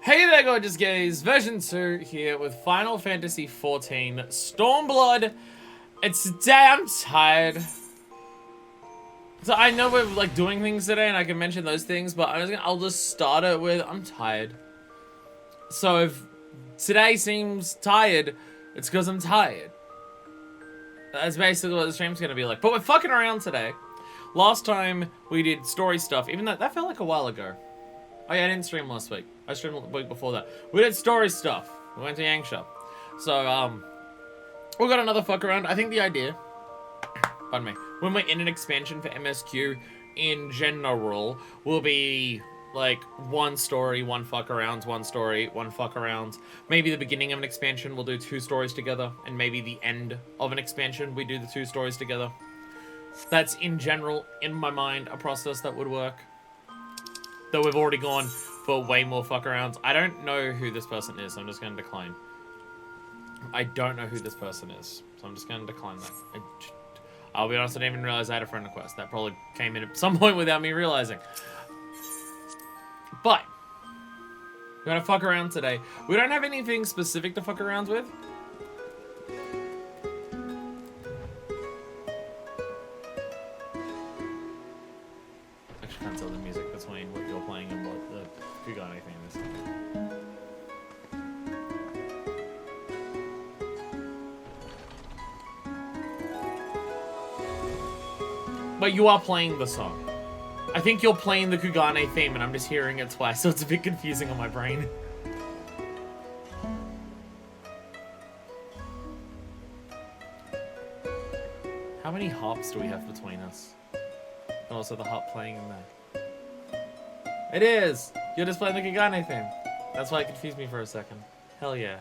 Hey there, gorgeous gays! Version 2 here with Final Fantasy XIV Stormblood. It's today, I'm tired. So I know we're like doing things today and I can mention those things, but I'll just start it with I'm tired. So if today seems tired, it's because I'm tired. That's basically what the stream's gonna be like. But we're fucking around today. Last time we did story stuff, even though that felt like a while ago. Oh yeah, I didn't stream last week. I streamed the week before that. We did story stuff. We went to Yangsha. So, we got another fuck around. I think the idea, pardon me, when we're in an expansion for MSQ in general, will be like one story, one fuck around, one story, one fuck around. Maybe the beginning of an expansion, we'll do 2 stories together. And maybe the end of an expansion, we do the 2 stories together. That's in general, in my mind, a process that would work. Though we've already gone for way more fuck arounds. I don't know who this person is, so I'm just going to decline. I don't know who this person is, so I'm just going to decline that. I'll be honest, I didn't even realize I had a friend request. That probably came in at some point without me realizing. But, we're going to fuck around today. We don't have anything specific to fuck around with. Actually, can't tell the music between what you're playing and what the Kugane thing is. But you are playing the song. I think you're playing the Kugane theme and I'm just hearing it twice, so it's a bit confusing on my brain. How many harps do we have between us? And also the harp playing in there. It is! You're just playing the Kugane theme. That's why it confused me for a second. Hell yeah.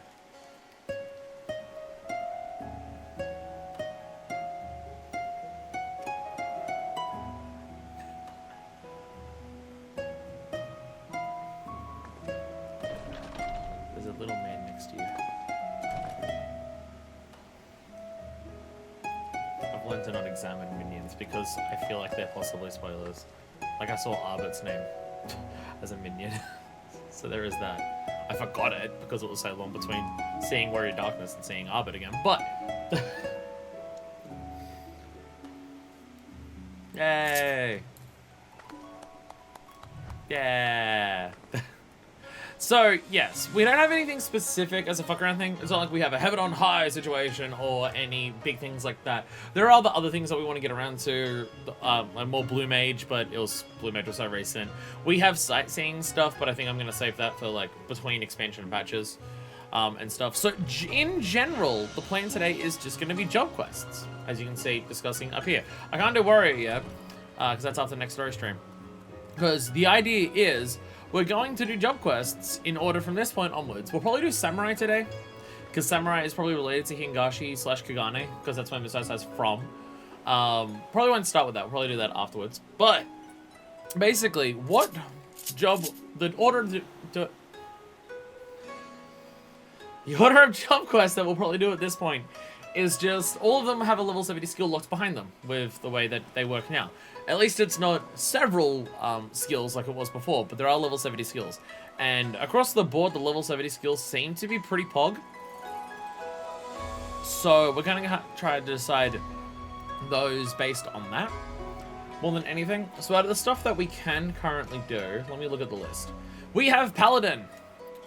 There's a little man next to you. I've learned to not examine minions because I feel like they're possibly spoilers. Like I saw Arbert's name as a minion. So there is that. I forgot it because it was so long between seeing Warrior Darkness and seeing Arbit again, but... Yay! Yeah! So, yes, we don't have anything specific as a fuck around thing. It's not like we have a heaven on high situation or any big things like that. There are the other things that we want to get around to, like more Blue Mage, but Blue Mage was so recent. We have sightseeing stuff, but I think I'm going to save that for like between expansion patches and stuff. So, in general, the plan today is just going to be job quests, as you can see discussing up here. I can't do Warrior yet, because that's after the next story stream. Because the idea is, we're going to do job quests in order from this point onwards. We'll probably do Samurai today, because Samurai is probably related to Hingashi/Kugane, because that's where Musasai's from. Probably won't start with that. We'll probably do that afterwards. But, basically, the order of job quests that we'll probably do at this point is just, all of them have a level 70 skill locked behind them with the way that they work now. At least it's not several skills like it was before, but there are level 70 skills. And across the board, the level 70 skills seem to be pretty pog. So we're going to try to decide those based on that more than anything. So out of the stuff that we can currently do, let me look at the list. We have Paladin.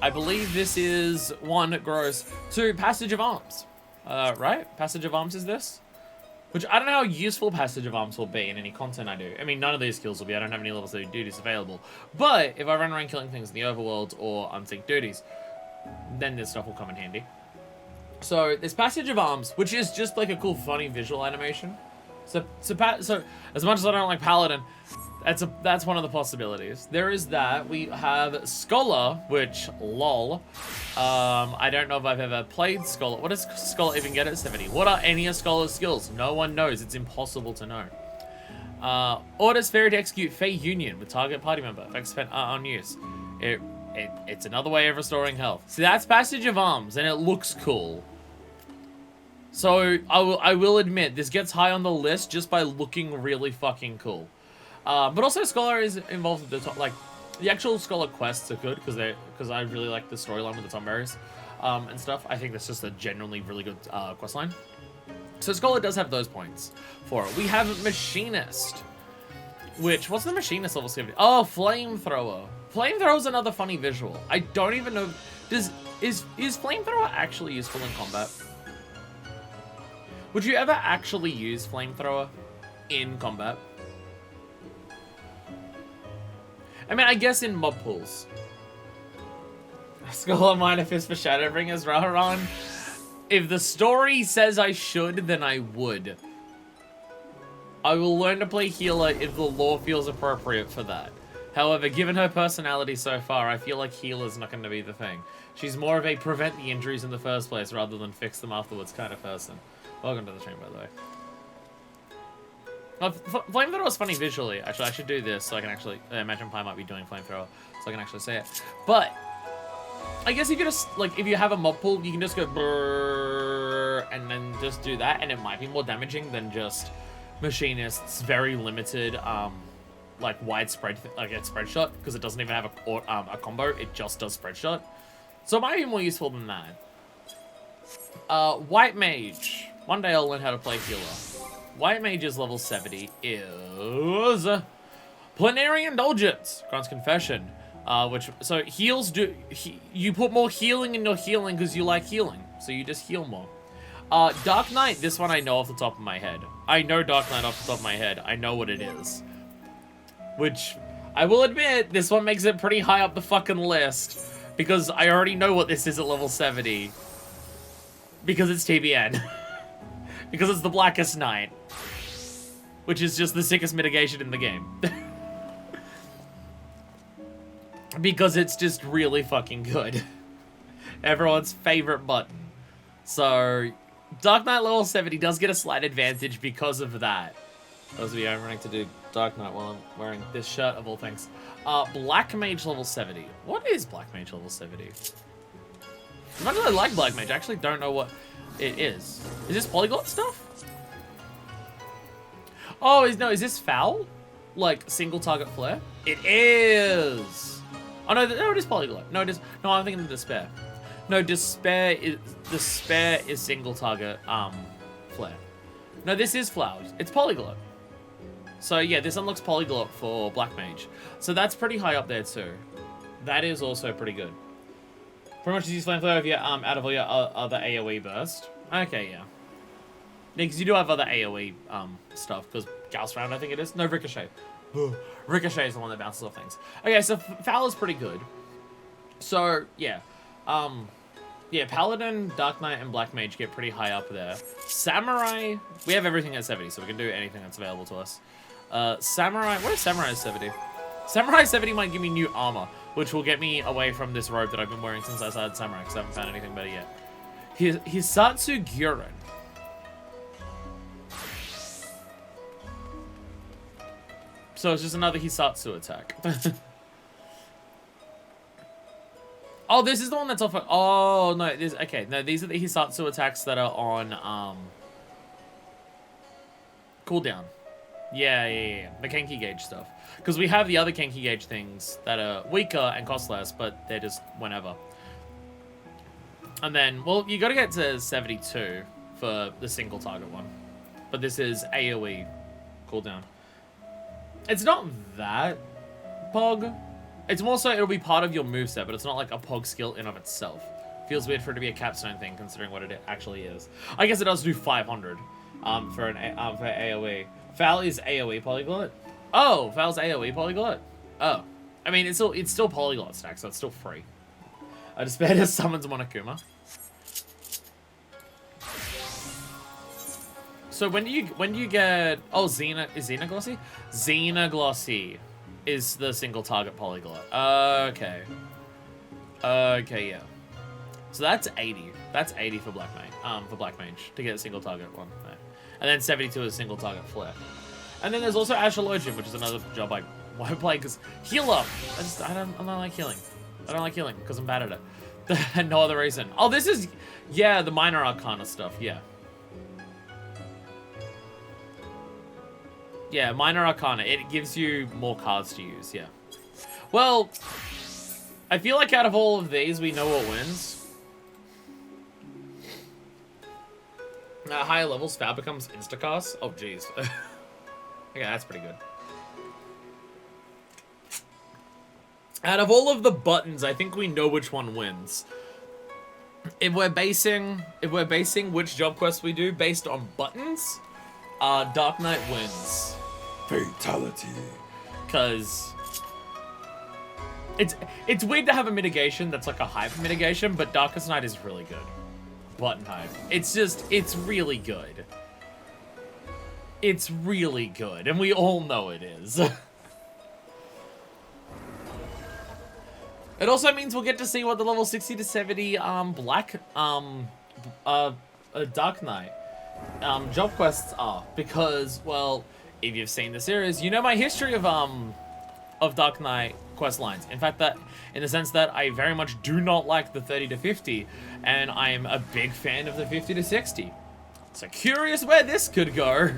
I believe this is 1 gross 2 Passage of Arms. Right? Passage of Arms is this? Which, I don't know how useful Passage of Arms will be in any content I do. I mean, none of these skills will be. I don't have any level 30 duties available. But, if I run around killing things in the overworld or unsynced duties, then this stuff will come in handy. So, there's Passage of Arms, which is just like a cool, funny visual animation. So as much as I don't like Paladin, that's one of the possibilities. There is that. We have Scholar, which, lol. I don't know if I've ever played Scholar. What does Scholar even get at 70? What are any of Scholar's skills? No one knows. It's impossible to know. Orders Fairy to execute Fey Union with target party member. Effects spent are unused. It's another way of restoring health. See, that's Passage of Arms, and it looks cool. So, I will admit, this gets high on the list just by looking really fucking cool. But also Scholar is involved with the top, like, The actual Scholar quests are good because I really like the storyline with the Tomberries and stuff. I think that's just a genuinely really good quest line. So Scholar does have those points for it. We have Machinist, which, what's the Machinist level 70? Oh, Flamethrower. Flamethrower's another funny visual. I don't even know, is Flamethrower actually useful in combat? Would you ever actually use Flamethrower in combat? I mean, I guess in mob pools. Skull of Mine, a fist for Shadowbringers, Raharon. If the story says I should, then I would. I will learn to play healer if the lore feels appropriate for that. However, given her personality so far, I feel like healer's not going to be the thing. She's more of a prevent the injuries in the first place rather than fix them afterwards kind of person. Welcome to the stream, by the way. Flamethrower is funny visually. Actually, I should do this so I can actually... Imagine Pie might be doing Flamethrower so I can actually say it. But, I guess if you just, like, if you have a mob pool, you can just go brrrr, and then just do that, and it might be more damaging than just Machinist's very limited, like, widespread, like, it's spread shot, because it doesn't even have a combo, it just does spread shot. So it might be more useful than that. White Mage. One day I'll learn how to play healer. White Mage's level 70 is Plenary Indulgence, grants Confession, so heals you put more healing in your healing because you like healing, so you just heal more. Dark Knight, this one I know off the top of my head. I know Dark Knight off the top of my head. I know what it is. Which, I will admit, this one makes it pretty high up the fucking list because I already know what this is at level 70. Because it's TBN. Because it's the Blackest Knight. Which is just the sickest mitigation in the game. Because it's just really fucking good. Everyone's favorite button. So, Dark Knight level 70 does get a slight advantage because of that. Those of you I'm running to do Dark Knight while I'm wearing this shirt of all things. Black Mage level 70. What is Black Mage level 70? As much as I like Black Mage, I actually don't know what it is. Is this polyglot stuff? Oh, is this foul? Like, single target flare? It is! Oh, no, it is polyglot. No, it is... No, I'm thinking of Despair. No, Despair is single target, flare. No, this is flowers. It's polyglot. So, yeah, this unlocks polyglot for Black Mage. So that's pretty high up there, too. That is also pretty good. Pretty much use Flamethrower if you're out of all your other AoE burst. Okay, yeah. Because you do have other AoE stuff, because Gauss Round, I think it is. No, Ricochet. Ricochet is the one that bounces off things. Okay, so Foul is pretty good. So, yeah. Yeah, Paladin, Dark Knight, and Black Mage get pretty high up there. Samurai, we have everything at 70, so we can do anything that's available to us. Samurai, what is Samurai 70? Samurai 70 might give me new armor, which will get me away from this robe that I've been wearing since I started Samurai, because I haven't found anything better yet. Hisatsu Gyuren. So it's just another Hisatsu attack. Oh, this is the one that's off. Oh no, okay. No, these are the Hisatsu attacks that are on cooldown. Yeah. The Kenki Gauge stuff. Because we have the other Kenki Gauge things that are weaker and cost less, but they're just whenever. And then, well, you got to get to 72 for the single target one. But this is AoE cooldown. It's not that Pog. It's more so it'll be part of your moveset, but it's not like a Pog skill in of itself. Feels weird for it to be a capstone thing, considering what it actually is. I guess it does do 500 for AoE. Foul is AoE polyglot. Oh, Foul's AoE polyglot. Oh, I mean it's still polyglot stack, so it's still free. I just better summons Monokuma. So when do you get... Oh, is Xenaglossy? Xenaglossy is the single target polyglot. Okay. Okay, yeah. So that's 80. That's 80 for Black Mage to get a single target one. Right. And then 72 is single target flare. And then there's also Astrologian, which is another job I won't play because healer. I don't like healing. I don't like healing because I'm bad at it. No other reason. Oh, this is the minor arcana stuff. Yeah, minor arcana. It gives you more cards to use. Yeah. Well, I feel like out of all of these, we know what wins. At higher levels, Fab becomes instacast. Oh, jeez. Okay, that's pretty good. Out of all of the buttons, I think we know which one wins. If we're basing which job quests we do based on buttons, Dark Knight wins. Fatality. Because it's weird to have a mitigation that's like a hype mitigation, but Darkest Night is really good. Button hype. It's really good. It's really good, and we all know it is. It also means we'll get to see what the level 60 to 70 Dark Knight job quests are, because, well, if you've seen the series, you know my history of Dark Knight quest lines. In fact, that in the sense that I very much do not like the 30 to 50, and I am a big fan of the 50 to 60. So curious where this could go.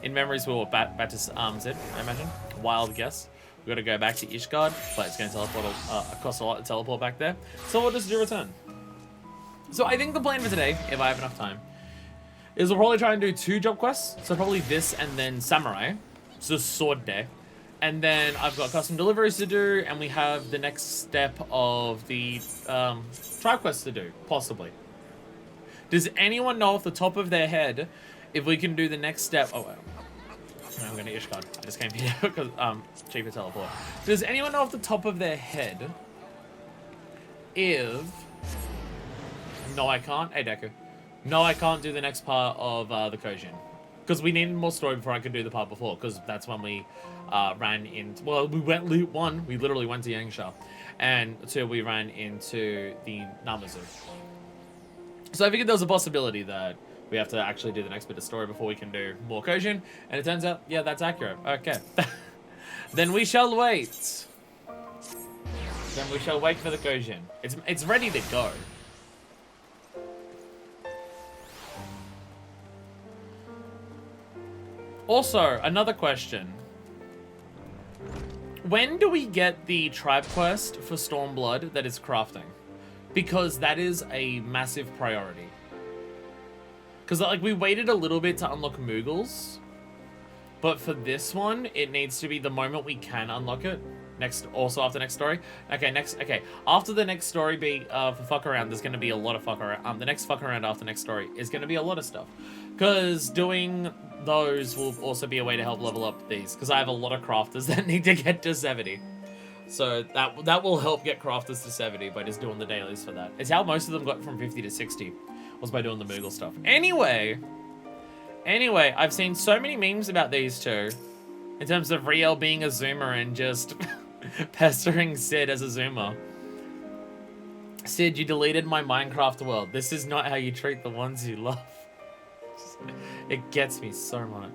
In memories, we'll back to Zid, I imagine. Wild guess. We've got to go back to Ishgard, but it's going to teleport, cost a lot to teleport back there. So we'll just do return. So I think the plan for today, if I have enough time, is we'll probably try and do 2 job quests. So probably this and then Samurai. So Sword Day. And then I've got custom deliveries to do, and we have the next step of the tribe quests to do, possibly. Does anyone know off the top of their head if we can do the next step? Oh, I'm going to Ishgard. I just came here because cheaper teleport. Does anyone know off the top of their head if... No, I can't. Hey, Deku. No, I can't do the next part of the Kojin. Because we needed more story before I could do the part before. Because that's when we ran into... Well, we went... 1, we literally went to Yangsha. And 2, we ran into the Namazu. So I figured there was a possibility that we have to actually do the next bit of story before we can do more Kojin. And it turns out, yeah, that's accurate. Okay. Then we shall wait. Then we shall wait for the Kojin. It's ready to go. Also, another question. When do we get the tribe quest for Stormblood that is crafting? Because that is a massive priority. Because, like, we waited a little bit to unlock Moogles. But for this one, it needs to be the moment we can unlock it. Also after next story. Okay, after the next story for fuck around, there's going to be a lot of fuck around. The next fuck around after next story is going to be a lot of stuff. Because doing those will also be a way to help level up these. Because I have a lot of crafters that need to get to 70. So that will help get crafters to 70 by just doing the dailies for that. It's how most of them got from 50 to 60. Was by doing the Moogle stuff. Anyway, I've seen so many memes about these two. In terms of Riel being a zoomer and just pestering Sid as a zoomer. Sid, you deleted my Minecraft world. This is not how you treat the ones you love. It gets me so much.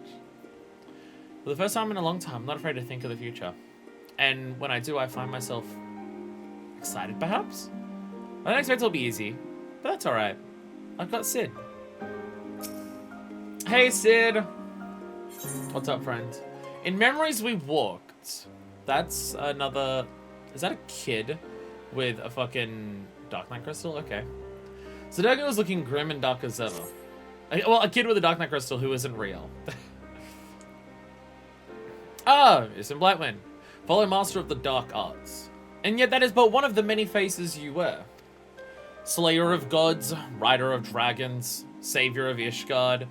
For the first time in a long time, I'm not afraid to think of the future. And when I do, I find myself excited, perhaps? I don't expect it'll be easy, but that's alright. I've got Sid. Hey, Sid. What's up, friend? In Memories We Walked. That's another... Is that a kid with a fucking Dark Knight crystal? Okay. So Dogo was looking grim and dark as ever. Well, a kid with a Dark Knight crystal who isn't real. Ah, it's in Blightwind. Follow Master of the Dark Arts. And yet that is but one of the many faces you wear. Slayer of gods, rider of dragons, savior of Ishgard.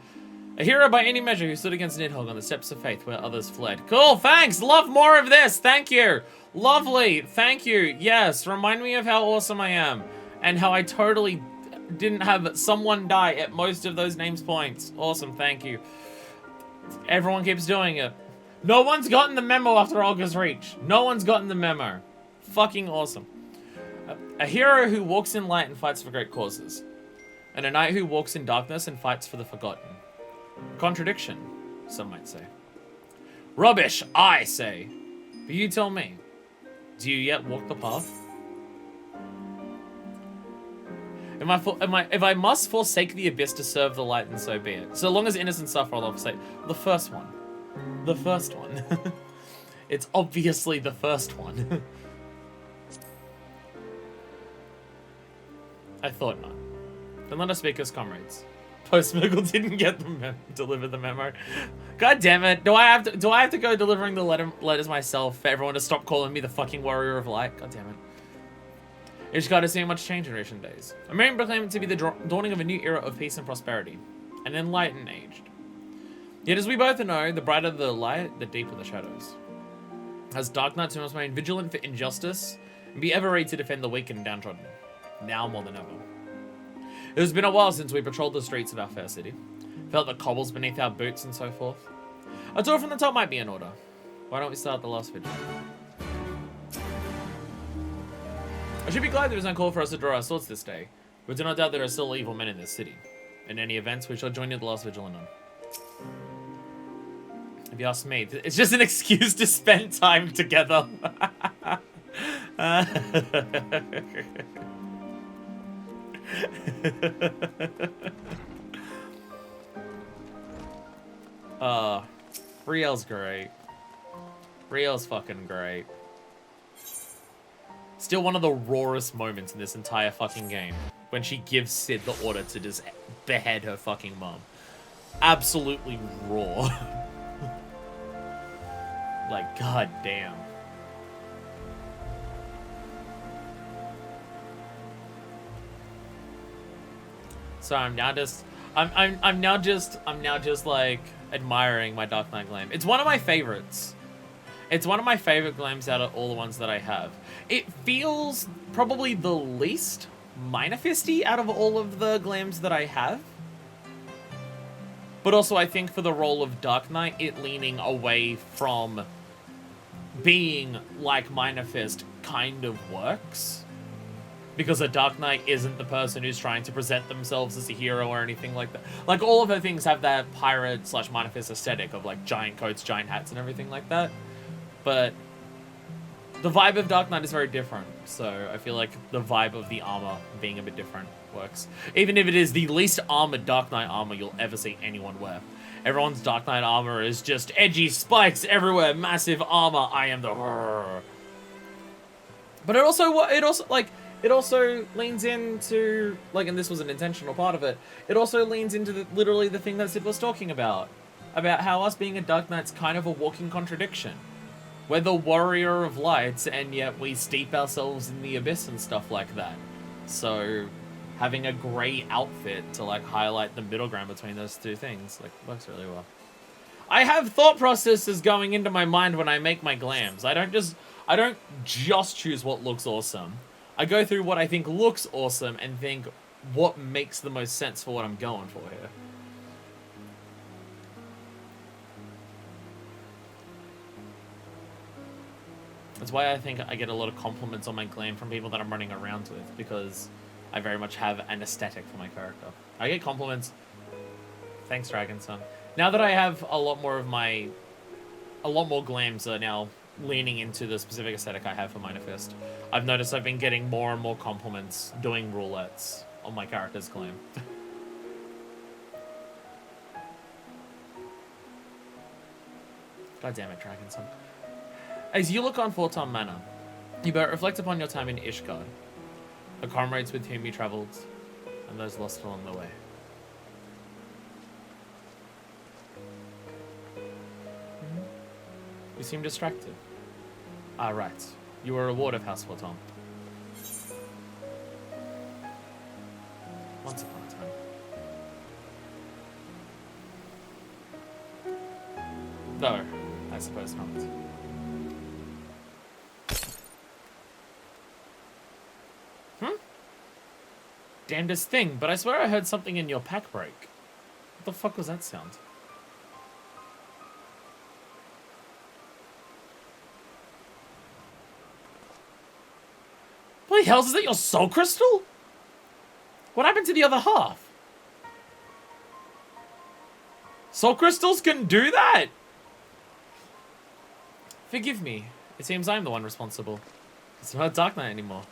A hero by any measure who stood against Nidhogg on the steps of faith where others fled. Cool, thanks! Love more of this! Thank you! Lovely! Thank you! Yes, remind me of how awesome I am. And how I totally didn't have someone die at most of those names points. Awesome, thank you. Everyone keeps doing it. No one's gotten the memo after Olga's Reach. No one's gotten the memo. Fucking awesome. A hero who walks in light and fights for great causes. And a knight who walks in darkness and fights for the forgotten. Contradiction, some might say. Rubbish, I say. But you tell me. Do you yet walk the path? If I must forsake the abyss to serve the light, then so be it. So long as innocents suffer, I'll forsake. The first one. The first one. It's obviously the first one. I thought not. Then let us speak as comrades. Post Muggle didn't get the deliver the memo. God damn it! Do I have to go delivering the letters myself for everyone to stop calling me the fucking warrior of light? God damn it! You just gotta see much change in recent days. A man proclaimed it to be the dawning of a new era of peace and prosperity, an enlightened age. Yet, as we both know, the brighter the light, the deeper the shadows. As Dark Knights, we must remain vigilant for injustice and be ever ready to defend the weak and downtrodden. Now more than ever. It has been a while since we patrolled the streets of our fair city. Felt the cobbles beneath our boots and so forth. A tour from the top might be in order. Why don't we start the last vigil? I should be glad there is no call for us to draw our swords this day. We do not doubt there are still evil men in this city. In any events, we shall join you at the last vigil anon. If you ask me, it's just an excuse to spend time together. Riel's great. Riel's fucking great. Still one of the rawest moments in this entire fucking game. When she gives Sid the order to just behead her fucking mom. Absolutely raw. Like, god damn. So I'm now just like admiring my Dark Knight Glam. It's one of my favorites. It's one of my favorite glams out of all the ones that I have. It feels probably the least Minor-fisty out of all of the glams that I have. But also I think for the role of Dark Knight, it leaning away from being like Minor Fist kind of works. Because a Dark Knight isn't the person who's trying to present themselves as a hero or anything like that. Like, all of her things have that pirate / Minor Fist aesthetic of, like, giant coats, giant hats, and everything like that. But the vibe of Dark Knight is very different. So I feel like the vibe of the armor being a bit different works. Even if it is the least armored Dark Knight armor you'll ever see anyone wear. Everyone's Dark Knight armor is just edgy spikes everywhere, massive armor, I am the horror. But it also leans into, like, and this was an intentional part of it, it also leans into literally the thing that Sid was talking about how us being a Dark Knight's kind of a walking contradiction. We're the warrior of lights, and yet we steep ourselves in the abyss and stuff like that. So having a grey outfit to, like, highlight the middle ground between those two things, like, works really well. I have thought processes going into my mind when I make my glams. I don't just choose what looks awesome. I go through what I think looks awesome and think what makes the most sense for what I'm going for here. That's why I think I get a lot of compliments on my glam from people that I'm running around with, because I very much have an aesthetic for my character. I get compliments. Thanks, Dragonson. Now that I have a lot more glams are now leaning into the specific aesthetic I have for Minor Fist, I've noticed I've been getting more and more compliments doing roulettes on my character's glam. God damn it, Dragonson. As you look on Forton Manor, you better reflect upon your time in Ishgard, the comrades with whom you travelled, and those lost along the way. You seem distracted. Ah, right. You were a ward of House Forton. Once upon a time. No, I suppose not. Damnedest thing, but I swear I heard something in your pack break. What the fuck was that sound? What the hell, is that your soul crystal? What happened to the other half? Soul crystals can do that? Forgive me. It seems I'm the one responsible. It's not Dark Knight anymore.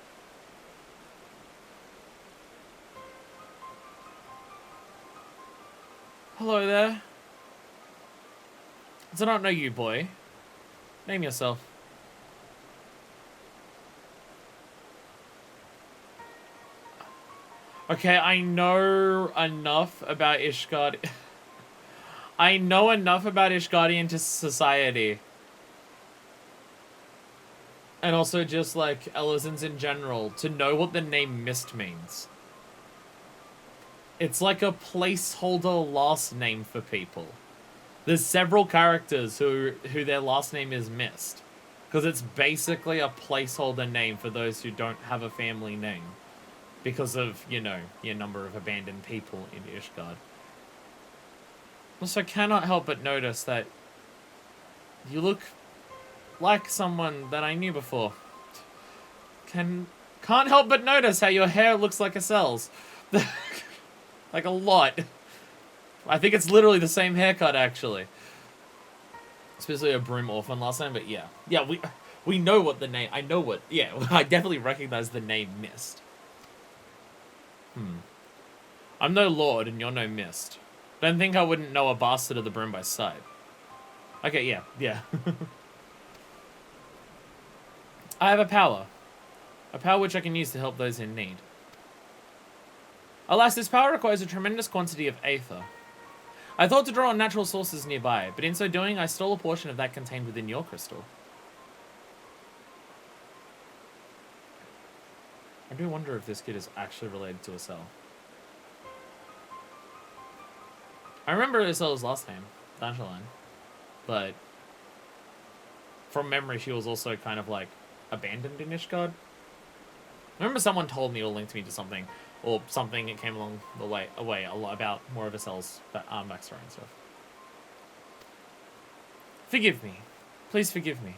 Hello there. I do not know you, boy. Name yourself. Okay, I know enough about Ishgard. I know enough about Ishgardian society. And also just, like, Elizans in general, to know what the name Mist means. It's like a placeholder last name for people. There's several characters who their last name is Mist. Because it's basically a placeholder name for those who don't have a family name. Because of, you know, your number of abandoned people in Ishgard. Also, cannot help but notice that you look like someone that I knew before. Can't help but notice how your hair looks like a cell's. Like a lot. I think it's literally the same haircut, actually. Especially a Broom Orphan last name, but yeah. Yeah, we know what the name... I know what... Yeah, I definitely recognize the name Mist. I'm no Lord, and you're no Mist. Don't think I wouldn't know a bastard of the Broom by sight. Okay, yeah. I have a power. A power which I can use to help those in need. Alas, this power requires a tremendous quantity of aether. I thought to draw on natural sources nearby, but in so doing, I stole a portion of that contained within your crystal. I do wonder if this kid is actually related to Estelle. I remember Estelle's last name, Dangeline, but from memory, she was also kind of like abandoned in Ishgard. I remember someone told me or linked me to something, or something that came along the way a lot about more of Estelle's backstory and stuff. Forgive me. Please forgive me.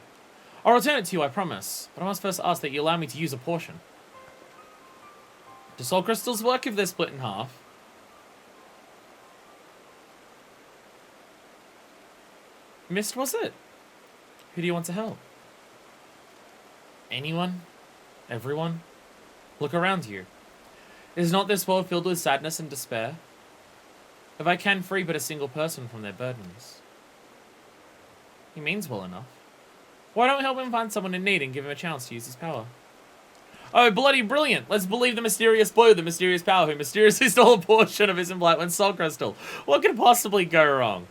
I'll return it to you, I promise, but I must first ask that you allow me to use a portion. Do soul crystals work if they're split in half? Mist, was it? Who do you want to help? Anyone? Everyone? Look around you. Is not this world filled with sadness and despair? If I can free but a single person from their burdens. He means well enough. Why don't we help him find someone in need and give him a chance to use his power? Oh, bloody brilliant! Let's believe the mysterious boy with the mysterious power who mysteriously stole a portion of his Blightwind soul crystal. What could possibly go wrong?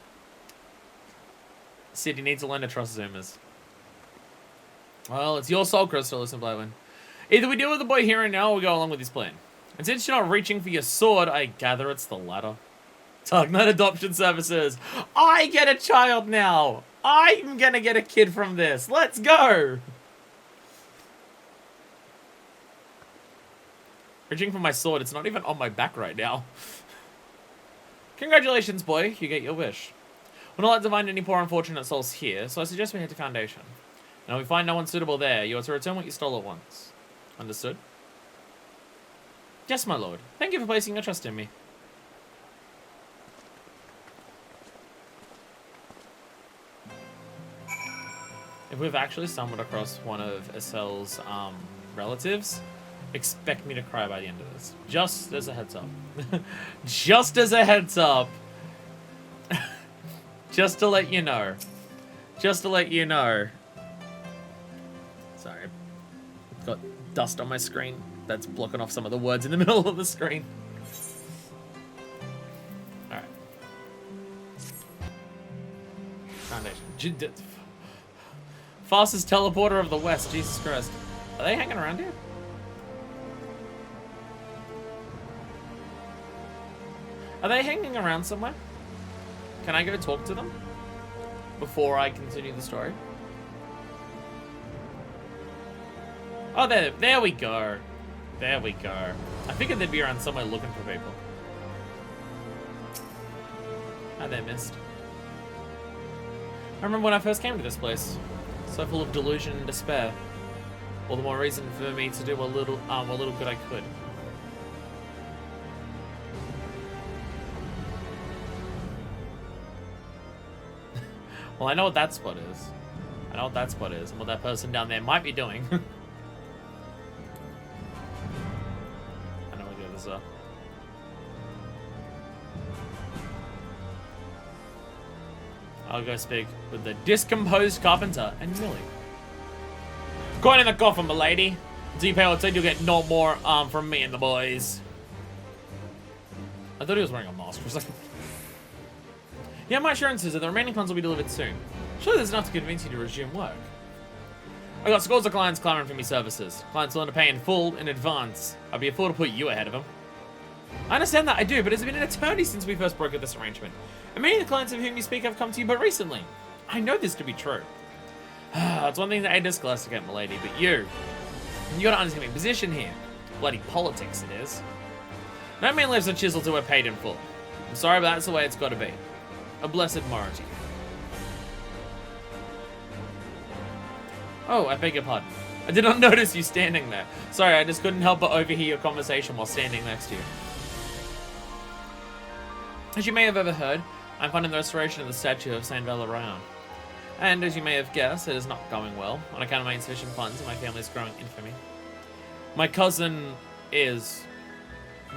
Sid, you need to learn to trust Zoomers. Well, it's your soul crystal, listen, Blightwind. Either we deal with the boy here and now, or we go along with his plan. And since you're not reaching for your sword, I gather it's the latter. Dark Knight Adoption Services. I get a child now! I'm gonna get a kid from this. Let's go! Reaching for my sword, it's not even on my back right now. Congratulations, boy. You get your wish. We're not allowed to find any poor unfortunate souls here, so I suggest we head to Foundation. Now, if we find no one suitable there, you are to return what you stole at once. Understood? Yes, my lord. Thank you for placing your trust in me. If we've actually stumbled across one of Estelle's relatives, expect me to cry by the end of this. Just as a heads up. Just as a heads up. Just to let you know. Just to let you know. Sorry. I've got dust on my screen. That's blocking off some of the words in the middle of the screen. Alright. Foundation. Fastest teleporter of the West. Jesus Christ. Are they hanging around here? Are they hanging around somewhere? Can I go talk to them before I continue the story? Oh, there we go. There we go. I figured they'd be around somewhere looking for people. Oh, they missed. I remember when I first came to this place. So full of delusion and despair. All the more reason for me to do what little good I could. Well, I know what that spot is. I know what that spot is, and what that person down there might be doing. I know what the others are. I'll go speak with the discomposed carpenter and Millie. Coin in the coffin, milady. Until you pay what said, you'll get no more from me and the boys. I thought he was wearing a mask for a second. Yeah, my assurances that the remaining funds will be delivered soon. Surely there's enough to convince you to resume work. I got scores of clients clamoring for me services. Clients willing to pay in full in advance. I'd be a fool to put you ahead of them. I understand that, I do, but it's been an eternity since we first brokered this arrangement. And many of the clients of whom you speak have come to you but recently. I know this to be true. It's one thing that I scholastic, milady, but you gotta understand my position here. Bloody politics it is. No man lives on chisel till we're paid in full. I'm sorry, but that's the way it's gotta be. A blessed morality. Oh, I beg your pardon. I did not notice you standing there. Sorry, I just couldn't help but overhear your conversation while standing next to you. As you may have ever heard, I'm funding the restoration of the statue of Saint Valerian. And as you may have guessed, it is not going well, on account of my insufficient funds and my family's growing infamy. My cousin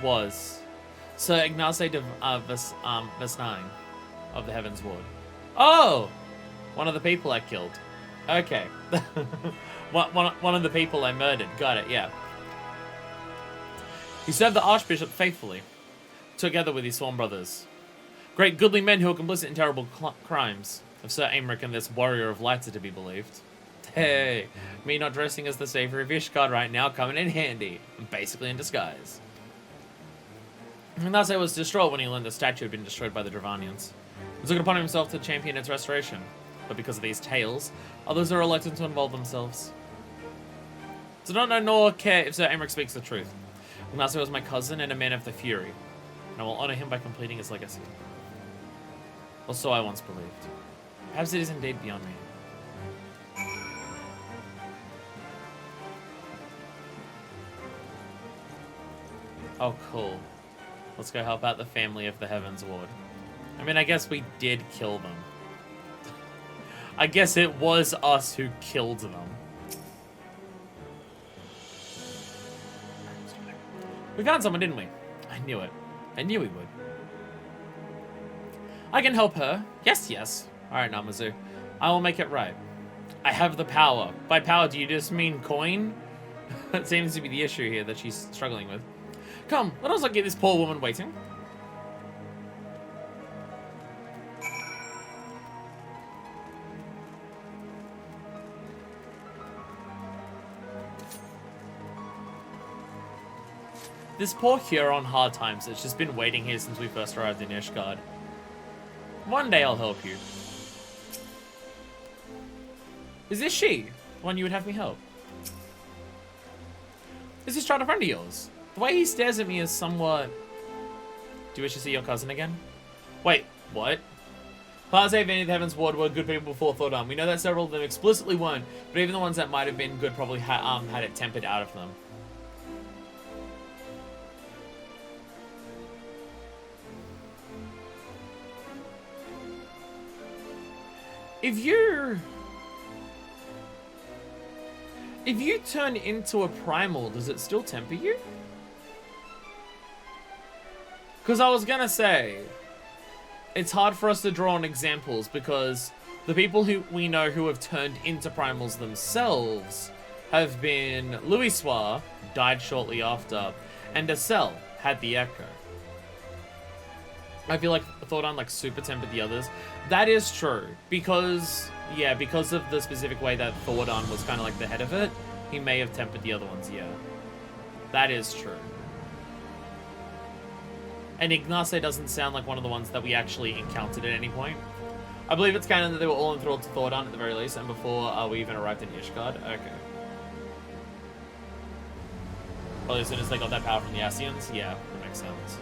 was Sir Ignace de Vesnine of the Heavens Ward. Oh! One of the people I killed. Okay. one of the people I murdered. Got it, yeah. He served the Archbishop faithfully, together with his sworn brothers. Great goodly men who are complicit in terrible crimes. If Sir Aymeric and this warrior of lights are to be believed. Hey, me not dressing as the savior of Ishgard right now coming in handy. I'm basically in disguise. Ignace was distraught when he learned the statue had been destroyed by the Dravanians. He took it upon himself to champion its restoration. But because of these tales, others are reluctant to involve themselves. So don't know nor care if Sir Aymeric speaks the truth. Ignace was my cousin and a man of the Fury, and I will honor him by completing his legacy. Or so I once believed. Perhaps it is indeed beyond me. Oh, cool. Let's go help out the family of the Heavens Ward. I mean, I guess we did kill them. I guess it was us who killed them. We found someone, didn't we? I knew it. I knew we would. I can help her. Yes, yes. Alright, Namazu. I will make it right. I have the power. By power, do you just mean coin? That seems to be the issue here that she's struggling with. Come, let us not get this poor woman waiting. This poor Huron hard times that's just been waiting here since we first arrived in Ishgard. One day I'll help you. Is this she? The one you would have me help? Is this child a friend of yours? The way he stares at me is somewhat... Do you wish to see your cousin again? Wait, what? Paladin and the Heavens Ward were good people before Thordan. We know that several of them explicitly weren't, but even the ones that might have been good probably had it tempered out of them. If you turn into a primal, does it still temper you? Because I was gonna say, it's hard for us to draw on examples because the people who we know who have turned into primals themselves have been Louisoix, died shortly after, and Acel had the Echo. I feel like Thordan like super tempered the others. That is true because, yeah, because of the specific way that Thordan was kind of like the head of it, he may have tempered the other ones. Yeah, that is true. And Ignace doesn't sound like one of the ones that we actually encountered at any point. I believe it's canon that they were all enthralled to Thordan at the very least, and before we even arrived in Ishgard. Okay. Probably as soon as they got that power from the Ascians. Yeah, that makes sense.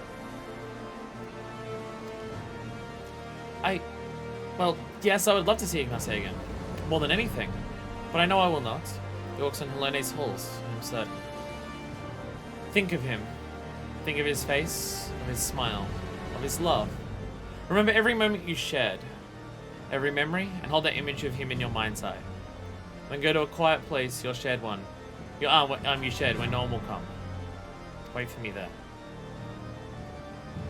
Well, yes, I would love to see Ignace again. More than anything. But I know I will not. The Orcs and Helene's halls, I'm certain. Think of him. Think of his face, of his smile, of his love. Remember every moment you shared. Every memory, and hold that image of him in your mind's eye. Then go to a quiet place, your shared one. You shared, when no one will come. Wait for me there.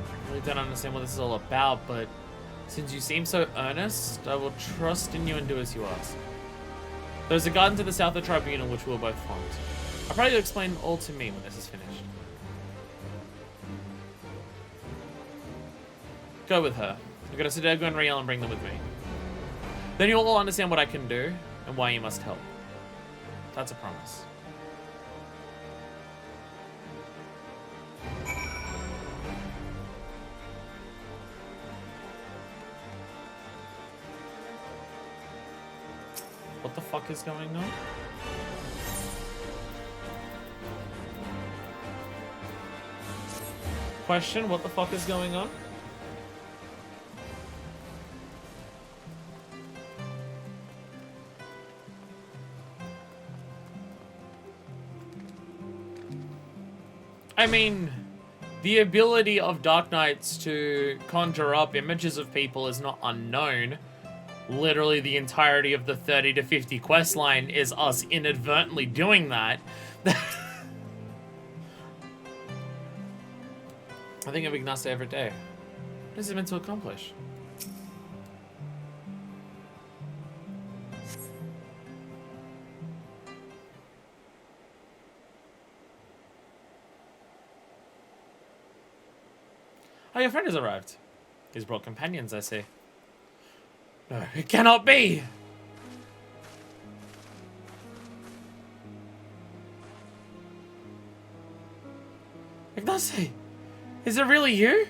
I really don't understand what this is all about, but since you seem so earnest, I will trust in you and do as you ask. There is a garden to the south of the Tribunal which we will both flaunt. I'll probably explain all to me when this is finished. Go with her. I've got to sit down and Riel and bring them with me. Then you'll all understand what I can do and why you must help. That's a promise. What the fuck is going on? Question, what the fuck is going on? I mean, the ability of Dark Knights to conjure up images of people is not unknown. Literally the entirety of the 30 to 50 quest line is us inadvertently doing that. I think of Ignace every day. What is it meant to accomplish? Oh, your friend has arrived. He's brought companions, I see. No, it cannot be! Ignace! Is it really you?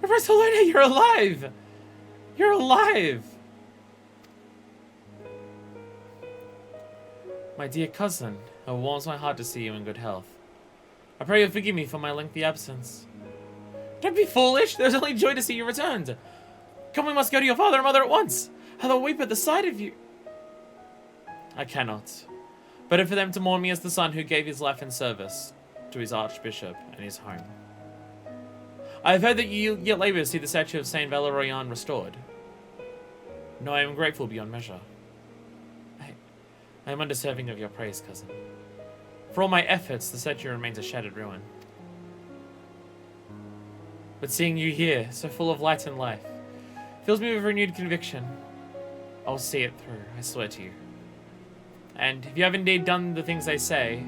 Barcelona, you're alive! You're alive! My dear cousin, it warms my heart to see you in good health. I pray you'll forgive me for my lengthy absence. Don't be foolish! There's only joy to see you returned! Come, we must go to your father and mother at once! How they'll weep at the sight of you! I cannot. Better for them to mourn me as the son who gave his life in service to his archbishop and his home. I have heard that you yet labor to see the statue of Saint Valerian restored. No, I am grateful beyond measure. I am undeserving of your praise, cousin. For all my efforts, the statue remains a shattered ruin. But seeing you here, so full of light and life, fills me with renewed conviction. I will see it through, I swear to you. And if you have indeed done the things they say,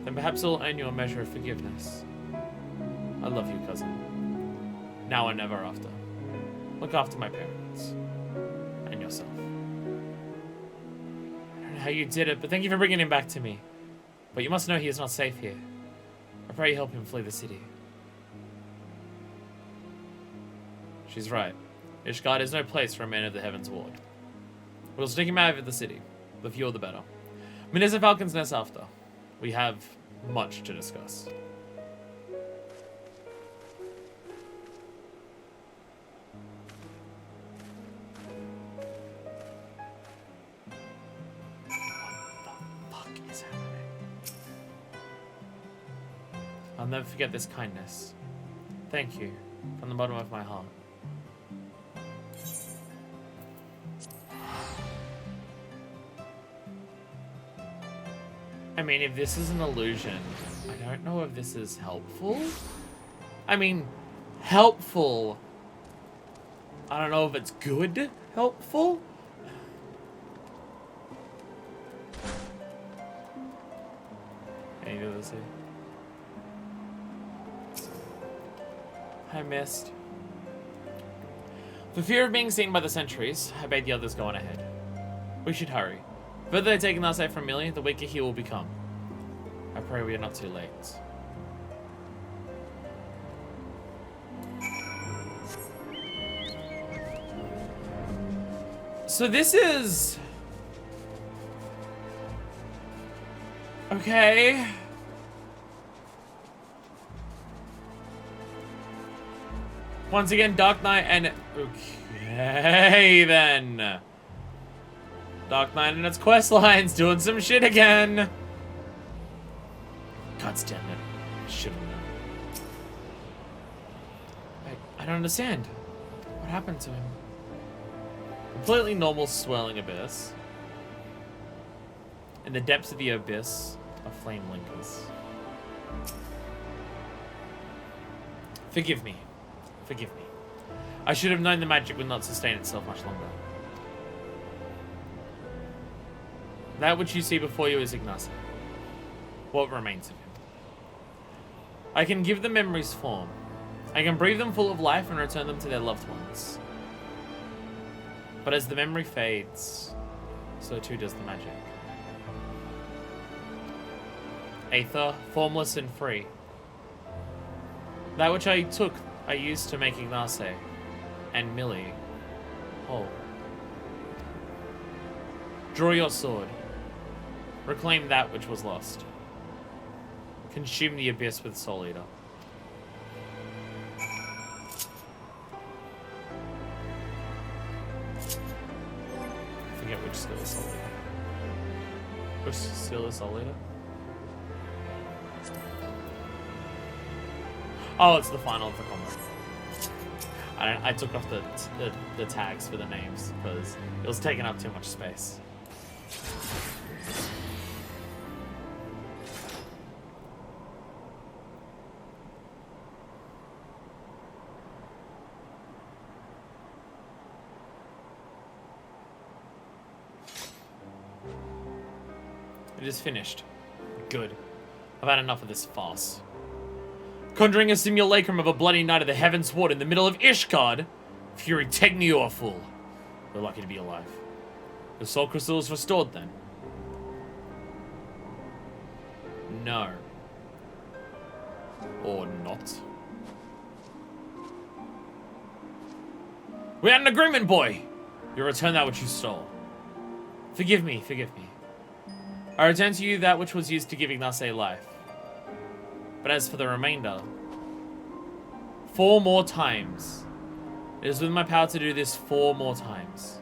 then perhaps it'll earn you a measure of forgiveness. I love you, cousin. Now and ever after. Look after my parents. And yourself. I don't know how you did it, but thank you for bringing him back to me. But you must know he is not safe here. I pray you help him flee the city. She's right. Ishgard is no place for a man of the Heaven's Ward. We'll stick him out of the city. The fewer the better. Minissa Falcon's Nest after. We have much to discuss. What the fuck is happening? I'll never forget this kindness. Thank you, from the bottom of my heart. I mean, if this is an illusion, I don't know if this is helpful. I mean, helpful. I don't know if it's good helpful. Any of this here? I missed. For fear of being seen by the sentries, I bade the others go on ahead. We should hurry. The further they take Ignace from Millie, the weaker he will become. I pray we are not too late. So this is... okay. Once again, Dark Knight and... okay, then. Dark Knight and its quest lines doing some shit again. God damn it. I should have known. I don't understand. What happened to him? Completely normal swirling abyss. In the depths of the abyss are flame linkers. Forgive me. Forgive me. I should have known the magic would not sustain itself much longer. That which you see before you is Ignace. What remains of him? I can give the memories form, I can breathe them full of life and return them to their loved ones. But as the memory fades, so too does the magic. Aether, formless and free. That which I took, I used to make Ignace and Millie whole. Draw your sword. Reclaim that which was lost. Consume the abyss with Soul Eater. I forget which skill is Soul Eater. Which skill is Soul Eater? Oh, it's the final of the combat. I took off the tags for the names because it was taking up too much space. It is finished. Good. I've had enough of this farce. Conjuring a simulacrum of a bloody night of the Heaven's Ward in the middle of Ishgard? Fury, take me, you a fool. We're lucky to be alive. The soul crystal is restored then? No. Or not. We had an agreement, boy! You return that which you stole. Forgive me, forgive me. I return to you that which was used to give Ignace life. But as for the remainder, 4 more times. It is within my power to do this 4 more times.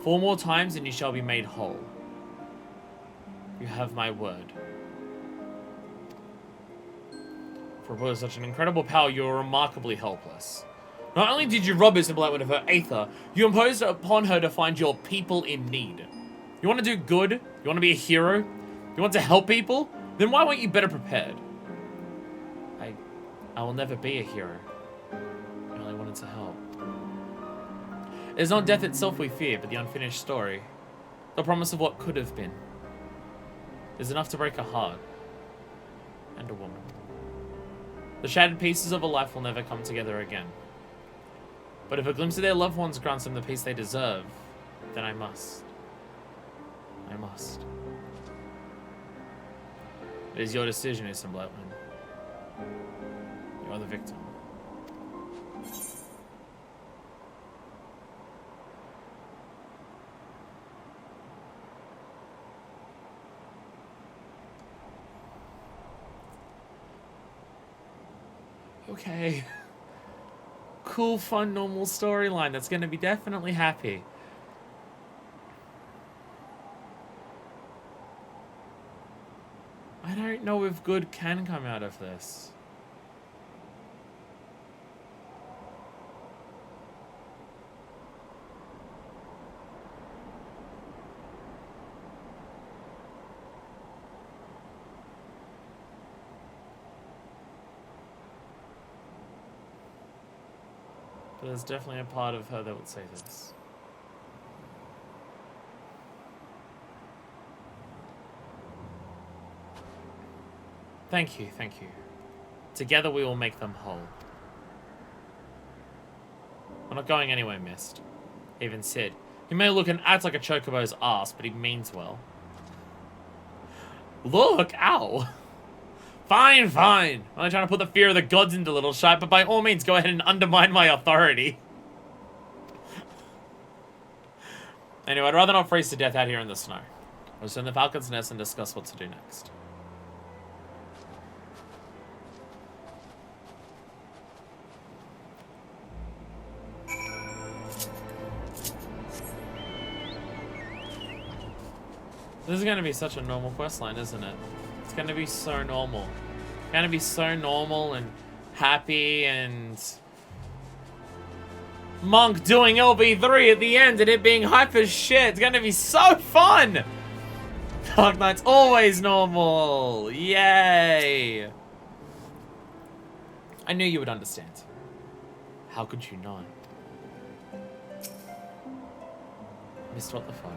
4 more times and you shall be made whole. You have my word. For with such an incredible power, you are remarkably helpless. Not only did you rob Isabella of her Aether, you imposed upon her to find your people in need. You want to do good? You want to be a hero? You want to help people? Then why weren't you better prepared? I will never be a hero. I only wanted to help. It is not death itself we fear, but the unfinished story. The promise of what could have been. Is enough to break a heart. And a woman. The shattered pieces of a life will never come together again. But if a glimpse of their loved ones grants them the peace they deserve, then I must. I must. It is your decision, Stormblood. You are the victim. Okay. Cool, fun, normal storyline that's going to be definitely happy. I don't know if good can come out of this. But there's definitely a part of her that would say this. Thank you, thank you. Together we will make them whole. We're not going anywhere, Mist. Even Sid. He may look and act like a chocobo's ass, but he means well. Look! Ow! Fine, fine. I'm only trying to put the fear of the gods into little shite, but by all means go ahead and undermine my authority. Anyway, I'd rather not freeze to death out here in the snow. We'll send the Falcon's Nest and discuss what to do next. This is going to be such a normal questline, isn't it? It's going to be so normal. It's going to be so normal and happy and... Monk doing LB3 at the end and it being hype as shit. It's going to be so fun! Dark Knight's always normal! Yay! I knew you would understand. How could you not? Missed what the fuck?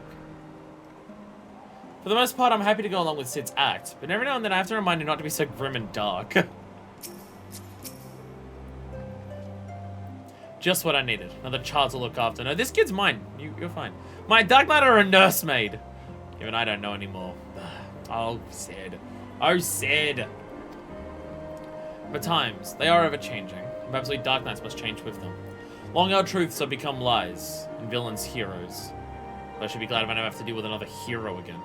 For the most part, I'm happy to go along with Sid's act, but every now and then I have to remind him not to be so grim and dark. Just what I needed. Another child to look after. No, this kid's mine. You're fine. My Dark Knight or a nursemaid? Even I don't know anymore. Oh, Sid. Oh, Sid. But times, they are ever-changing. Perhaps we Dark Knights must change with them. Long-held truths have become lies, and villains heroes. But I should be glad if I never have to deal with another hero again.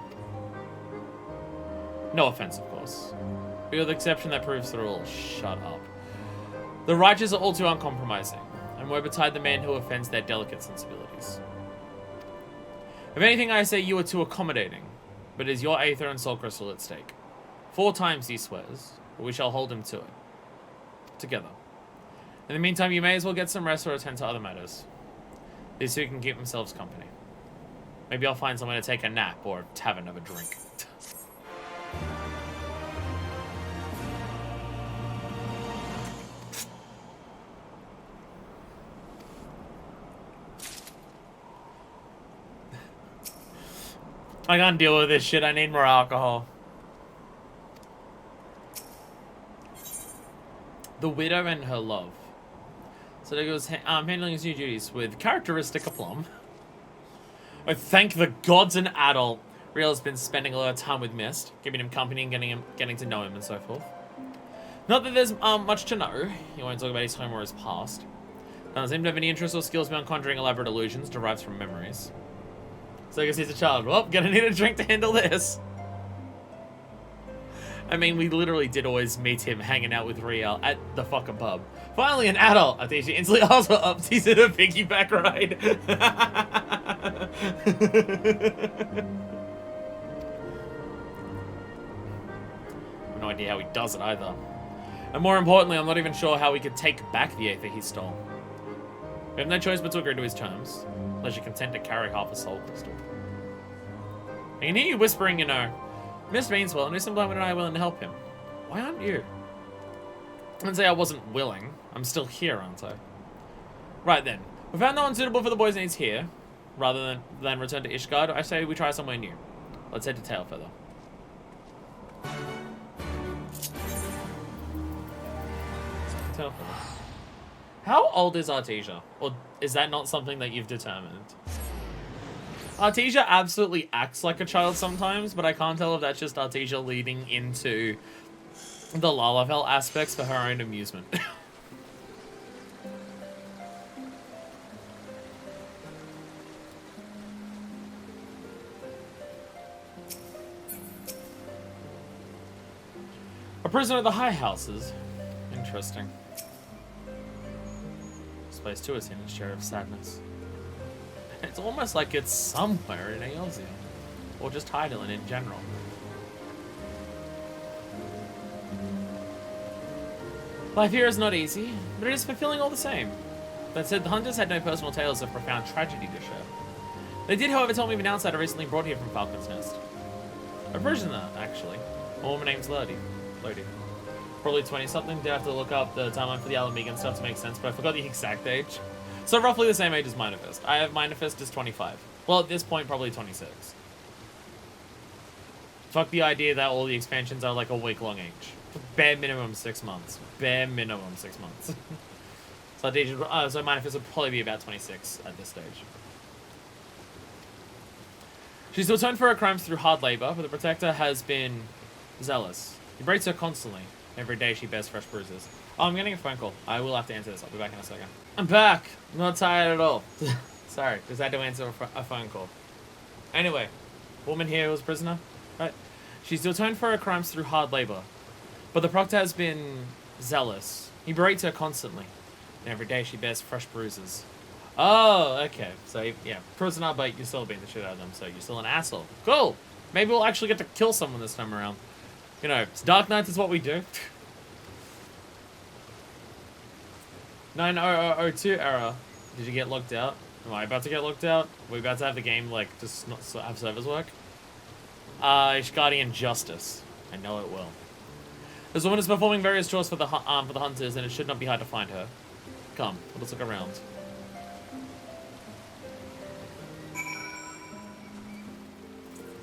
No offense, of course. With the exception that proves the rule. Shut up. The righteous are all too uncompromising, and woe betide the man who offends their delicate sensibilities. If anything, I say you are too accommodating, but it is your Aether and Soul Crystal at stake. 4 times he swears, but we shall hold him to it. Together. In the meantime, you may as well get some rest or attend to other matters. These two can keep themselves company. Maybe I'll find somewhere to take a nap or a tavern of a drink. I can't deal with this shit. I need more alcohol. The widow and her love. So there goes handling his new duties with characteristic aplomb. I thank the gods an adult. Real has been spending a lot of time with Mist, keeping him company and getting to know him and so forth. Not that there's much to know. He won't talk about his home or his past. Doesn't seem to have any interest or skills beyond conjuring elaborate illusions derived from memories. So I guess he's a child. Well, gonna need a drink to handle this. I mean, we literally did always meet him hanging out with Riel at the fucking pub. Finally, an adult. I think she instantly also upsies at a piggyback ride. I have no idea how he does it either. And more importantly, I'm not even sure how we could take back the Aether he stole. We have no choice but to agree to his terms, unless you're content to carry half a soul crystal. I can hear you whispering, you know, Mist means well, and Mr. Blowman and I are willing to help him. Why aren't you? I didn't say I wasn't willing. I'm still here, aren't I? Right then. We found no one suitable for the boys' needs here. Rather than return to Ishgard, I say we try somewhere new. Let's head to Tailfeather. Tailfeather. How old is Artesia? Or is that not something that you've determined? Artesia absolutely acts like a child sometimes, but I can't tell if that's just Artesia leading into the Lalafell aspects for her own amusement. A prisoner of the High Houses. Interesting. This place too has seen its share of sadness. It's almost like it's somewhere in Aelzia. Or just Hydaelyn in general. Life here is not easy, but it is fulfilling all the same. That said, the hunters had no personal tales of profound tragedy to share. They did, however, tell me of an outsider recently brought here from Falcon's Nest. A prisoner, actually. A woman named Lodi. Probably 20-something. Did have to look up the timeline for the Alamegan stuff to make sense, but I forgot the exact age. So roughly the same age as Minifest. I have Minifest as 25. Well, at this point, probably 26. Fuck the idea that all the expansions are like a week-long each. Bare minimum 6 months. Bare minimum 6 months. So Minifest would probably be about 26 at this stage. She's still atoned for her crimes through hard labor, but the Protector has been zealous. He breaks her constantly. Every day she bears fresh bruises. Oh, I'm getting a phone call. I will have to answer this. I'll be back in a second. I'm back. I'm not tired at all. Sorry, just had to answer a phone call. Anyway, woman here was prisoner, right? She's still atoned for her crimes through hard labor, but the Proctor has been zealous. He berates her constantly, and every day she bears fresh bruises. Oh, okay. So, yeah, prisoner, but you're still beating the shit out of them, so you're still an asshole. Cool. Maybe we'll actually get to kill someone this time around. You know, it's Dark Knights is what we do. 9002 error. Did you get locked out? Am I about to get locked out? Are we about to have the game, like, just not have servers work? Ishgardian Justice. I know it will. This woman is performing various chores for the hunters, and it should not be hard to find her. Come, let's look around.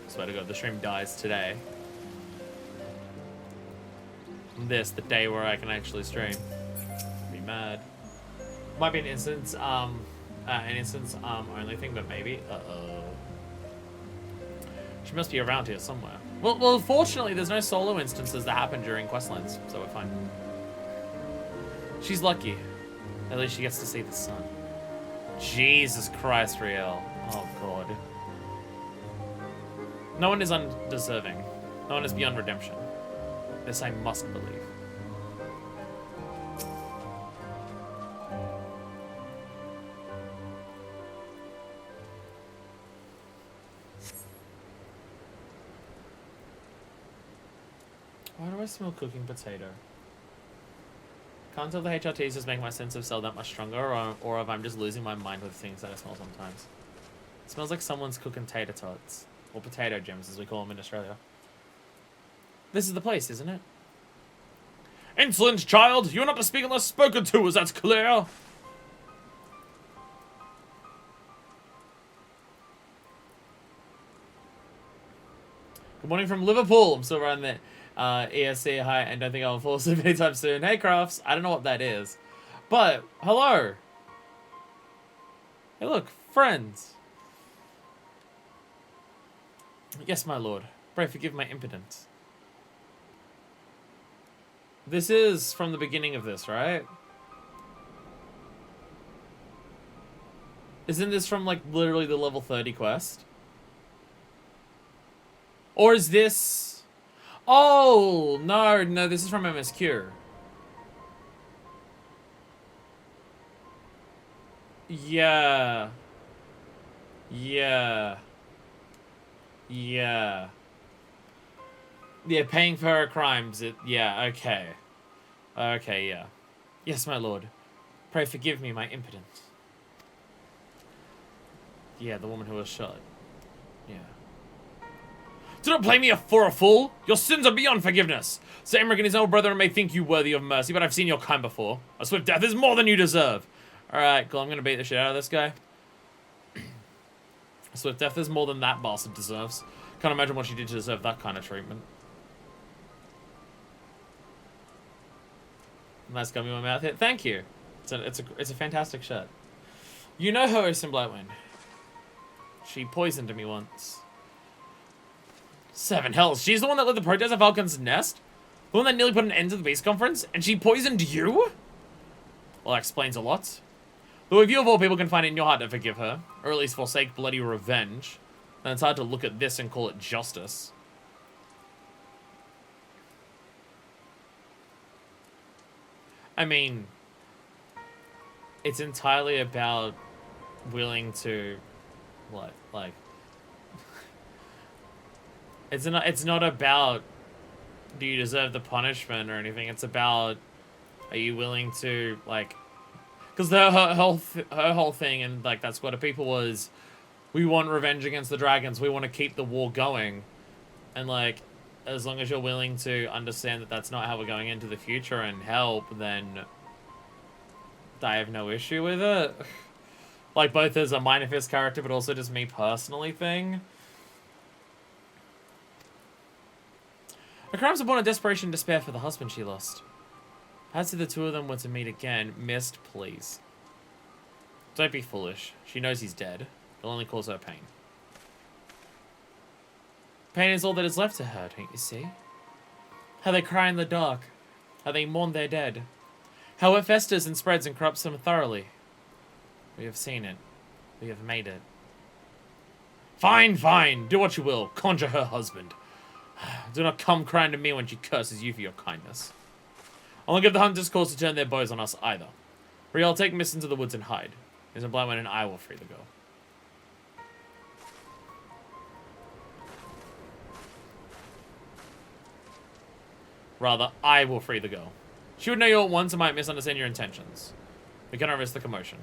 Swear to God, the stream dies today. The day where I can actually stream. Be mad. Might be an instance only thing, but maybe. Uh-oh. She must be around here somewhere. Well, fortunately, there's no solo instances that happen during questlines, so we're fine. She's lucky. At least she gets to see the sun. Jesus Christ, Riel. Oh, God. No one is undeserving. No one is beyond redemption. This I must believe. Why do I smell cooking potato? Can't tell if the HRTs just make my sense of smell that much stronger, or if I'm just losing my mind with things that I smell sometimes. It smells like someone's cooking tater tots. Or potato gems, as we call them in Australia. This is the place, isn't it? Insolent child! You are not to speak unless spoken to, as that's clear! Good morning from Liverpool. I'm still around there. ESC, hi, and don't think I'll fall asleep anytime soon. Hey, Crafts. I don't know what that is. But, hello. Hey, look. Friends. Yes, my lord. Pray forgive my impotence. This is from the beginning of this, right? Isn't this from, like, literally the level 30 quest? Or is this... Oh, no, this is from MSQ. Yeah. Yeah, paying for her crimes. Yeah, okay. Okay, yeah. Yes, my lord. Pray forgive me my impotence. Yeah, the woman who was shot. Yeah. Do not blame me for a fool. Your sins are beyond forgiveness. Sir Emmerich and his old brother may think you worthy of mercy, but I've seen your kind before. A swift death is more than you deserve. Alright, cool. I'm gonna beat the shit out of this guy. A swift death is more than that bastard deserves. Can't imagine what she did to deserve that kind of treatment. Nice gummy in my mouth hit. Thank you. It's a fantastic shirt. You know her, Ocean Blightwind. She poisoned me once. Seven hells. She's the one that led the protest at Falcon's Nest? The one that nearly put an end to the Beast Conference? And she poisoned you? Well, that explains a lot. Though if you of all people can find it in your heart to forgive her, or at least forsake bloody revenge, then it's hard to look at this and call it justice. I mean, it's entirely about willing to, what, like, it's not about do you deserve the punishment or anything. It's about, are you willing to, like, because her whole thing and like that squad of people was, we want revenge against the dragons. We want to keep the war going, and like, as long as you're willing to understand that that's not how we're going into the future and help, then I have no issue with it. Like, both as a Minor Fist character, but also just me personally thing. Her crimes are born of desperation and despair for the husband she lost. As if the two of them were to meet again, Mist, please. Don't be foolish. She knows he's dead. It'll only cause her pain. Pain is all that is left to her, don't you see? How they cry in the dark. How they mourn their dead. How it festers and spreads and corrupts them thoroughly. We have seen it. We have made it. Fine, fine. Do what you will. Conjure her husband. Do not come crying to me when she curses you for your kindness. I won't give the hunters cause to turn their bows on us either. Riel, take Mist into the woods and hide. There's a blind one and I will free the girl. Rather, I will free the girl. She would know you at once and might misunderstand your intentions. We cannot risk the commotion.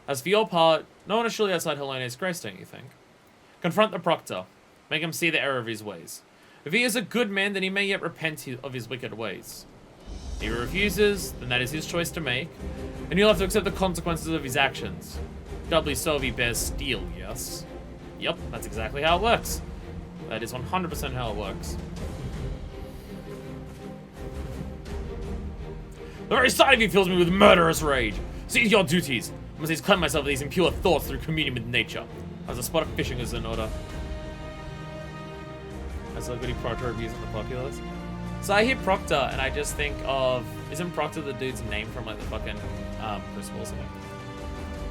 As for your part, no one is surely outside Helena's grace, don't you think? Confront the proctor. Make him see the error of his ways. If he is a good man, then he may yet repent of his wicked ways. If he refuses, then that is his choice to make, and he'll have to accept the consequences of his actions. Doubly so if he bears steel, yes? Yep, that's exactly how it works. That is 100% how it works. The very sight of you fills me with murderous rage. Seize your duties! I must cleanse myself of these impure thoughts through communion with nature. As a spot of fishing is in order. As a goody Proctor reviews on the populace. So I hear Proctor, and I just think of... Isn't Proctor the dude's name from, like, the fucking Crucible or something?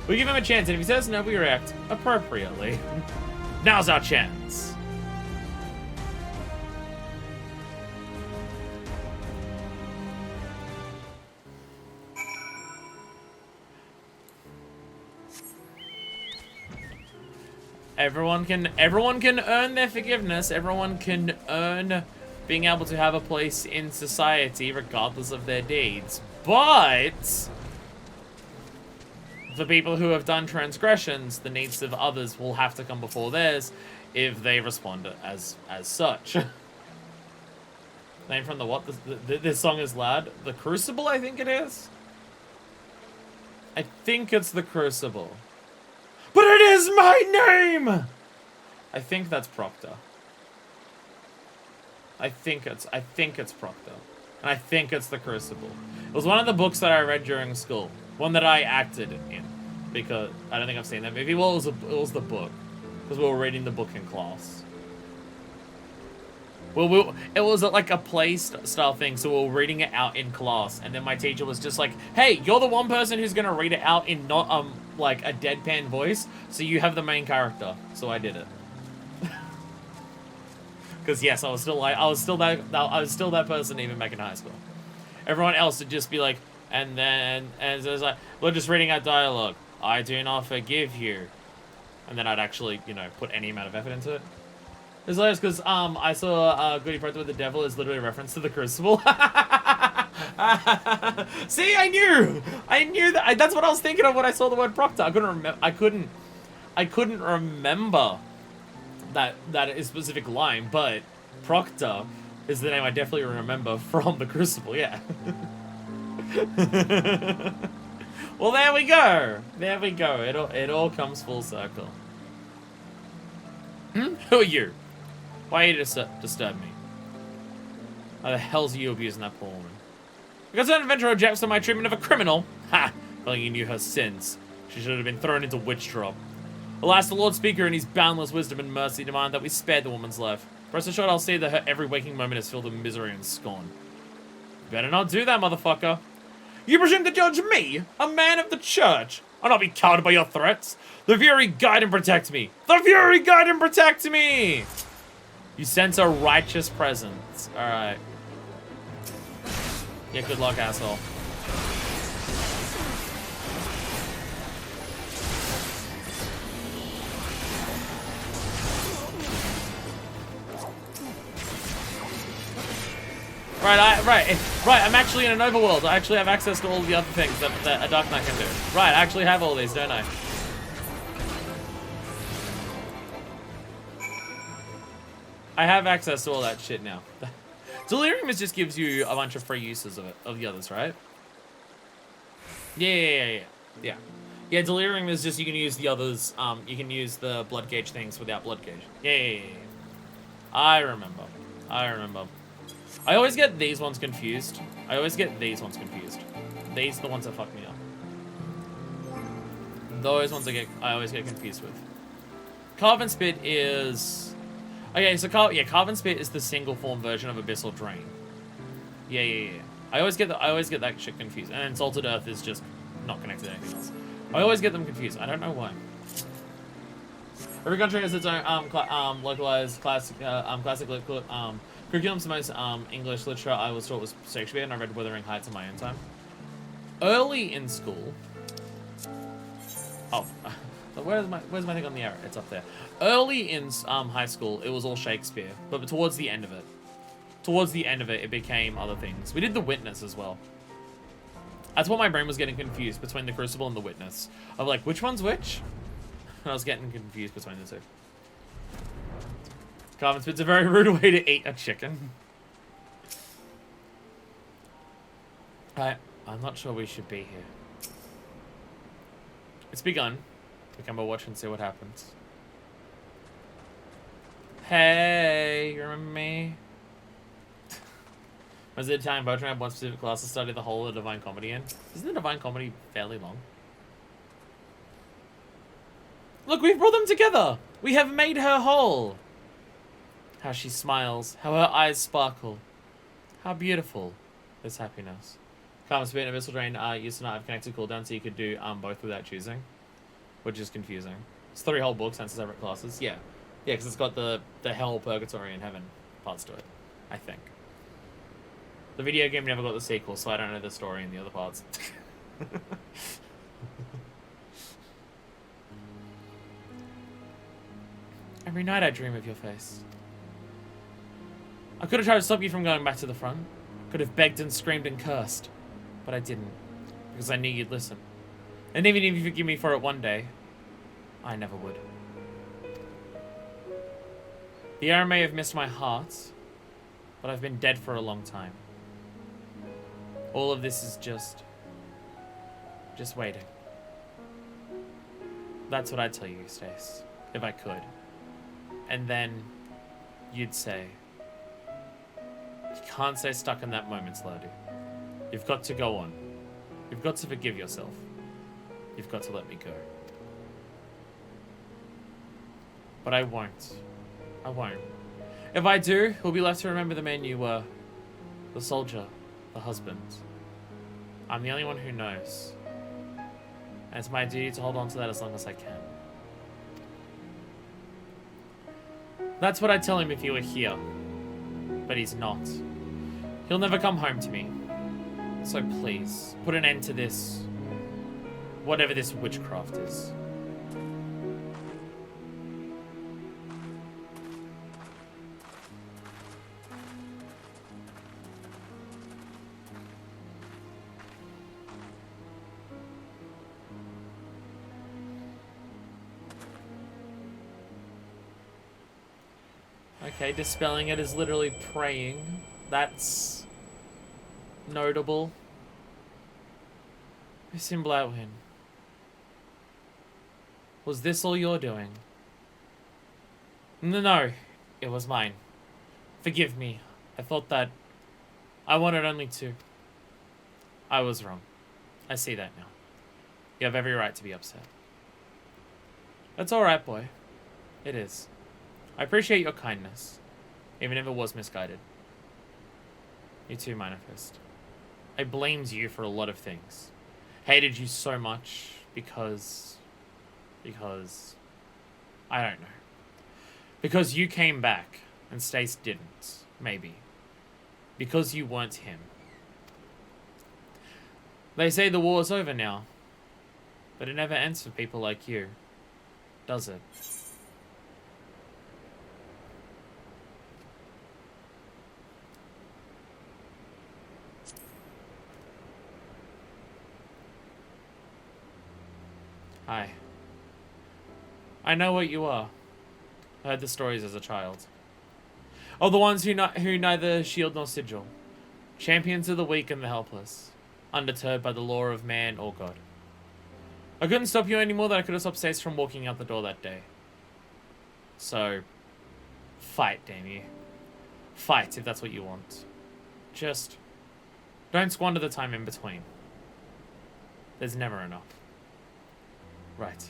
We give him a chance, and if he says no, we react appropriately. Now's our chance. Everyone can earn their forgiveness. Everyone can earn being able to have a place in society regardless of their deeds. But for people who have done transgressions, the needs of others will have to come before theirs if they respond as such. Name from the what? This song is loud. The Crucible, I think it is. I think it's the Crucible. But it is my name! I think that's Proctor. I think it's Proctor. And I think it's the Crucible. It was one of the books that I read during school. One that I acted in. Because I don't think I've seen that movie. Well, it was the book. Because we were reading the book in class. Well, it was like a play style thing, so we were reading it out in class, and then my teacher was just like, "Hey, you're the one person who's gonna read it out in not like a deadpan voice, so you have the main character." So I did it. Because yes, I was still that person even back in high school. Everyone else would just be like, and it was like, we're just reading out dialogue. I do not forgive you, and then I'd actually, you know, put any amount of effort into it. It's hilarious because I saw Goody Proctor with the Devil is literally a reference to the Crucible. See, I knew that. That's what I was thinking of when I saw the word Proctor. I couldn't remember that specific line, but Proctor is the name I definitely remember from the Crucible. Yeah. Well, there we go. There we go. It all comes full circle. Who are you? Why are you disturb me? Why the hell's you abusing that poor woman? Because an adventurer objects to my treatment of a criminal. Ha! Well, you knew her sins. She should have been thrown into witch drop. Alas, the Lord Speaker in his boundless wisdom and mercy demand that we spare the woman's life. Rest assured, I'll see that her every waking moment is filled with misery and scorn. You better not do that, motherfucker. You presume to judge me, a man of the church? I'll not be cowed by your threats. The Fury guide and protect me. The Fury guide and protect me! You sense a righteous presence. Alright. Yeah, good luck, asshole. Right, I'm actually in an overworld. I actually have access to all the other things that a Dark Knight can do. Right, I actually have all these, don't I? I have access to all that shit now. Delirium just gives you a bunch of free uses of the others, right? Yeah. Yeah, Delirium is just you can use the others, you can use the blood gauge things without blood gauge. Yeah. I remember. I always get these ones confused. These are the ones that fuck me up. Those ones I always get confused with. Carven Spit is... Okay, so Carven Spit is the single form version of Abyssal Drain. Yeah. I always get that shit confused. And then Salted Earth is just not connected to anything else. I always get them confused. I don't know why. Every country has its own localized classic curriculum. So most English literature I was taught was Shakespeare, and I read Wuthering Heights in my own time. Early in school. Oh, where's my thing on the arrow? It's up there. Early in high school, it was all Shakespeare, but towards the end of it, it became other things. We did The Witness as well. That's what my brain was getting confused between The Crucible and The Witness. Of like, which one's which? And I was getting confused between the two. Carven Spit's a very rude way to eat a chicken. I'm not sure we should be here. It's begun. We can go watch and see what happens. Hey, you remember me? Was the Italian boat have one specific class to study the whole of Divine Comedy in? Isn't the Divine Comedy fairly long? Look, we've brought them together! We have made her whole! How she smiles, how her eyes sparkle. How beautiful is happiness. Calm Spirit and Abyssal Drain used to not have connected cooldown, so you could do both without choosing. Which is confusing. It's 3 whole books and separate classes. Yeah. Yeah, because it's got the Hell, Purgatory, and Heaven parts to it. I think. The video game never got the sequel, so I don't know the story in the other parts. Every night I dream of your face. I could have tried to stop you from going back to the front. Could have begged and screamed and cursed. But I didn't. Because I knew you'd listen. And even if you forgive me for it one day, I never would. The arrow may have missed my heart, but I've been dead for a long time. All of this is just waiting. That's what I'd tell you, Stace, if I could. And then you'd say, you can't stay stuck in that moment, Slowdy. You've got to go on. You've got to forgive yourself. You've got to let me go. But I won't. I won't. If I do, we'll be left to remember the man you were. The soldier. The husband. I'm the only one who knows. And it's my duty to hold on to that as long as I can. That's what I'd tell him if he were here. But he's not. He'll never come home to me. So please, put an end to this. Whatever this witchcraft is. Okay, dispelling it is literally praying. That's notable. Blauwin. Was this all you're doing? No, it was mine. Forgive me. I thought that I wanted only two. I was wrong. I see that now. You have every right to be upset. That's alright, boy. It is. I appreciate your kindness, even if it was misguided. You too, Manifest. I blamed you for a lot of things. Hated you so much because I don't know. Because you came back and Stace didn't, maybe. Because you weren't him. They say the war's over now, but it never ends for people like you, does it? Hi. I know what you are. I heard the stories as a child. Oh, the ones who neither shield nor sigil. Champions of the weak and the helpless. Undeterred by the law of man or God. I couldn't stop you any more than I could have stopped Stace from walking out the door that day. So, fight, damn you. Fight if that's what you want. Just don't squander the time in between. There's never enough. Right.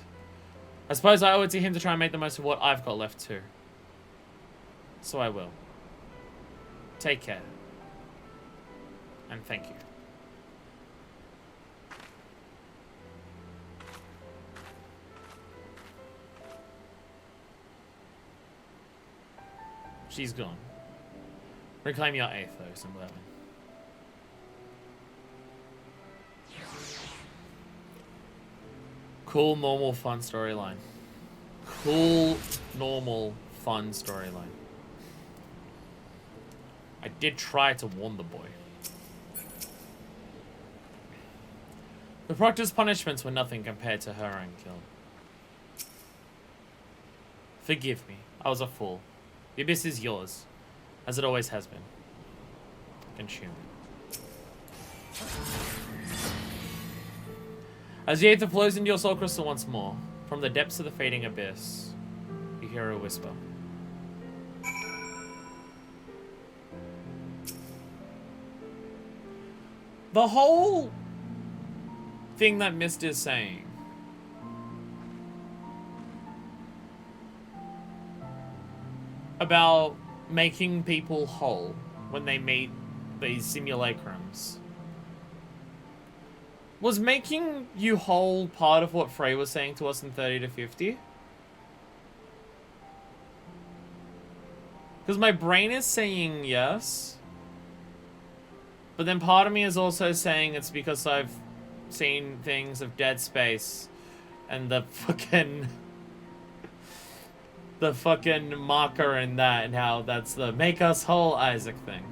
I suppose I owe it to him to try and make the most of what I've got left too. So I will. Take care. And thank you. She's gone. Reclaim your aethos and whatever. Cool, normal, fun storyline. Cool, normal, fun storyline. I did try to warn the boy. The Proctor's punishments were nothing compared to her own kill. Forgive me. I was a fool. The abyss is yours, as it always has been. Consume it. As the aether flows into your soul crystal once more, from the depths of the fading abyss, you hear a whisper. The whole thing that Mist is saying about making people whole when they meet these simulacrums. Was making you whole part of what Frey was saying to us in 30 to 50? Because my brain is saying yes. But then part of me is also saying it's because I've seen things of Dead Space and the fucking marker in that, and how that's the make us whole Isaac thing.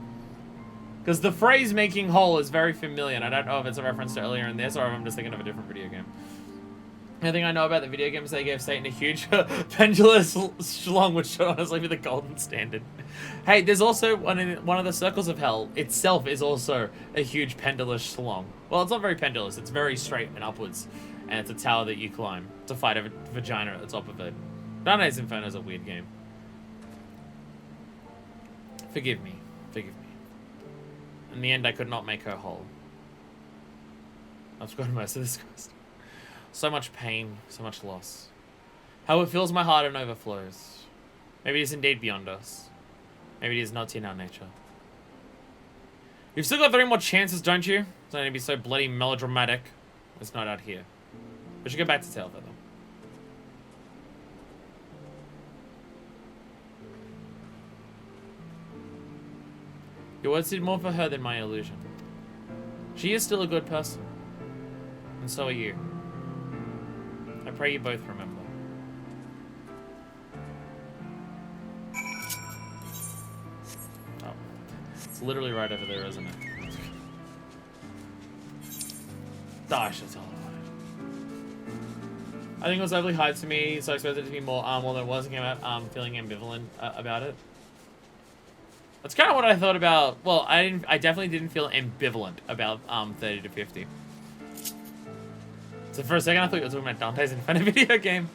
Because the phrase making whole is very familiar, and I don't know if it's a reference to earlier in this or if I'm just thinking of a different video game. The thing I know about the video games, they gave Satan a huge pendulous schlong, which should honestly be the golden standard. Hey, there's also one of the circles of hell itself is also a huge pendulous schlong. Well, it's not very pendulous, it's very straight and upwards. And it's a tower that you climb to fight a vagina at the top of it. Dante's Inferno is a weird game. Forgive me. Forgive me. In the end, I could not make her whole. I've forgotten most of this quest. So much pain, so much loss. How it fills my heart and overflows. Maybe it is indeed beyond us. Maybe it is not in our nature. You've still got 3 more chances, don't you? It's not going to be so bloody melodramatic. It's not out here. We should go back to Tailfeather. Your words did more for her than my illusion. She is still a good person. And so are you. I pray you both remember. Oh. It's literally right over there, isn't it? Gosh, that's all I wanted. I think it was overly high to me, so I expected it to be more than it was. I came out feeling ambivalent about it. That's kind of what I thought about. Well, I definitely didn't feel ambivalent about 30 to 50. So for a second, I thought you were talking about Dante's Inferno video game.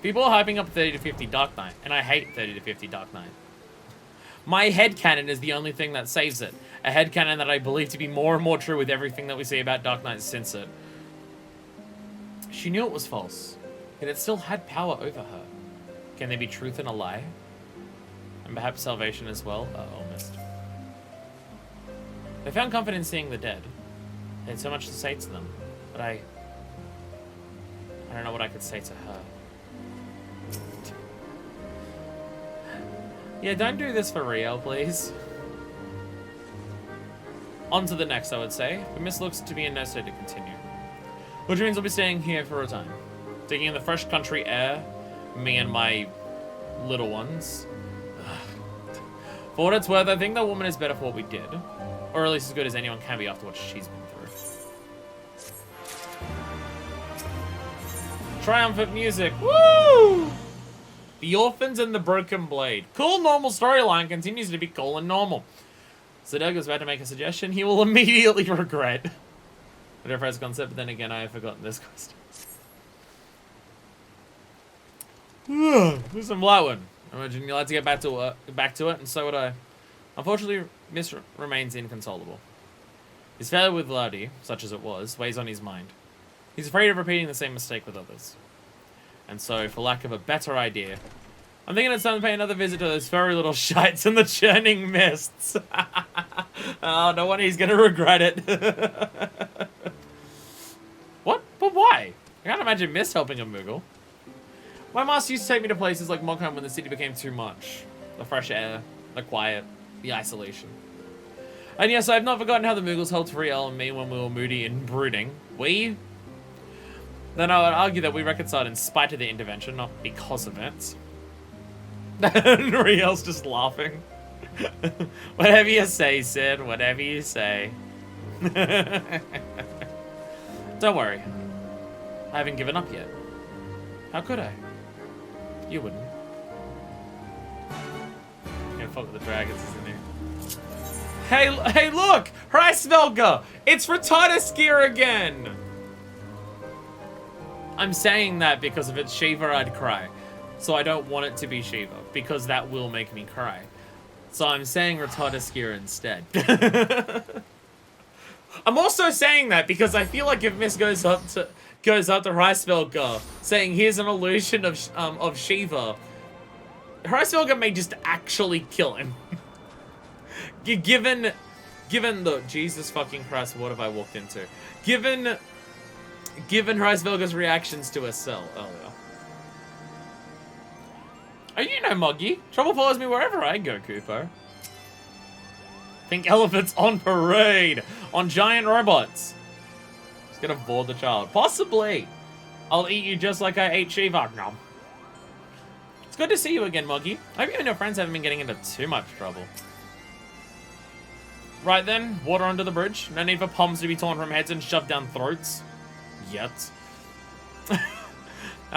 People are hyping up 30 to 50 Dark Knight, and I hate 30 to 50 Dark Knight. My headcanon is the only thing that saves it. A headcanon that I believe to be more and more true with everything that we see about Dark Knight since it. She knew it was false, yet it still had power over her. Can there be truth in a lie? And perhaps salvation as well? Almost. They found comfort in seeing the dead. They had so much to say to them, but I don't know what I could say to her. Yeah, don't do this for real, please. On to the next, I would say. But Miss looks to be in no state to continue. Which means I'll be staying here for a time. Taking in the fresh country air, me and my little ones. For what it's worth, I think that woman is better for what we did. Or at least as good as anyone can be after what she's been through. Triumphant music. Woo! The Orphans and the Broken Blade. Cool normal storyline continues to be cool and normal. Zedeg about to make a suggestion he will immediately regret. I don't know if concept, but then again I have forgotten this question. There's some light one. I imagine you'll have to get back to it, and so would I. Unfortunately, Miss remains inconsolable. His failure with Ladi, such as it was, weighs on his mind. He's afraid of repeating the same mistake with others. And so, for lack of a better idea, I'm thinking it's time to pay another visit to those furry little shites in the churning mists. Oh, no wonder he's gonna regret it. What? But why? I can't imagine Mist helping a Moogle. My master used to take me to places like Mockheim when the city became too much. The fresh air, the quiet, the isolation. And yes, I have not forgotten how the Moogles helped Riel and me when we were moody and brooding. We? Then I would argue that we reconciled in spite of the intervention, not because of it. And Riel's just laughing. Whatever you say, Sid. Whatever you say. Don't worry. I haven't given up yet. How could I? You wouldn't. Yeah, fuck with the dragons, isn't he? Hey, look! Hreisvelga! It's Ratatis gear again! I'm saying that because if it's Shiva, I'd cry. So I don't want it to be Shiva, because that will make me cry. So I'm saying Retardiskia instead. I'm also saying that because I feel like if Miss goes up to Hreisvelger saying here's an illusion of Shiva, Hreisvelger may just actually kill him. Given the Jesus fucking Christ, what have I walked into? Given Hreisvelger's reactions to Estelle earlier. Oh, you know Moggy. Trouble follows me wherever I go, Cooper. Pink elephants on parade. On giant robots. Just gonna board the child. Possibly. I'll eat you just like I ate Shiva. Nom. It's good to see you again, Moggy. I hope you and your friends haven't been getting into too much trouble. Right then, water under the bridge. No need for palms to be torn from heads and shoved down throats. Yet.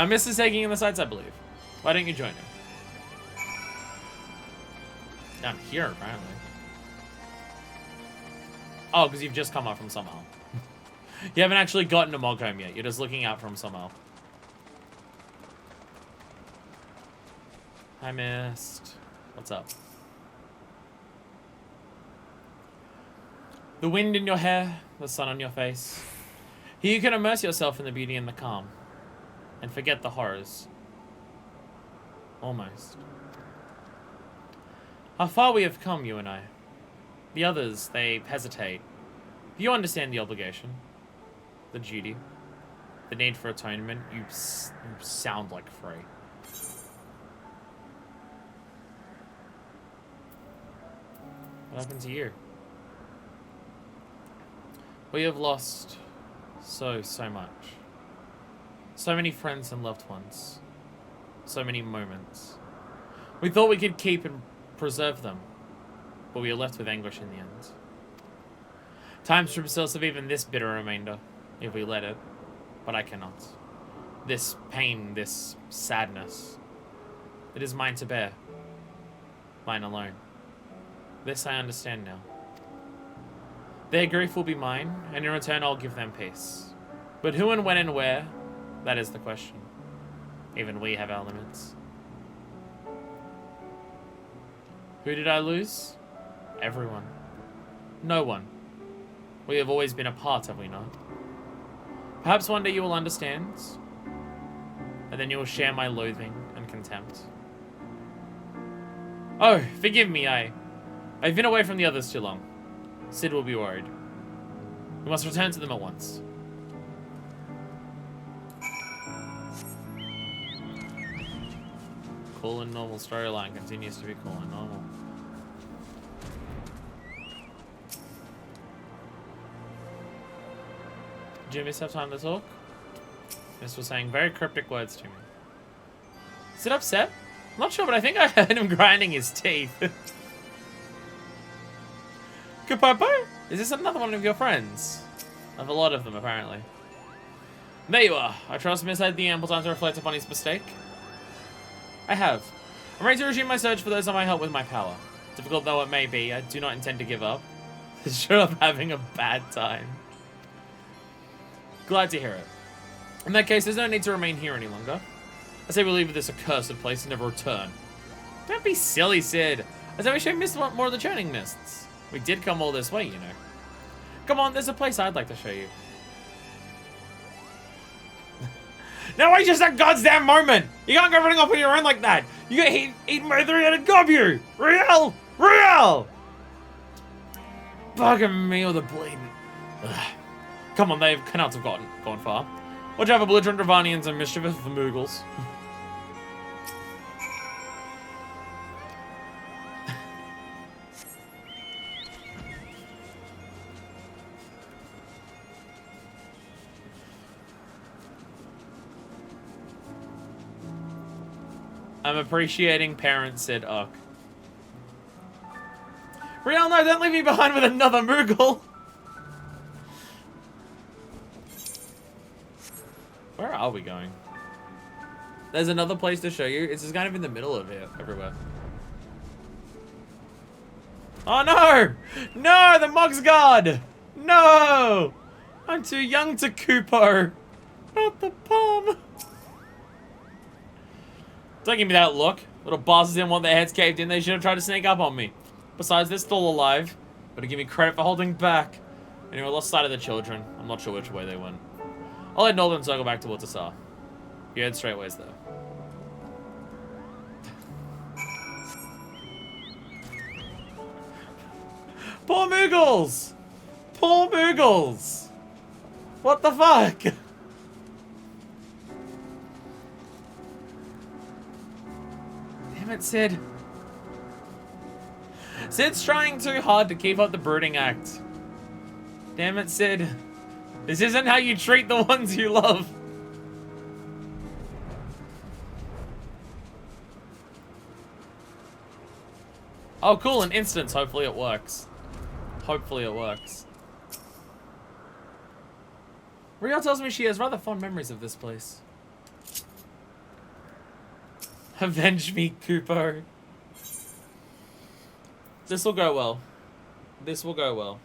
Miss is taking in the sights, I believe. Why don't you join him? Down here, apparently. Oh, because you've just come up from somewhere. You haven't actually gotten to Mogholm yet. You're just looking out from somewhere. I missed. What's up? The wind in your hair, the sun on your face. Here you can immerse yourself in the beauty and the calm. And forget the horrors. Almost. How far we have come, you and I. The others, they hesitate. You understand the obligation. The duty. The need for atonement. You sound like free. What happened to you? We have lost so much. So many friends and loved ones. So many moments. We thought we could keep and preserve them, but we are left with anguish in the end. Time strips us of even this bitter remainder, if we let it, but I cannot. This pain, this sadness, it is mine to bear. Mine alone. This I understand now. Their grief will be mine, and in return I'll give them peace. But who and when and where, that is the question. Even we have our limits. Who did I lose? Everyone. No one. We have always been apart, have we not? Perhaps one day you will understand, and then you will share my loathing and contempt. Oh, forgive me, I've been away from the others too long. Sid will be worried. We must return to them at once. Cool and normal storyline continues to be cool and normal. Did you miss have time to talk? Miss was saying very cryptic words to me. Is it upset? I'm not sure, but I think I heard him grinding his teeth. Kapopo? Is this another one of your friends? I have a lot of them, apparently. There you are. I trust Miss had the ample time to reflect upon his mistake. I have. I'm ready to resume my search for those I might help with my power. Difficult though it may be, I do not intend to give up. Sure, I'm having a bad time. Glad to hear it. In that case, there's no need to remain here any longer. I say we leave this accursed place and never return. Don't be silly, Sid. I say we should miss more of the churning mists. We did come all this way, you know. Come on, there's a place I'd like to show you. Now wait just a goddamn moment! You can't go running off on your own like that! You get eaten by a three-headed gobu! Real! Real! Bugging me with a bleeding. Ugh. Come on, they cannot have gone far. Watch out for belligerent Ravanians and mischievous Moogles. I'm appreciating parents, said Uck. Real, no, don't leave me behind with another Moogle! Where are we going? There's another place to show you. It's just kind of in the middle of here, everywhere. Oh no! No, the Mog's Guard! No! I'm too young to Kupo. Not the palm. Don't give me that look. Little bastards didn't want their heads caved in. They should have tried to sneak up on me. Besides, they're still alive. Better give me credit for holding back. Anyway, lost sight of the children. I'm not sure which way they went. I'll let Northern circle back towards Asar. You head straight ways, though. Poor Moogles! Poor Moogles! What the fuck? Damn it, Sid. Sid's trying too hard to keep up the brooding act. Damn it, Sid. This isn't how you treat the ones you love. Oh, cool, an instance. Hopefully it works. Hopefully it works. Rio tells me she has rather fond memories of this place. Avenge me, Kupo. This will go well. This will go well.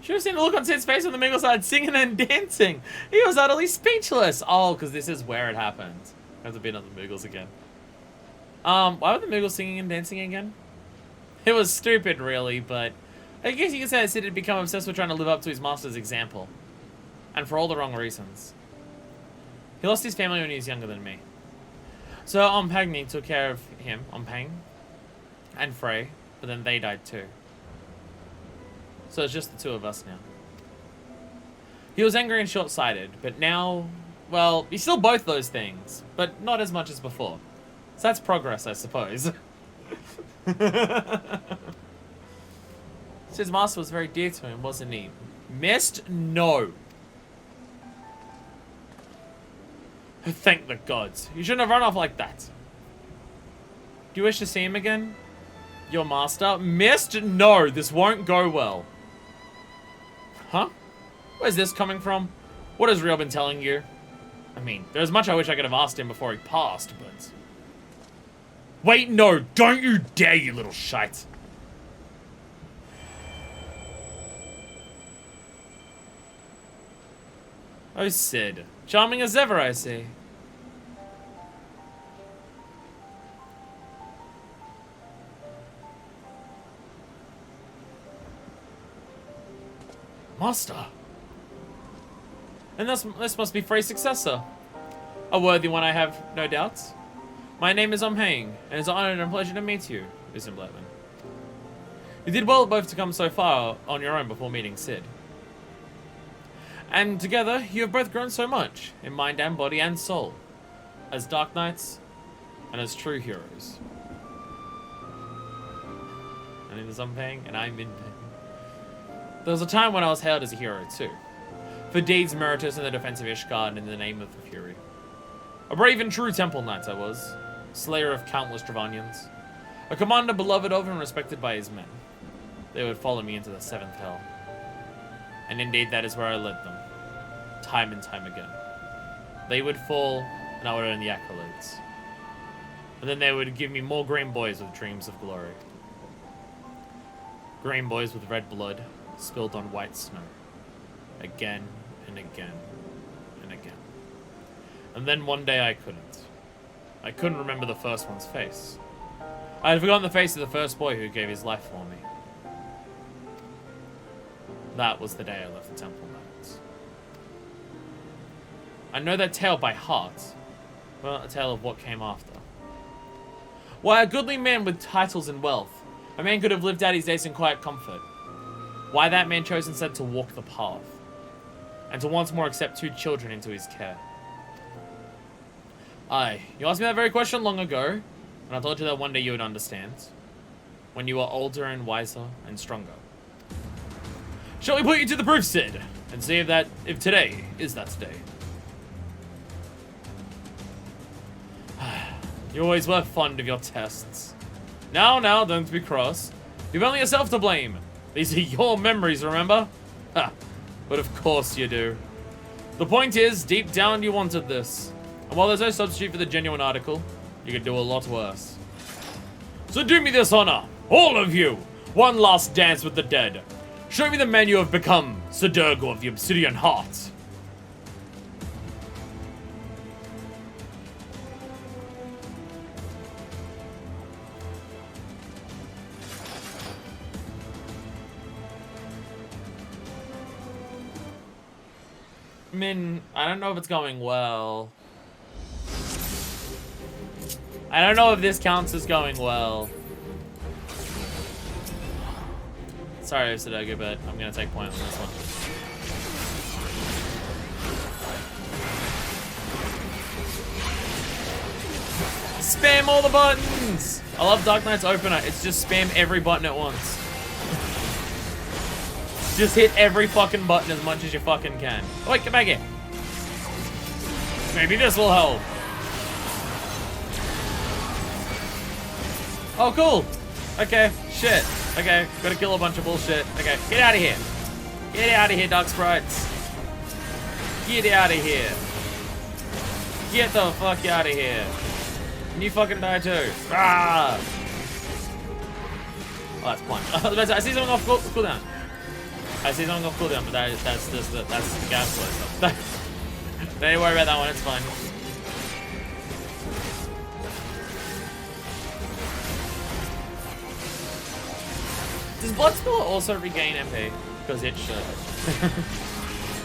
Should have seen the look on Sid's face when the Moogles started singing and dancing. He was utterly speechless. Oh, because this is where it happened. I have to beat up the Moogles again. Why were the Moogles singing and dancing again? It was stupid, really, but I guess you could say that Sid had become obsessed with trying to live up to his master's example. And for all the wrong reasons. He lost his family when he was younger than me. So Ompagni took care of him, Ompang, and Frey, but then they died too. So it's just the two of us now. He was angry and short-sighted, but now, well, he's still both those things, but not as much as before. So that's progress, I suppose. His master was very dear to him, wasn't he? Missed? No. Thank the gods. You shouldn't have run off like that. Do you wish to see him again? Your master? Missed? No, this won't go well. Huh? Where's this coming from? What has Rio been telling you? I mean, there's much I wish I could have asked him before he passed, but... Wait, no! Don't you dare, you little shite! Oh, Sid. Charming as ever, I see. Master. And this must be Frey's successor. A worthy one, I have no doubts. My name is Omhang, and it's an honor and a pleasure to meet you, Mr. Blackman. You did well both to come so far on your own before meeting Sid. And together, you have both grown so much, in mind and body and soul, as Dark Knights, and as true heroes. My name is Omhang, and I'm in pain. There was a time when I was hailed as a hero too, for deeds meritorious in the defense of Ishgard and in the name of the Fury. A brave and true temple knight I was, slayer of countless Dravanians, a commander beloved of and respected by his men. They would follow me into the seventh hell. And indeed that is where I led them, time and time again. They would fall, and I would earn the accolades. And then they would give me more green boys with dreams of glory. Green boys with red blood, spilled on white snow. Again, and again, and again. And then one day I couldn't. I couldn't remember the first one's face. I had forgotten the face of the first boy who gave his life for me. That was the day I left the Temple Knights. I know that tale by heart, but not the tale of what came after. Why, a goodly man with titles and wealth, a man could have lived out his days in quiet comfort. Why that man chose instead to walk the path, and to once more accept 2 children into his care. Aye, you asked me that very question long ago, and I told you that one day you would understand. When you are older and wiser and stronger. Shall we put you to the proof, Sid, and see if today is that day? You always were fond of your tests. Now, don't be cross. You've only yourself to blame. These are your memories, remember? Ha, but of course you do. The point is, deep down you wanted this. And while there's no substitute for the genuine article, you could do a lot worse. So do me this honor, all of you, one last dance with the dead. Show me the man you have become, Sidurgo of the Obsidian Heart. mean, I don't know if it's going well. I don't know if this counts as going well. Sorry, Sudoku, but I'm gonna take point on this one. Spam all the buttons! I love Dark Knight's opener. It's just spam every button at once. Just hit every fucking button as much as you fucking can. Oh, wait, get back here. Maybe this will help. Oh, cool. Okay, shit. Okay, gotta kill a bunch of bullshit. Okay, get out of here. Get out of here, Dark Sprites. Get out of here. Get the fuck out of here. And you fucking die too. Ah! Oh, that's punch. I see something off cooldown. I see something off cooldown, but that's the gas flow stuff. Don't worry about that one, it's fine. Does Bloodspiller also regain MP? Because it should.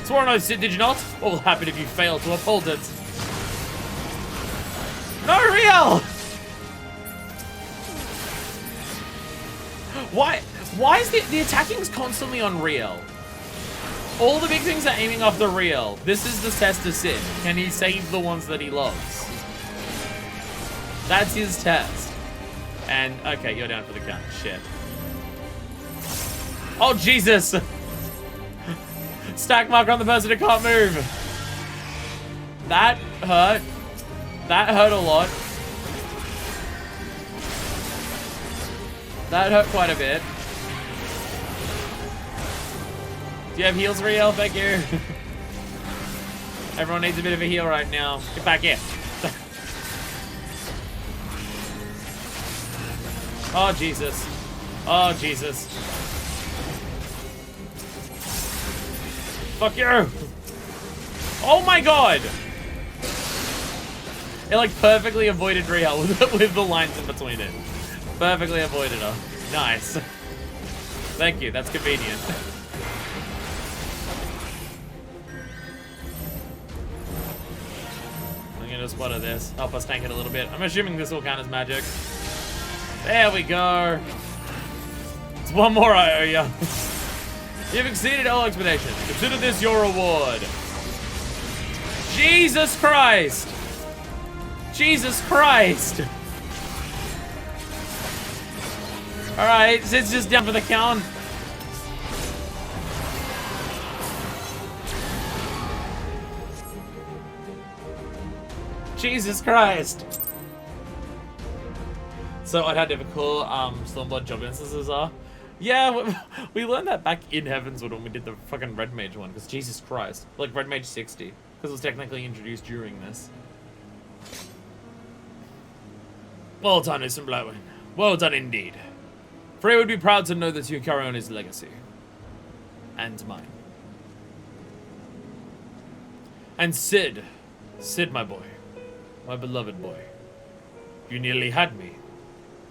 Sworn Sid, did you not? What will happen if you fail to uphold it? No, real! Why is the attacking's constantly on real? All the big things are aiming off the real. This is the test of Sid. Can he save the ones that he loves? That's his test. And, okay, you're down for the count. Shit. Oh, Jesus! Stack marker on the person who can't move. That hurt. That hurt a lot. That hurt quite a bit. Do you have heals, Riel? Thank you. Everyone needs a bit of a heal right now. Get back here. Oh, Jesus. Oh, Jesus. Fuck you. Oh my god. It like perfectly avoided Riel with the lines in between it. Perfectly avoided her. Nice. Thank you, that's convenient. I'm gonna spot this. Help us tank it a little bit. I'm assuming this will count as magic. There we go. It's one more I owe ya. You've exceeded all expectations. Consider this your reward. Jesus Christ! Jesus Christ! Alright, Sid's just down for the count. Jesus Christ! So I'd had difficult Stormblood job instances are. Yeah, we learned that back in Heavenswood when we did the fucking Red Mage one, because Jesus Christ. Like Red Mage 60, because it was technically introduced during this. Well done, Usum Blowin. Well done indeed. Frey would be proud to know that you carry on his legacy. And mine. And Sid. Sid, my boy. My beloved boy. You nearly had me.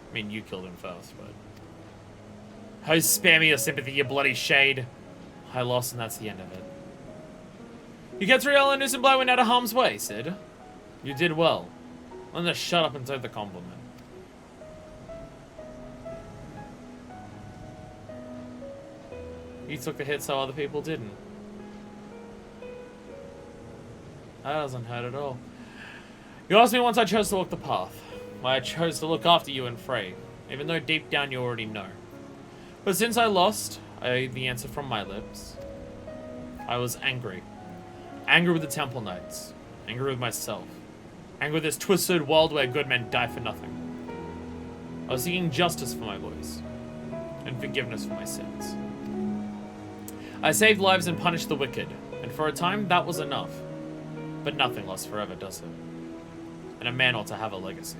I mean, you killed him first, but... How spare me your sympathy, you bloody shade. I lost, and that's the end of it. You kept Riel and Usum Blowin out of harm's way, Sid. You did well. I'm gonna shut up and take the compliment. You took the hit so other people didn't. That doesn't hurt at all. You asked me once I chose to walk the path. Why I chose to look after you and Frey, even though deep down you already know. But since I lost, I heard the answer from my lips. I was angry. Angry with the Temple Knights. Angry with myself. Angry with this twisted world where good men die for nothing. I was seeking justice for my boys. And forgiveness for my sins. I saved lives and punished the wicked. And for a time, that was enough. But nothing lasts forever, does it? And a man ought to have a legacy.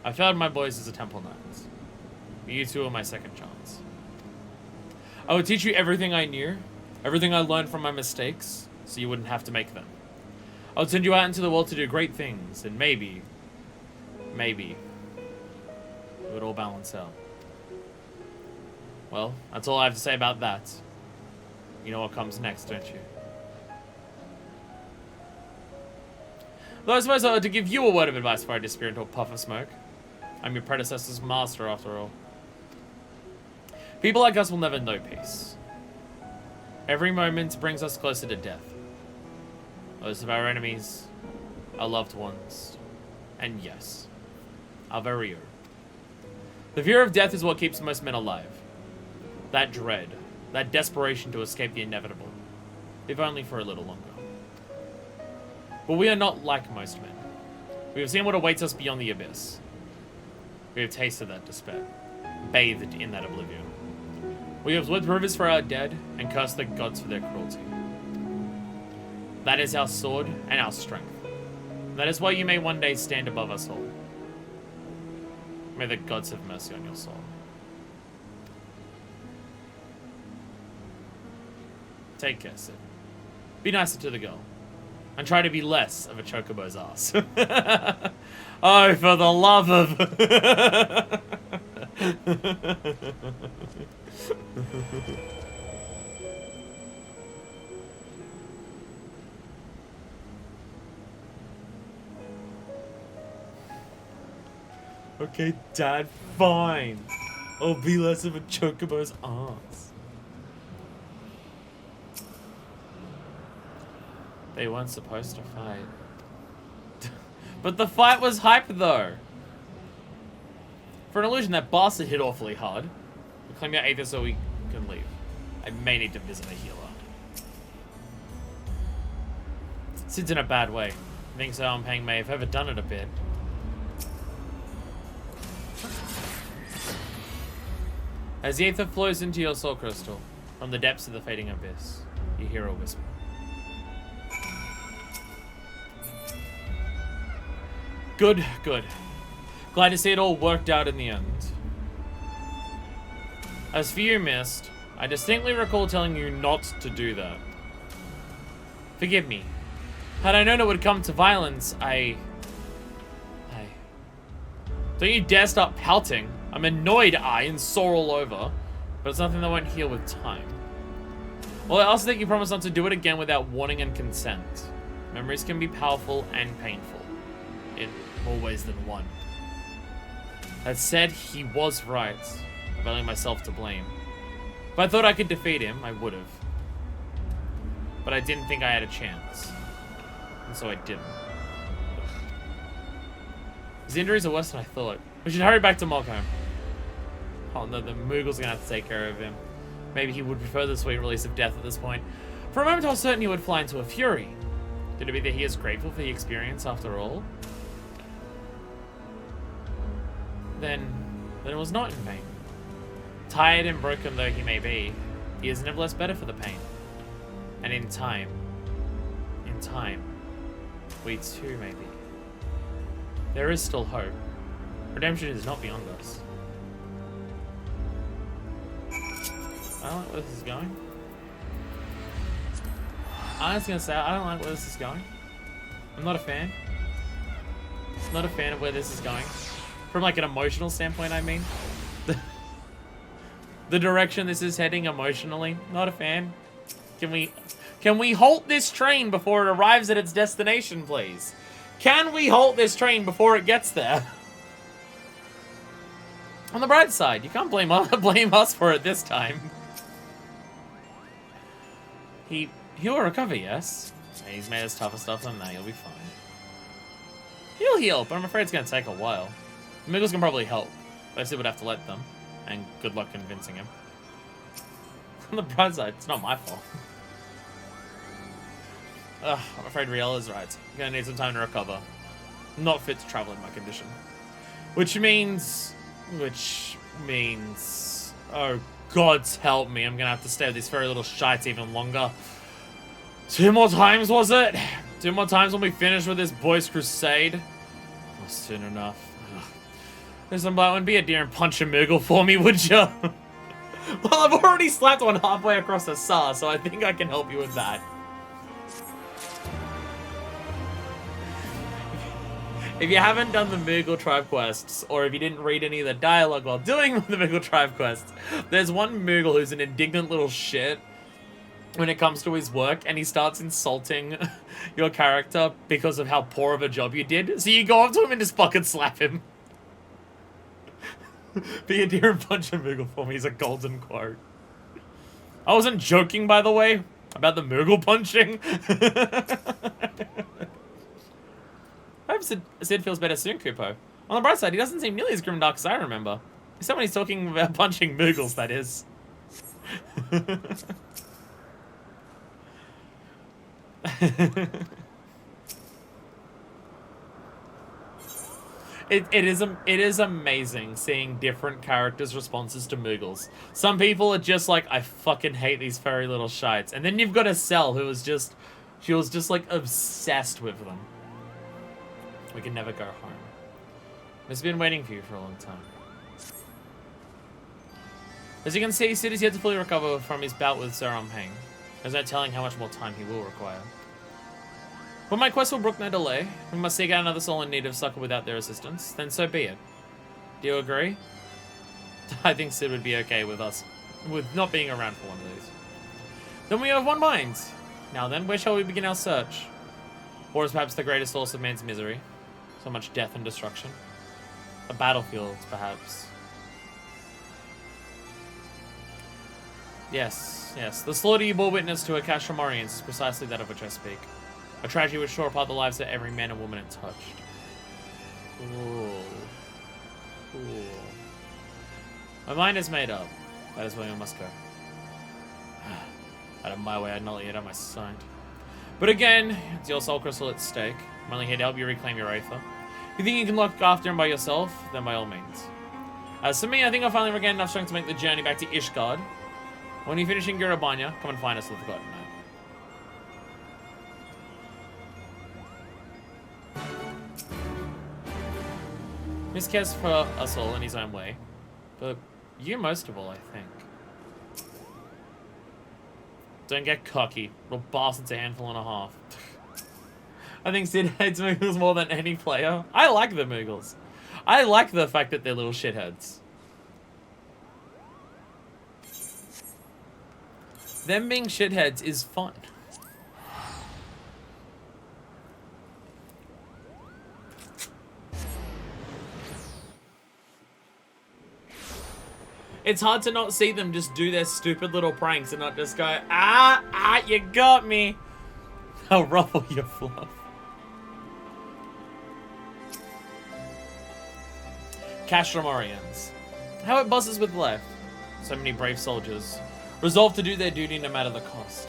I failed my boys as a Temple Knight. You two are my second chance. I would teach you everything I knew, everything I learned from my mistakes, so you wouldn't have to make them. I would send you out into the world to do great things, and maybe, it would all balance out. Well, that's all I have to say about that. You know what comes next, don't you? Though I suppose I ought to give you a word of advice before I disappear into a puff of smoke. I'm your predecessor's master, after all. People like us will never know peace. Every moment brings us closer to death. Those of our enemies, our loved ones, and yes, our very own. The fear of death is what keeps most men alive. That dread, that desperation to escape the inevitable, if only for a little longer. But we are not like most men. We have seen what awaits us beyond the abyss. We have tasted that despair, bathed in that oblivion. We have lived rivers for our dead and cursed the gods for their cruelty. That is our sword and our strength. That is why you may one day stand above us all. May the gods have mercy on your soul. Take care, Sid. Be nicer to the girl. And try to be less of a chocobo's ass. Oh, for the love of... Okay, Dad, fine. I'll be less of a chocobo's ass. They weren't supposed to fight. But the fight was hype, though. For an illusion, that bastard hit awfully hard. We'll claim your Aether so we can leave. I may need to visit a healer. Sid's in a bad way. I think so Pang may have overdone it a bit. As the Aether flows into your soul crystal, from the depths of the fading abyss, you hear a whisper. Good, good. Glad to see it all worked out in the end. As for you, Mist, I distinctly recall telling you not to do that. Forgive me. Had I known it would come to violence, Don't you dare start pouting. I'm annoyed, and sore all over. But it's nothing that won't heal with time. Well, I also think you promised not to do it again without warning and consent. Memories can be powerful and painful. In more ways than one. That said, he was right. I'm only myself to blame. If I thought I could defeat him, I would have. But I didn't think I had a chance. And so I didn't. His injuries are worse than I thought. We should hurry back to Mockholm. Oh no, the Moogle's gonna have to take care of him. Maybe he would prefer the sweet release of death at this point. For a moment I was certain he would fly into a fury. Could it be that he is grateful for the experience after all? Then it was not in vain. Tired and broken though he may be, he is nevertheless better for the pain. And in time, we too may be. There is still hope. Redemption is not beyond us. I don't like where this is going. I'm just gonna say, I don't like where this is going. I'm not a fan. Not a fan of where this is going. From like an emotional standpoint, I mean. The direction this is heading emotionally, not a fan. Can we halt this train before it arrives at its destination, please? Can we halt this train before it gets there? On the bright side, you can't blame us for it this time. He'll recover, yes. He's made us tougher stuff than that. He'll be fine. He'll heal, but I'm afraid it's gonna take a while. The Moogles can probably help, but I still would have to let them. And good luck convincing him. On the bright side, it's not my fault. Ugh, I'm afraid Riel is right. I'm gonna need some time to recover. I'm not fit to travel in my condition. Which means... Oh, God's help me. I'm gonna have to stay with this very little shite even longer. 2 more times, was it? 2 more times when we finish with this boys' crusade? Oh, soon enough. Listen, Blightwind, be a dear and punch a Moogle for me, would ya? Well, I've already slapped one halfway across the Sar, so I think I can help you with that. If you haven't done the Moogle tribe quests, or if you didn't read any of the dialogue while doing the Moogle tribe quests, there's one Moogle who's an indignant little shit. when it comes to his work, and he starts insulting your character because of how poor of a job you did. So you go up to him and just fucking slap him. Be a deer and punch a Moogle for me is a golden quote. I wasn't joking, by the way, about the Moogle punching. I hope Sid feels better soon, Kupo. On the bright side, he doesn't seem nearly as grimdark as I remember. Except when he's talking about punching Moogles, that is. It is amazing seeing different characters' responses to Moogles. Some people are just like, I fucking hate these furry little shites. And then you've got Estelle, who was just, she was just like obsessed with them. We can never go home. It's been waiting for you for a long time. As you can see, Sid is yet to fully recover from his bout with Sir Heng. There's no telling how much more time he will require. But my quest will brook no delay. We must seek out another soul in need of succor without their assistance. Then so be it. Do you agree? I think Sid would be okay with us, with not being around for one of these. Then we have one mind. Now then, where shall we begin our search? War is perhaps the greatest source of man's misery. So much death and destruction. A battlefield, perhaps. Yes, yes. The slaughter you bore witness to at Castramorians is precisely that of which I speak. A tragedy which tore apart the lives of every man and woman it touched. Cool. Cool. My mind is made up. That is where we must go. Out of my way, I'd not let you out of my sight. But again, it's your soul crystal at stake. I'm only here to help you reclaim your Aether. If you think you can look after him by yourself, then by all means. As for me, I think I'll finally regain enough strength to make the journey back to Ishgard. When you finish in Gurabanya, come and find us with the Forgotten Knight. Miss cares for us all in his own way, but you most of all, I think. Don't get cocky. Little bastard's a handful and a half. I think Sid hates Moogles more than any player. I like the Moogles. I like the fact that they're little shitheads. Them being shitheads is fun. It's hard to not see them just do their stupid little pranks and not just go, you got me. I'll ruffle your fluff. Castramorians. How it buzzes with life. So many brave soldiers. Resolved to do their duty no matter the cost.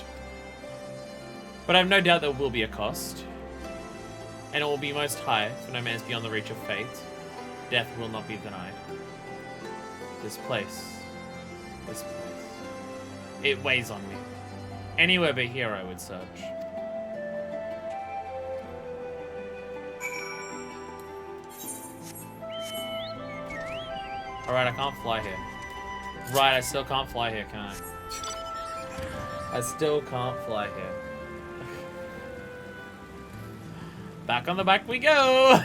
But I have no doubt there will be a cost. And it will be most high, for no man is beyond the reach of fate. Death will not be denied. This place. It weighs on me. Anywhere but here I would search. Alright, I can't fly here. Right, I still can't fly here, can I? I still can't fly here. Back on the back we go!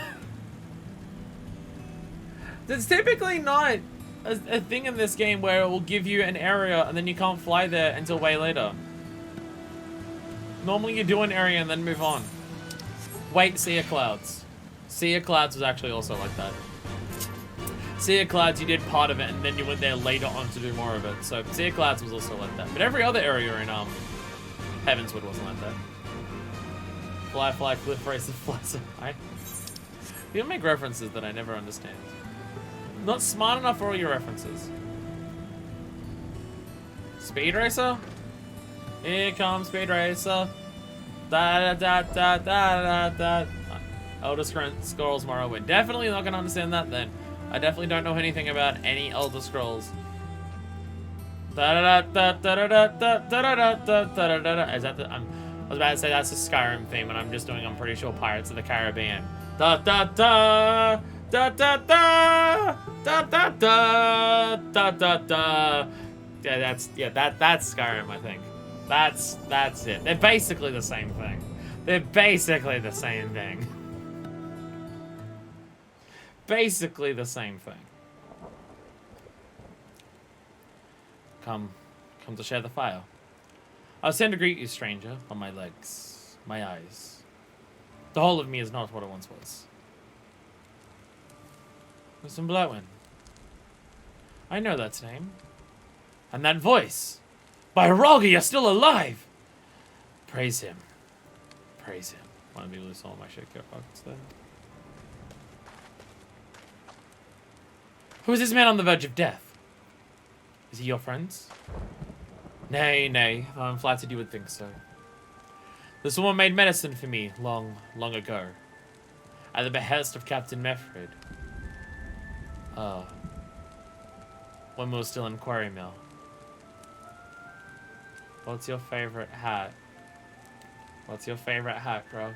There's typically not a thing in this game where it will give you an area and then you can't fly there until way later. Normally you do an area and then move on. Wait, Sea of Clouds. Sea of Clouds was actually also like that. Sea of Clouds, you did part of it and then you went there later on to do more of it. So Sea of Clouds was also like that. But every other area in Heavenswood wasn't like that. Fly, fly, cliff racer, fly so high. You make references that I never understand. Not smart enough for all your references. Speed Racer? Here comes Speed Racer. Da da da da da da. Elder Scrolls Morrowind. Definitely not gonna understand that then. I definitely don't know anything about any Elder Scrolls. Da da da da da da da da da da da da. Is that the? I was about to say that's the Skyrim theme, and I'm just doing. I'm pretty sure Pirates of the Caribbean. Da da da. Da da da da da da da da da. Yeah, that's Skyrim, I think. That's it. They're basically the same thing. They're basically the same thing. Basically the same thing. Come to share the fire. I'll stand to greet you, stranger, on my legs, my eyes. The whole of me is not what it once was. Listen, Blowin. I know that name. And that voice. By Hirogi, you're still alive! Praise him. Praise him. Want to be loose all my shit care pockets there. Who is this man on the verge of death? Is he your friend? Nay, nay. I'm flattered you would think so. This woman made medicine for me long, long ago. At the behest of Captain Meffred. Oh. When we were still in Quarry Mill. What's your favorite hat? What's your favorite hat, Gross?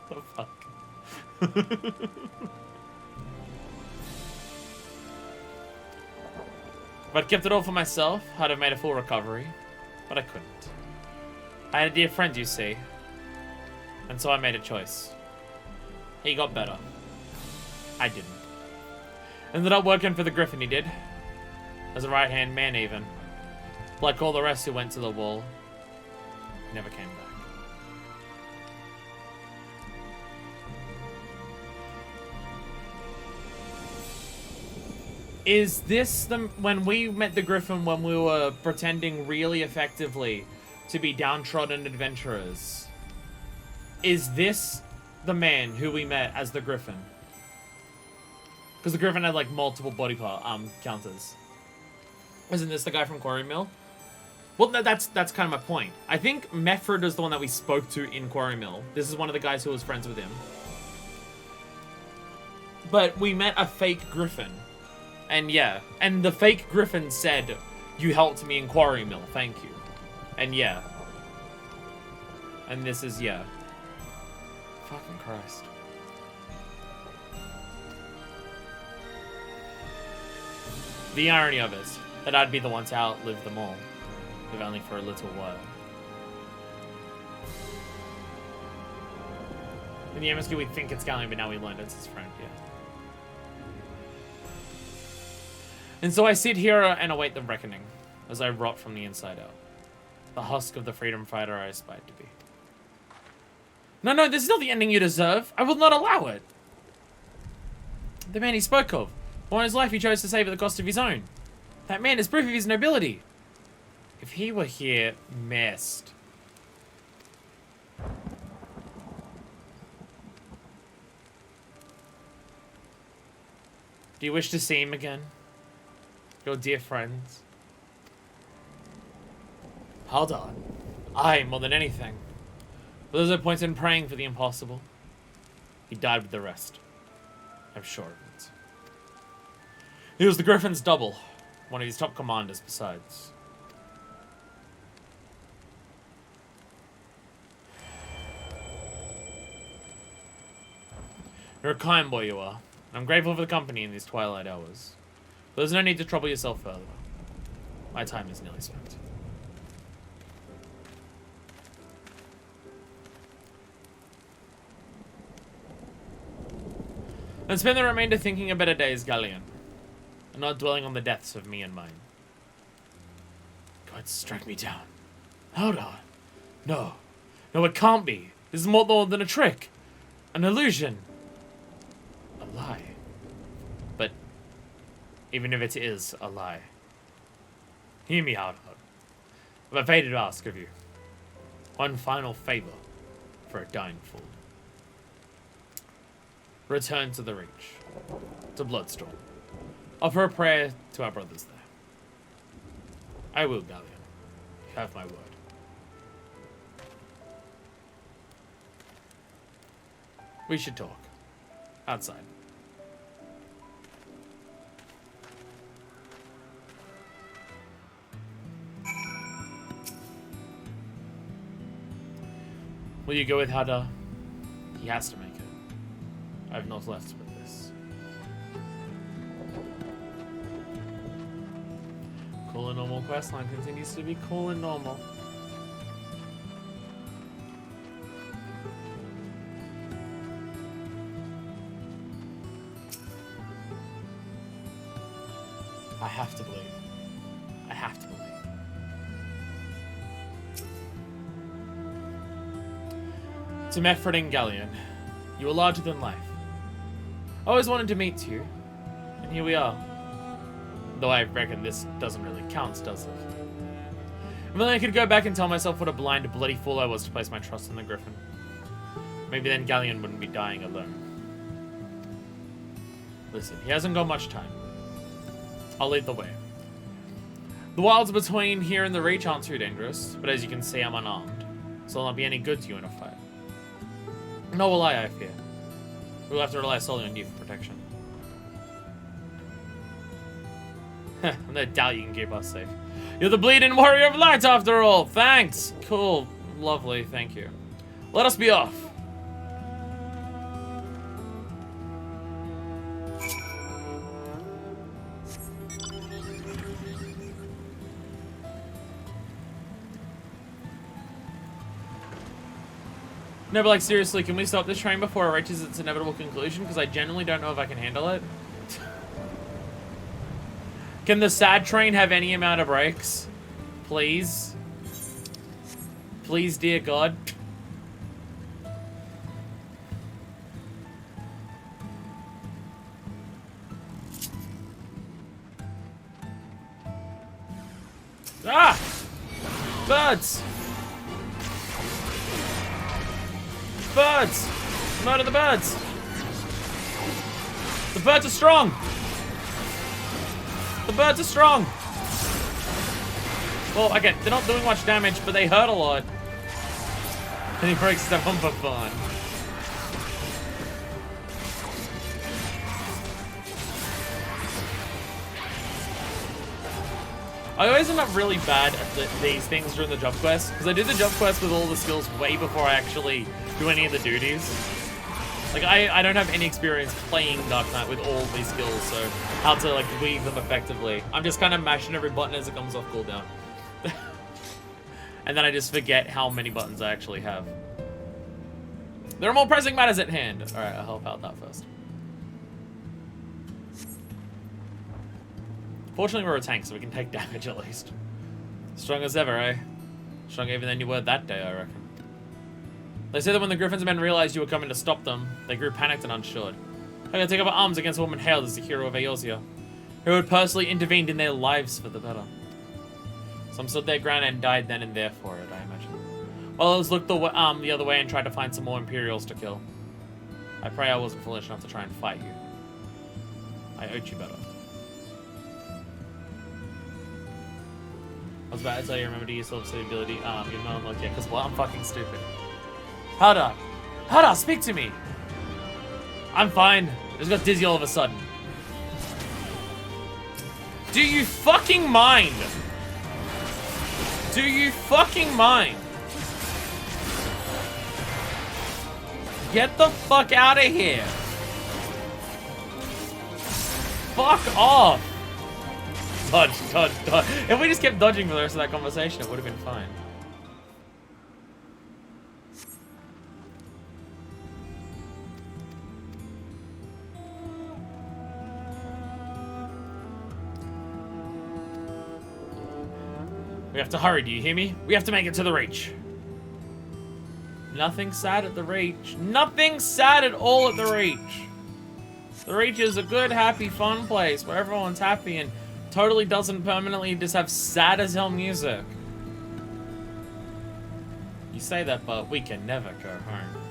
The fuck? If I'd kept it all for myself, I'd have made a full recovery. But I couldn't. I had a dear friend, you see. And so I made a choice. He got better. I didn't. Ended up working for the Griffin, he did. As a right-hand man, even. Like all the rest who went to the wall. He never came back. Is this the... When we met the Griffin, when we were pretending really effectively to be downtrodden adventurers, is this the man who we met as the Griffin? Because the Griffin had, like, multiple body part counters. Isn't this the guy from Quarry Mill? Well, that's kind of my point. I think Mefford is the one that we spoke to in Quarry Mill. This is one of the guys who was friends with him. But we met a fake Griffin. And yeah, and the fake Griffin said, "You helped me in Quarry Mill, thank you." And yeah. And this is, yeah. Fucking Christ. The irony of it, that I'd be the one to outlive them all, if only for a little while. In the MSQ we think it's Galleon, but now we learned it's his friend, yeah. And so I sit here and await the reckoning, as I rot from the inside out. The husk of the freedom fighter I aspired to be. No, this is not the ending you deserve. I will not allow it. The man he spoke of. For his life he chose to save at the cost of his own. That man is proof of his nobility. If he were here, messed. Do you wish to see him again? Your dear friends? Hold on. I, more than anything. But there's no point in praying for the impossible. He died with the rest. I'm sure of it. He was the Griffin's double. One of his top commanders, besides. You're a kind boy, you are. I'm grateful for the company in these twilight hours. But there's no need to trouble yourself further. My time is nearly spent. And spend the remainder thinking of better days, Galleon. And not dwelling on the deaths of me and mine. God, strike me down. Hold on. No. No, it can't be. This is more than a trick. An illusion. A lie. But even if it is a lie, hear me out. I've a favour to ask of you. One final favour for a dying fool. Return to the Reach. To Bloodstorm. Offer a prayer to our brothers there. I will, Galleon. You have my word. We should talk. Outside. Will you go with Hada? He has to make it. I have not left but this. Cool and normal questline continues to be cool and normal. I have to believe. I have to believe. To Mephroding Galleon, you are larger than life. I always wanted to meet you, and here we are. Though I reckon this doesn't really count, does it? If only I could go back and tell myself what a blind, bloody fool I was to place my trust in the Griffin. Maybe then Galleon wouldn't be dying alone. Listen, he hasn't got much time. I'll lead the way. The wilds between here and the Reach aren't too dangerous, but as you can see, I'm unarmed, so I'll not be any good to you in a fight. Nor will I fear. We'll have to rely solely on you for protection. No doubt you can keep us safe. You're the bleeding warrior of light after all! Thanks! Cool. Lovely, thank you. Let us be off. No, but like, seriously, can we stop this train before it reaches its inevitable conclusion? Because I genuinely don't know if I can handle it. Can the sad train have any amount of brakes? Please? Please, dear God. Ah! Birds! Birds! Murder the birds! The birds are strong! The birds are strong! Well, okay, they're not doing much damage, but they hurt a lot. And he breaks them on for fun. I always end up really bad at these things during the job quest, because I do the job quest with all the skills way before I actually do any of the duties. Like, I don't have any experience playing Dark Knight with all these skills, so how to, like, weave them effectively. I'm just kind of mashing every button as it comes off cooldown. And then I just forget how many buttons I actually have. There are more pressing matters at hand. Alright, I'll help out that first. Fortunately, we're a tank, so we can take damage at least. Strong as ever, eh? Stronger even than you were that day, I reckon. They say that when the Griffin's men realized you were coming to stop them, they grew panicked and unsure. They had to take up arms against a woman hailed as the hero of Eorzea, who had personally intervened in their lives for the better. Some stood their ground and died then and there for it, I imagine. While others looked the other way and tried to find some more Imperials to kill. I pray I wasn't foolish enough to try and fight you. I owed you better. I was about to tell you, remember to use self-save ability. You're not unlocked yet, because, well, I'm fucking stupid. Hada! Hada, speak to me! I'm fine. I just got dizzy all of a sudden. Do you fucking mind? Do you fucking mind? Get the fuck out of here! Fuck off! Dodge, dodge, dodge. If we just kept dodging for the rest of that conversation, it would have been fine. We have to hurry, do you hear me? We have to make it to the Reach. Nothing sad at the Reach. Nothing sad at all at the Reach. The Reach is a good, happy, fun place where everyone's happy and totally doesn't permanently just have sad as hell music. You say that, but we can never go home.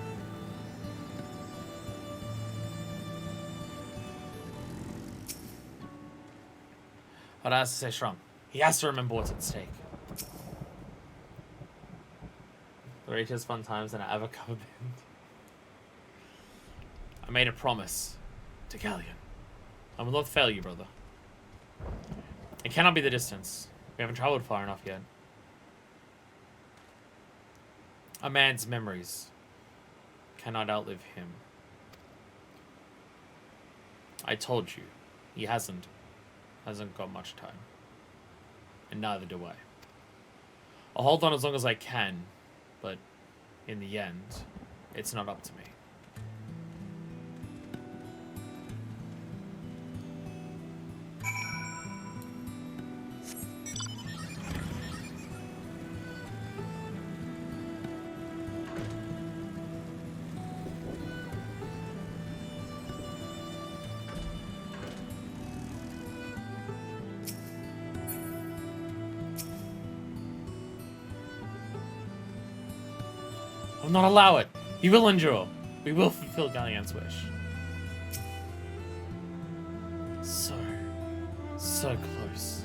Hada has to stay strong. He has to remember what's at stake. The Reach has fun times and I have a cover band. I made a promise to Galleon. I will not fail you, brother. It cannot be the distance. We haven't traveled far enough yet. A man's memories cannot outlive him. I told you, he hasn't got much time. And neither do I. I'll hold on as long as I can, but in the end, it's not up to me. I will not allow it. He will endure. We will fulfill Galleon's wish. So close.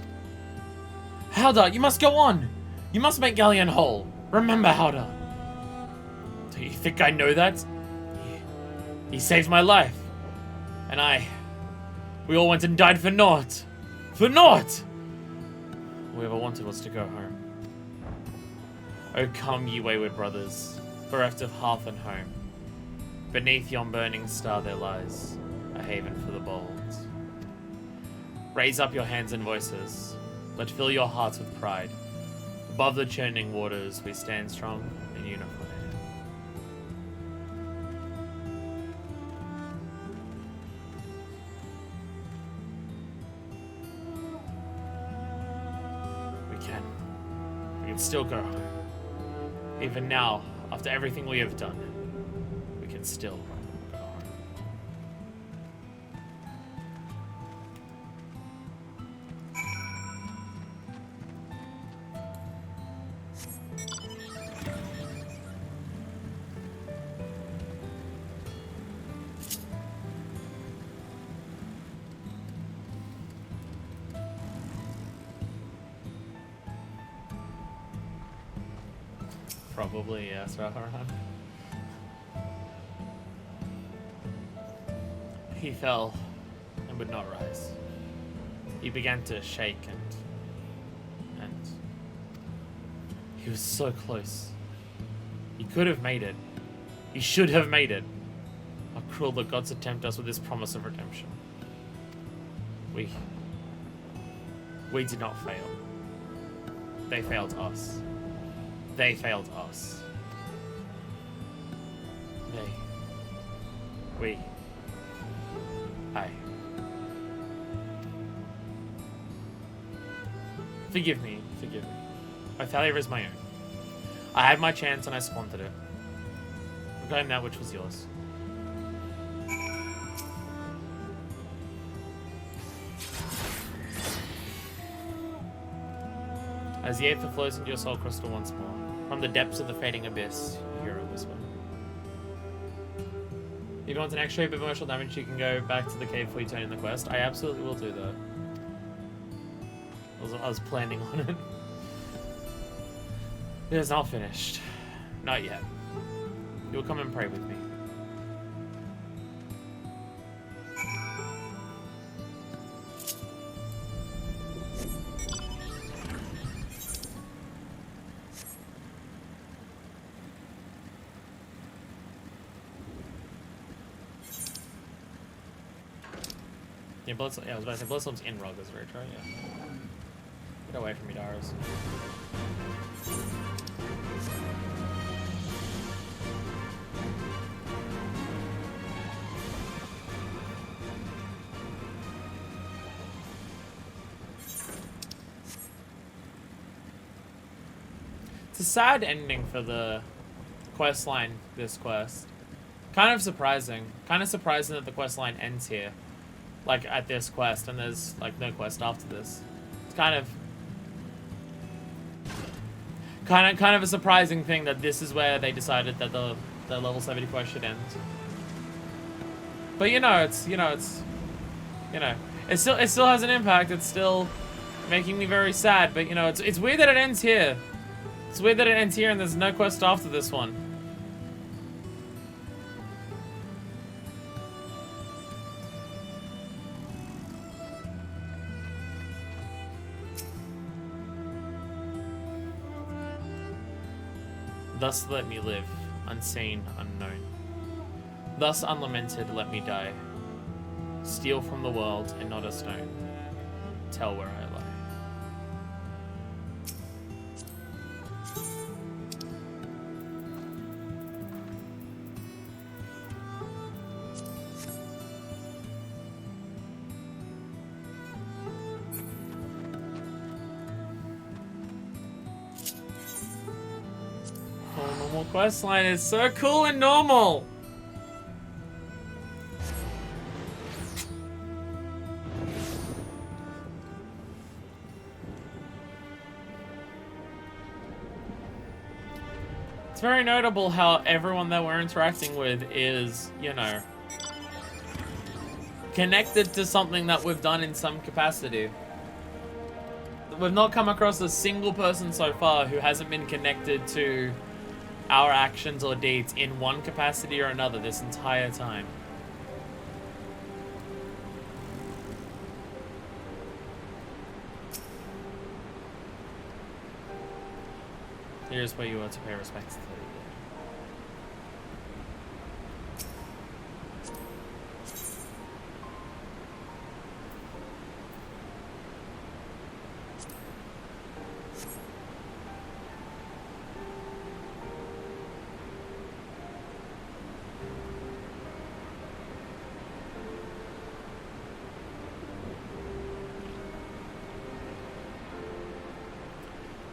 Howder, you must go on. You must make Galleon whole. Remember, Howder. Do you think I know that? He saved my life. And we all went and died for naught. For naught! All we ever wanted was to go home. Oh, come, ye wayward brothers, bereft of hearth and home. Beneath yon burning star there lies a haven for the bold. Raise up your hands and voices. Let fill your hearts with pride. Above the churning waters we stand strong and unified. We can still go home. Even now, after everything we have done, we can still go home. Probably, yes, Raharan. He fell and would not rise. He began to shake and he was so close. He could have made it. He should have made it. How cruel the gods tempt us with this promise of redemption. We did not fail. They failed us. They failed us. Forgive me. My failure is my own. I had my chance and I squandered it. Reclaim that which was yours. As the aether flows into your soul crystal once more, from the depths of the fading abyss, you hear a whisper. If you want an extra bit of emotional damage, you can go back to the cave before you turn in the quest. I absolutely will do that. I was planning on it. It is not finished. Not yet. You'll come and pray with me. Yeah, I was about to say Bloodstorm's in Rog, that's very true, yeah. Get away from me, Darius. It's a sad ending for the quest line, this quest. Kind of surprising. Kind of surprising that the quest line ends here. Like, at this quest, and there's, like, no quest after this. It's kind of a surprising thing that this is where they decided that the level 70 quest should end. But, it still has an impact. It's still making me very sad, but, it's weird that it ends here. It's weird that it ends here and there's no quest after this one. Thus let me live, unseen, unknown. Thus unlamented let me die. Steal from the world and not a stone. Tell where I lie. Normal questline is so cool and normal. It's very notable how everyone that we're interacting with is, you know, connected to something that we've done in some capacity. We've not come across a single person so far who hasn't been connected to our actions or deeds in one capacity or another this entire time. Here's where you are to pay respects to the dead.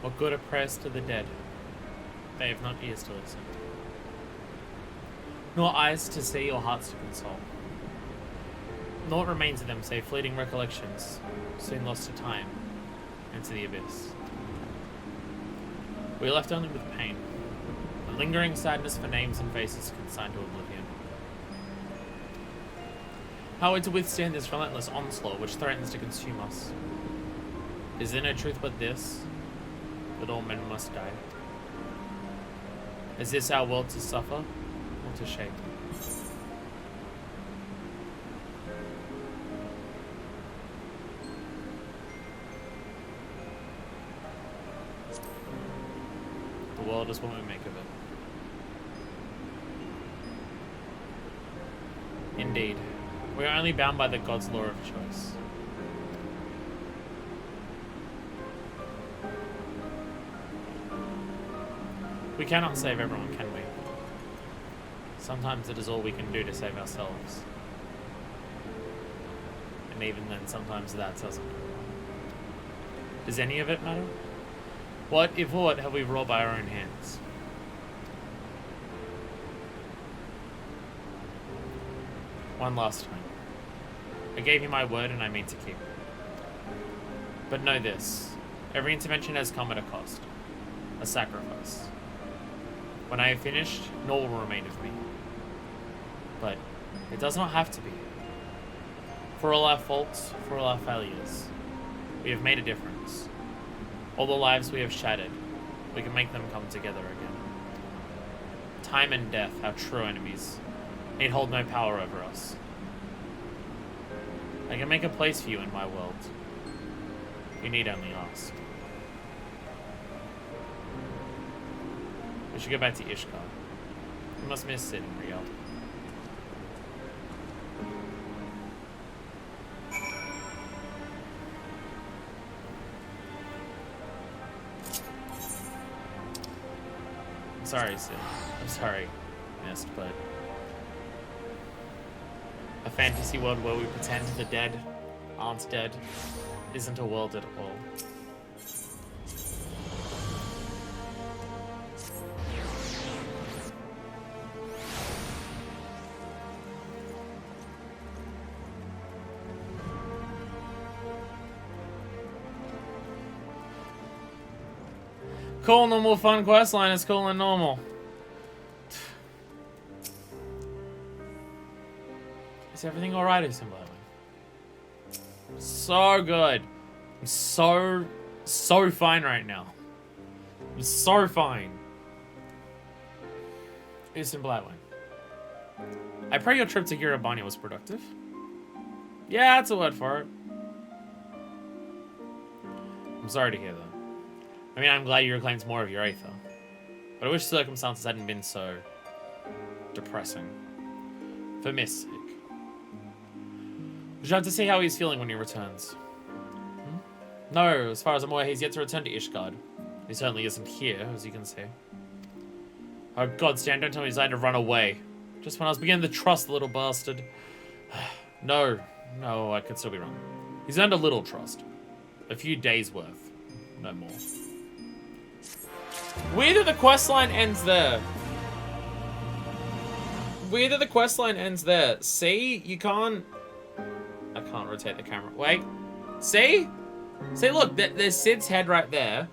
What good are prayers to the dead? They have not ears to listen, nor eyes to see or hearts to console. Naught remains of them save fleeting recollections, soon lost to time and to the abyss. We are left only with pain, a lingering sadness for names and faces consigned to oblivion. How are we to withstand this relentless onslaught which threatens to consume us? Is there no truth but this, that all men must die? Is this our world to suffer or to shape? The world is what we make of it. Indeed, we are only bound by the God's law of choice. We cannot save everyone, can we? Sometimes it is all we can do to save ourselves. And even then, sometimes that doesn't. Does any of it matter? What, if what, have we wrought by our own hands? One last time. I gave you my word and I mean to keep it. But know this. Every intervention has come at a cost. A sacrifice. When I have finished, naught will remain of me. But it does not have to be. For all our faults, for all our failures, we have made a difference. All the lives we have shattered, we can make them come together again. Time and death, our true enemies, need hold no power over us. I can make a place for you in my world. You need only ask. We should go back to Ishgard. We must miss it in Riel. I'm sorry, Sid. I'm sorry, Mist, but a fantasy world where we pretend the dead aren't dead isn't a world at all. Cool, normal, fun questline is cool and normal. Is everything alright, Assembly? So good. I'm so fine right now. I'm so fine. It's in Bladwin. I pray your trip to Girabania was productive. Yeah, that's a word for it. I'm sorry to hear that. I mean, I'm glad you reclaimed more of your Aether. But I wish circumstances hadn't been so depressing. For Mist's sake. Would you have to see how he's feeling when he returns? Hmm? No, as far as I'm aware, he's yet to return to Ishgard. He certainly isn't here, as you can see. Oh god, Stan, don't tell me he's decided to run away. Just when I was beginning to trust the little bastard. No, I could still be wrong. He's earned a little trust. A few days worth. No more. Weird that the questline ends there. Weird that the questline ends there. See? You can't... I can't rotate the camera. Wait. See? See, look. There's Sid's head right there.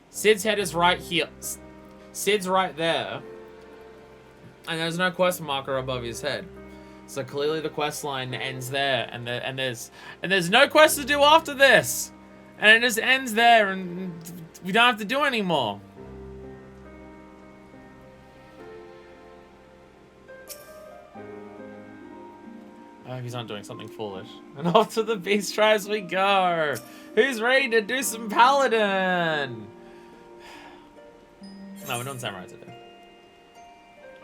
Sid's head is right here. Sid's right there. And there's no quest marker above his head. So clearly the quest line ends there, and there's no quest to do after this. And it just ends there, and we don't have to do anymore. I hope he's not doing something foolish. And off to the beast tribes we go. Who's ready to do some Paladin? No, we're doing Samurai today.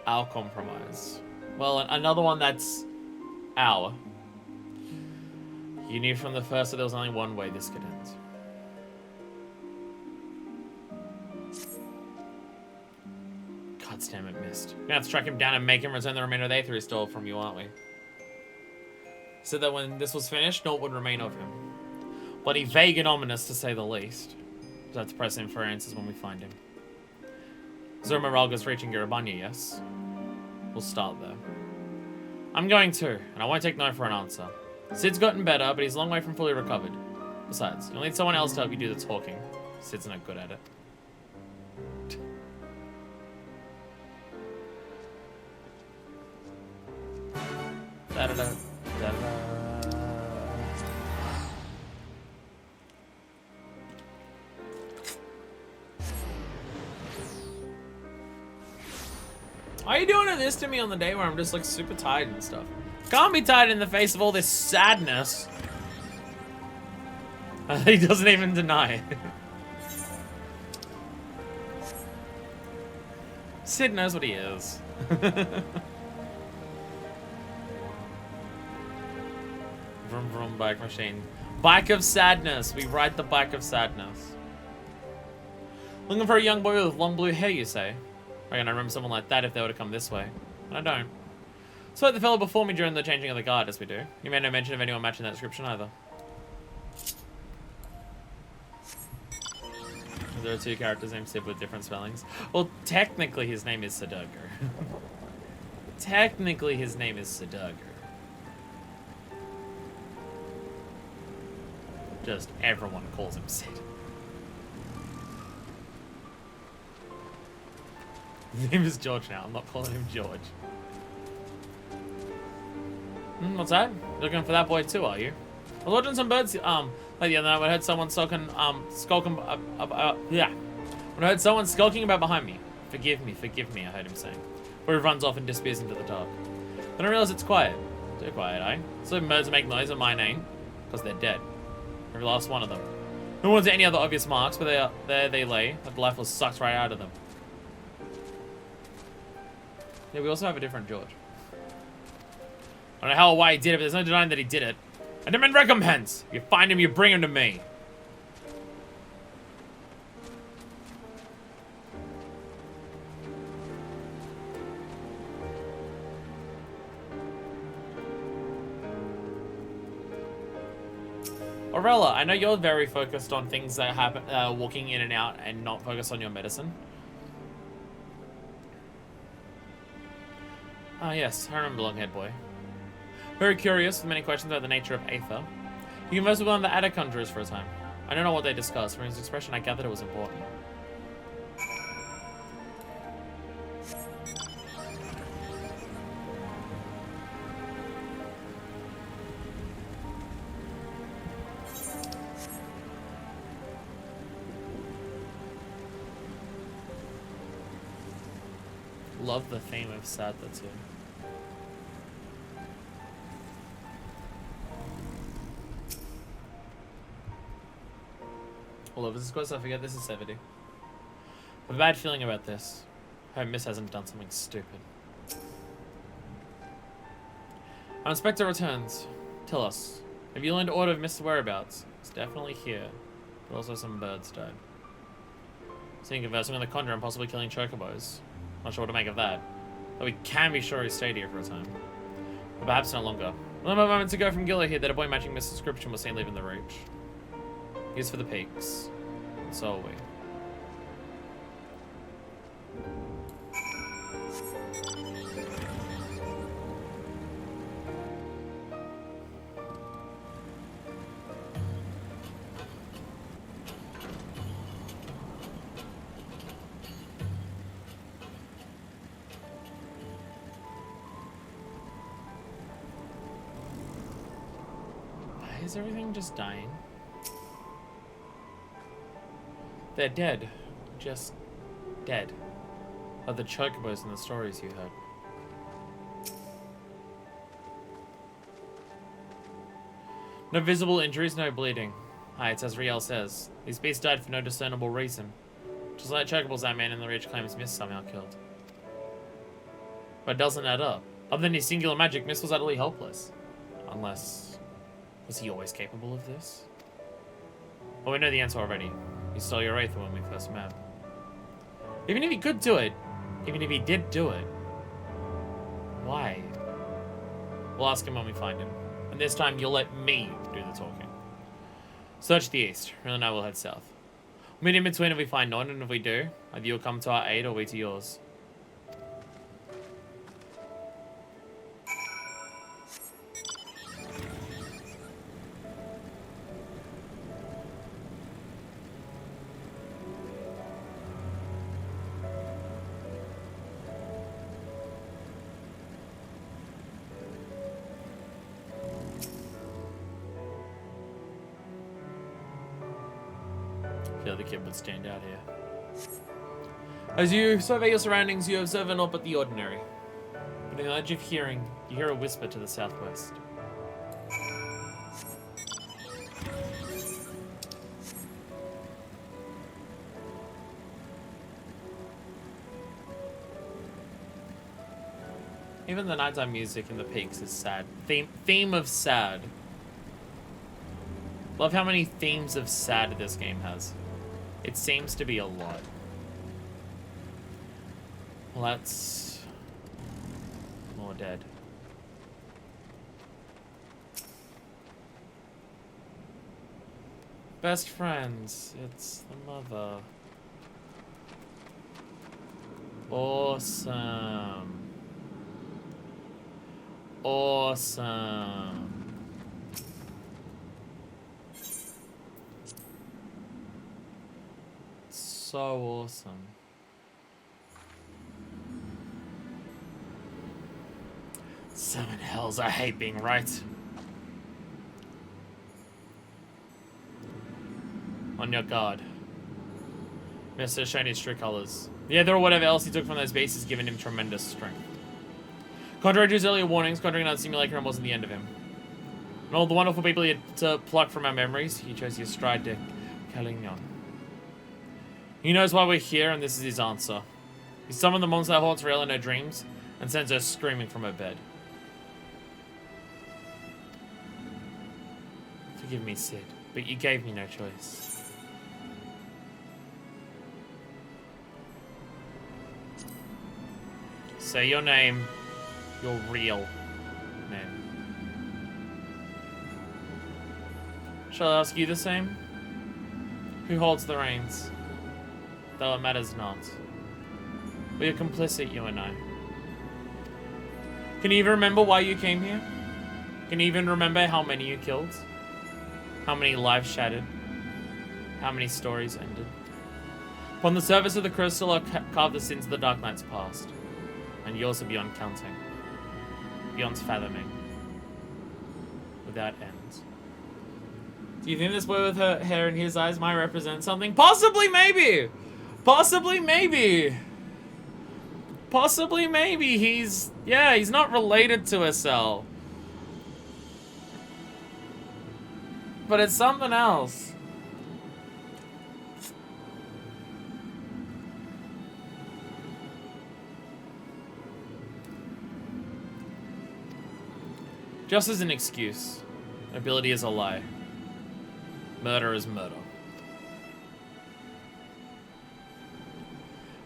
Our compromise. Well, another one that's our. You knew from the first that there was only one way this could end. God damn it, missed. We're gonna have to track him down and make him return the remainder of the Aether he stole from you, aren't we? So that when this was finished, naught would remain of him. Bloody vague and ominous, to say the least. So I have to press in for answers when we find him. Zurmaralga's reaching Garabanya, yes? We'll start there. I'm going to, and I won't take no for an answer. Sid's gotten better, but he's a long way from fully recovered. Besides, you'll need someone else to help you do the talking. Sid's not good at it. Da-da-da, da-da-da. Why are you doing this to me on the day where I'm just like super tired and stuff? Can't be tired in the face of all this sadness. He doesn't even deny it. Sid knows what he is. Vroom vroom bike machine. Bike of sadness. We ride the bike of sadness. Looking for a young boy with long blue hair, you say? I can remember someone like that if they were to come this way. And I don't. So like the fellow before me during the changing of the guard, as we do. You made no mention of anyone matching that description either. There are two characters named Sid with different spellings. Well, technically his name is Sidurger. Technically his name is Sidurger. Just everyone calls him Sid. His name is George now. I'm not calling him George. What's that? You're looking for that boy too, are you? I was watching some birds, like the other night when I heard someone skulking, yeah. When I heard someone skulking about behind me. Forgive me, I heard him saying. Where he runs off and disappears into the dark. Then I realize it's quiet. Too quiet, eh? So birds make noise in my name, because they're dead. Every last one of them. No one's any other obvious marks, but there they lay, like the life was sucked right out of them. Yeah, we also have a different George. I don't know how or why he did it, but there's no denying that he did it. I demand recompense! If you find him, you bring him to me. Aurella, I know you're very focused on things that happen, walking in and out, and not focused on your medicine. Ah, yes, I remember Longhead Boy. Very curious, with many questions about the nature of Aether. You conversed with one of the Adder Conjurers for a time. I don't know what they discussed. From his expression, I gathered it was important. Love the theme of Sadler too. All over this quest, I forget this is 70. I have a bad feeling about this. I hope Miss hasn't done something stupid. Our inspector returns. Tell us, have you learned order of Miss's whereabouts? It's definitely here, but also some birds died. Seeing conversing with the conjurer and possibly killing chocobos. Not sure what to make of that. But we can be sure he stayed here for a time. But perhaps no longer. Only a moment ago from Gilla here that a boy matching Miss's description was seen leaving the Reach. He's for the peaks. And so are we. is everything just dying? They're dead. Just dead. Like the chocobos in the stories you heard. No visible injuries, no bleeding. Hi, it's as Riel says. These beasts died for no discernible reason. Just like chocobos that man in the Reach claims Mist somehow killed. But it doesn't add up. Other than his singular magic, Mist was utterly helpless. Unless... was he always capable of this? Well, we know the answer already. He stole your Aether when we first met. Even if he could do it, even if he did do it, why? We'll ask him when we find him. And this time, you'll let me do the talking. Search the east. Rin and I will head south. We'll meet in between if we find none, and if we do, either you'll come to our aid or we to yours. The kid would stand out here. As you survey your surroundings, you observe naught but the ordinary. But in the edge of hearing, you hear a whisper to the southwest. Even the nighttime music in the peaks is sad. Theme of sad. Love how many themes of sad this game has. It seems to be a lot. Well, that's... more dead. Best friends. It's the mother. Awesome. Awesome. So awesome. Seven hells, I hate being right. On your guard. Mist has shown his true colors. The Aether or whatever else he took from those beasts has given him tremendous strength. Contrary to his earlier warnings, conjuring another simulacrum wasn't the end of him. And all the wonderful people he had to pluck from our memories, he chose his stride to Calignon. He knows why we're here, and this is his answer. He summoned the monster that haunts Riel in her dreams, and sends her screaming from her bed. Forgive me, Cid, but you gave me no choice. Say your name, your real name. Shall I ask you the same? Who holds the reins? Though it matters not. We are complicit, you and I. Can you even remember why you came here? Can you even remember how many you killed? How many lives shattered? How many stories ended? Upon the surface of the crystal are carved the sins of the Dark Knight's past. And yours are beyond counting. Beyond fathoming. Without end. Do you think this boy with her hair in his eyes might represent something? Possibly, maybe! Possibly, maybe. Possibly, maybe. He's not related to Estelle. But it's something else. Just as an excuse. Ability is a lie. Murder is murder.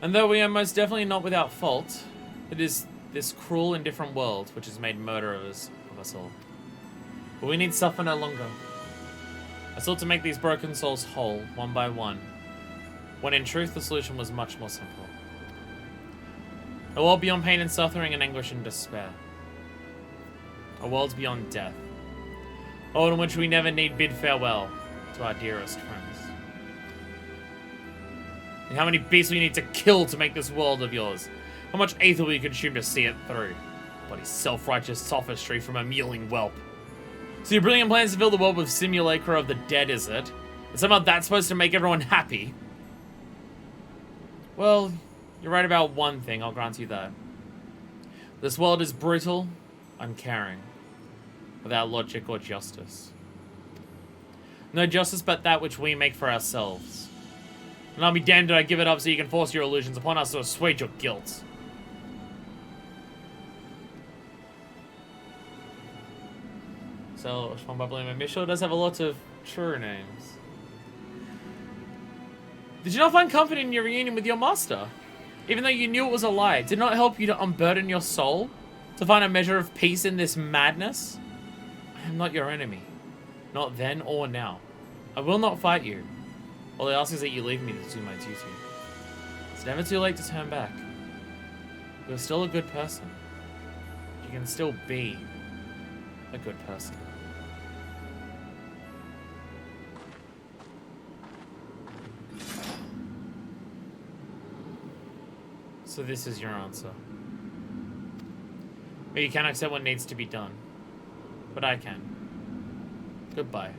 And though we are most definitely not without fault, it is this cruel, indifferent world which has made murderers of us all. But we need suffer no longer. I sought to make these broken souls whole, one by one, when in truth the solution was much more simple. A world beyond pain and suffering and anguish and despair. A world beyond death. A world in which we never need bid farewell to our dearest friends. And how many beasts we need to kill to make this world of yours? How much aether will you consume to see it through? Bloody self-righteous sophistry from a mewling whelp. So your brilliant plan is to fill the world with simulacra of the dead, is it? And somehow that's supposed to make everyone happy? Well, you're right about one thing, I'll grant you that. This world is brutal, uncaring, without logic or justice. No justice but that which we make for ourselves. And I'll be damned if I give it up so you can force your illusions upon us to assuage your guilt. So, Michelle does have a lot of true names. Did you not find comfort in your reunion with your master? Even though you knew it was a lie, did it not help you to unburden your soul? To find a measure of peace in this madness? I am not your enemy. Not then or now. I will not fight you. All I ask is that you leave me to do my duty. It's never too late to turn back. You're still a good person. You can still be a good person. So this is your answer. But you can't accept what needs to be done. But I can. Goodbye.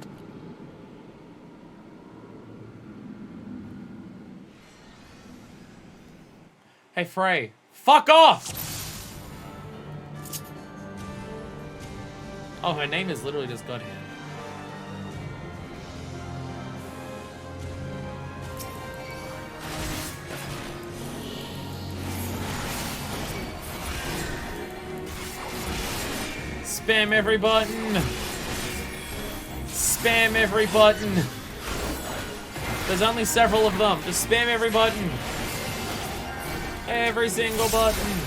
Hey, Frey. Fuck off! Oh, her name is literally just God Hand. Spam every button! Spam every button! There's only several of them. Just spam every button. Every single button.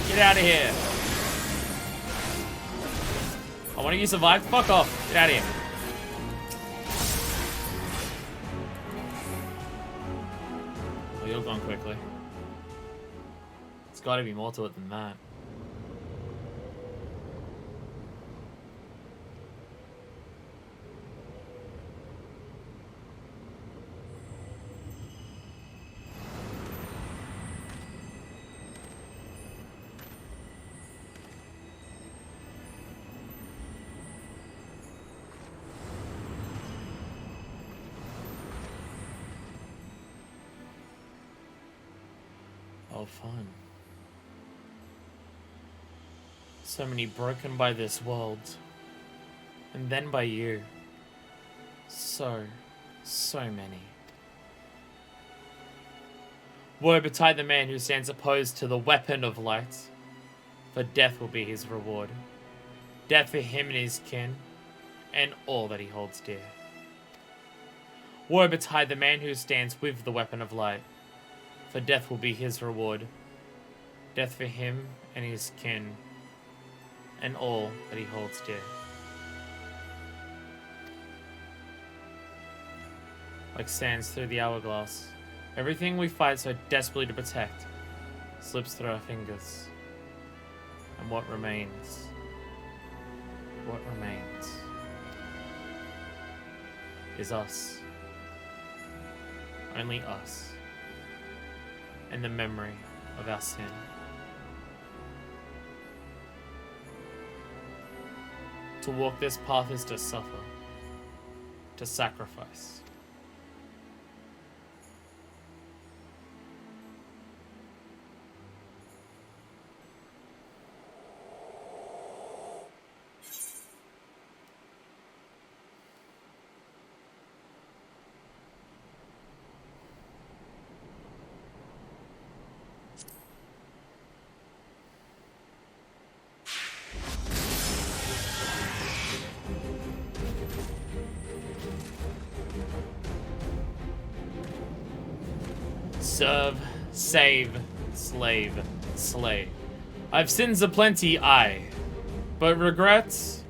Get out of here. Oh, why don't you survive? Fuck off. Get out of here. Oh, you're gone quickly. There's gotta be more to it than that. Oh, fun. So many broken by this world. And then by you. So many. Woe betide the man who stands opposed to the weapon of light, for death will be his reward. Death for him and his kin, and all that he holds dear. Woe betide the man who stands with the weapon of light, for death will be his reward. Death for him and his kin, and all that he holds dear. Like sands through the hourglass, everything we fight so desperately to protect slips through our fingers. And what remains is us. Only us. And the memory of our sin. To walk this path is to suffer, to sacrifice. Serve, save, slave, slay. I've sins aplenty, aye, but regrets,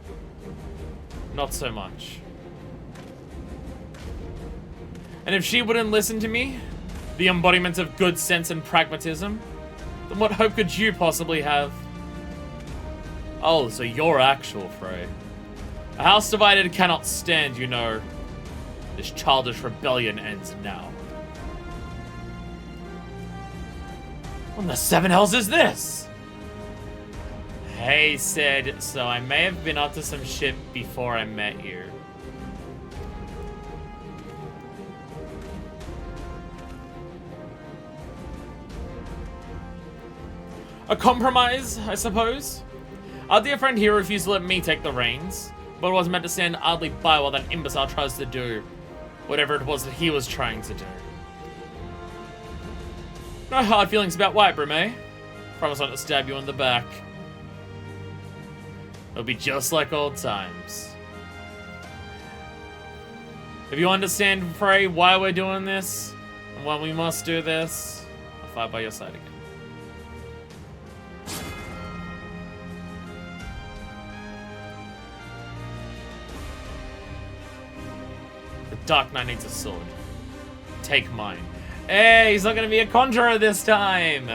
not so much. And if she wouldn't listen to me, the embodiment of good sense and pragmatism, then what hope could you possibly have? Oh, so you're actual Frey. A house divided cannot stand, you know. This childish rebellion ends now. What in the seven hells is this? Hey, Sid, so I may have been up to some shit before I met you. A compromise, I suppose? Our dear friend here refused to let me take the reins, but was meant to stand idly by while that imbecile tries to do whatever it was that he was trying to do. No hard feelings about White Brim, eh? Promise not to stab you in the back. It'll be just like old times. If you understand, Frey, why we're doing this, and why we must do this, I'll fight by your side again. The Dark Knight needs a sword. Take mine. Hey, he's not gonna be a conjurer this time!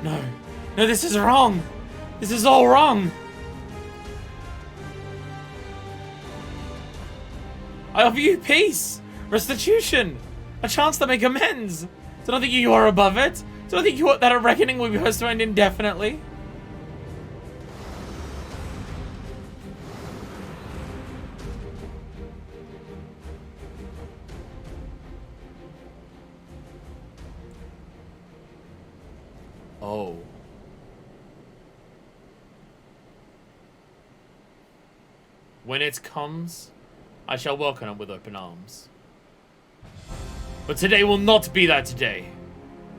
No. No, this is wrong! This is all wrong! I offer you peace! Restitution! A chance to make amends! Do not think you are above it? Do not think you that a reckoning will be postponed indefinitely? Oh. When it comes, I shall welcome it with open arms. But today will not be that day.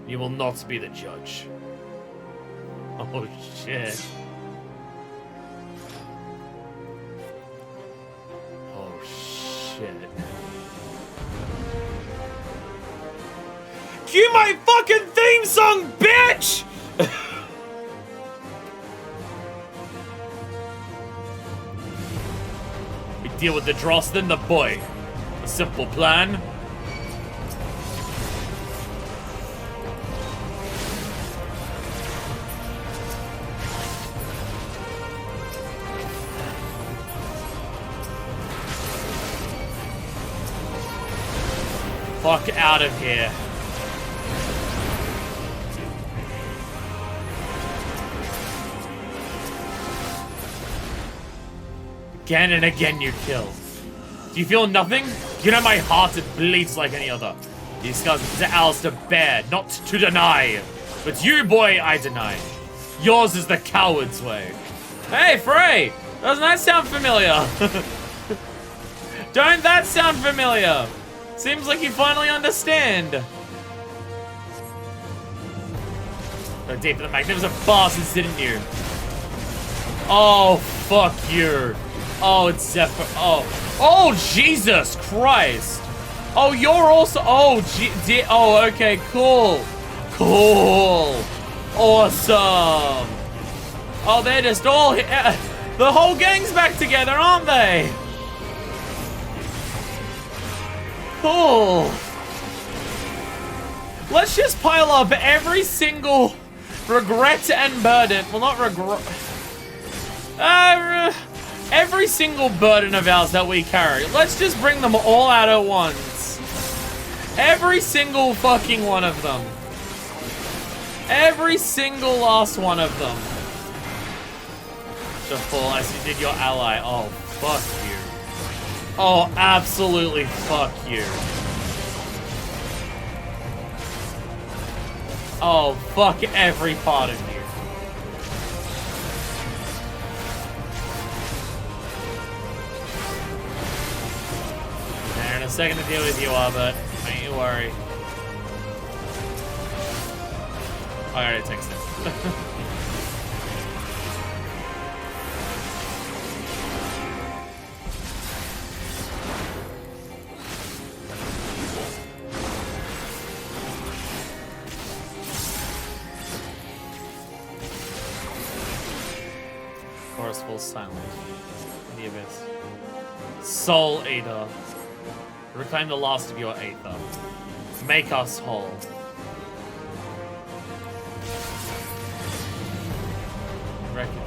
You will not be the judge. Oh, shit. Oh, shit. Cue my fucking theme song, bitch! We deal with the dross, then the boy. A simple plan. Fuck out of here. Again and again you kill. Do you feel nothing? You know my heart, it bleeds like any other. These scars are ours to bear, not to deny. But you, boy, I deny. Yours is the coward's way. Hey, Frey! Doesn't that sound familiar? Don't that sound familiar? Seems like you finally understand. Go deep in the magnificent bastards, didn't you? Oh, fuck you. Oh, it's Zephyr. Oh, Jesus Christ. Oh, you're also. Oh, okay, cool. Cool. Awesome. Oh, they're just all. The whole gang's back together, aren't they? Cool. Let's just pile up every single regret and burden. Well, not regret. Every single burden of ours that we carry. Let's just bring them all out at once. Every single fucking one of them. Every single last one of them. Just fall as you did your ally. Oh, fuck you. Oh, absolutely fuck you. Oh, fuck every part of you. In a second to deal with you all, but don't you worry. I already texted it. Chorus falls silent in the abyss. Soul Eater. Reclaim the last of your aether. Make us whole. Reckon.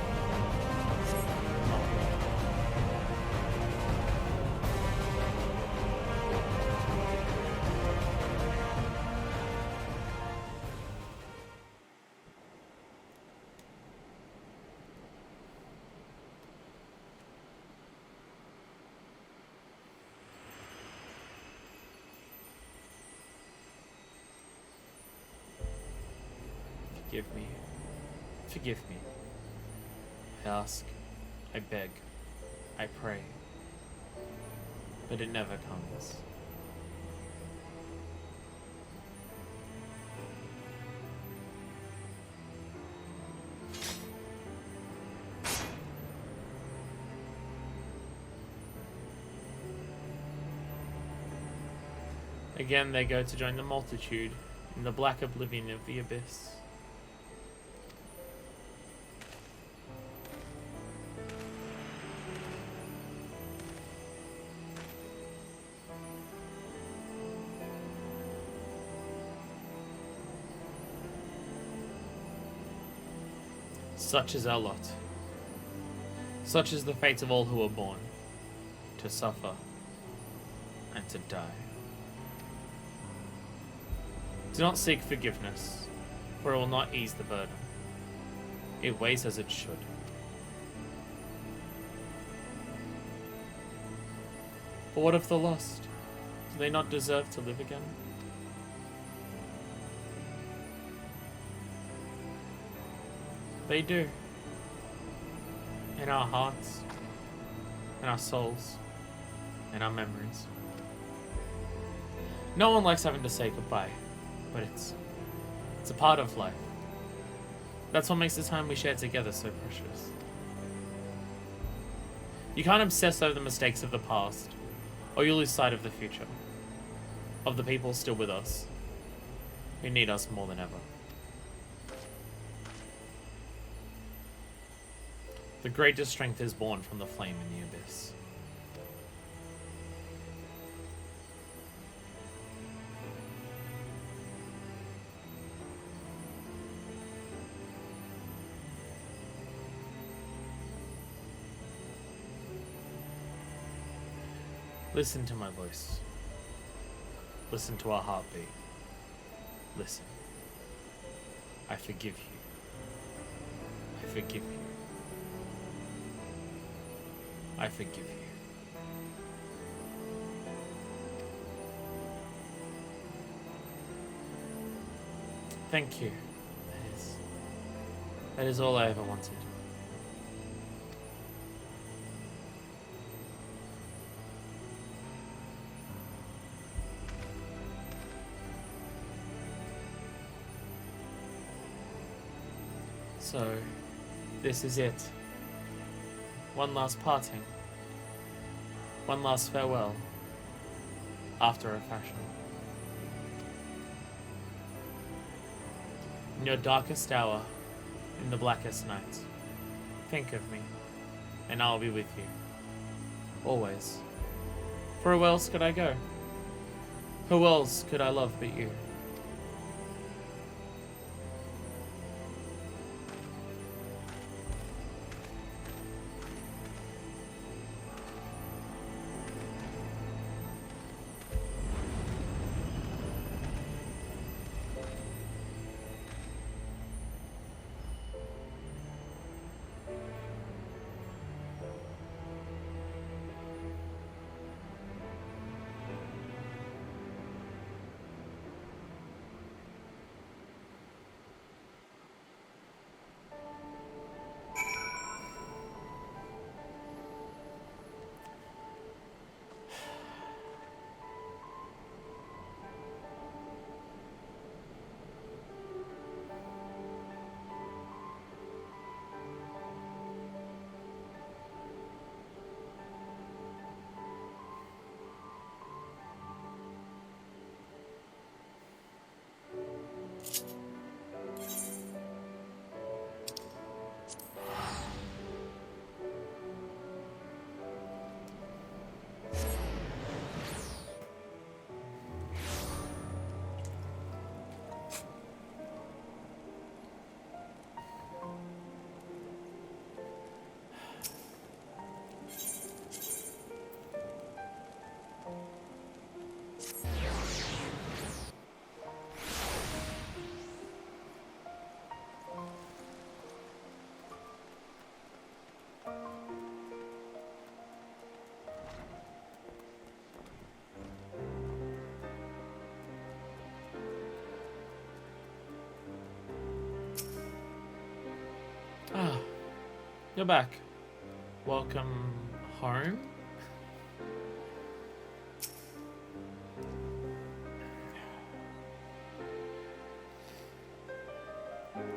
Give me. Forgive me. I ask. I beg. I pray. But it never comes. Again, they go to join the multitude in the black oblivion of the abyss. Such is our lot. Such is the fate of all who are born, to suffer and to die. Do not seek forgiveness, for it will not ease the burden. It weighs as it should. But what of the lost? Do they not deserve to live again? They do. In our hearts, in our souls, in our memories. No one likes having to say goodbye, but it's a part of life. That's what makes the time we share together so precious. You can't obsess over the mistakes of the past, or you lose sight of the future, of the people still with us, who need us more than ever. The greatest strength is born from the flame in the abyss. Listen to my voice. Listen to our heartbeat. Listen. I forgive you. I forgive you. I forgive you. Thank you. That is all I ever wanted. So, this is it. One last parting. One last farewell. After a fashion. In your darkest hour, in the blackest night, think of me, and I'll be with you. Always. For who else could I go? Who else could I love but you? You're back. Welcome home.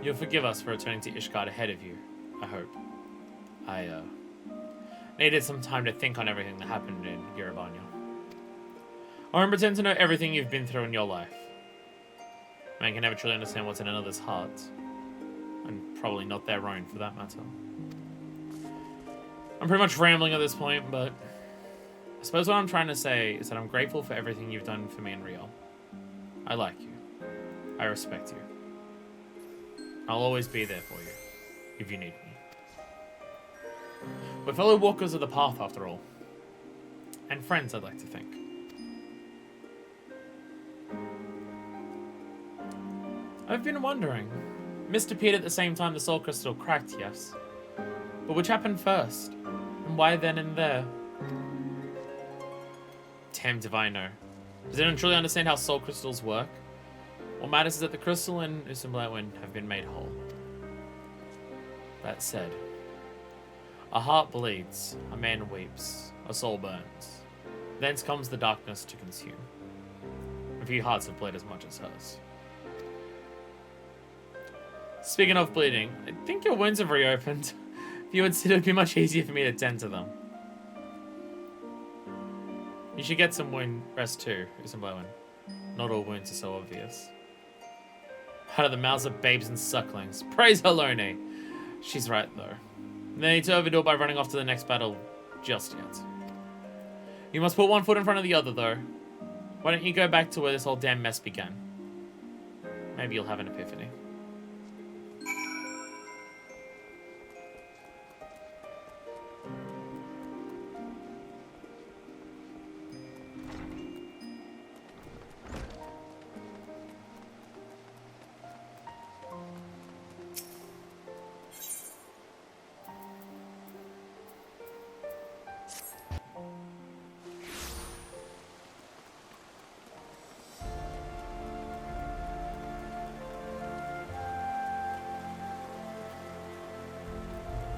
You'll forgive us for returning to Ishgard ahead of you, I hope. I needed some time to think on everything that happened in Yerevannya. I won't pretend to know everything you've been through in your life. Man can never truly understand what's in another's heart. And probably not their own, for that matter. I'm pretty much rambling at this point, but I suppose what I'm trying to say is that I'm grateful for everything you've done for me and Riel. I like you. I respect you. I'll always be there for you, if you need me. We're fellow walkers of the path, after all. And friends, I'd like to think. I've been wondering. Mist appeared at the same time the soul crystal cracked, yes. But which happened first? And why then and there? Damned if I know. Does anyone truly understand how soul crystals work? What matters is that the crystal and Stormblood have been made whole. That said, a heart bleeds, a man weeps, a soul burns. Thence comes the darkness to consume. A few hearts have bled as much as hers. Speaking of bleeding, I think your wounds have reopened. If you would sit, it would be much easier for me to tend to them. You should get some wound rest too, Stormblood. Not all wounds are so obvious. Out of the mouths of babes and sucklings. Praise Helone! She's right, though. No need to overdo it by running off to the next battle just yet. You must put one foot in front of the other, though. Why don't you go back to where this whole damn mess began? Maybe you'll have an epiphany.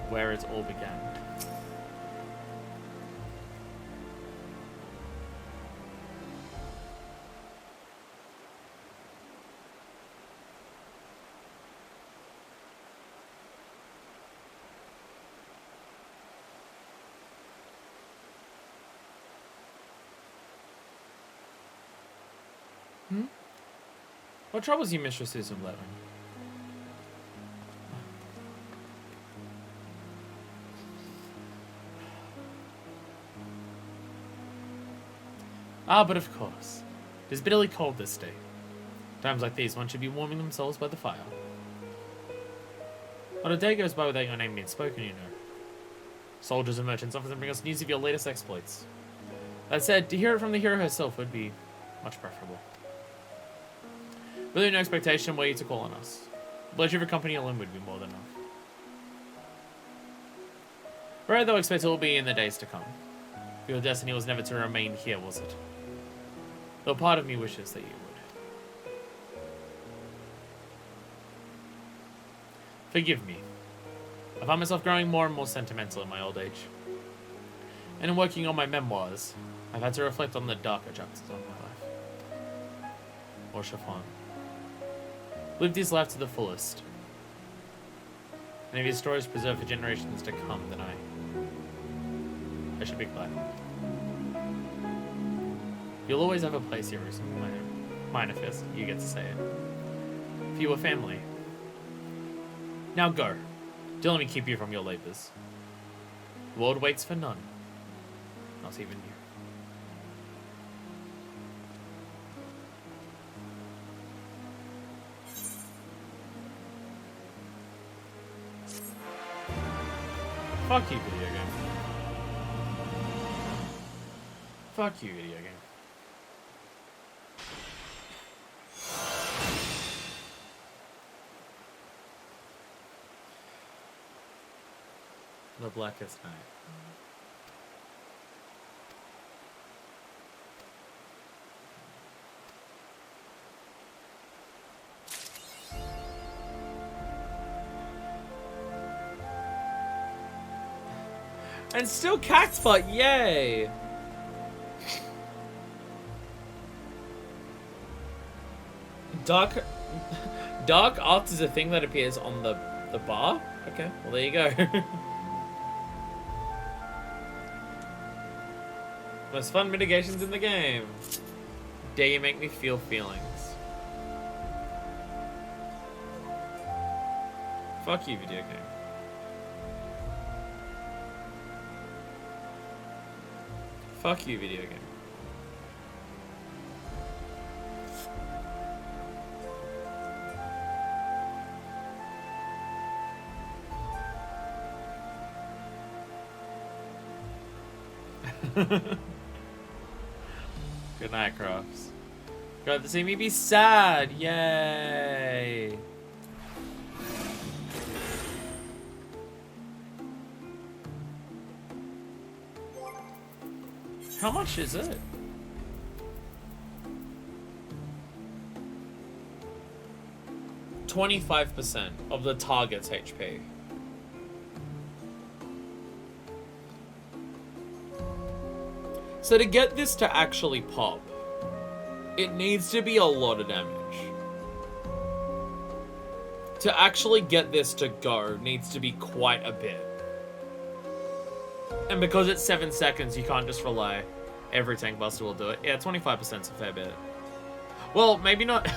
Where it all began. What troubles you, Mistress Stormblood? Ah, but of course. It is bitterly cold this day. Times like these, one should be warming themselves by the fire. Not a day goes by without your name being spoken, you know. Soldiers and merchants often bring us news of your latest exploits. That said, to hear it from the hero herself would be much preferable. Really no expectation were you to call on us. The pleasure of your company alone would be more than enough. Rare though I expect it will be in the days to come. Your destiny was never to remain here, was it? Though part of me wishes that you would. Forgive me. I find myself growing more and more sentimental in my old age. And in working on my memoirs, I've had to reflect on the darker chapters of my life. Or Chiffon. Lived his life to the fullest. And if his stories preserved for generations to come, then I should be glad. You'll always have a place here, minor fist, you get to say it. For you a family. Now go. Don't let me keep you from your labors. The world waits for none. Not even you. Fuck you, video game. Fuck you, video game. The Blackest Night. And still Cactspot, yay! Dark art is a thing that appears on the bar? Okay, well there you go. Most fun mitigations in the game. Dare you make me feel feelings. Fuck you, video game. Fuck you, video game. Good night, Crofts. Got to see me be sad. Yay. How much is it? 25% of the target's HP. So to get this to actually pop, it needs to be a lot of damage. To actually get this to go needs to be quite a bit. And because it's 7 seconds, you can't just rely every tank buster will do it. Yeah, 25% is a fair bit. Well, maybe not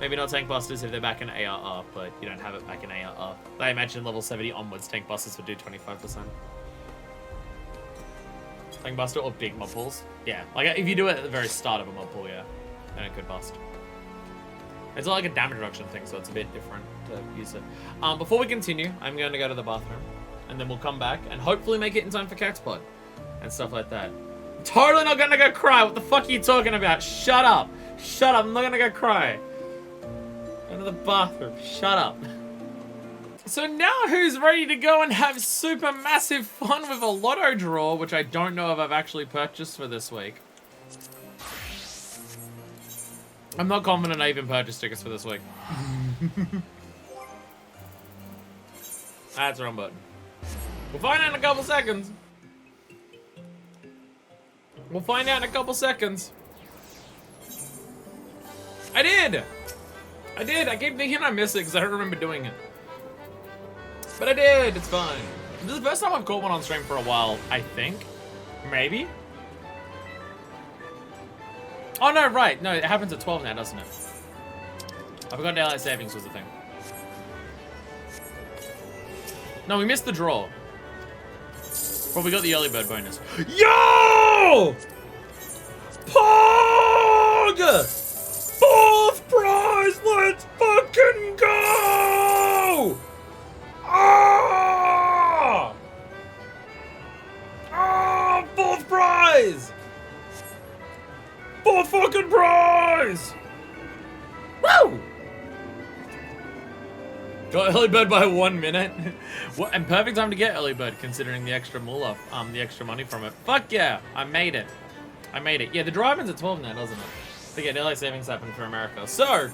tank busters if they're back in ARR, but you don't have it back in ARR. I imagine level 70 onwards, tank busters would do 25%. Tank buster or big mob pools? Yeah, like if you do it at the very start of a mob pool, yeah, then it could bust. It's not like a damage reduction thing, so it's a bit different to use it. Before we continue, I'm going to go to the bathroom, and then we'll come back and hopefully make it in time for Cactspot and stuff like that. Totally not gonna go cry. What the fuck are you talking about? Shut up. Shut up. I'm not gonna go cry. Go to the bathroom. Shut up. So now who's ready to go and have super massive fun with a lotto draw, which I don't know if I've actually purchased for this week. I'm not confident I even purchased tickets for this week. That's the wrong button. We'll find out in a couple seconds. We'll find out in a couple seconds. I did! I keep thinking I missed it because I don't remember doing it. But I did, it's fine. This is the first time I've caught one on stream for a while, I think. Maybe? Oh no, right. No, it happens at 12 now, doesn't it? I forgot daylight savings was the thing. No, we missed the draw. Well, we got the early bird bonus. Yo! Pog! 4th prize, let's fucking go! Ah! Ah! 4th prize! 4th fucking prize! Woo! Got early bird by 1 minute. What, and perfect time to get early bird considering the extra moolah, the extra money from it. Fuck yeah, I made it. I made it. Yeah, the drive-in's at 12 now, doesn't it? But yeah, daylight savings happened for America. So,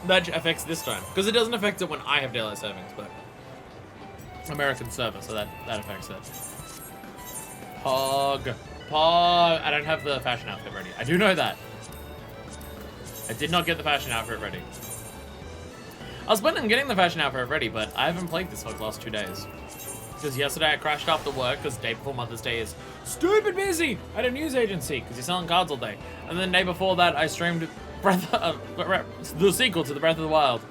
that affects this time. Because it doesn't affect it when I have daylight savings, but American server, so that affects it. Pog. Pog. I don't have the fashion outfit ready. I do know that. I did not get the fashion outfit ready. I was planning on getting the fashion outfit ready, but I haven't played this for the last 2 days. Because yesterday I crashed after work, because the day before Mother's Day is stupid busy at a news agency, because you're selling cards all day. And then the day before that, I streamed the sequel to the Breath of the Wild.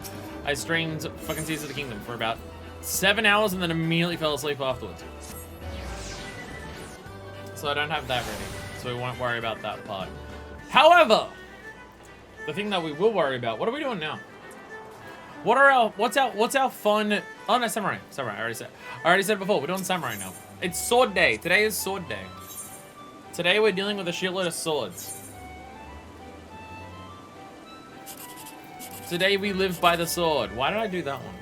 I streamed fucking Seas of the Kingdom for about 7 hours and then immediately fell asleep afterwards. So I don't have that ready, so we won't worry about that part. However, the thing that we will worry about, what are we doing now? What's our fun? Oh no, samurai. Samurai. I already said it before. We're doing samurai now. It's sword day. Today is sword day. Today we're dealing with a shitload of swords. Today we live by the sword. Why did I do that one?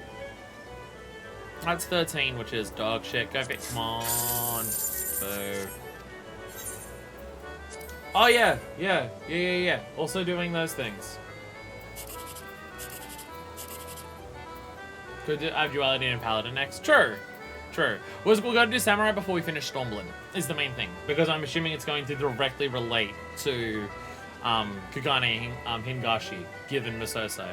That's 13, which is dog shit. Go fit. Come on. Boo. Oh yeah. Also doing those things. Could I have duality and Paladin next? True. True. We'll go to do Samurai before we finish Stormblood, is the main thing. Because I'm assuming it's going to directly relate to Kugane Hingashi, given Misosei.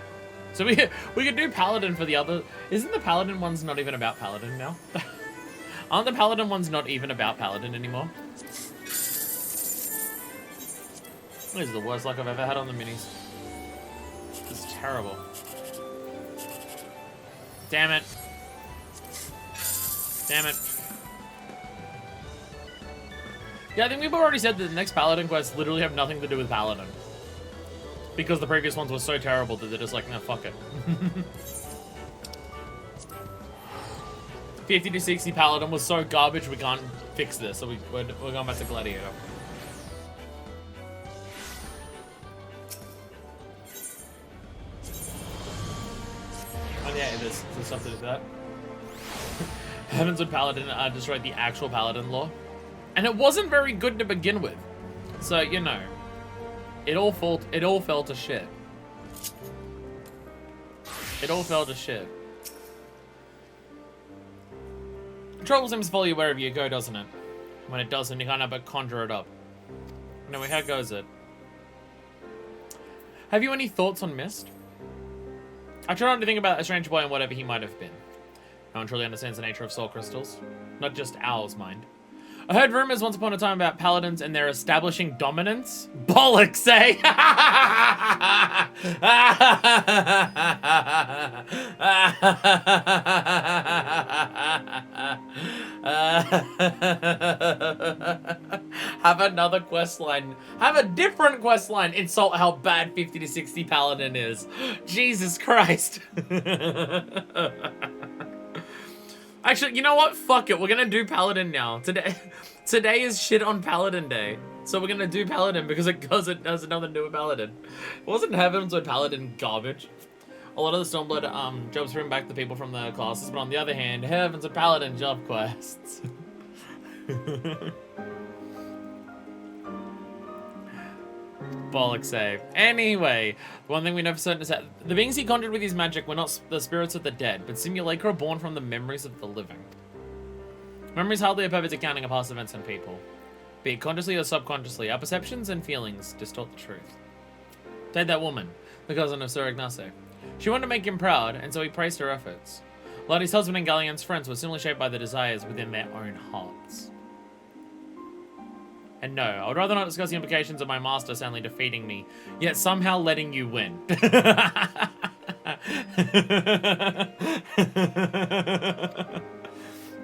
So we could do Paladin for the other... Isn't the Paladin ones not even about Paladin now? Aren't the Paladin ones not even about Paladin anymore? This is the worst luck I've ever had on the minis. This is terrible. Damn it. Damn it. Yeah, I think we've already said that the next Paladin quests literally have nothing to do with Paladin. Because the previous ones were so terrible that they're just like, no, fuck it. 50 to 60 Paladin was so garbage we can't fix this, so we're going back to Gladiator. Oh yeah, there's stuff to do with that. Heavenswood Paladin destroyed the actual Paladin lore. And it wasn't very good to begin with. So, you know, it all fell to shit. It all fell to shit. Trouble seems to follow you wherever you go, doesn't it? When it doesn't, you can't help but conjure it up. Anyway, how goes it? Have you any thoughts on Mist? I try not to think about a strange boy and whatever he might have been. No one truly understands the nature of soul crystals. Not just ours, mind. I heard rumors once upon a time about paladins and their establishing dominance. Bollocks, eh? Have another quest line. Have a different quest line. Insult how bad 50 to 60 paladin is. Jesus Christ. Actually, you know what? Fuck it. We're gonna do Paladin now. Today is shit on Paladin Day. So we're gonna do Paladin because it has nothing to do with Paladin. Wasn't Heavenswood Paladin garbage? A lot of the Stormblood jobs bring back the people from the classes, but on the other hand, Heavenswood Paladin job quests. Bollocks save. Anyway, one thing we know for certain is that the beings he conjured with his magic were not the spirits of the dead, but simulacra born from the memories of the living. Memory is hardly a perfect accounting of past events and people. Be it consciously or subconsciously, our perceptions and feelings distort the truth. Take that woman, the cousin of Sir Ignace. She wanted to make him proud, and so he praised her efforts. Lottie husband and Galleon's friends were similarly shaped by the desires within their own hearts. And no, I would rather not discuss the implications of my master sadly defeating me, yet somehow letting you win. The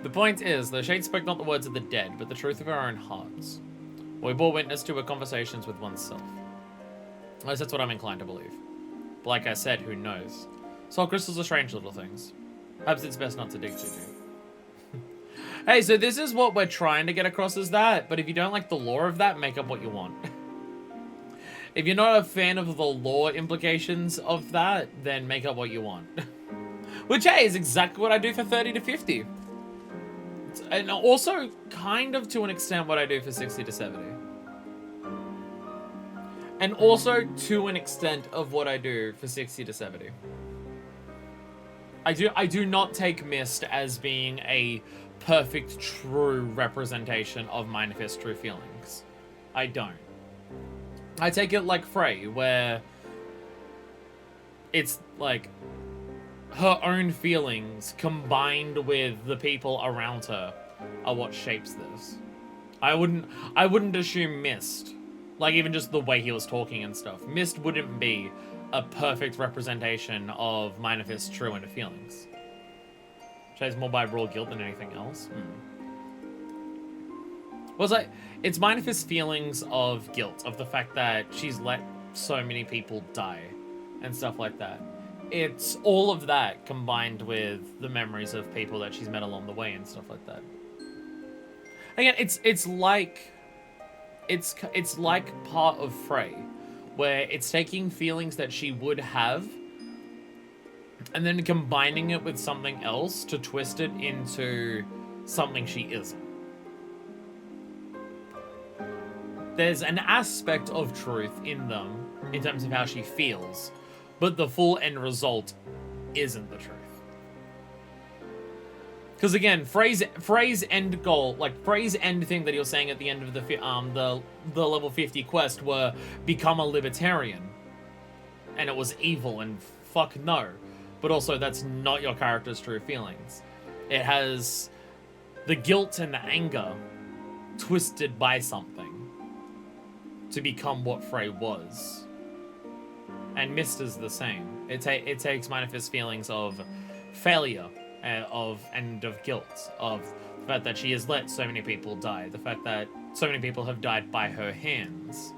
point is, the Shade spoke not the words of the dead, but the truth of our own hearts. What we bore witness to were conversations with oneself. At least that's what I'm inclined to believe. But like I said, who knows? Soul crystals are strange little things. Perhaps it's best not to dig too deep. Hey, so this is what we're trying to get across as that, but if you don't like the lore of that, make up what you want. If you're not a fan of the lore implications of that, then make up what you want. Which, hey, is exactly what I do for 30 to 50. And also, kind of to an extent, what I do for 60 to 70. And also, to an extent, of what I do for 60 to 70. I do not take Mist as being a perfect, true representation of Manifest true feelings. I don't. I take it like Frey, where it's like her own feelings combined with the people around her are what shapes this. I wouldn't assume Mist, like even just the way he was talking and stuff, Mist wouldn't be a perfect representation of Manifest true inner feelings. Shows more by raw guilt than anything else. Well, it's Manifest's feelings of guilt, of the fact that she's let so many people die and stuff like that. It's all of that combined with the memories of people that she's met along the way and stuff like that. Again, it's like part of Frey, where it's taking feelings that she would have and then combining it with something else to twist it into something she isn't. There's an aspect of truth in them in terms of how she feels, but the full end result isn't the truth. Because again, Frey's end goal, like Frey's end thing that he was saying at the end of the level 50 quest were become a libertarian, and it was evil and fuck no. But also, that's not your character's true feelings. It has the guilt and the anger twisted by something to become what Frey was. And Mist is the same. It takes Manifest's feelings of failure, and of guilt, of the fact that she has let so many people die, the fact that so many people have died by her hands,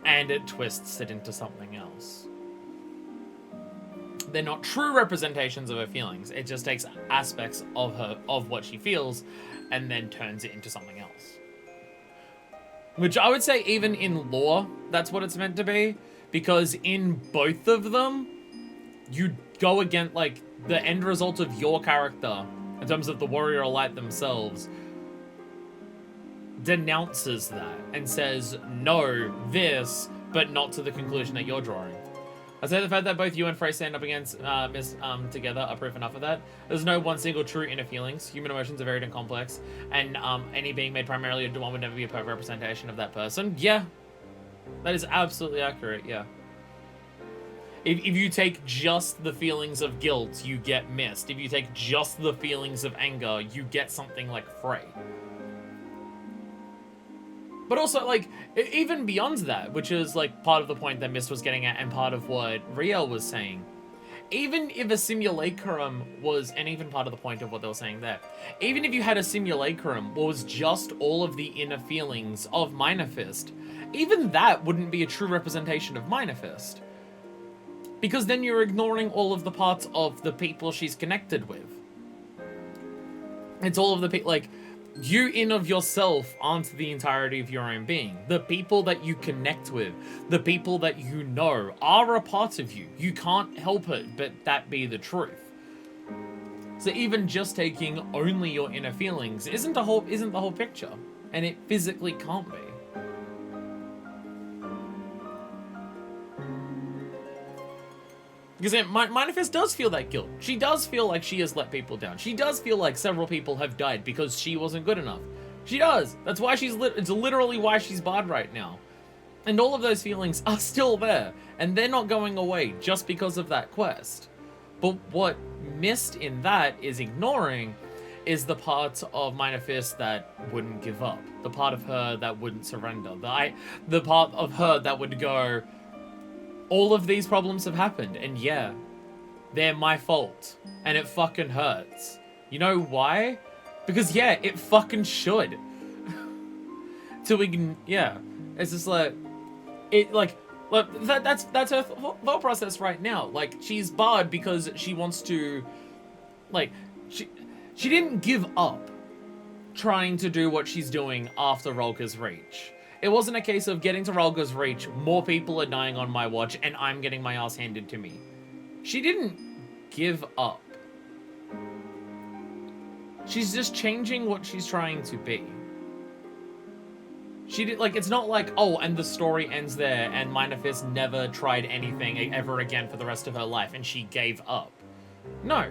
and it twists it into something else. They're not true representations of her feelings. It just takes aspects of what she feels and then turns it into something else. Which I would say even in lore, that's what it's meant to be. Because in both of them, you go against, like, the end result of your character, in terms of the warrior or light themselves, denounces that and says, no, this, but not to the conclusion that you're drawing. I'd say the fact that both you and Frey stand up against Mist together are proof enough of that. There's no one single true inner feelings. Human emotions are varied and complex, and any being made primarily into one would never be a perfect representation of that person. Yeah, that is absolutely accurate, yeah. If you take just the feelings of guilt, you get Mist. If you take just the feelings of anger, you get something like Frey. But also, like, even beyond that, which is, like, part of the point that Mist was getting at and part of what Riel was saying, even if a simulacrum was, and even part of the point of what they were saying there, even if you had a simulacrum was just all of the inner feelings of Manifest, even that wouldn't be a true representation of Manifest. Because then you're ignoring all of the parts of the people she's connected with. It's all of the people, like, you in of yourself aren't the entirety of your own being. The people that you connect with, the people that you know, are a part of you. You can't help it but that be the truth. So even just taking only your inner feelings isn't the whole picture, and it physically can't be. Because Manifest does feel that guilt. She does feel like she has let people down. She does feel like several people have died because she wasn't good enough. She does. That's why it's literally why she's barred right now. And all of those feelings are still there. And they're not going away just because of that quest. But what Mist in that is ignoring is the part of Manifest that wouldn't give up. The part of her that wouldn't surrender. The part of her that would go, all of these problems have happened, and yeah, they're my fault, and it fucking hurts. You know why? Because yeah, it fucking should. Yeah, it's just like, that's her thought process right now. Like, she's barred because she wants to, like, she didn't give up trying to do what she's doing after Rolka's Reach. It wasn't a case of getting to Rolga's Reach, more people are dying on my watch, and I'm getting my ass handed to me. She didn't give up. She's just changing what she's trying to be. It's not like, oh, and the story ends there, and Manifest never tried anything ever again for the rest of her life, and she gave up. No.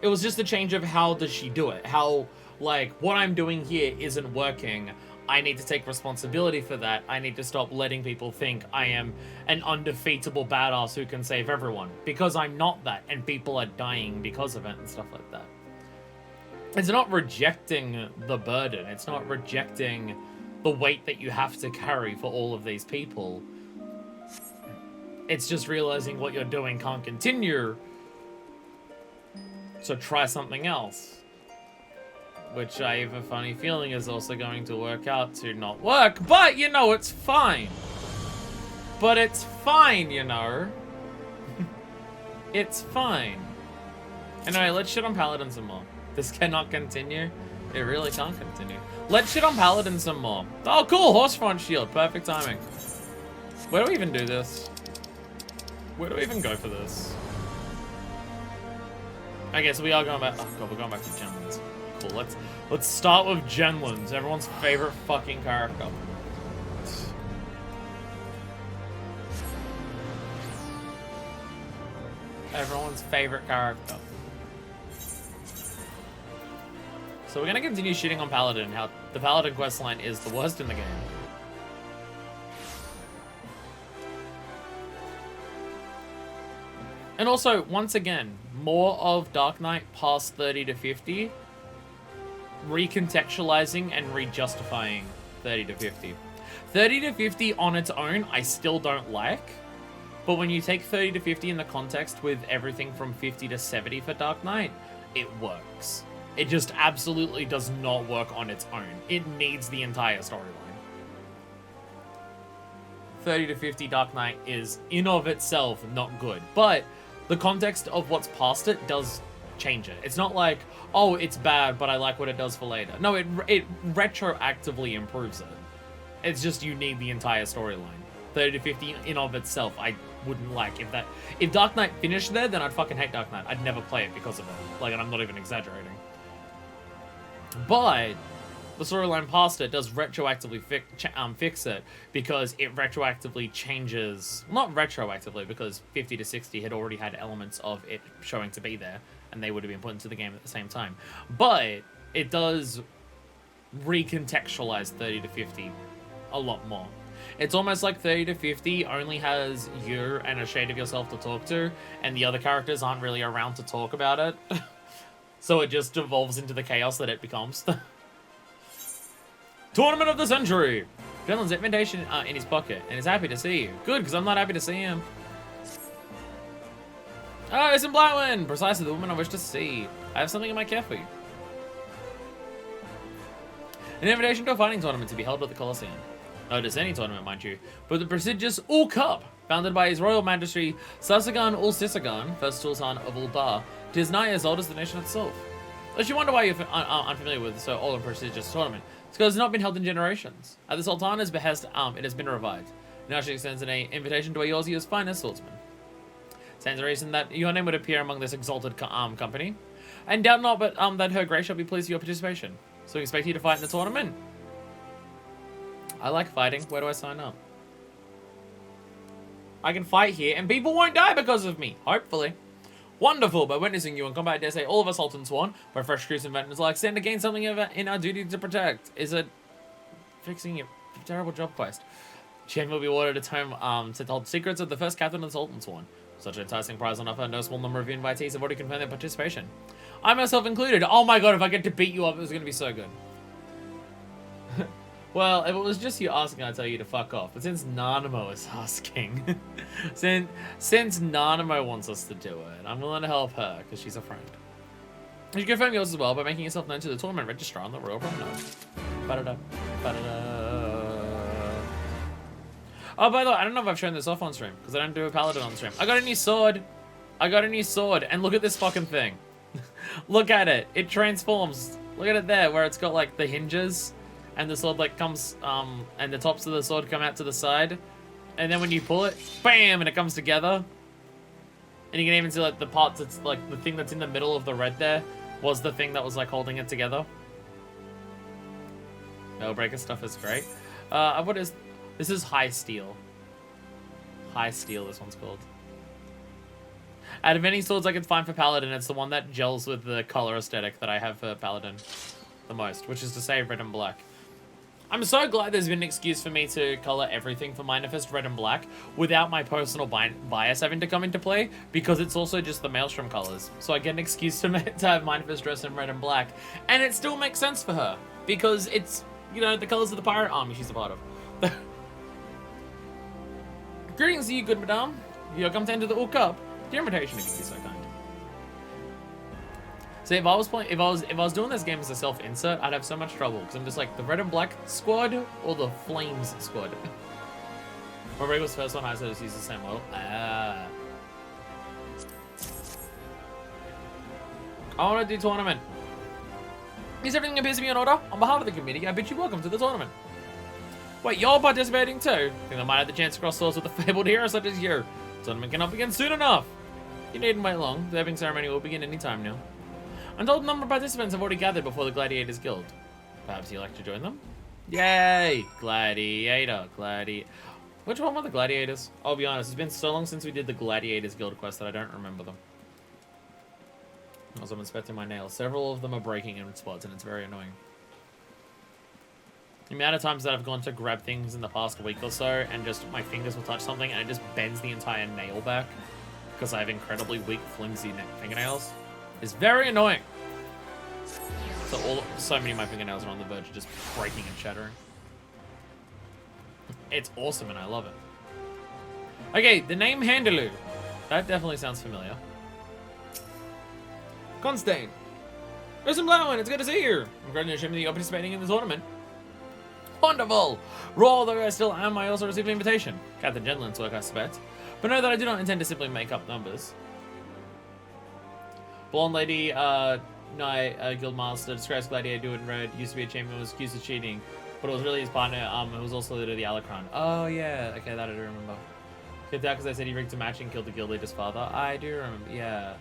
It was just a change of how does she do it. How, like, what I'm doing here isn't working. I need to take responsibility for that. I need to stop letting people think I am an undefeatable badass who can save everyone. Because I'm not that, and people are dying because of it and stuff like that. It's not rejecting the burden. It's not rejecting the weight that you have to carry for all of these people. It's just realizing what you're doing can't continue. So try something else. Which I have a funny feeling is also going to work out to not work. But, you know, it's fine. But it's fine, you know. It's fine. Anyway, let's shit on Paladin some more. This cannot continue. It really can't continue. Let's shit on Paladin some more. Oh, cool. Horsefront shield. Perfect timing. Where do we even do this? Where do we even go for this? Okay, so we are going back. Oh, God, we're going back to Genlands. Cool. Let's start with Genlands, everyone's favorite fucking character. Everyone's favorite character. So we're gonna continue shitting on Paladin, how the Paladin questline is the worst in the game. And also, once again, more of Dark Knight past 30 to 50, recontextualizing and rejustifying 30 to 50. 30 to 50 on its own, I still don't like, but when you take 30 to 50 in the context with everything from 50 to 70 for Dark Knight, it works. It just absolutely does not work on its own. It needs the entire storyline. 30 to 50 Dark Knight is, in of itself, not good, but the context of what's past it does change it. It's not like, oh, it's bad, but I like what it does for later. No, it retroactively improves it. It's just you need the entire storyline. 30 to 50 in of itself, I wouldn't like. If Dark Knight finished there, then I'd fucking hate Dark Knight. I'd never play it because of it. Like, and I'm not even exaggerating. But the storyline past it does retroactively fix it, because it retroactively changes, not retroactively, because 50 to 60 had already had elements of it showing to be there, and they would have been put into the game at the same time. But it does recontextualize 30 to 50 a lot more. It's almost like 30 to 50 only has you and a shade of yourself to talk to, and the other characters aren't really around to talk about it. So it just evolves into the chaos that it becomes. Tournament of the Century! Gentleman's invitation in his pocket, and is happy to see you. Good, because I'm not happy to see him. Oh, it's in Blackwind! Precisely the woman I wish to see. I have something in my care for you. An invitation to a fighting tournament to be held at the Colosseum. Not just any tournament, mind you, but the prestigious Ul Cup, founded by His Royal Majesty Sasagan Ul Sisagan, first Sultan of Uldar. It is 9 years old as the nation itself. Unless you wonder why you're unfamiliar with so old and prestigious tournament, it's because it's not been held in generations. At the Sultana's behest, it has been revived. Now she extends an invitation to a Yorzia's finest swordsman. Stands a reason that your name would appear among this exalted company, and doubt not but that her grace shall be pleased with your participation. So we expect you to fight in the tournament. I like fighting. Where do I sign up? I can fight here, and people won't die because of me. Hopefully. Wonderful. By witnessing you in combat, I dare say all of us Sultan sworn, by fresh crews and veterans like, stand to gain something in our duty to protect. Is it fixing your terrible job quest? Chen will be awarded its home to hold secrets of the first captain of the Sultan sworn. Such an enticing prize on offer, no small number of invitees have already confirmed their participation. I myself included. Oh my god, if I get to beat you up, it's going to be so good. Well, if it was just you asking, I'd tell you to fuck off. But since Nanamo is asking, since Nanamo wants us to do it, I'm willing to help her, because she's a friend. You can confirm yours as well by making yourself known to the tournament registrar on the Royal Promenade. Ba-da-da, ba-da-da. Oh, by the way, I don't know if I've shown this off on stream, because I don't do a Paladin on stream. I got a new sword. I got a new sword, and look at this fucking thing. Look at it. It transforms. Look at it there, where it's got, like, the hinges. And the sword like comes, and the tops of the sword come out to the side. And then when you pull it, bam, and it comes together. And you can even see like the parts, it's like the thing that's in the middle of the red there was the thing that was like holding it together. Metalbreaker stuff is great. What is, this is High Steel. High Steel, this one's called. Out of any swords I can find for Paladin, it's the one that gels with the color aesthetic that I have for Paladin the most, which is to say red and black. I'm so glad there's been an excuse for me to color everything for Minifest red and black without my personal bias having to come into play, because it's also just the Maelstrom colors. So I get an excuse to have Minifest dress in red and black, and it still makes sense for her, because it's, you know, the colors of the pirate army she's a part of. Greetings to you, good madame. You come to enter the Ul Cup. Your invitation if you be so kind. See, if I was doing this game as a self-insert, I'd have so much trouble, because I'm just like, the red and black squad or the flames squad? Rodrigo's first one, I said, use the same model. Ah. I want to do tournament. Is everything appears to be in order? On behalf of the committee, I bid you welcome to the tournament. Wait, you're participating too? Think I might have the chance to cross swords with a fabled hero such as you. The tournament cannot begin soon enough. You needn't wait long. The opening ceremony will begin any time now. I'm told a number of participants have already gathered before the Gladiators Guild. Perhaps you'd like to join them? Yay! Gladiator. Which one were the Gladiators? I'll be honest, it's been so long since we did the Gladiators Guild quest that I don't remember them. As I'm inspecting my nails, several of them are breaking in spots, and it's very annoying. The amount of times that I've gone to grab things in the past week or so, and just my fingers will touch something, and it just bends the entire nail back because I have incredibly weak, flimsy fingernails, is very annoying. So many of my fingernails are on the verge of just breaking and shattering. It's awesome, and I love it. Okay, the name Handaloo. That definitely sounds familiar. Constain. Listen, Blowen, it's good to see you. Congratulations that you're participating in the tournament. Wonderful! Raw though I still am, I also received an invitation. Captain Gentleman's work, I suspect. But know that I do not intend to simply make up numbers. Blonde lady, Knight, Guildmaster, disgraced Gladiator, do it in red, used to be a champion, was accused of cheating. But it was really his partner, it was also leader of the Alacron. Oh yeah, okay, that I do remember. Get that because I said he rigged a match and killed the guild leader's father. I do remember, yeah.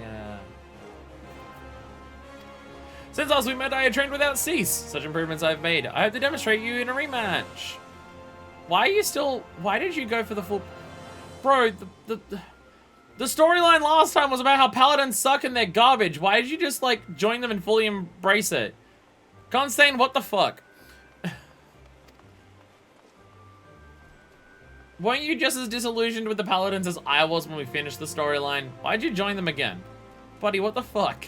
Yeah. Since last we met, I had trained without cease. Such improvements I've made. I hope to demonstrate you in a rematch. Why did you go for the full... Bro, the storyline last time was about how Paladins suck and they're garbage. Why did you just, like, join them and fully embrace it? Constain, what the fuck? Weren't you just as disillusioned with the Paladins as I was when we finished the storyline? Why'd you join them again? Buddy, what the fuck?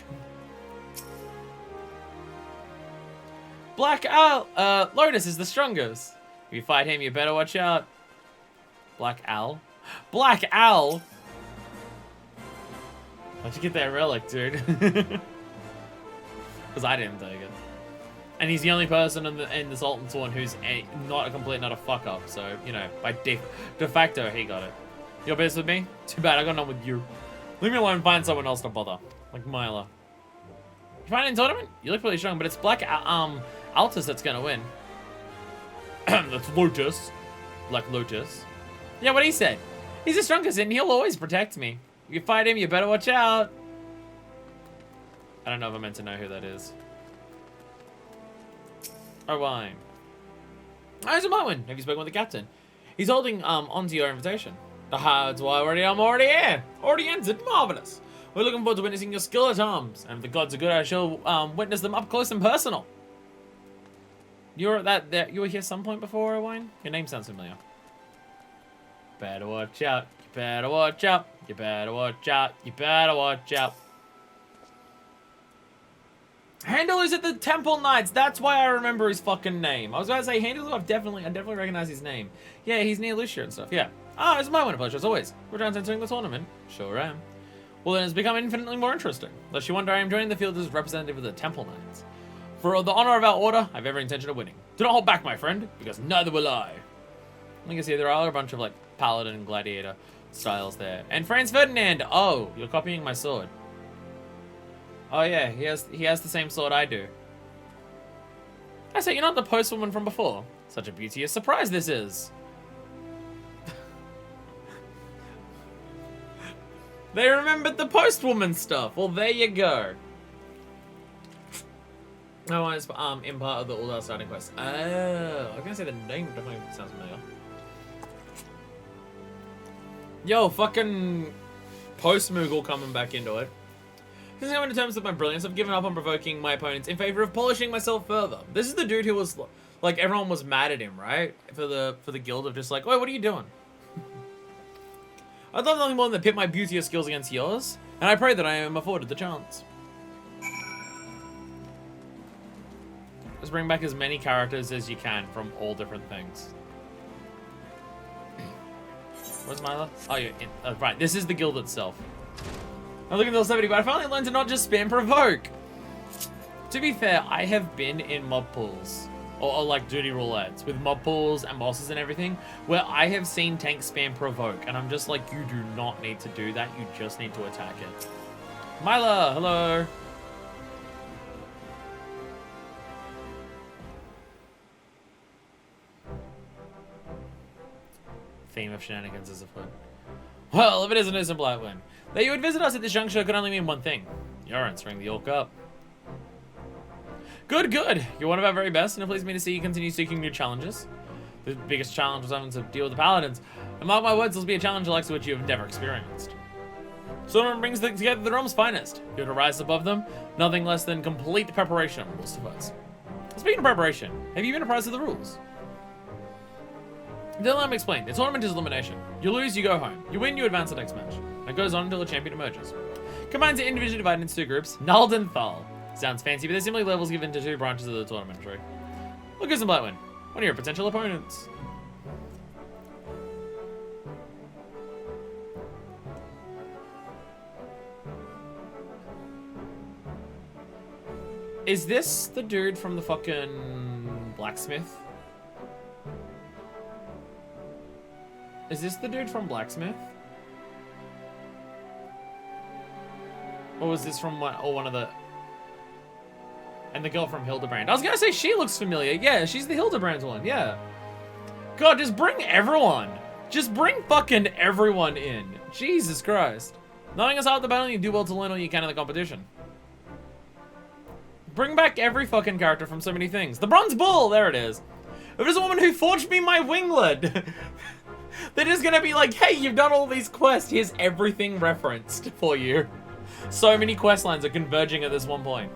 Black Owl, Lotus is the strongest. If you fight him, you better watch out. Black Owl? Black Owl? How'd you get that relic, dude? Because I didn't take it. And he's the only person in the Sultan's one who's not a fuck up. So, you know, by de facto, he got it. You're pissed with me? Too bad, I got none with you. Leave me alone and find someone else to bother. Like Myla. You find it in tournament? You look pretty strong, but it's Black Altus that's gonna win. That's Lotus. Black Lotus. Yeah, what he said. He's the strongest and he'll always protect me. If you fight him, you better watch out. I don't know if I'm meant to know who that is. Oh, why? How's Marwin? Have you spoken with the captain? He's holding on to your invitation. That's why I'm already here. Already entered. Marvelous. We're looking forward to witnessing your skill at arms. And if the gods are good, I shall witness them up close and personal. You were here some point before, Owain? Your name sounds familiar. Better watch out. You better watch out. You better watch out. You better watch out. Handaloo's at the Temple Knights. That's why I remember his fucking name. I was about to say Handaloo. I definitely recognize his name. Yeah, he's near Lucia and stuff. Yeah. Oh, it's my pleasure as always. We're trying to entering the tournament. Sure am. Well, then it's become infinitely more interesting. Lest you wonder, I am joining the field as representative of the Temple Knights. For the honor of our order, I have every intention of winning. Do not hold back, my friend, because neither will I. You can see there are a bunch of like Paladin and Gladiator styles there. And Franz Ferdinand. Oh, you're copying my sword. Oh yeah, he has the same sword I do. I say, you're not the postwoman from before. Such a beauteous surprise this is. They remembered the postwoman stuff. Well, there you go. No, it's in part of the All-Star starting quest. Oh, I was gonna say the name definitely sounds familiar. Yo, fucking post-Moogle coming back into it. Since I'm in terms of my brilliance, I've given up on provoking my opponents in favor of polishing myself further. This is the dude who was like everyone was mad at him, right? For the guild of just like, wait, what are you doing? I'd love nothing more than to pit my beauteous skills against yours, and I pray that I am afforded the chance. Just bring back as many characters as you can from all different things. Where's Myla? Oh, you're in. Right, this is the guild itself. I'm looking at level 70, but I finally learned to not just spam provoke. To be fair, I have been in mob pools, or like duty roulettes, with mob pools and bosses and everything, where I have seen tanks spam provoke, and I'm just like, you do not need to do that, you just need to attack it. Myla, hello. Theme of shenanigans is afoot. Well, if it isn't innocent Blightwind. That you would visit us at this juncture could only mean one thing. You're answering the Orc Cup. Good, good. You're one of our very best, and it pleases me to see you continue seeking new challenges. The biggest challenge was having to deal with the Paladins. And mark my words, this will be a challenge like which you have never experienced. Someone brings together the realm's finest. Here to rise above them, nothing less than complete preparation will suffice. Speaking of preparation, have you been apprised of the rules? Then let me explain. The tournament is elimination. You lose, you go home. You win, you advance the next match. And it goes on until a champion emerges. Commands are individually divided into two groups, Nulled and Thal. Sounds fancy, but they're simply levels given to two branches of the tournament tree. Lucas and Blightwin, one of your potential opponents. Is this the dude from the fucking blacksmith? Is this the dude from blacksmith? Or was this from one of the... And the girl from Hildebrand. I was gonna say she looks familiar. Yeah, she's the Hildebrand one, yeah. God, just bring everyone. Just bring fucking everyone in. Jesus Christ. Knowing us out the battle, you do well to learn all you can in the competition. Bring back every fucking character from so many things. The Bronze Bull, there it is. If there's a woman who forged me my winglet. That is gonna be like, hey, you've done all these quests. Here's everything referenced for you. So many quest lines are converging at this one point.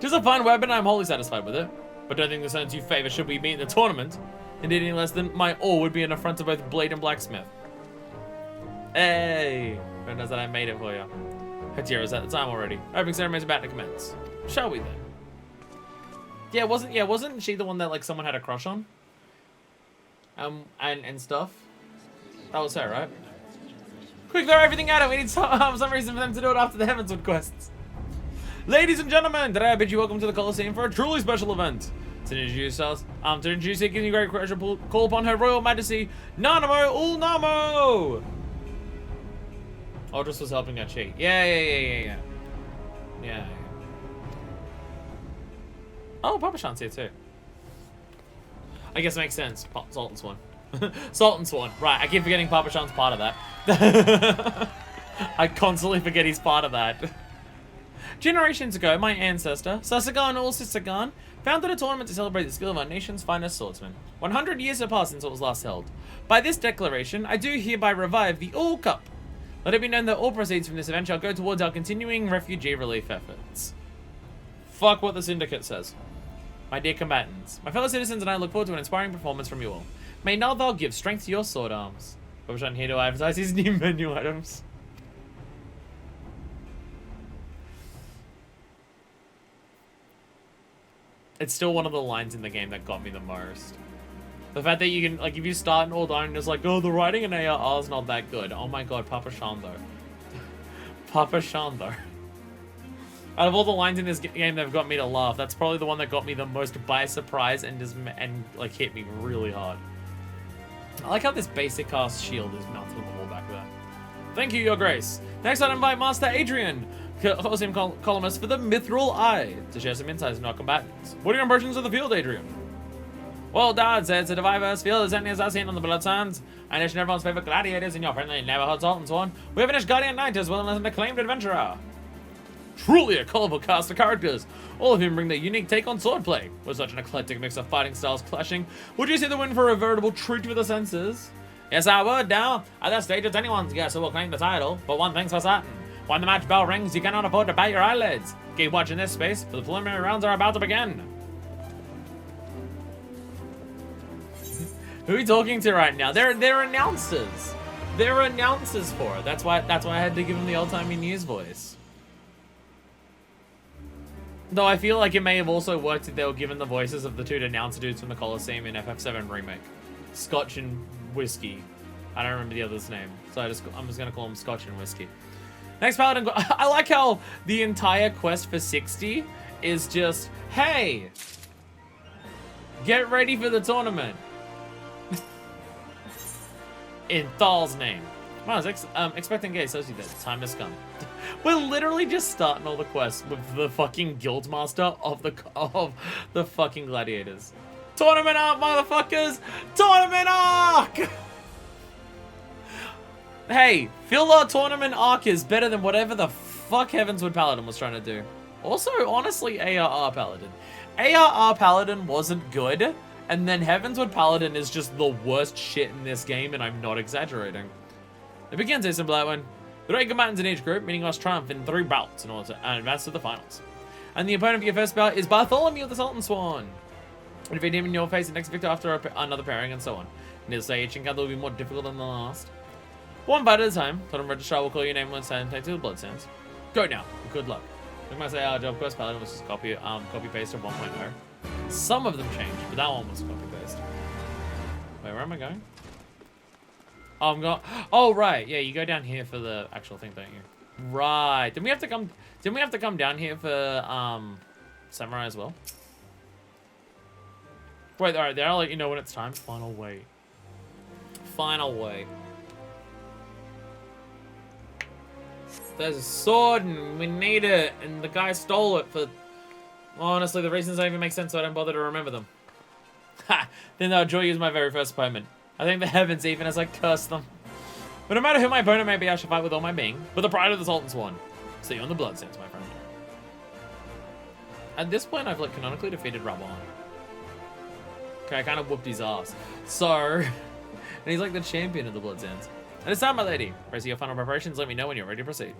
Just a fine weapon, I'm wholly satisfied with it. But don't think this earns you favor should we meet in the tournament. Indeed, any less than my all would be an affront to both Blade and Blacksmith. Hey, everyone knows that I made it for you. Hatira's at the time already. Opening ceremony is about to commence. Shall we then? Yeah, wasn't she the one that like someone had a crush on? And stuff. That was her, right? Quick, throw everything at it. We need some reason for them to do it after the Heavensward quests. Ladies and gentlemen, today I bid you welcome to the Colosseum for a truly special event. To introduce us, to introduce it, giving you great pleasure, call upon Her Royal Majesty, Nanamo Ulnamo! Aldous was helping her cheat. Yeah. Oh, Papa Shan's here too. I guess it makes sense. Sultan Swan. Sultan Swan. Right, I keep forgetting Papa Shan's part of that. I constantly forget he's part of that. Generations ago, my ancestor, Sasagan ul Sisagan, founded a tournament to celebrate the skill of our nation's finest swordsmen. 100 years have passed since it was last held. By this declaration, I do hereby revive the All Cup. Let it be known that all proceeds from this event shall go towards our continuing refugee relief efforts. Fuck what the Syndicate says. My dear combatants, my fellow citizens and I look forward to an inspiring performance from you all. May Nalthal give strength to your sword arms. Babashan here to advertise his new menu items. It's still one of the lines in the game that got me the most. The fact that you can, like, if you start an all down and it's like, oh, the writing in ARR is not that good. Oh my god, Papa Shan though. Papa Shan though. Out of all the lines in this game that have got me to laugh, that's probably the one that got me the most by surprise and like hit me really hard. I like how this basic cast shield is mounted on the wall back there. Thank you, Your Grace. Next I'd invite Master Adrian, Colosseum columnist for the Mithril Eye, to share some insights on our combatants. What are your impressions of the field, Adrian? Well, Dad said it's a diverse field as any as I've seen on the Blood Sands. I nation everyone's favorite gladiators in your friendly neighborhood Sultan Swan. We have an Guardian Knight as well as an acclaimed adventurer. Truly a colorful cast of characters, all of whom bring their unique take on swordplay. With such an eclectic mix of fighting styles clashing, would you see the win for a veritable treat for the senses? Yes, I would now. At that stage, it's anyone's guess who will claim the title, but one thing's for certain. When the match bell rings, you cannot afford to bat your eyelids. Keep watching this space, for the preliminary rounds are about to begin. Who are you talking to right now? They're announcers. They're announcers for it. That's why I had to give them the old-timey news voice. Though I feel like it may have also worked if they were given the voices of the two announcer dudes from the Colosseum in FF7 Remake. Scotch and Whiskey. I don't remember the other's name, so I'm just gonna call him Scotch and Whiskey. Next Paladin, I like how the entire quest for 60 is just, hey, get ready for the tournament. In Thal's name. Wow, I was expecting gay associate that. Time has come. We're literally just starting all the quests with the fucking Guildmaster of the fucking Gladiators. Tournament arc, motherfuckers! Tournament arc! Hey, filler tournament arc is better than whatever the fuck Heavensward Paladin was trying to do. Also, honestly, ARR Paladin. ARR Paladin wasn't good, and then Heavensward Paladin is just the worst shit in this game, and I'm not exaggerating. It begins, Ace and Blightwin. The 8 combatants in each group, meaning us triumph in 3 bouts in order to advance to the finals. And the opponent for your first bout is Bartholomew the Sultan Swan. Defeat him in your face, the next victor after another pairing, and so on. And he'll say each encounter will be more difficult than the last. One bite at a time. Totem Registrar will call your name once and take to the blood sands. Go now. Good luck. Like I say, our job quest Paladin was just copy paste of 1.0. Some of them changed, but that one was copy paste. Wait, where am I going? Oh, I'm going. Oh, right. Yeah, you go down here for the actual thing, don't you? Right. Didn't we have to come down here for Samurai as well? Wait, all right. There, I'll let you know when it's time. Final wait. Final wait. There's a sword and we need it, and the guy stole it for, honestly, the reasons don't even make sense, so I don't bother to remember them. Ha! Then though, Joy is my very first opponent. I thank the heavens even as I curse them. But no matter who my opponent may be, I shall fight with all my being, with the pride of the Sultan Swan. See you on the blood sands, my friend. At this point, I've like canonically defeated Rawan. Okay, I kind of whooped his ass. So, and he's like the champion of the blood sands. And it's time, my lady. Rest of your final preparations, let me know when you're ready to proceed.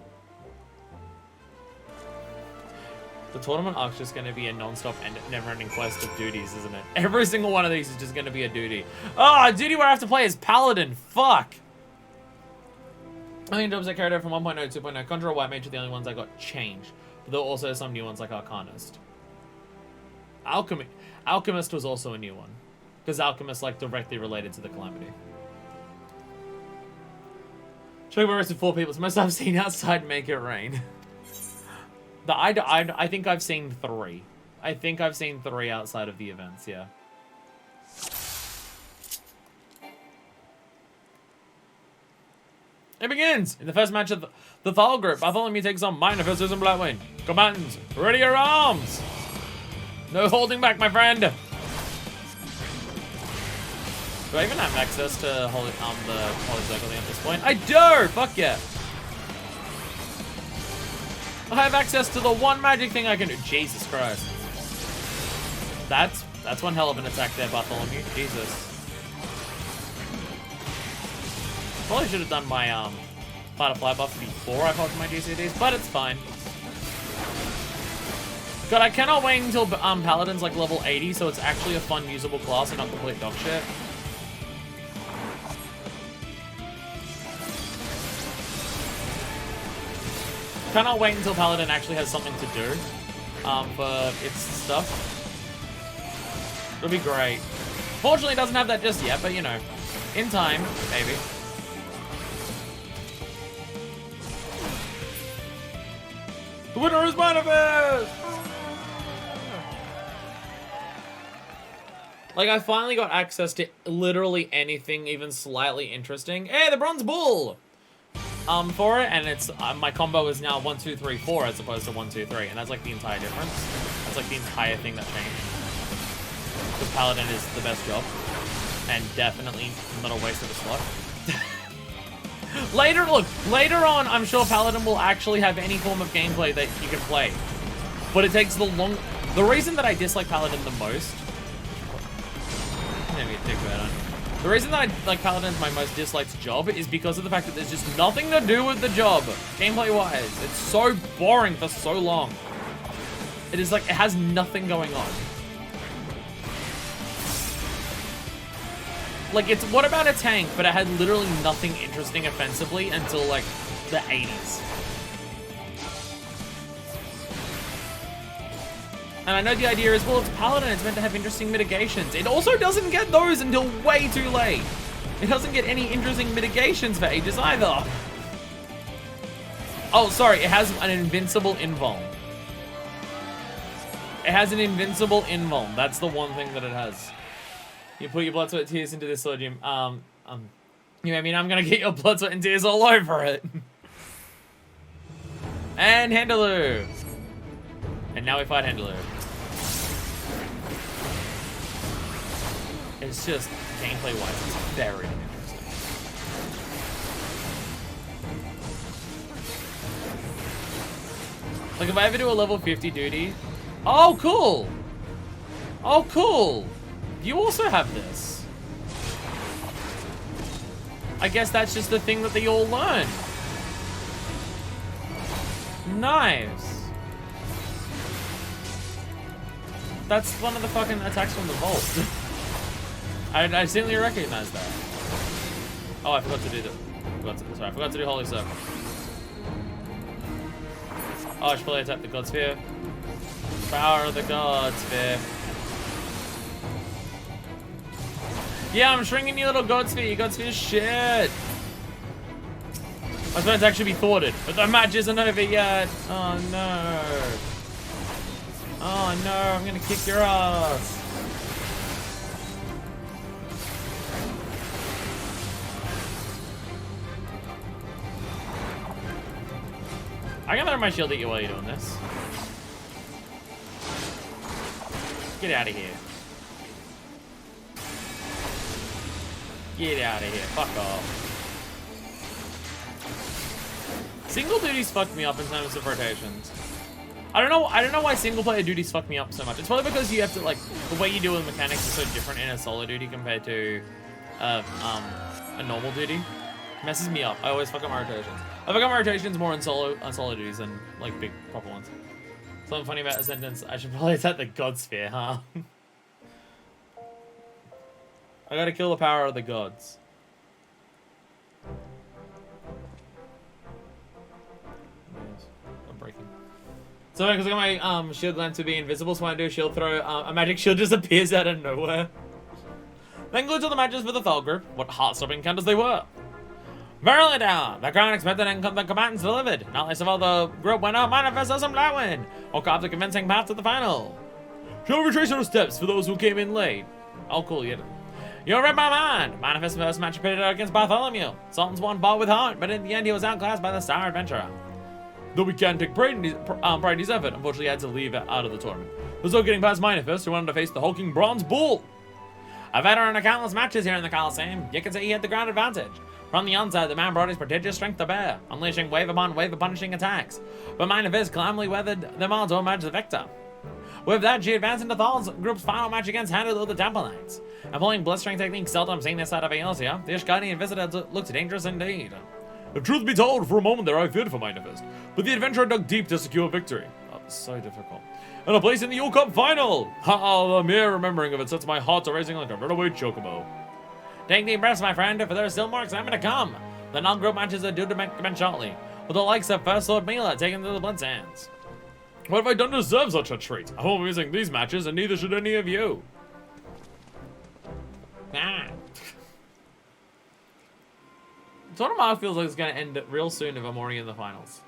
The tournament arc's just going to be a non-stop and never-ending quest of duties, isn't it? Every single one of these is just going to be a duty. Oh, a duty where I have to play as Paladin. Fuck. I think jobs I carried over from 1.0 to 2.0. Conjurer, White Mage are the only ones I got changed. But there were also some new ones like Arcanist. Alchemist was also a new one. Because Alchemist, like, directly related to the Calamity. Chocobo arrested 4 people. It's the most I've seen outside Make It Rain. I think I've seen 3. I think I've seen 3 outside of the events, yeah. It begins! In the first match of the Thal group, Bartholomew takes on Minor for Susan Blackwind. Combatants, ready your arms! No holding back, my friend! Do I even have access to the Holy Circle at this point? I do! Fuck yeah! I have access to the one magic thing I can do. Jesus Christ. That's one hell of an attack there, Bartholomew. Jesus. Probably should have done my fight or fly buff before I popped my DCDs, but it's fine. God, I cannot wait until Paladin's like level 80, so it's actually a fun, usable class and not complete dog shit. Cannot wait until Paladin actually has something to do for its stuff. It'll be great. Fortunately, it doesn't have that just yet, but you know, in time, maybe. The winner is Manifest! Like, I finally got access to literally anything even slightly interesting. Hey, the Bronze Bull! For it, and it's, my combo is now 1, 2, 3, 4 as opposed to 1, 2, 3, and that's like the entire difference. That's like the entire thing that changed. Because Paladin is the best job, and definitely not a waste of a slot. Later on, I'm sure Paladin will actually have any form of gameplay that you can play. But it takes the reason that I dislike Paladin the most... Let me take that on. The reason that I like Paladin as my most disliked job is because of the fact that there's just nothing to do with the job, gameplay-wise. It's so boring for so long. It is like, it has nothing going on. Like, it's, what about a tank, but it had literally nothing interesting offensively until, like, the 80s. And I know the idea is, well, it's Paladin, it's meant to have interesting mitigations. It also doesn't get those until way too late. It doesn't get any interesting mitigations for ages either. Oh, sorry, it has an invincible invuln. It has an invincible invuln. That's the one thing that it has. You put your blood, sweat, and tears into this sword, you mean I'm gonna get your blood, sweat, and tears all over it. And Handaloo. And now we fight Handaloo. It's just, gameplay-wise, it's very interesting. Like, if I ever do a level 50 duty... Oh, cool! Oh, cool! You also have this. I guess that's just the thing that they all learn. Nice. That's one of the fucking attacks from the vault. I distinctly recognize that. Oh, I forgot to do that. I forgot to do Holy Circle. Oh, I should probably attack the God Sphere. Power of the God Sphere. Yeah, I'm shrinking you little God Sphere. Your God Sphere is shit. I was meant to actually be thwarted, but the match isn't over yet. Oh no. Oh no, I'm gonna kick your ass. I can throw my shield at you while you're doing this. Get out of here. Get out of here. Fuck off. Single duties fucked me up in terms of rotations. I don't know why single player duties fuck me up so much. It's probably because you have to, like, the way you deal with mechanics is so different in a solo duty compared to a normal duty. It messes me up. I always fuck up my rotations. I fuck up my rotations more on solo duties than like big proper ones. Something funny about a sentence. I should probably attack the God Sphere, huh? I gotta kill the power of the gods. Yes, I'm breaking. So because I got my shield gland to be invisible, so when I do a shield throw, a magic shield just appears out of nowhere. Then glued to the matches for the Thal group. What heart-stopping encounters they were. Verily down, the crown expected and the combatants delivered. Not least of all, the group went out manifest as some win, or carved a convincing path to the final. Shall retrace your steps for those who came in late. Oh, cool, you. You read my mind. Manifest's first match pitted against Bartholomew. Sultan's won bar with heart, but in the end he was outclassed by the Star Adventurer. Though we can take pride in his effort, unfortunately he had to leave out of the tournament. There's no getting past Manifest, who wanted to face the hulking Bronze Bull. A veteran of countless matches here in the Coliseum, you can say he had the ground advantage. From the onset, the man brought his prodigious strength to bear, unleashing wave upon wave of punishing attacks. But Manifest calmly weathered them all to emerge the victor. With that, she advanced into Thal's group's final match against Handle of the Temple Knights. Employing blistering techniques seldom seen this side of Aeosia, the Ishgadian visitor looked dangerous indeed. If truth be told, for a moment there I feared for Manifest, but the adventurer dug deep to secure victory. That was so difficult. And a place in the Yule Cup final! Ha! The mere remembering of it sets my heart to racing like a runaway chocobo. Take deep breaths, my friend, for there is still more excitement to come. The non-group matches are due to commence shortly, with the likes of First Lord Mila taking to the blood sands. What have I done to deserve such a treat? I won't be missing these matches, and neither should any of you. Ah. Tournament feels like it's going to end real soon if I'm already in the finals.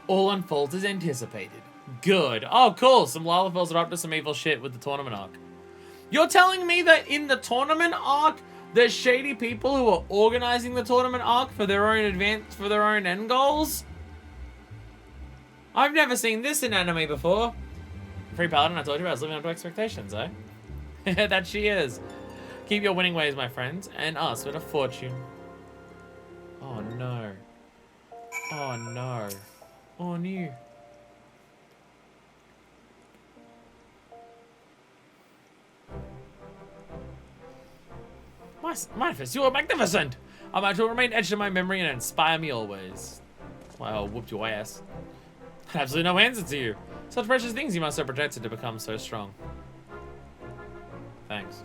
All unfolds as anticipated. Good. Oh, cool. Some Lalafels are up to some evil shit with the tournament arc. You're telling me that in the tournament arc, there's shady people who are organizing the tournament arc for their own end goals? I've never seen this in anime before. Free Paladin, I told you I was living up to expectations, eh? That she is. Keep your winning ways, my friends, and us with a fortune. Oh no. Oh no. Oh no. Manifest, you are magnificent! I might will remain etched in my memory and inspire me always. Wow, whooped your ass. Absolutely no answer to you. Such precious things you must have protected to become so strong. Thanks.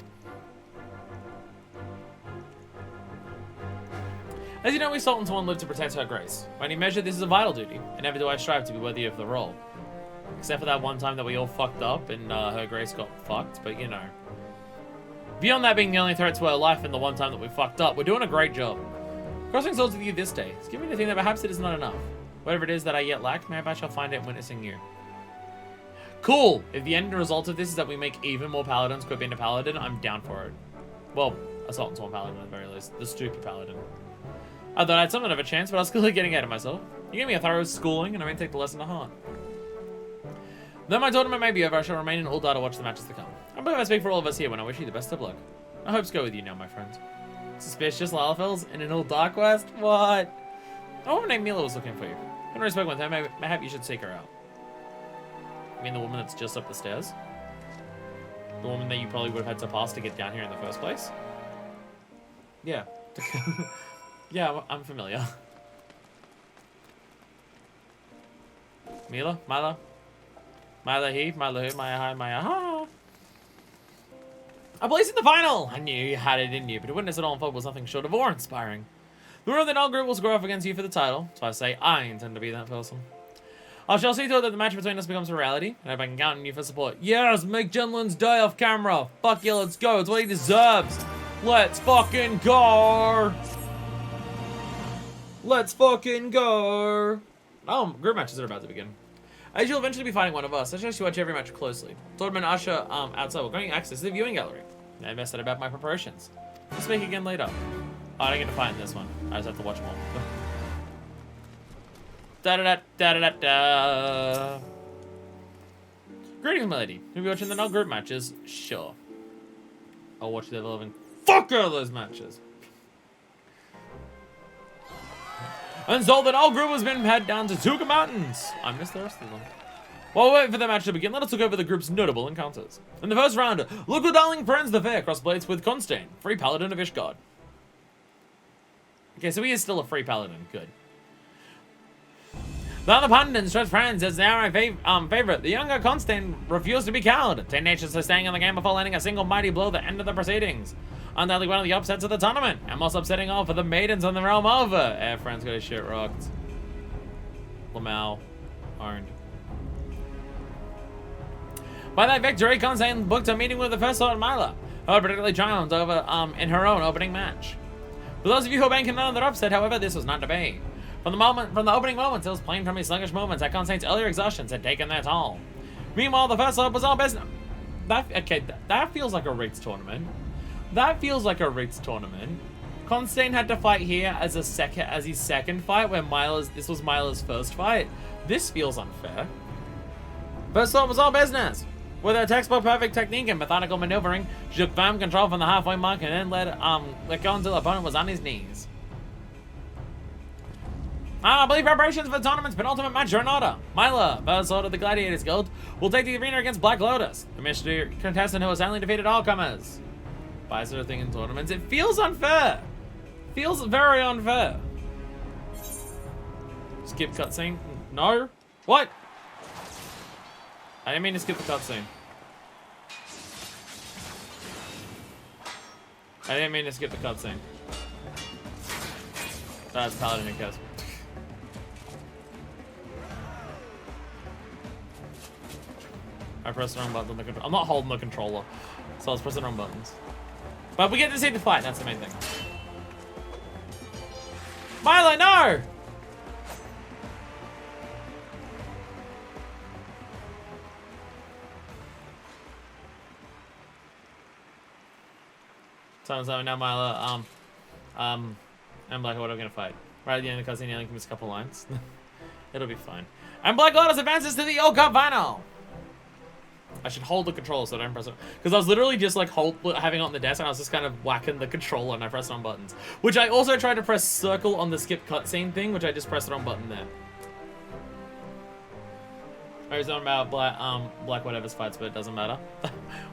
As you know, we Sultan's one live to protect her grace. By any measure, this is a vital duty, and never do I strive to be worthy of the role. Except for that one time that we all fucked up and her grace got fucked, but you know. Beyond that being the only threat to her life and the one time that we fucked up, we're doing a great job. Crossing swords with you this day is giving me the thing that perhaps it is not enough. Whatever it is that I yet lack, maybe I shall find it witnessing you. Cool! If the end result of this is that we make even more paladins equip into paladin, I'm down for it. Well, Assault and Sworn Paladin at the very least. The stupid paladin. I thought I had something of a chance, but I was clearly getting ahead of myself. You gave me a thorough schooling, and I may take the lesson to heart. Though my tournament may be over, I shall remain in Uldar to watch the matches to come. I believe I speak for all of us here when I wish you the best of luck. My hopes go with you now, my friends. Suspicious Lalafels in an Uldar quest? What? A woman named Mila was looking for you. I haven't spoken with her, maybe you should seek her out. I mean the woman that's just up the stairs? The woman that you probably would have had to pass to get down here in the first place? Yeah. Yeah, I'm familiar. Mila? Mila? Mila he? Mila who? Maya hi? Maya ha? A place in the final! I knew you had it in you, but to witness it all unfold was nothing short of awe-inspiring. The winner of the inaugural will square off against you for the title, so I say I intend to be that person. I shall see to it that the match between us becomes a reality, and if I can count on you for support. Yes, make Jenlin's die off camera. Fuck yeah, let's go. It's what he deserves. Let's fucking go. Let's fucking go. Oh, group matches are about to begin. As you'll eventually be fighting one of us, I suggest you watch every match closely. Tournament Usher outside will grant you access to the viewing gallery. I messed it about my preparations. We'll speak again later. Oh, I don't get to fight in this one. I just have to watch more. Da-da-da-da-da-da. Greetings, my lady. You'll be watching the non-group matches? Sure. I'll watch the living fuck out of those matches. And so the whole group has been head down to Tuka Mountains. I missed the rest of them. While we wait for the match to begin, let us look over the group's notable encounters. In the first round, local darling friends the fair crossblades with Constantine, free paladin of Ishgard. Okay, so he is still a free paladin. Good. The other pundits stretch friends as they are my favorite. The younger Constantine refused to be cowed, tenaciously staying in the game before landing a single mighty blow at the end of the proceedings. Undoubtedly one of the upsets of the tournament, and most upsetting all for the maidens on the realm over. Air France got his shit rocked. Lamau owned. By that victory, Constantine booked a meeting with the first Lord Mila, who had particularly triumphed over in her own opening match. For those of you who are banking on another upset, however, this was not to be. From the opening moments, it was plain from his sluggish movements that Constantine's earlier exhaustions had taken their toll. Meanwhile, the first Lord was all business. That feels like a rigged tournament. That feels like a rigged tournament. Constantine had to fight here as his second fight, where this was Mila's first fight. This feels unfair. First Lord was all business. With her textbook perfect technique and methodical maneuvering, she took firm control from the halfway mark and then let go until the opponent was on his knees. I believe preparations for the tournament's penultimate match are in order. Mila, first Lord of the Gladiators Guild, will take the arena against Black Lotus, the mystery contestant who has only defeated all comers. By sort of thing in tournaments, it feels unfair. Feels very unfair. Skip cutscene? No? What? I didn't mean to skip the cutscene. I didn't mean to skip the cutscene. That's Paladin and Kes. I pressed the wrong button on the controller. I'm not holding the controller, so I was pressing the wrong buttons. But we get to see the fight, that's the main thing. Milo, no! Sounds like now Milo, I'm Black Lotus gonna fight. Right at the end of the cutscene, you only can miss a couple lines. It'll be fine. And Black Lotus advances to the Cup final! I should hold the controller so I don't press it. Because I was literally just like having it on the desk and I was just kind of whacking the controller and I pressed on buttons. Which I also tried to press circle on the skip cutscene thing, which I just pressed it on button there. I was talking about Black whatever's fights, but it doesn't matter.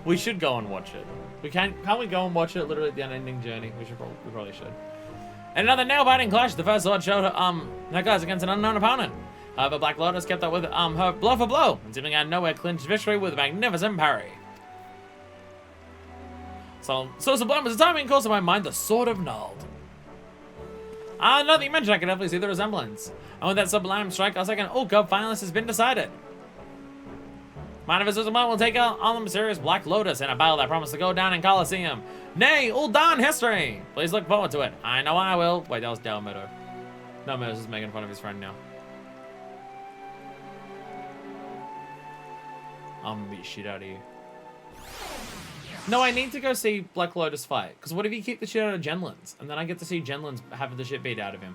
We should go and watch it. Can't we go and watch it literally at the unending journey? We probably should. And another nail-biting clash. The first Lord showed her guys against an unknown opponent. However, Black Lotus kept up with her blow for blow, and seeming out of nowhere clinched victory with a magnificent parry. So sublime was the timing calls to my mind the Sword of Nald. Now that you mentioned, I can definitely see the resemblance. And with that sublime strike, our second Cup finalist has been decided. Manifest Sublime will take on the mysterious Black Lotus in a battle that promised to go down in Colosseum. Nay, Ul'dan history! Please look forward to it. I know I will. Wait, that was Dalmedo. Dalmedo's just making fun of his friend now. I'm gonna beat shit out of you. No, I need to go see Black Lotus fight. Because what if you keep the shit out of Genlin's? And then I get to see Genlin's having the shit beat out of him.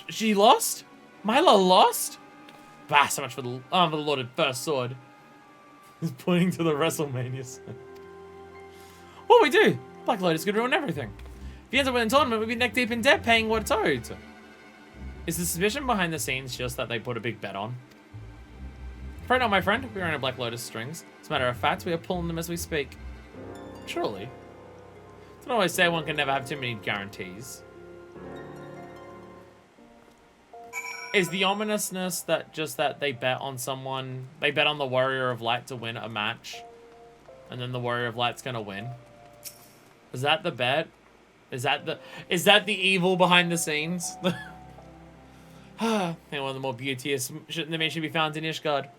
She lost? Mila lost? Bah, so much for the Lord First Sword. He's pointing to the WrestleMania sign. What we do? Black Lotus could ruin everything. If he ends up winning the tournament, we'd be neck deep in debt paying what it's owed. Is the suspicion behind the scenes just that they put a big bet on? Right now, my friend, we are in a Black Lotus strings. As a matter of fact, we are pulling them as we speak. Truly. Don't always say one can never have too many guarantees. Is the ominousness that just that they bet on someone, they bet on the Warrior of Light to win a match, and then the Warrior of Light's gonna win? Is that the bet? Is that the evil behind the scenes? And one of the more beauteous men should be found in Ishgard.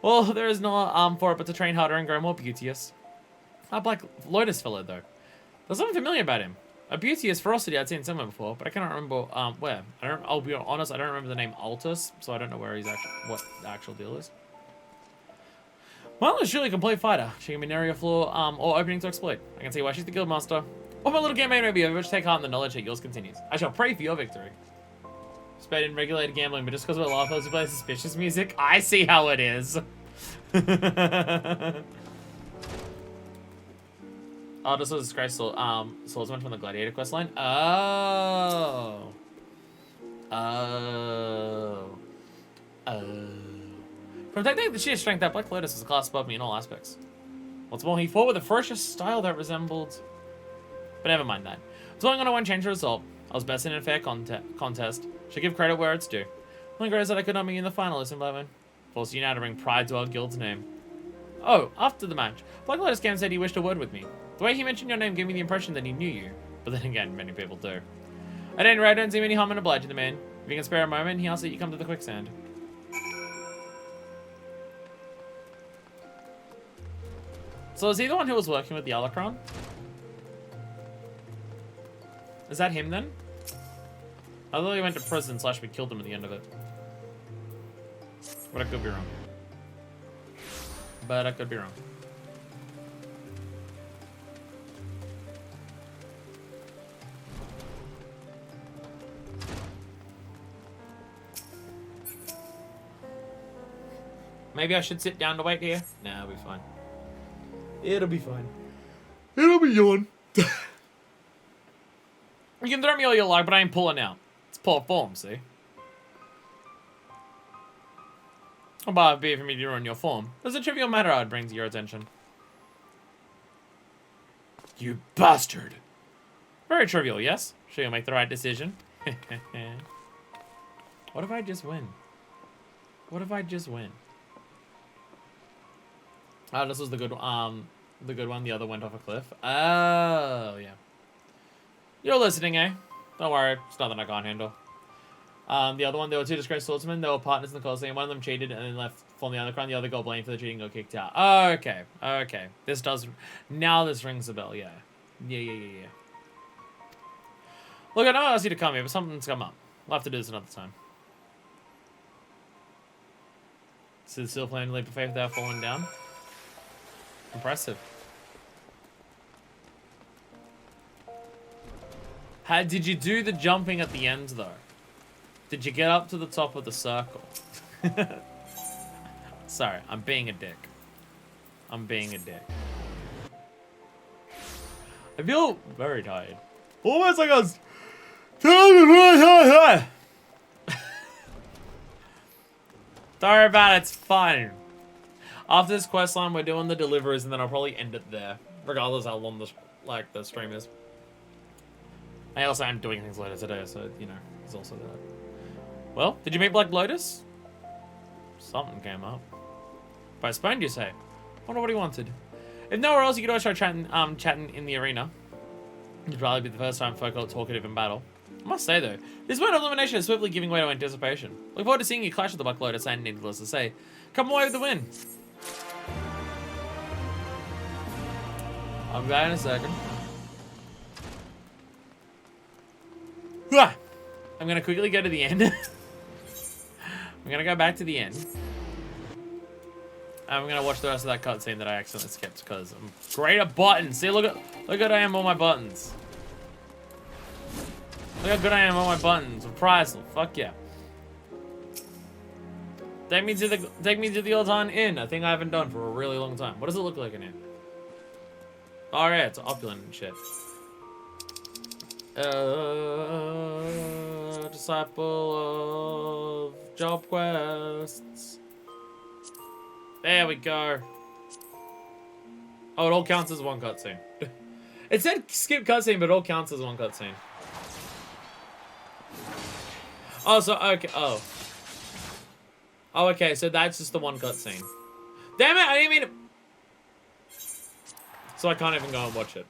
Well, there is no for it but to train harder and grow more beauteous. Black Lotus fellow though. There's something familiar about him. A beauteous ferocity I'd seen somewhere before, but I cannot remember where. I'll be honest, I don't remember the name Altus, so I don't know where he's what the actual deal is. Well, it's surely a complete fighter. She can be an area floor or opening to exploit. I can see why she's the guildmaster. Or my little campaign may be over, which take heart in the knowledge that yours continues. I shall pray for your victory. Spade in regulated gambling, but just because we're laughers who play suspicious music, I see how it is. Oh, this was Grace Swordsman from the Gladiator questline. Oh. From technique, the sheer strength, that Black Lotus is a class above me in all aspects. What's more, he fought with a ferocious style that resembled... But never mind that. So I'm going to one change the result. I was best in a fair contest. Should give credit where it's due. Only great is that I could not be in the finalists in Blackman. Force you now to bring pride to our guild's name. Oh, after the match, Black Lotus Cam said he wished a word with me. The way he mentioned your name gave me the impression that he knew you. But then again, many people do. At any rate, I don't see any harm in obliging the man. If you can spare a moment, he asks that you come to the quicksand. So is he the one who was working with the Alacron? Is that him then? I thought he went to prison / we killed him at the end of it. But I could be wrong. But I could be wrong. Maybe I should sit down to wait here? Nah, it'll be fine. It'll be fine. It'll be yawn. You can throw me all you like, but I ain't pulling out. It's poor form, see? I'll buy a beer for me to ruin your form. There's a trivial matter I'd bring to your attention. You bastard! Very trivial, yes? Sure you'll make the right decision. What if I just win? What if I just win? Oh, this was the good one. The other went off a cliff. Oh, yeah. You're listening, eh? Don't worry, it's nothing I can't handle. The other one, there were two disgraced swordsmen. They were partners in the Colosseum. One of them cheated and then left from the Underground. The other got blamed for the cheating and got kicked out. Oh, okay. Okay. This does... Now this rings a bell, yeah. Yeah. Look, I know I asked you to come here, but something's come up. We'll have to do this another time. So still planning to leap of faith without falling down? Impressive. Did you do the jumping at the end, though? Did you get up to the top of the circle? Sorry, I'm being a dick. I'm being a dick. I feel very tired. Almost like I was... Don't worry about it, it's fine. After this questline, we're doing the deliveries, and then I'll probably end it there. Regardless how long the stream is. I also am doing things later today, so, you know, there's also that. Well, did you meet Black Lotus? Something came up. Postponed, you say? Wonder what he wanted. If nowhere else, you could always try chatting in the arena. It'd probably be the first time folk are talkative in battle. I must say, though, this word of elimination is swiftly giving way to anticipation. Look forward to seeing you clash with the Black Lotus, and needless to say, come away with the win. I'll be back in a second. I'm gonna quickly go to the end. I'm gonna go back to the end. I'm gonna watch the rest of that cutscene that I accidentally skipped because I'm great at buttons. See, look how good I am on my buttons. Look how good I am on my buttons. Reprisal, fuck yeah. Take me to the Altan Inn. A thing I haven't done for a really long time. What does it look like in here? Oh yeah, it's opulent and shit. Disciple of job quests. There we go. Oh, it all counts as one cutscene. It said skip cutscene, but it all counts as one cutscene. Oh, so okay. Oh. Oh, okay, so that's just the one cutscene. Damn it, I didn't mean to... So I can't even go and watch it.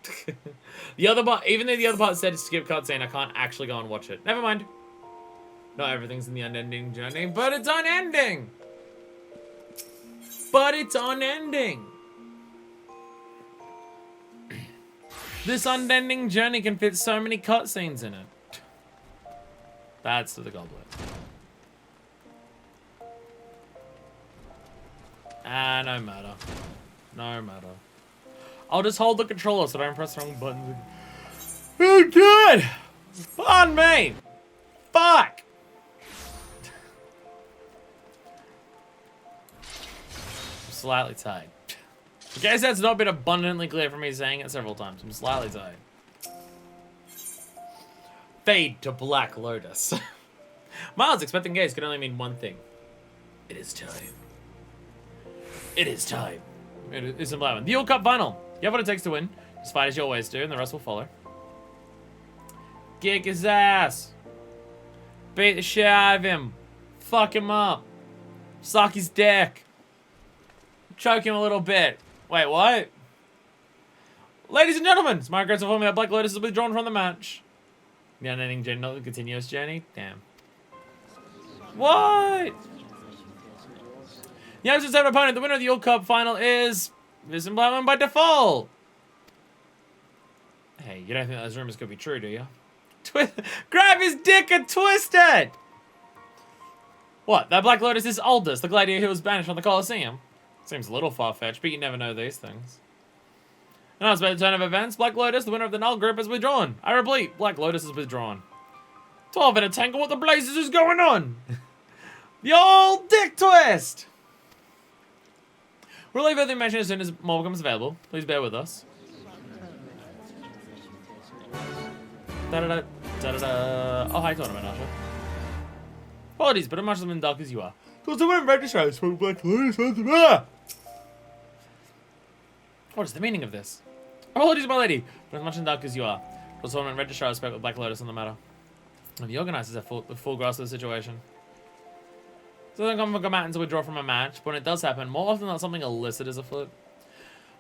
The other part, even though the other part said skip cutscene, I can't actually go and watch it. Never mind. Not everything's in the unending journey, but it's unending! But it's unending! This unending journey can fit so many cutscenes in it. That's the goblet. Ah, no matter. No matter. I'll just hold the controller so I don't press the wrong buttons. Oh, good! Pardon me! Fuck! I'm slightly tired. In case that's not been abundantly clear from me saying it several times, I'm slightly tired. Fade to Black Lotus. Miles, expecting gaze could only mean one thing. It is time. It is time. It is a black one. The All Cup final. You have what it takes to win. Just fight as you always do, and the rest will follow. Kick his ass. Beat the shit out of him. Fuck him up. Suck his dick. Choke him a little bit. Wait, what? Ladies and gentlemen, it's my regrets informing that Black Lotus is withdrawn from the match. The unending journey, not the continuous journey. Damn. What? The episode's opponent, the winner of the All Cup final is Vincent Blackman by default. Hey, you don't think those rumors could be true, do you? Grab his dick and twist it! What? That Black Lotus is Aldous, the gladiator who was banished from the Colosseum? Seems a little far-fetched, but you never know these things. Announced by the turn of events, Black Lotus, the winner of the Null group, is withdrawn. I repeat, Black Lotus is withdrawn. 12 in a tangle, what the blazes is going on? The old dick twist! We'll leave everything mentioned as soon as more becomes available. Please bear with us. Da-da-da, da-da-da. Oh, hi, Tournament Usher. Apologies, but I'm much as in dark as you are. Because the win register from Black Lotus. What is the meaning of this? Apologies, my lady, but as much in dark as you are. The tournament registrar spoke with Black Lotus on the matter. And the organisers have full grasp of the situation. So don't come out until we withdraw from a match, but when it does happen, more often than not something illicit is afoot.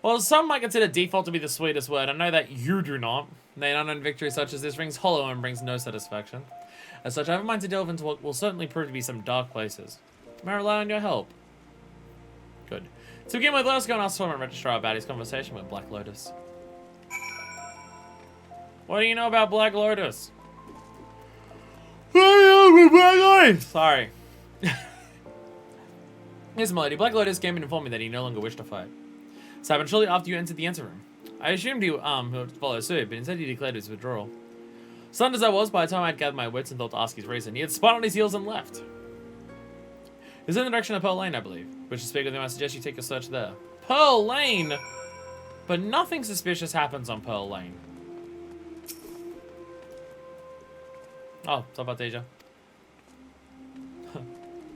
Well, some might consider default to be the sweetest word. I know that you do not. An unknown victory such as this rings hollow and brings no satisfaction. As such, I have a mind to delve into what will certainly prove to be some dark places. May I rely on your help? Good. To begin with, let us go and ask Tournament Registrar about his conversation with Black Lotus. What do you know about Black Lotus? Sorry. Yes, my lady. Black Lotus came and informed me that he no longer wished to fight. This happened shortly after you entered the anteroom. I assumed he would follow suit, but instead he declared his withdrawal. Stunned as I was, by the time I had gathered my wits and thought to ask his reason, he had spun on his heels and left. He was in the direction of Pearl Lane, I believe. Which to speak with him, I suggest you take a search there. Pearl Lane? But nothing suspicious happens on Pearl Lane. Oh, sup, Artesia?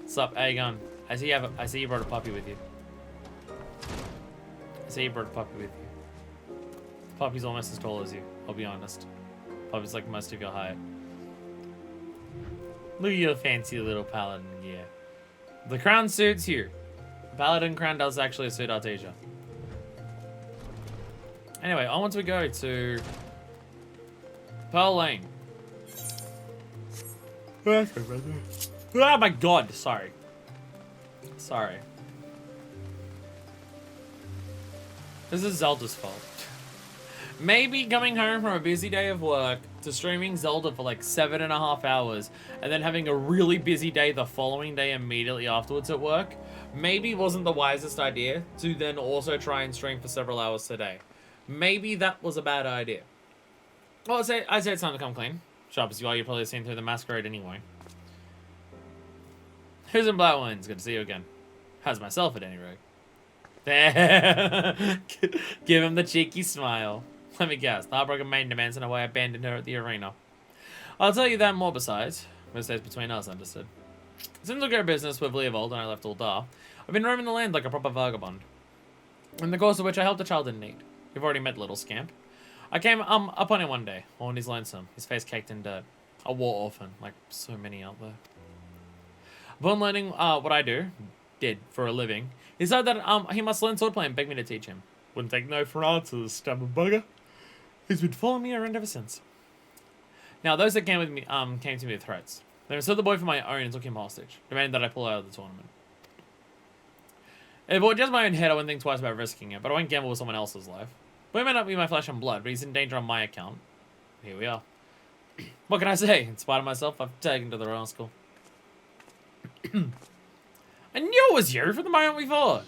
Sup, Aegon? I see you brought a puppy with you. I see you brought a puppy with you. The puppy's almost as tall as you, I'll be honest. Puppy's like most of your height. Look at your fancy little paladin gear. The crown suits you. The paladin crown does actually suit Artesia. Anyway, onwards we go to Pearl Lane. Oh my god, sorry. Sorry. This is Zelda's fault. Maybe coming home from a busy day of work to streaming Zelda for like 7.5 hours and then having a really busy day the following day immediately afterwards at work maybe wasn't the wisest idea to then also try and stream for several hours today. Maybe that was a bad idea. Well, I'd say it's time to come clean. Sharp as you are, you've probably seen through the masquerade anyway. Who's in Black Wines? Good to see you again. How's myself at any rate? Give him the cheeky smile. Let me guess, the heartbroken maiden demands in a way I abandoned her at the arena. I'll tell you that more besides. This stays between us, understood. Since we got business with Leovold and I left Uldar, I've been roaming the land like a proper vagabond. In the course of which I helped a child in need. You've already met little scamp. I came upon him one day, all in his lonesome, his face caked in dirt. A war orphan, like so many out there. Upon learning what I did for a living, he said that he must learn swordplay and begged me to teach him. Wouldn't take no for an answer, stubborn bugger. He's been following me around ever since. Now, those that came with me came to me with threats. They mistook the boy for my own and took him hostage, demanding that I pull out of the tournament. If it were just my own head, I wouldn't think twice about risking it, but I won't gamble with someone else's life. Boy may not be my flesh and blood, but he's in danger on my account. Here we are. What can I say? In spite of myself, I've taken to the rascal. I knew it was you from the moment we fought.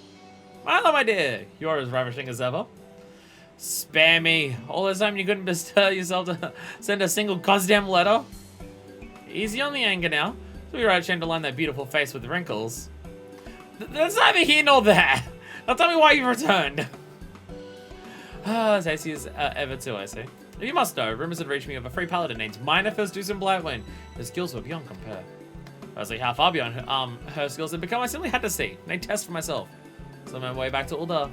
Hello, my dear. You're as ravishing as ever. Spare me. All this time you couldn't bestir yourself to send a single goddamn letter? Easy on the anger now. It'll be right shame to line that beautiful face with wrinkles. That's neither here nor there. Now tell me why you've returned. As hasty as ever too, I see. You must know, rumors had reached me of a free paladin named Minor Deucen Blightwind. His skills were beyond compare. Firstly, how far beyond her skills had become, I simply had to see. And I test for myself. So I made my way back to Ulda.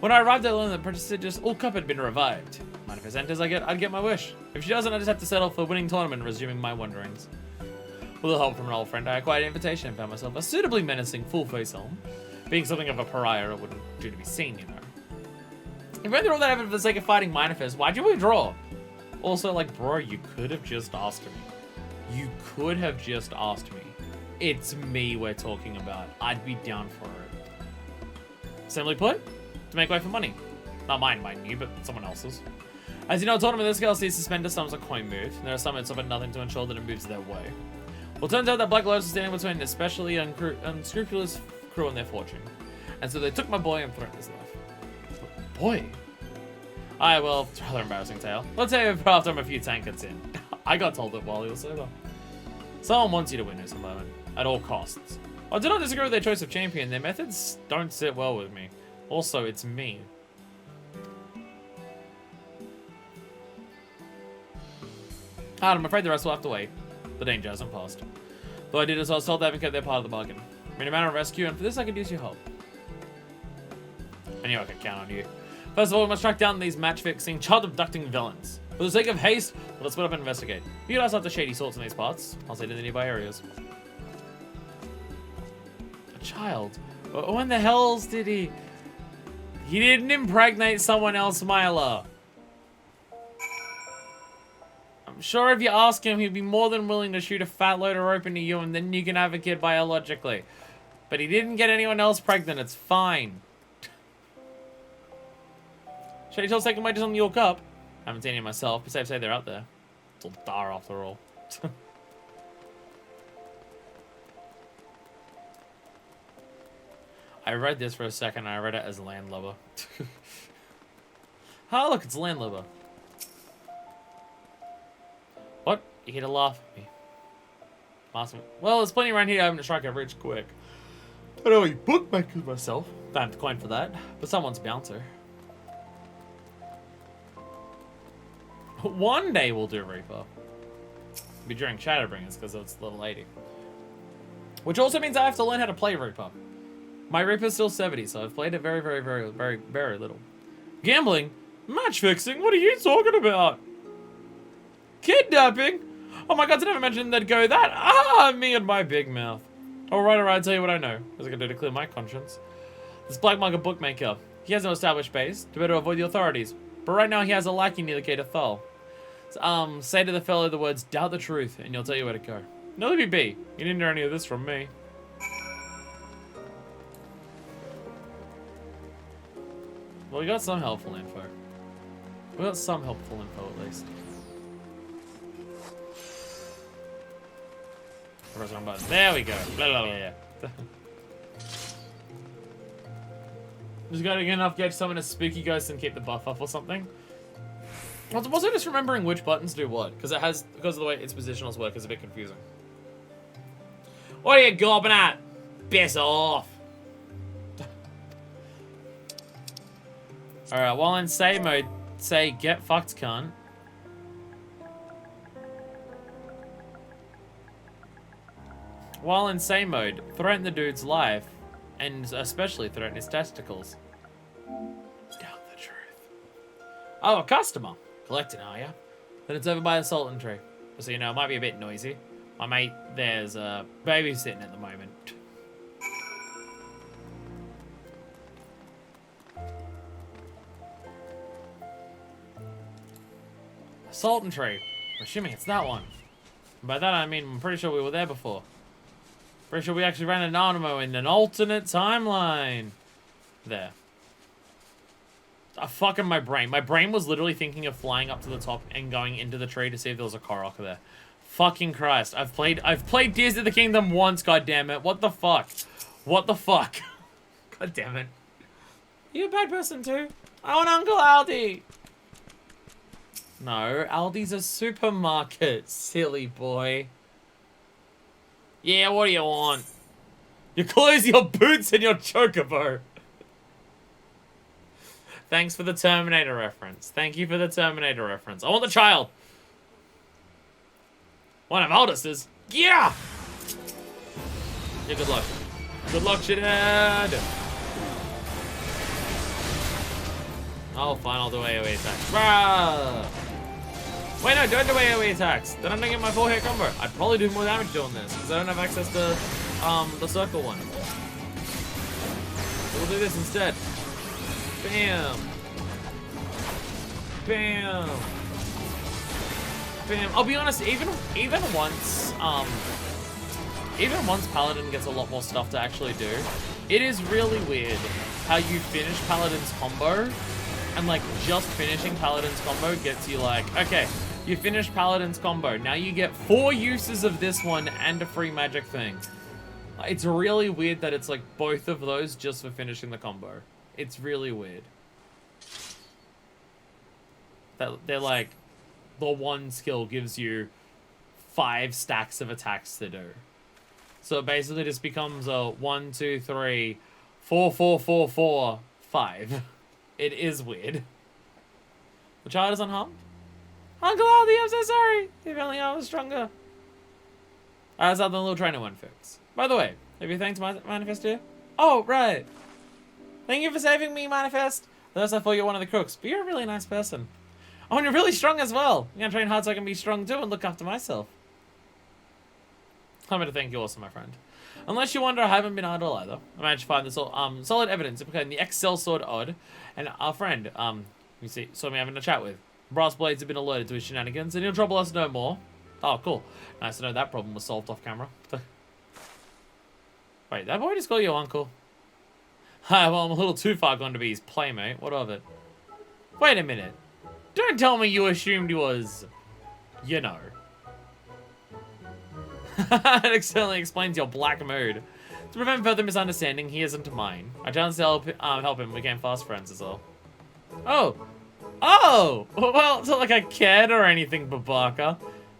When I arrived, I learned that the prestigious Ul Cup had been revived. Mind if it enters, I'd get my wish. If she doesn't, I just have to settle for winning tournament and resuming my wanderings. With a little help from an old friend, I acquired an invitation and found myself a suitably menacing full-face helm. Being something of a pariah, it wouldn't do to be seen, you know. If you went through all that effort for the sake of fighting Minor, why'd you withdraw? Also, like, bro, you could have just asked me. You could have just asked me. It's me we're talking about. I'd be down for it. Simply put, to make way for money. Not mine, mind you, but someone else's. As you know, a tournament this scale sees suspended sums a coin move, and there are some that suffer nothing to ensure that it moves their way. Well, it turns out that Black Lotus is standing between an especially unscrupulous crew and their fortune. And so they took my boy and threatened his life. Boy? Aye, well, it's a rather embarrassing tale. Let's say after I'm a few tankards in. I got told it while he was sober. Someone wants you to win this moment, at all costs. I do not disagree with their choice of champion. Their methods don't sit well with me. Also, it's me. I'm afraid the rest will have to wait. The danger hasn't passed. Though I did as I was told, they haven't kept their part of the bargain. I'm in a matter of rescue, and for this I could use your help. I knew I could count on you. First of all, we must track down these match-fixing, child-abducting villains. For the sake of haste, let's split up and investigate. You guys have the shady sorts in these parts. I'll stay to the nearby areas. A child? When the hells did he... He didn't impregnate someone else, Myla. I'm sure if you ask him, he'd be more than willing to shoot a fat load of rope into you and then you can have a kid biologically. But he didn't get anyone else pregnant, it's fine. Should I tell second wages on the York Cup? I haven't seen any myself, but safe to say they're out there. It's all Dar after all. I read this for a second and I read it as landlubber. Oh look, it's landlubber. What? You here to laugh at me? Awesome. Well, there's plenty around here having to strike it rich quick. I don't know any bookmakers myself. Don't have to coin for that, but someone's bound to. One day we'll do Reaper. Be during Shadowbringers because it's the little lady. Which also means I have to learn how to play Reaper. My Reaper's still 70, so I've played it very, very, very, very, very little. Gambling? Match fixing? What are you talking about? Kidnapping? Oh my god, I never mentioned they'd go that. Ah, me and my big mouth. Alright, I'll tell you what I know. As I can do to clear my conscience. This black market bookmaker. He has no established base, to better avoid the authorities. But right now he has a lackey near the gate of Thal. Say to the fellow the words, doubt the truth, and he'll tell you where to go. No, let me be. You didn't hear any of this from me. Well, we got some helpful info. We got some helpful info at least. Press one button. There we go. Blah, blah, blah, blah. Just gotta get enough get summon a spooky ghost and keep the buff up or something. Also just remembering which buttons do what, because of the way its positionals work is a bit confusing. What are you gobbing at? Piss off. Alright, while in say mode, say get fucked cunt. While in say mode, threaten the dude's life, and especially threaten his testicles. Doubt the truth. Oh, a customer. Collecting, are ya? Then it's over by the Sultan tree. So you know, it might be a bit noisy. My mate, there's babysitting at the moment. Sultan tree. I'm assuming it's that one. By that I mean I'm pretty sure we were there before. Pretty sure we actually ran an Animo in an alternate timeline. There. Fucking my brain. My brain was literally thinking of flying up to the top and going into the tree to see if there was a Korok there. Fucking Christ. I've played Tears of the Kingdom once, goddammit. What the fuck? What the fuck? God damn it. You a bad person too? I want Uncle Aldi. No, Aldi's a supermarket, silly boy. Yeah, what do you want? Your clothes, your boots, and your chocobo. Thanks for the Terminator reference. Thank you for the Terminator reference. I want the child. One of oldest is. Yeah! Yeah, good luck. Good luck, shithead. Oh, fine, I'll do AoE attacks. Bruh! Wait, no, don't do AoE attacks. Then I'm gonna get my full hit combo. I'd probably do more damage doing this, because I don't have access to, the circle one. So we'll do this instead. Bam! Bam! Bam! I'll be honest, even once Paladin gets a lot more stuff to actually do, it is really weird how you finish Paladin's combo, and like just finishing Paladin's combo gets you like, okay, you finished Paladin's combo, now you get 4 uses of this one and a free magic thing. It's really weird that it's like both of those just for finishing the combo. It's really weird. That they're like, the one skill gives you 5 stacks of attacks to do. So it basically just becomes a 1, 2, 3, 4, 4, 4, 4, 5. It is weird. The child is unharmed? Uncle Aldi, I'm so sorry. If only I was stronger. That's how the little trainer one fix. By the way, have you thanked Manifest here? Oh, right. Thank you for saving me, Manifest. At first I thought you were one of the crooks, but you're a really nice person. Oh, and you're really strong as well. I'm gonna train hard so I can be strong too and look after myself. I'm gonna thank you also, my friend. Unless you wonder, I haven't been idle either. I managed to find this solid evidence implicating the Excel sword odd, and our friend, you see, saw me having a chat with. Brass Blades have been alerted to his shenanigans, and he'll trouble us no more. Oh, cool. Nice to know that problem was solved off camera. Wait, that boy just called you uncle? Hi, well, I'm a little too far gone to be his playmate. What of it? Wait a minute. Don't tell me you assumed he was, you know. It externally explains your black mood. To prevent further misunderstanding, he isn't mine. I chanced to help him. We became fast friends as well. Oh. Oh! Well, it's not like I cared or anything, Babaka.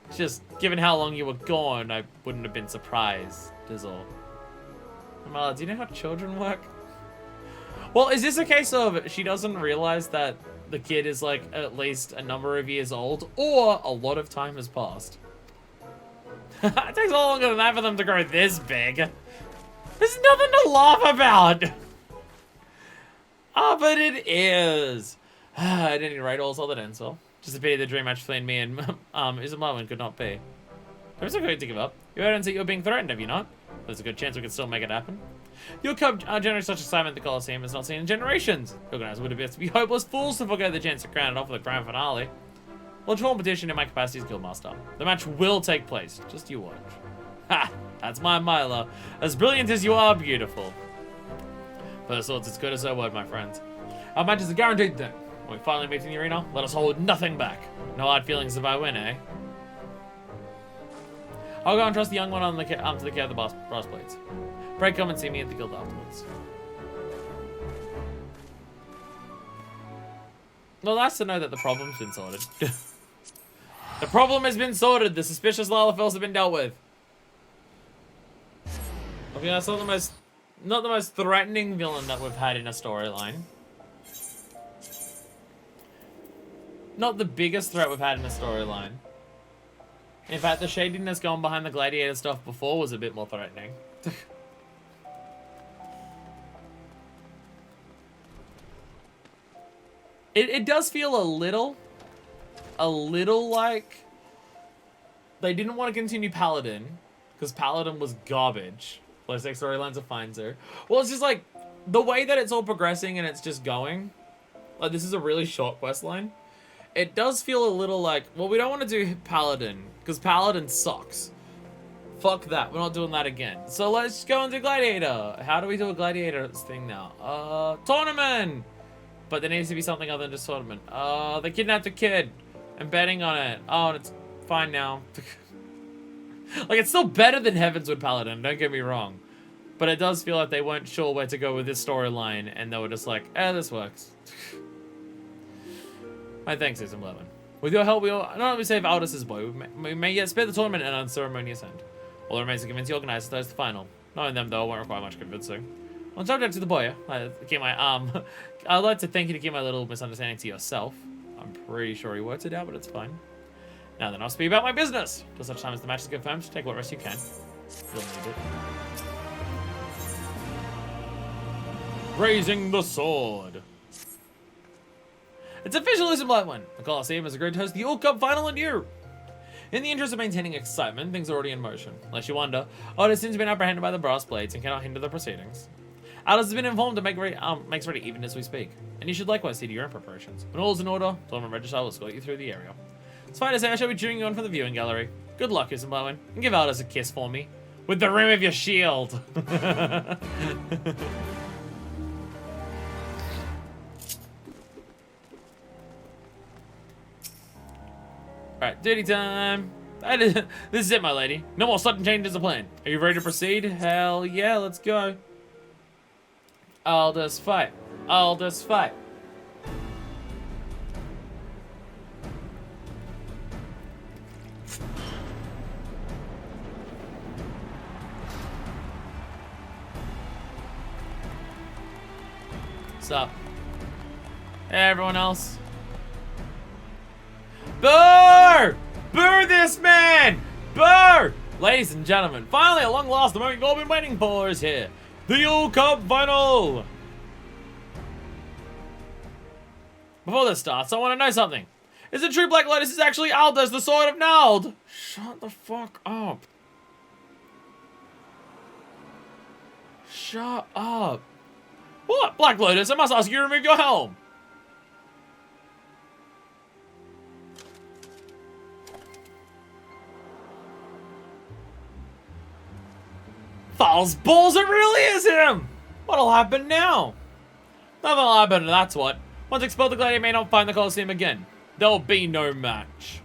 It's just, given how long you were gone, I wouldn't have been surprised, is all. Mala, do you know how children work? Well, is this a case of she doesn't realize that the kid is like at least a number of years old, or a lot of time has passed? It takes a lot longer than that for them to grow this big. There's nothing to laugh about. Ah, but it is. I didn't write all solid ends well. Just a pity the dream match between me and Isamawan could not be. I'm so going to give up. You evidence that you're being threatened, have you not? There's a good chance we could still make it happen. Your cub generates such excitement the Colosseum has not seen in generations. Organizers would appear to be hopeless fools to forgo the chance to crown it off with the grand finale. Launch a competition in my capacity as Guildmaster. The match will take place. Just you watch. Ha! That's my Milo. As brilliant as you are beautiful. First thoughts, it's good as a word, my friends. Our match is a guaranteed thing. When we finally meet in the arena, let us hold nothing back. No hard feelings if I win, eh? I'll go and trust the young one on the to the care of the brass plates. Pray come and see me at the guild afterwards. Well, nice to know that the problem's been sorted. The problem has been sorted. The suspicious Lalafels have been dealt with. I mean, that's not the most threatening villain that we've had in a storyline. Not the biggest threat we've had in a storyline. In fact, the shadiness going behind the Gladiator stuff before was a bit more threatening. It does feel a little like they didn't want to continue Paladin because Paladin was garbage. Plus, like, storylines are fine, sir. Well, it's just like the way that it's all progressing and it's just going. Like, this is a really short quest line. It does feel a little like, well, we don't want to do Paladin because Paladin sucks. Fuck that. We're not doing that again. So let's go and do Gladiator. How do we do a Gladiator thing now? Tournament! But there needs to be something other than just tournament. They kidnapped a kid. I'm betting on it. Oh, and it's fine now. Like, it's still better than Heavenswood Paladin, don't get me wrong. But it does feel like they weren't sure where to go with this storyline, and they were just like, this works. My thanks, Susan Blevin. With your help, we all not only save Aldous' boy, we may yet spare the tournament an unceremonious end. All that remains to convince the organizers that it's the final. Knowing them, though, won't require much convincing. On subject to the boy, I'd like to thank you to keep my little misunderstanding to yourself. I'm pretty sure he worked it out, but it's fine. Now then, I'll speak about my business. Till such time as the match is confirmed, take what rest you can. You'll need it. Raising the sword. It's official, Listen Black One. The Coliseum has agreed to host the All Cup final in Europe. In the interest of maintaining excitement, things are already in motion. Unless you wonder, Odd has since been apprehended by the brass blades and cannot hinder the proceedings. Alice has been informed to makes ready even as we speak, and you should likewise see to your own preparations. When all is in order, Tournament Registrar will escort you through the area. It's fine to say I shall be cheering you on from the viewing gallery. Good luck, Isamblawen, and give Aldous a kiss for me. With the rim of your shield. Alright, duty time. This is it, my lady. No more sudden changes of plan. Are you ready to proceed? Hell yeah, let's go. Aldous, fight. Aldous, fight. What's up? Hey, everyone else. Burr! Burr this man! Burr! Ladies and gentlemen, finally, at long last, the moment you've all been waiting for is here. The All Cup Final! Before this starts, I want to know something. Is it true Black Lotus is actually Aldous, the Sword of Nald? Shut the fuck up. Shut up. What? Black Lotus, I must ask you to remove your helm. False balls, it really is him! What'll happen now? Nothing'll happen, that's what. Once expelled, the Gladiator may not find the Coliseum again. There'll be no match.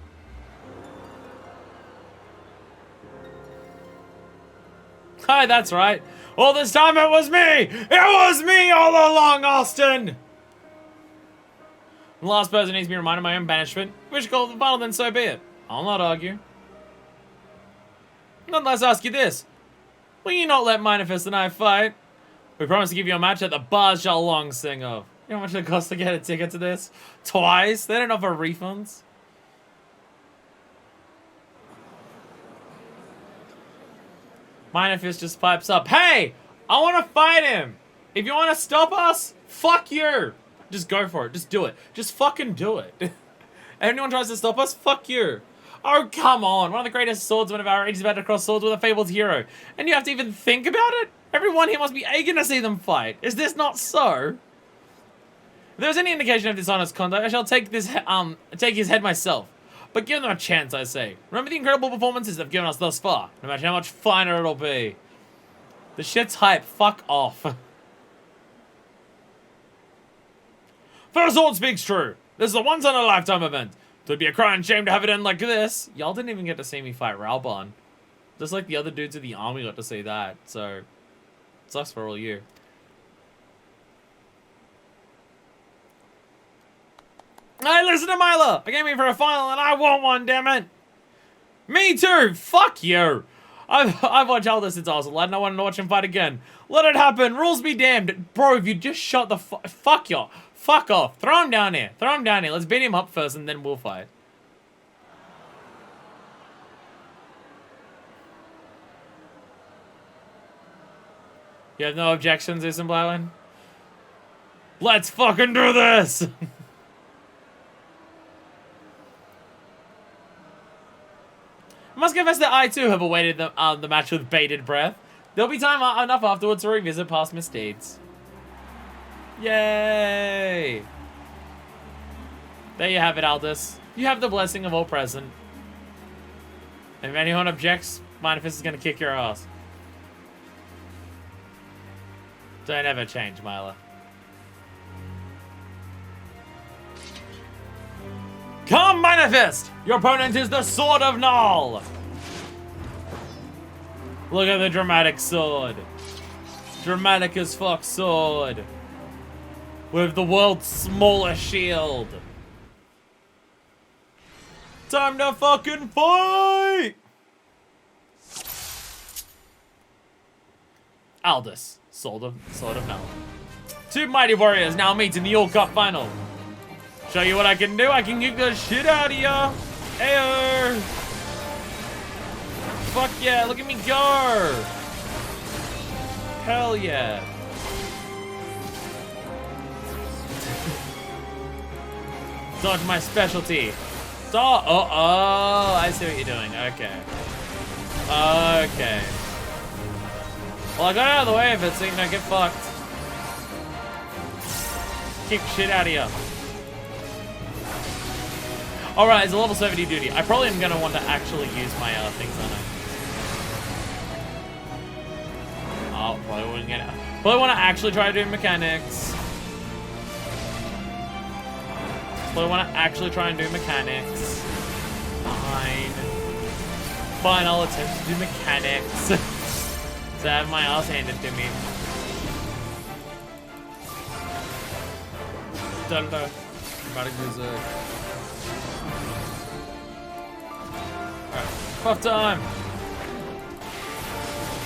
Hi, that's right. All this time it was me! It was me all along, Austin! The last person needs to be reminded of my own banishment. If we should call it the final, then so be it. I'll not argue. Nonetheless, ask you this. Will you not let Manifest and I fight? We promise to give you a match that the bars shall long sing of. You know how much it costs to get a ticket to this? Twice? They don't offer refunds. Manifest just pipes up. Hey! I want to fight him! If you want to stop us, fuck you! Just go for it. Just do it. Just fucking do it. If anyone tries to stop us, fuck you. Oh, come on. One of the greatest swordsmen of our age is about to cross swords with a fabled hero. And you have to even think about it? Everyone here must be eager to see them fight. Is this not so? If there was any indication of dishonest conduct, I shall take his head myself. But give them a chance, I say. Remember the incredible performances they've given us thus far. No matter how much finer it'll be. The shit's hype. Fuck off. First Sword speaks true. This is a once-in-a-lifetime event. It would be a crying shame to have it end like this. Y'all didn't even get to see me fight Raubon. Just like the other dudes in the army got to see that. So, it sucks for all you. Hey, listen to Myla! I came here for a final and I want one, damn it! Me too! Fuck you! I've watched Aldous since I was a lad and I want to watch him fight again. Let it happen! Rules be damned! Bro, if you just shut the fuck you! Fuck off! Throw him down here! Throw him down here! Let's beat him up first and then we'll fight. You have no objections, Isamblawen? Let's fucking do this! I must confess that I too have awaited the match with bated breath. There'll be time enough afterwards to revisit past misdeeds. Yay! There you have it, Aldous. You have the blessing of all present. And if anyone objects, Manifest is gonna kick your ass. Don't ever change, Myla. Come, Manifest! Your opponent is the Sword of Null! Look at the dramatic sword. Dramatic as fuck sword. With the world's smallest shield. Time to fucking fight! Aldous, Sword of Null. Two mighty warriors now meet in the All Cup final. Show you what I can do. I can kick the shit out of ya. Ayo! Fuck yeah! Look at me go! Hell yeah! Dodge my specialty. Oh, I see what you're doing. Okay. Okay. Well, I got out of the way of it so you don't get fucked. Kick shit out of you. Alright, it's a level 70 duty. I probably am going to want to actually use my things on it. Oh, probably wouldn't get it. Probably want to actually try to do mechanics. But I want to actually try and do mechanics. Fine. Fine, I'll attempt to do mechanics. So I have my ass handed to me. Delta. About to go Zerg. Alright. Buff time!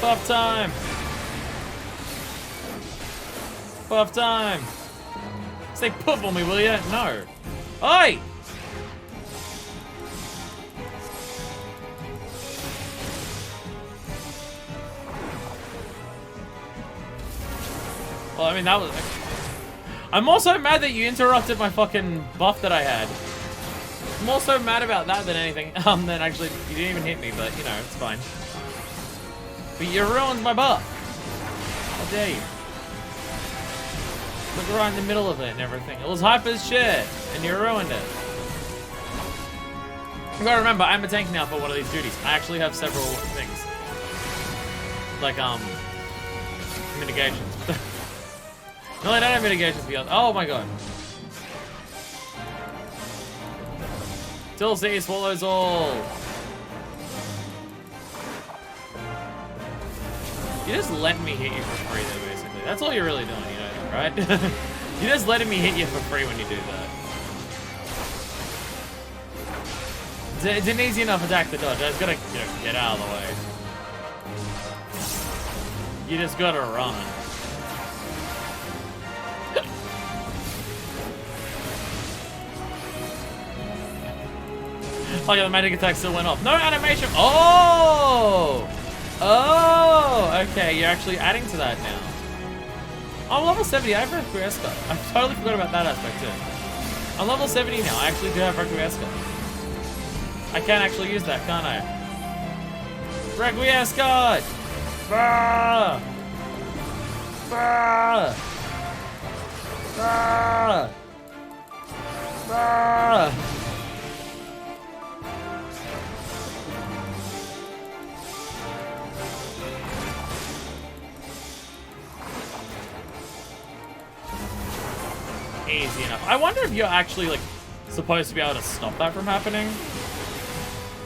Buff time! Buff time! Say put on me, will ya? No. Oi! Well, I mean, that was... I'm also mad that you interrupted my fucking buff that I had. I'm also mad about that than anything. Then actually, you didn't even hit me, but, you know, it's fine. But you ruined my buff. How dare you? Look right in the middle of it and everything. It was hype as shit, and you ruined it. You gotta remember, I'm a tank now for one of these duties. I actually have several things. Like, mitigations. No, I don't have mitigations beyond. Oh my god. Till C swallows all. You're just letting me hit you for free though, basically. That's all you're really doing, you know, right? You're just letting me hit you for free when you do that. It's an easy enough attack to dodge. I just gotta, you know, get out of the way. You just gotta run. Like the magic attack still went off. No animation. Oh! Oh! Okay, you're actually adding to that now. I'm level 70. I have Requiescat. I totally forgot about that aspect too. I'm level 70 now. I actually do have Requiescat. I can actually use that, can't I? Requiescat! Ah! Ah! Ah! Ah! Easy enough. I wonder if you're actually, like, supposed to be able to stop that from happening.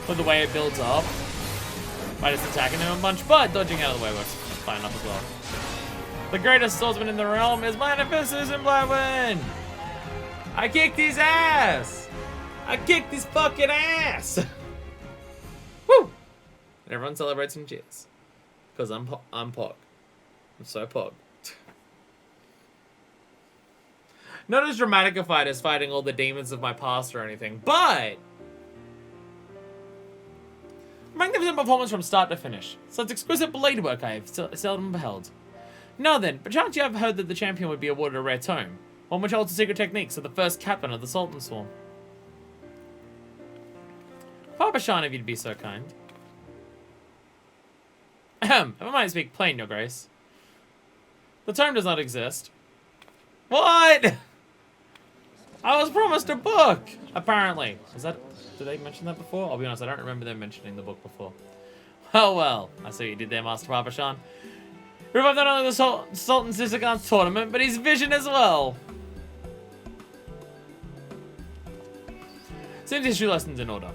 With the way it builds up. By just attacking him a bunch, but dodging out of the way works fine enough as well. The greatest swordsman in the realm is Manifest in Blackwind! I kicked his ass! I kicked his fucking ass! Woo! And everyone celebrates and cheers. Because I'm Pog. I'm so Pog. Not as dramatic a fight as fighting all the demons of my past or anything, but... magnificent performance from start to finish. Such exquisite blade work I have seldom beheld. Now then, perchance you have heard that the champion would be awarded a rare tome, one which holds the secret techniques of the first captain of the Sultan Swarm. Far Bashan, if you'd be so kind. If I might speak plain, Your Grace. The tome does not exist. What? I was promised a book, apparently. Did they mention that before? I'll be honest, I don't remember them mentioning the book before. Oh well, I see what you did there, Master Papashan. Revived not only the Sultan Sisagan's tournament, but his vision as well. Since history lessons in order.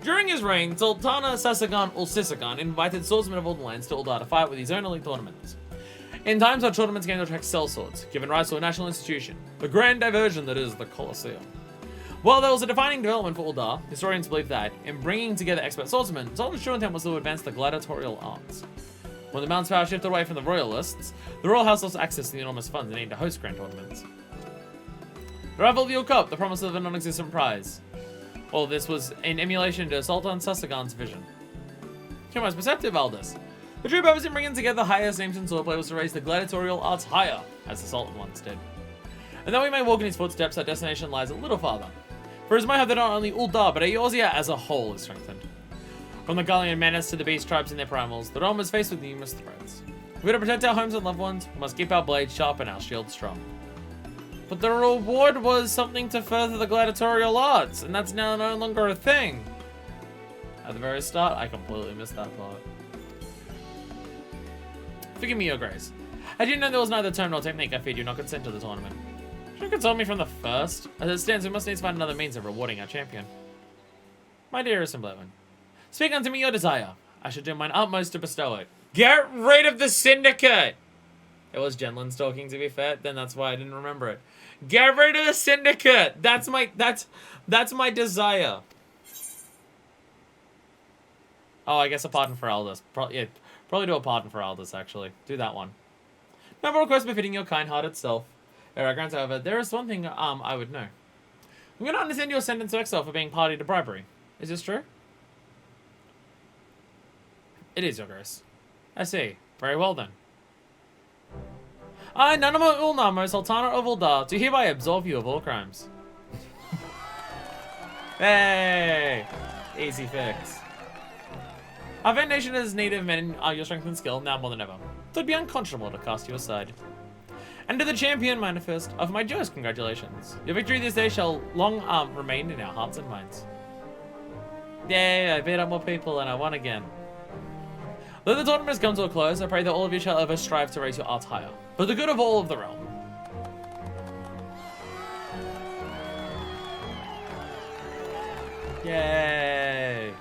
During his reign, Sultana Sasagan ul Sisagan invited swordsmen of all the lands to Uldar to fight with his own elite tournaments. In time, such tournaments came to attract sellswords, giving rise to a national institution, the grand diversion that is the Colosseum. While there was a defining development for Uldar, historians believe that, in bringing together expert swordsmen, Sultan's true intent was to advance the gladiatorial arts. When the mountain's power shifted away from the royalists, the royal house lost access to the enormous funds needed to host grand tournaments. The rival of your cup, the promise of a non-existent prize. All this was in emulation to Sultan Sasagan's vision. Your most perceptive, Aldous. The true purpose in bringing together the highest names in swordplay was to raise the gladiatorial arts higher, as the Sultan once did. And though we may walk in his footsteps, our destination lies a little farther. For his might have that not only Uldar, but Eorzea as a whole is strengthened. From the Gallian menace to the beast tribes and their primals, the realm is faced with numerous threats. If we're to protect our homes and loved ones, we must keep our blades sharp and our shields strong. But the reward was something to further the gladiatorial arts, and that's now no longer a thing. At the very start, I completely missed that part. Forgive me, Your Grace. I didn't know there was neither tome nor technique I feared you not consent to the tournament. You should have told me from the first. As it stands, we must needs find another means of rewarding our champion. My dearest Blackman, speak unto me your desire. I shall do mine utmost to bestow it. Get rid of the syndicate! It was Genlin's talking, to be fair. Then that's why I didn't remember it. Get rid of the syndicate! That's my desire. Oh, I guess a pardon for Aldous. Probably do a pardon for Aldous, actually. Do that one. No more request befitting your kind-hearted self. Grant, however, there is one thing I would know. I'm going to understand your sentence to exile for being party to bribery. Is this true? It is, Your Grace. I see. Very well, then. I, Nanamo Ulnamo, Sultana of Uldar, do hereby absolve you of all crimes. Hey! Easy fix. Our fair nation as native men are your strength and skill, now more than ever. It would be unconscionable to cast you aside. And to the champion manifest, offer my joyous congratulations. Your victory this day shall long remain in our hearts and minds. Yay, I beat up more people and I won again. Though the tournament has come to a close, I pray that all of you shall ever strive to raise your arts higher, for the good of all of the realm. Yay!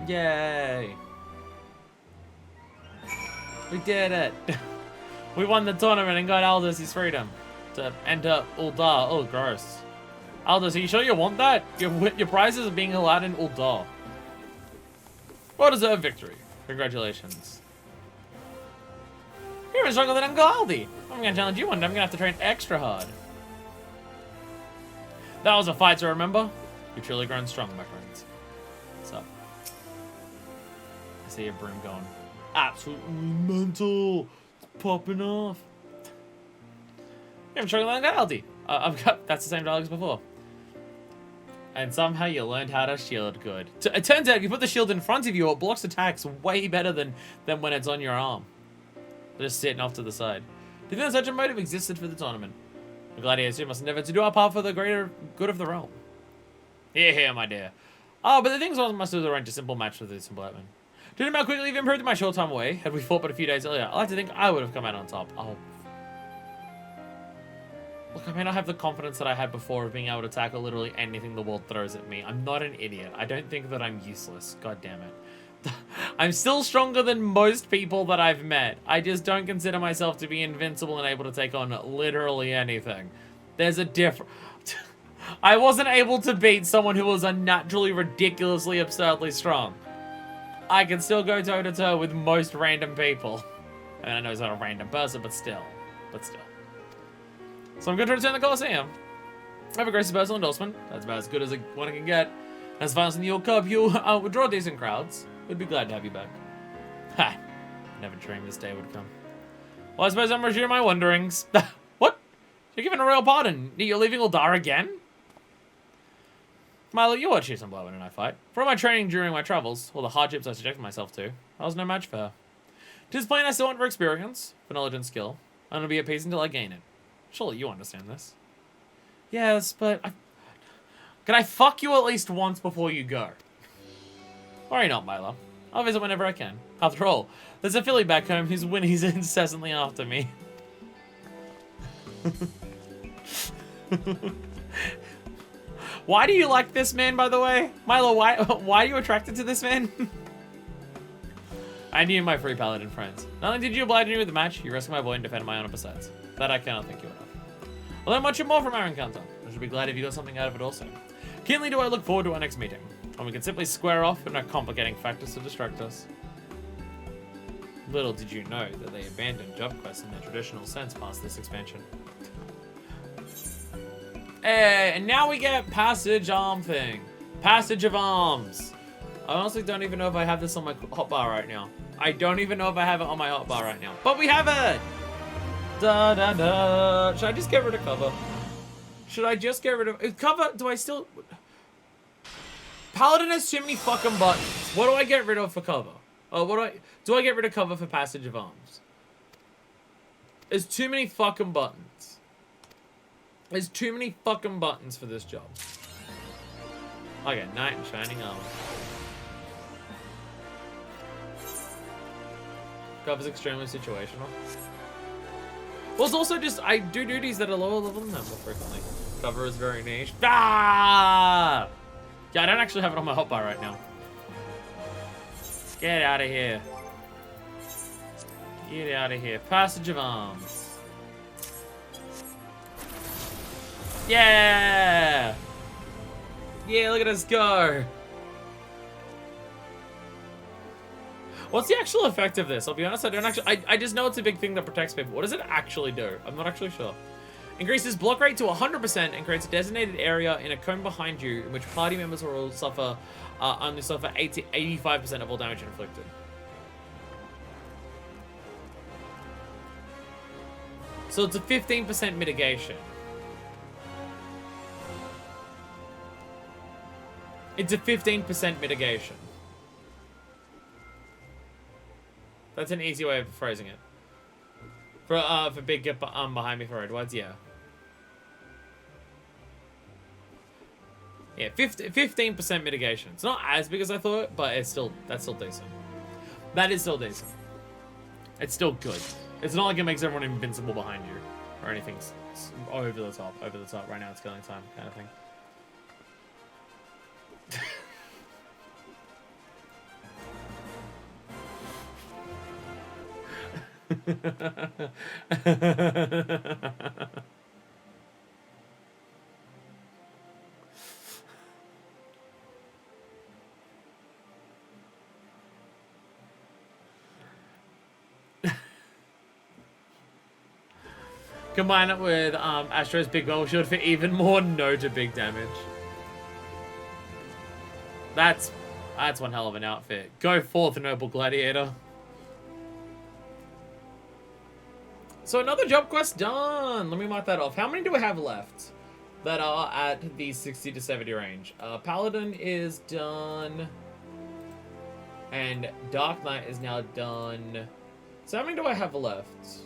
Yay! We did it! We won the tournament and got Aldous his freedom to enter Uldar. Oh, gross. Aldous, are you sure you want that? Your prizes are being allowed in Uldar. Well-deserved victory. Congratulations. You're even stronger than Uncle Aldi. I'm gonna challenge you one day. I'm gonna have to train extra hard. That was a fight to remember. You've truly grown strong, my friends. What's up? I see your broom going absolutely mental. It's popping off. You're even stronger than Uncle Aldi. That's the same dialogue as before. And somehow you learned how to shield good. It turns out if you put the shield in front of you, it blocks attacks way better than when it's on your arm. Just sitting off to the side. Do you think such a motive existed for the tournament? The Gladiator must endeavor to do our part for the greater good of the realm. Here, my dear. Oh, but the things must have arranged a simple match with this Blackman. Do you know how quickly you've improved in my short time away? Had we fought but a few days earlier, I like to think I would have come out on top. Oh. Look, I may not have the confidence that I had before of being able to tackle literally anything the world throws at me. I'm not an idiot. I don't think that I'm useless. God damn it. I'm still stronger than most people that I've met. I just don't consider myself to be invincible and able to take on literally anything. There's a difference. I wasn't able to beat someone who was unnaturally, ridiculously, absurdly strong. I can still go toe-to-toe with most random people. And I know it's not a random person, but still. So I'm going to return the Colosseum. I have a gracious personal endorsement. That's about as good as one can get. As far as in the York Cup, you would draw decent crowds. We'd be glad to have you back. Ha! Never dreamed this day would come. Well, I suppose I'm resuming my wanderings. What? You're given a royal pardon. You're leaving Uldar again? Milo, you watch some blow when I fight. For all my training during my travels, all the hardships I subjected myself to, I was no match for her. Tis plain I still want for experience, for knowledge and skill. I'm gonna be at peace until I gain it. Surely you understand this. Yes, but can I fuck you at least once before you go? Worry not, Milo. I'll visit whenever I can. After all, there's a filly back home whose whinnies incessantly after me. Why do you like this man, by the way? Milo, why are you attracted to this man? I knew my free Paladin friends. Not only did you oblige me with the match, you rescued my boy and defended my honor besides. That I cannot thank you enough. I'll learn much more from our encounter. I should be glad if you got something out of it also. Keenly do I look forward to our next meeting, when we can simply square off with no complicating factors to distract us. Little did you know that they abandoned job quests in their traditional sense past this expansion. And now we get Passage Arm thing. Passage of Arms. I honestly don't even know if I have this on my hotbar right now. I don't even know if I have it on my hotbar right now. But we have it! Da da da. Should I just get rid of cover? Should I just get rid of cover? Do I still... Paladin has too many fucking buttons. What do I get rid of for cover? Oh, do I get rid of cover for Passage of Arms? There's too many fucking buttons. There's too many fucking buttons for this job. Okay, Knight and Shining Armor. Cover's extremely situational. Well, it's also just, I do duties that are lower level than them more frequently. Cover is very niche. Ah! Yeah, I don't actually have it on my hotbar right now. Get out of here. Get out of here. Passage of Arms. Yeah! Yeah, look at us go. What's the actual effect of this? I'll be honest, I don't actually... I just know it's a big thing that protects people. What does it actually do? I'm not actually sure. Increases block rate to 100% and creates a designated area in a cone behind you in which party members will suffer, only suffer 85% of all damage inflicted. So it's a 15% mitigation. It's a 15% mitigation. That's an easy way of phrasing it. For big get behind me for Edwards, yeah. Yeah, 15% mitigation. It's not as big as I thought, but that's still decent. That is still decent. It's still good. It's not like it makes everyone invincible behind you or anything. It's over the top. Right now it's killing time kind of thing. Combine it with Astro's big bubble shield for even more no to big damage. That's one hell of an outfit. Go forth, noble gladiator. So another job quest done. Let me mark that off. How many do we have left that are at the 60 to 70 range? Paladin is done. And Dark Knight is now done. So how many do I have left?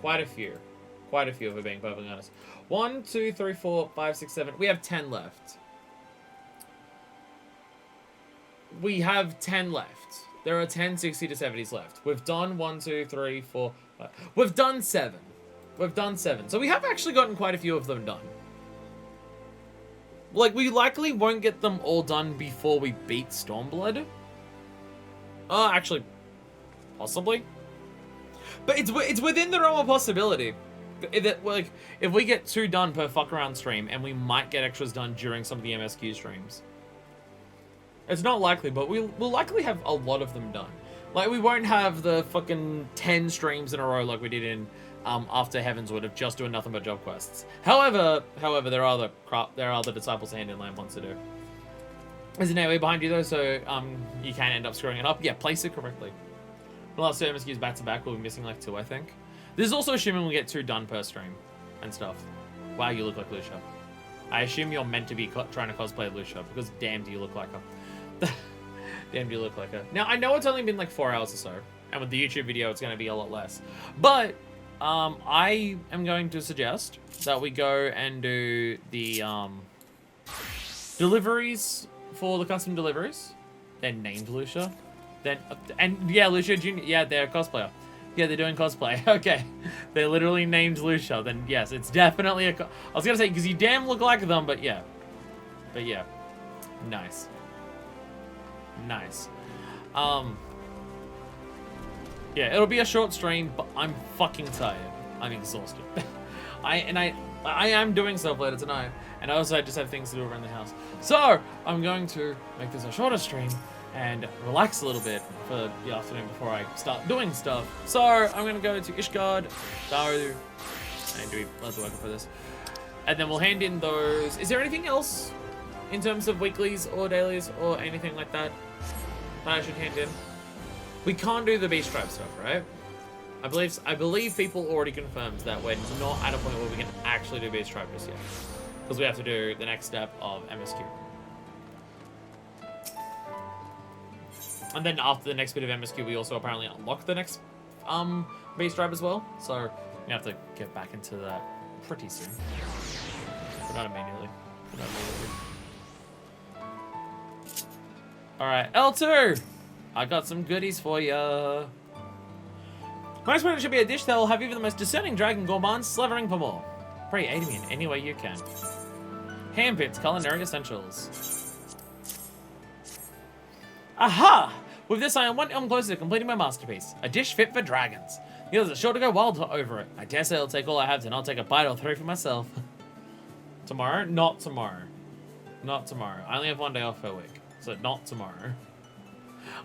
Quite a few. Quite a few, if we're being perfectly honest. 1, 2, 3, 4, 5, 6, 7. We have 10 left. We have 10 left. There are 10 60 to 70s left. We've done 1, 2, 3, 4, 5. We've done 7. We've done 7. So we have actually gotten quite a few of them done. Like, we likely won't get them all done before we beat Stormblood. Actually, possibly. But it's within the realm of possibility. Like, if we get 2 done per fuck around stream, and we might get extras done during some of the MSQ streams. It's not likely, but we'll likely have a lot of them done. Like, we won't have the fucking 10 streams in a row like we did in After Heavenswood of just doing nothing but job quests. However, there are other Disciples Hand in Lamb ones to do. There's an AoE behind you though, so you can end up screwing it up. Yeah, place it correctly. The last 2 MSQs back to back, we'll be missing like 2, I think. This is also assuming we'll get 2 done per stream and stuff. Wow, you look like Lucia. I assume you're meant to be trying to cosplay Lucia, because damn do you look like her. Damn do you look like her. Now, I know it's only been like 4 hours or so, and with the YouTube video, it's going to be a lot less. But, I am going to suggest that we go and do the, deliveries for the custom deliveries. They're named Lucia. Then, and yeah, Lucia Jr., yeah, they're a cosplayer. Yeah, they're doing cosplay. Okay. They're literally named Lucia. Then, yes, it's definitely a... I was going to say, because you damn look like them, but yeah. But yeah. Nice. Nice. Yeah, it'll be a short stream, but I'm fucking tired. I'm exhausted. I am doing stuff later tonight, and also I just have things to do around the house. So, I'm going to make this a shorter stream and relax a little bit for the afternoon before I start doing stuff. So, I'm going to go to Ishgard, Daru, and do leatherworker for this. And then we'll hand in those. Is there anything else in terms of weeklies or dailies or anything like that that I should hand in? We can't do the beast tribe stuff, right? I believe people already confirmed that we're not at a point where we can actually do beast tribe just yet, because we have to do the next step of MSQ. And then after the next bit of MSQ, we also apparently unlock the next beast tribe as well. So we have to get back into that pretty soon, but not immediately. All right, L2. I got some goodies for ya. My next product should be a dish that will have even the most discerning dragon gourmands slavering for more. Pray aid me in any way you can. Handpicked culinary essentials. Aha! With this, I am one elm closer to completing my masterpiece. A dish fit for dragons. The others are sure to go wild over it. I dare say I'll take all I have and I'll take a bite or three for myself. Tomorrow? Not tomorrow. Not tomorrow. I only have 1 day off per week. So not tomorrow.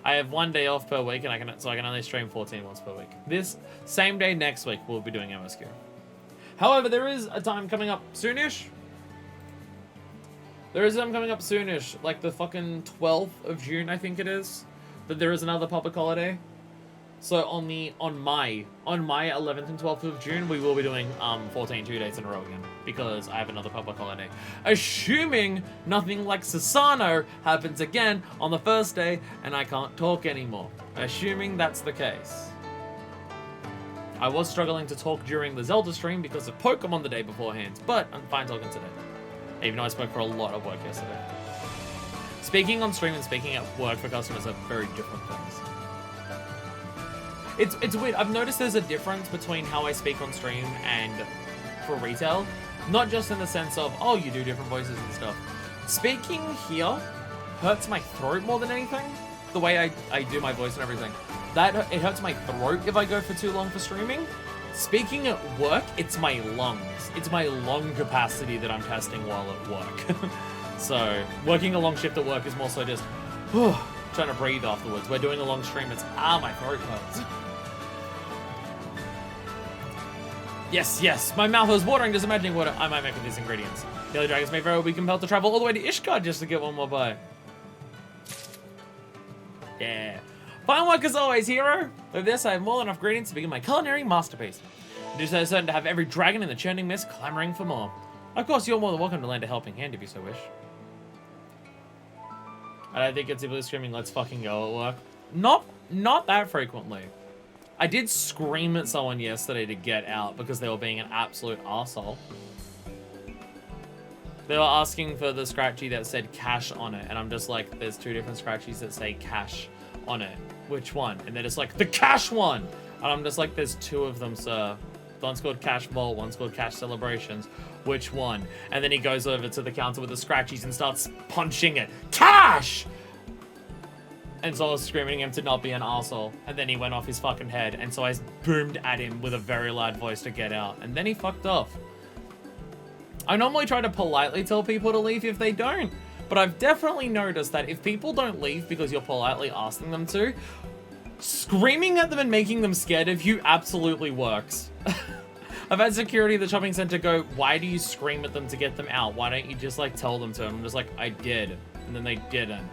I have 1 day off per week, and I can only stream 14 once per week. This same day next week, we'll be doing MSQ. However, there is a time coming up soonish. There is a time coming up soonish, like the fucking 12th of June, I think it is, that there is another public holiday. So on my 11th and 12th of June, we will be doing 14 2 days in a row again, because I have another public holiday. Assuming nothing like Sasano happens again on the first day and I can't talk anymore. Assuming that's the case. I was struggling to talk during the Zelda stream because of Pokemon the day beforehand, but I'm fine talking today. Even though I spoke for a lot of work yesterday. Speaking on stream and speaking at work for customers are very different things. It's weird. I've noticed there's a difference between how I speak on stream and for retail. Not just in the sense of, oh, you do different voices and stuff. Speaking here hurts my throat more than anything. The way I do my voice and everything. It hurts my throat if I go for too long for streaming. Speaking at work, it's my lungs. It's my lung capacity that I'm testing while at work. So, working a long shift at work is more so just, trying to breathe afterwards. We're doing a long stream, it's, my throat hurts. Yes, my mouth is watering just imagining what I might make with these ingredients. The other dragons may very well be compelled to travel all the way to Ishgard just to get one more bite. Yeah. Fine work as always, hero. With this, I have more than enough ingredients to begin my culinary masterpiece. It is so certain to have every dragon in the churning mist clamoring for more. Of course, you're more than welcome to lend a helping hand if you so wish. I don't think it's simply screaming, let's fucking go at work. Not that frequently. I did scream at someone yesterday to get out because they were being an absolute arsehole. They were asking for the scratchy that said cash on it, and I'm just like, there's two different scratchies that say cash on it. Which one? And they're just like, the cash one! And I'm just like, there's two of them, sir. One's called Cash Bowl, one's called Cash Celebrations. Which one? And then he goes over to the counter with the scratchies and starts punching it. Cash! And so I was screaming at him to not be an arsehole. And then he went off his fucking head. And so I boomed at him with a very loud voice to get out. And then he fucked off. I normally try to politely tell people to leave if they don't. But I've definitely noticed that if people don't leave because you're politely asking them to, screaming at them and making them scared of you absolutely works. I've had security at the shopping center go, why do you scream at them to get them out? Why don't you just like tell them to? I'm just like, I did. And then they didn't.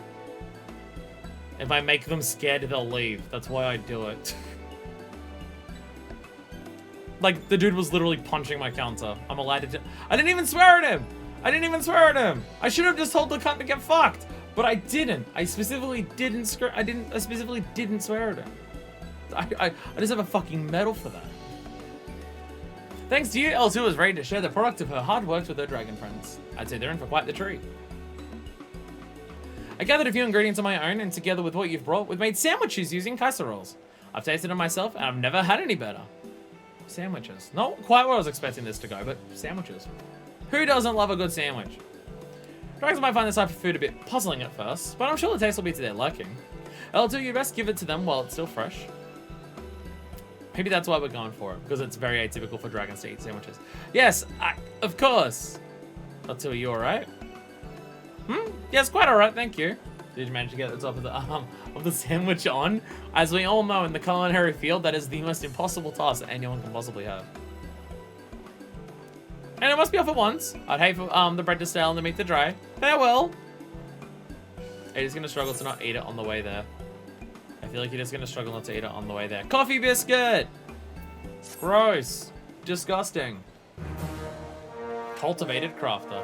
If I make them scared, they'll leave. That's why I do it. Like, the dude was literally punching my counter. I'm allowed to I didn't even swear at him! I didn't even swear at him. I should have just told the cunt to get fucked, but I didn't. I specifically didn't swear at him. I deserve a fucking medal for that. Thanks to you, L2 is ready to share the product of her hard work with her dragon friends. I'd say they're in for quite the treat. I gathered a few ingredients on my own, and together with what you've brought, we've made sandwiches using casseroles. I've tasted them myself, and I've never had any better. Sandwiches. Not quite where I was expecting this to go, but sandwiches. Who doesn't love a good sandwich? Dragons might find this type of food a bit puzzling at first, but I'm sure the taste will be to their liking. L2, you best give it to them while it's still fresh. Maybe that's why we're going for it, because it's very atypical for dragons to eat sandwiches. Yes, of course. L2, are you alright? Yes, quite alright, thank you. Did you manage to get the top of the sandwich on? As we all know, in the culinary field, that is the most impossible task that anyone can possibly have. And it must be off at once. I'd hate for the bread to stale and the meat to dry. Farewell. Are you just gonna struggle to not eat it on the way there? I feel like you're just gonna struggle not to eat it on the way there. Coffee biscuit! Gross. Disgusting. Cultivated crafter.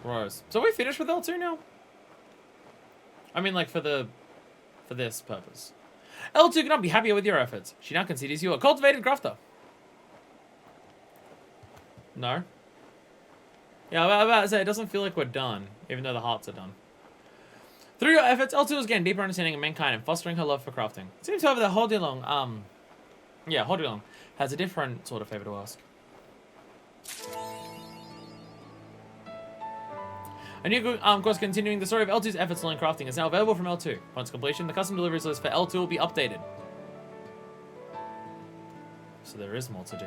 Gross. So are we finished with L2 now? I mean, like, for this purpose. L2 cannot be happier with your efforts. She now considers you a cultivated crafter. No? Yeah, I was about to say, it doesn't feel like we're done, even though the hearts are done. Through your efforts, L2 is getting deeper understanding of mankind and fostering her love for crafting. It seems, however, that Hodilong, Hodilong has a different sort of favor to ask. A new course continuing the story of L2's efforts to learn crafting is now available from L2. Once completion, the custom deliveries list for L2 will be updated. So there is more to do.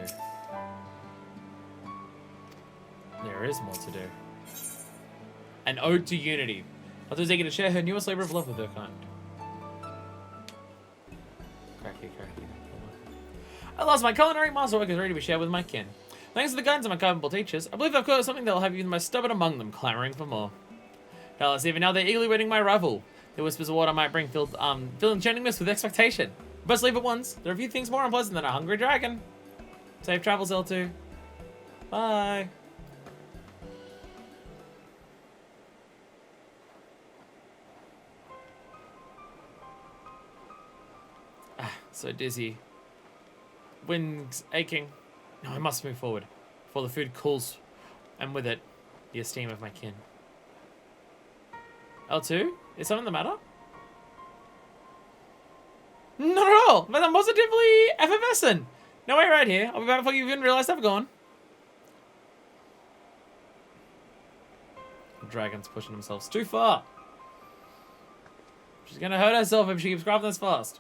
There is more to do. An ode to unity. L2 is eager to share her newest labor of love with her kind. Cracky. At last, my culinary masterwork is ready to be shared with my kin. Thanks to the guidance of my capable teachers, I believe I've caught something that will have even the most stubborn among them clamoring for more. Doubtless, even now they're eagerly waiting my arrival. The whispers of what I might bring filled enchanting mist with expectation. Best leave at once. There are a few things more unpleasant than a hungry dragon. Safe travels, L2. Bye. So dizzy. Wings aching. No, I must move forward before the food cools, and with it, the esteem of my kin. L2? Is something the matter? Not at all! But I'm positively effervescent! No, wait right here. I'll be back before you even realize I've gone. The dragon's pushing themselves too far. She's gonna hurt herself if she keeps crafting this fast.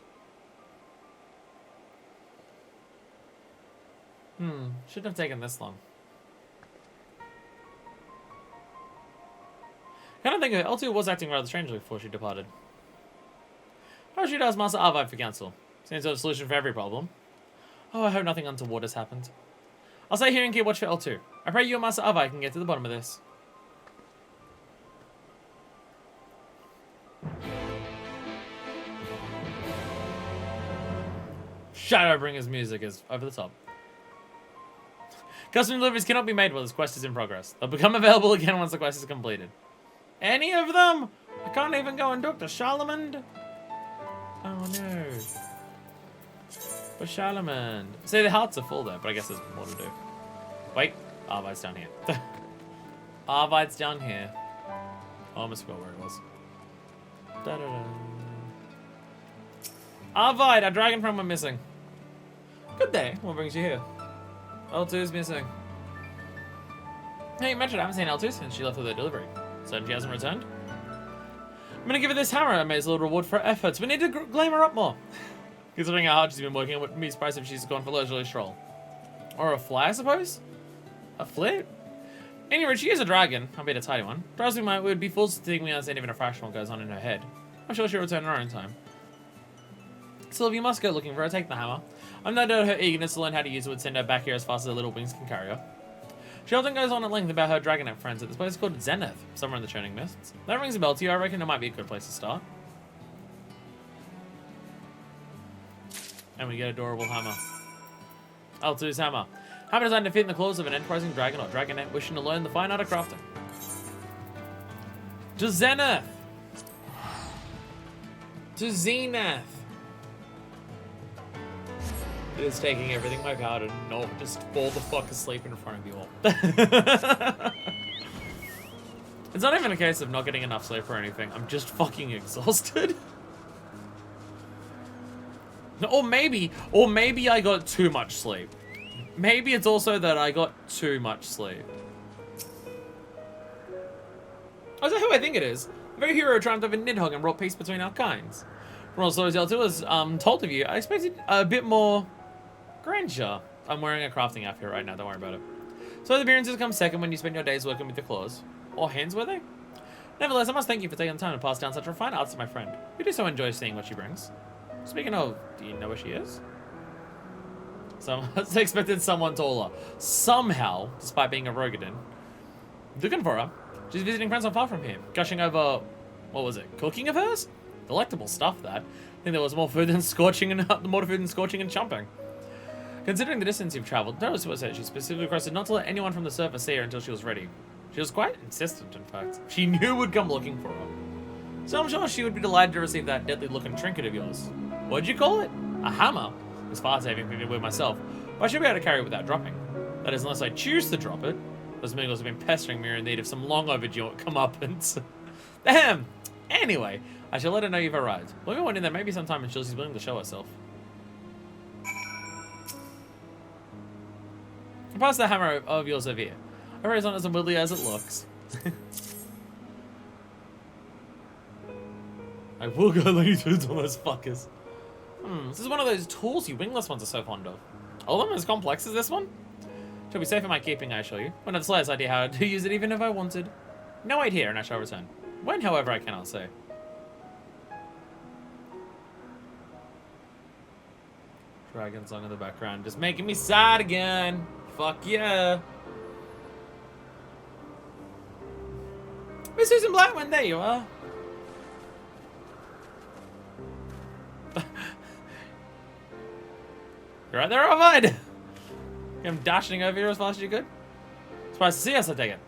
Shouldn't have taken this long. Kind of think of it, L2 was acting rather strangely before she departed. How should ask Master Arvide for counsel? Seems to have a solution for every problem. Oh, I hope nothing untoward has happened. I'll stay here and keep watch for L2. I pray you and Master Arvide can get to the bottom of this. Shadowbringer's music is over the top. Custom deliveries cannot be made while this quest is in progress. They'll become available again once the quest is completed. Any of them? I can't even go and talk to Charlemagne. Oh no. For Charlemagne. See, the hearts are full there, but I guess there's more to do. Wait, Arvide's down here. Arvide's down here. Oh, I almost forgot where it was. Da-da-da. Arvide, our dragon friend we're missing. Good day. What brings you here? L2 is missing. Hey, you mentioned I haven't seen L2 since she left with her delivery. So she hasn't returned? I'm gonna give her this hammer as a little reward for her efforts. We need to glam her up more. Considering how hard she's been working, I wouldn't be surprised if she's gone for a leisurely stroll. Or a fly, I suppose? A flit? Anyway, she is a dragon, albeit a tidy one. Trust me, we would be fools to think we understand even a fraction what goes on in her head. I'm sure she'll return in her own time. Sylvie, you must go looking for her. Take the hammer. I'm no doubt her eagerness to learn how to use it would send her back here as fast as her little wings can carry her. She often goes on at length about her dragonette friends at this place called Zenith, somewhere in the Churning Mists. That rings a bell to you. I reckon it might be a good place to start. And we get adorable hammer. L2's hammer. Hammer designed to fit in the claws of an enterprising dragon or dragonette wishing to learn the fine art of crafting. To Zenith! To Zenith! It is taking everything my power to not just fall the fuck asleep in front of you all. It's not even a case of not getting enough sleep or anything. I'm just fucking exhausted. Or maybe I got too much sleep. Maybe it's also that I got too much sleep. Oh, is that who I think it is? The very hero triumphed over Nidhogg and brought peace between our kinds. From all stories L2 was told of you, I expected a bit more grandeur. I'm wearing a crafting outfit right now, don't worry about it. So the appearances come second when you spend your days working with the claws. Or hands, were they? Nevertheless, I must thank you for taking the time to pass down such refined arts to my friend. We do so enjoy seeing what she brings. Speaking of, do you know where she is? I expected someone taller. Somehow, despite being a Rogadin. Looking for her. She's visiting friends not far from here. Gushing over, what was it, cooking of hers? Delectable stuff, that. I think there was more food than scorching and chumping. Considering the distance you've traveled, notice what said she specifically requested not to let anyone from the surface see her until she was ready. She was quite insistent, in fact. She knew would come looking for her. So I'm sure she would be delighted to receive that deadly-looking trinket of yours. What'd you call it? A hammer? It's far-saving for me to wear myself, but I should be able to carry it without dropping. That is, unless I choose to drop it. Those Muggles have been pestering me in need of some long overdue comeuppance. Damn! Anyway, I shall let her know you've arrived. Let me wonder that maybe sometime until she's willing to show herself. Pass the hammer of yours over here. I raise on as unwieldy as it looks. I will go lady tunes on those fuckers. This is one of those tools you wingless ones are so fond of. All of them as complex as this one? She'll be safe in my keeping, I assure you. Wouldn't have the slightest idea how to use it even if I wanted. No, wait here and I shall return. When, however, I cannot say. Dragon song in the background, just making me sad again. Fuck yeah. Miss Susan Blackman, there you are. You're right there, Ovid. I'm dashing over here as fast as you could. Surprised to see us, I take it.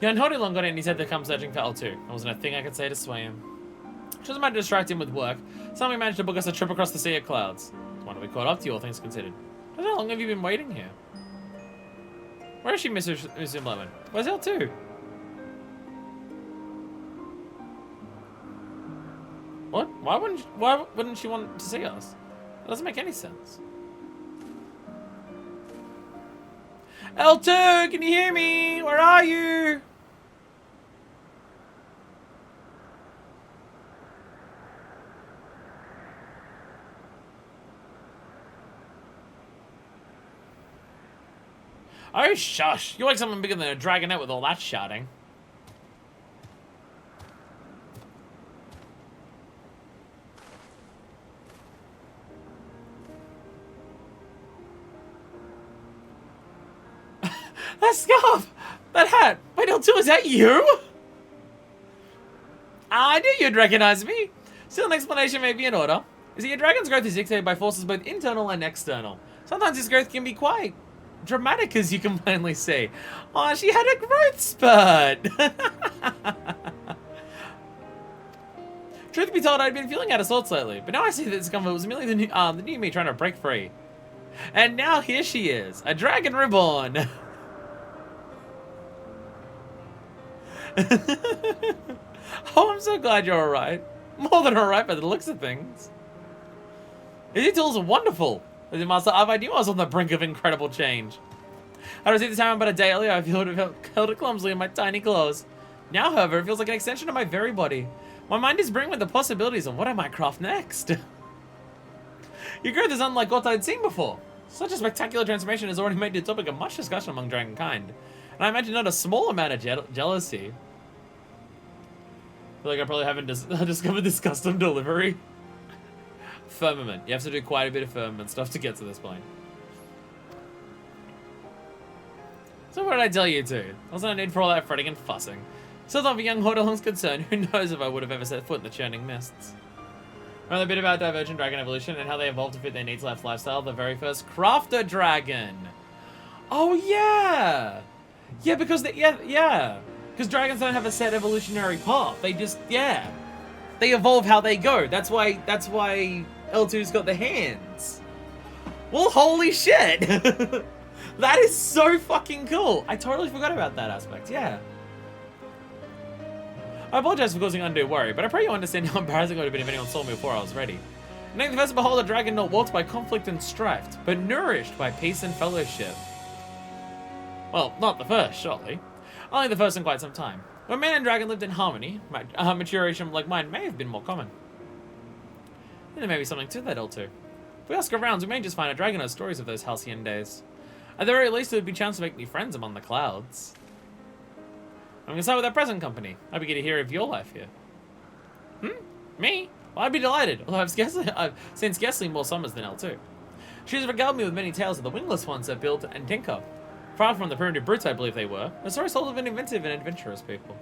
You hadn't held it long got in and he said to come searching for L2. There wasn't a thing I could say to sway him. She doesn't mind to distract him with work. Suddenly managed to book us a trip across the sea of clouds. Why don't we caught up to you, all things considered? How long have you been waiting here? Where is she, Miss Blackman? Where's L2? What? Why wouldn't she want to see us? That doesn't make any sense. L2, can you hear me? Where are you? Oh, shush. You're like someone bigger than a dragonette with all that shouting. That scarf! That hat! Wait, L2, is that you? I knew you'd recognize me. Still, an explanation may be in order. You see, a dragon's growth is dictated by forces both internal and external. Sometimes this growth can be quite dramatic, as you can plainly see. Oh, she had a growth spurt! Truth be told, I'd been feeling out of sorts lately, but now I see that this comfort was merely the new me trying to break free. And now here she is, a dragon reborn. Oh, I'm so glad you're alright. More than alright by the looks of things. These tools are wonderful. As a master, I knew I was on the brink of incredible change. I received this hammer about a day earlier. I held it clumsily in my tiny claws. Now, however, it feels like an extension of my very body. My mind is brimming with the possibilities of what I might craft next. Your growth is unlike what I'd seen before. Such a spectacular transformation has already made the topic of much discussion among dragonkind. And I imagine not a small amount of jealousy. I feel like I probably haven't discovered this custom delivery. Firmament. You have to do quite a bit of firmament stuff to get to this point. So what did I tell you to? There was no need for all that fretting and fussing. So not for young Hordalong's concern, who knows if I would have ever set foot in the churning mists. Another bit about Divergent Dragon evolution and how they evolved to fit their needs lifestyle. The very first Crafter Dragon. Oh, yeah! Yeah, because yeah. Because dragons don't have a set evolutionary path. They just, yeah. They evolve how they go. That's why L2's got the hands. Well, holy shit! That is so fucking cool. I totally forgot about that aspect, yeah. I apologize for causing undue worry, but I pray you understand how embarrassing it would have been if anyone saw me before I was ready. Knowing the first behold a dragon not walked by conflict and strife, but nourished by peace and fellowship. Well, not the first, surely. Only the first in quite some time. When man and dragon lived in harmony, maturation like mine may have been more common. And there may be something to that, L2. If we ask around, we may just find a dragon has stories of those halcyon days. At the very least, there would be a chance to make new friends among the clouds. I'm gonna start with our present company. I'd be good to hear of your life here. Me? Well, I'd be delighted, although I've seen scarcely more summers than L2. She has regaled me with many tales of the wingless ones that build and tinker. Far from the primitive brutes I believe they were, the stories told of an inventive and adventurous people.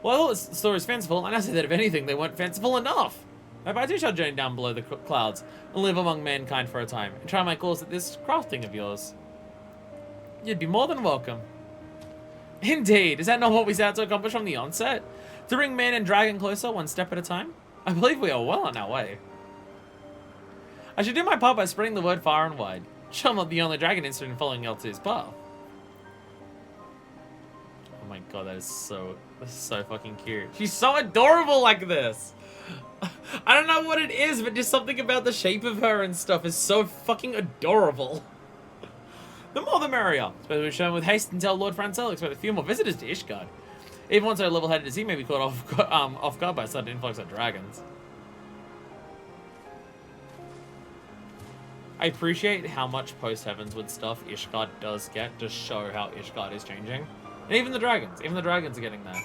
Well, I thought the stories fanciful, and I say that if anything, they weren't fanciful enough. Maybe I too shall journey down below the clouds and live among mankind for a time, and try my course at this crafting of yours. You'd be more than welcome. Indeed, is that not what we set out to accomplish from the onset? To bring man and dragon closer, one step at a time? I believe we are well on our way. I should do my part by spreading the word far and wide. Sure, I'm not the only dragon interested in following L2's path. Oh my god, that is so fucking cute. She's so adorable like this. I don't know what it is, but just something about the shape of her and stuff is so fucking adorable. The more the merrier. Suppose we're shown with haste and tell Lord Francel expect a few more visitors to Ishgard. Even one so level-headed as he may be caught off guard by a sudden influx of dragons. I appreciate how much post-Heavenswood stuff Ishgard does get to show how Ishgard is changing. And even the dragons are getting that.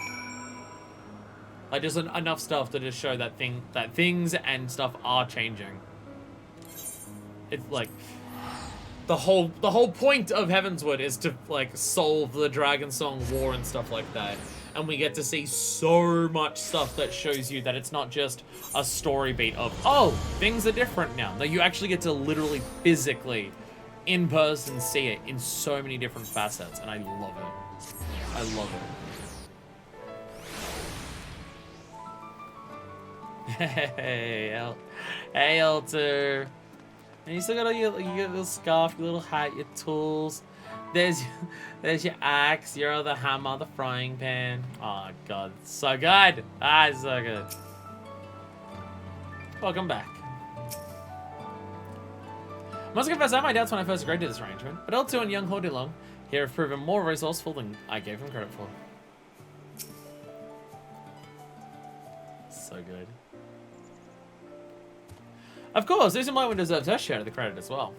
Like, just enough stuff to just show that things and stuff are changing. It's like, the whole point of Heavenswood is to, like, solve the Dragon Song War and stuff like that. And we get to see so much stuff that shows you that it's not just a story beat of, oh, things are different now. No, you actually get to literally, physically, in person, see it in so many different facets. And I love it. I love it. Hey, L2. And you still got all your little scarf, your little hat, your tools. There's your axe, your other hammer, the frying pan. Oh god, it's so good. Ah, it's so good. Welcome back. Must confess, I had my doubts when I first agreed to this arrangement, but L2 and young Hordilong here have proven more resourceful than I gave them credit for. So good. Of course, Susan Blightwood deserves her share of the credit as well.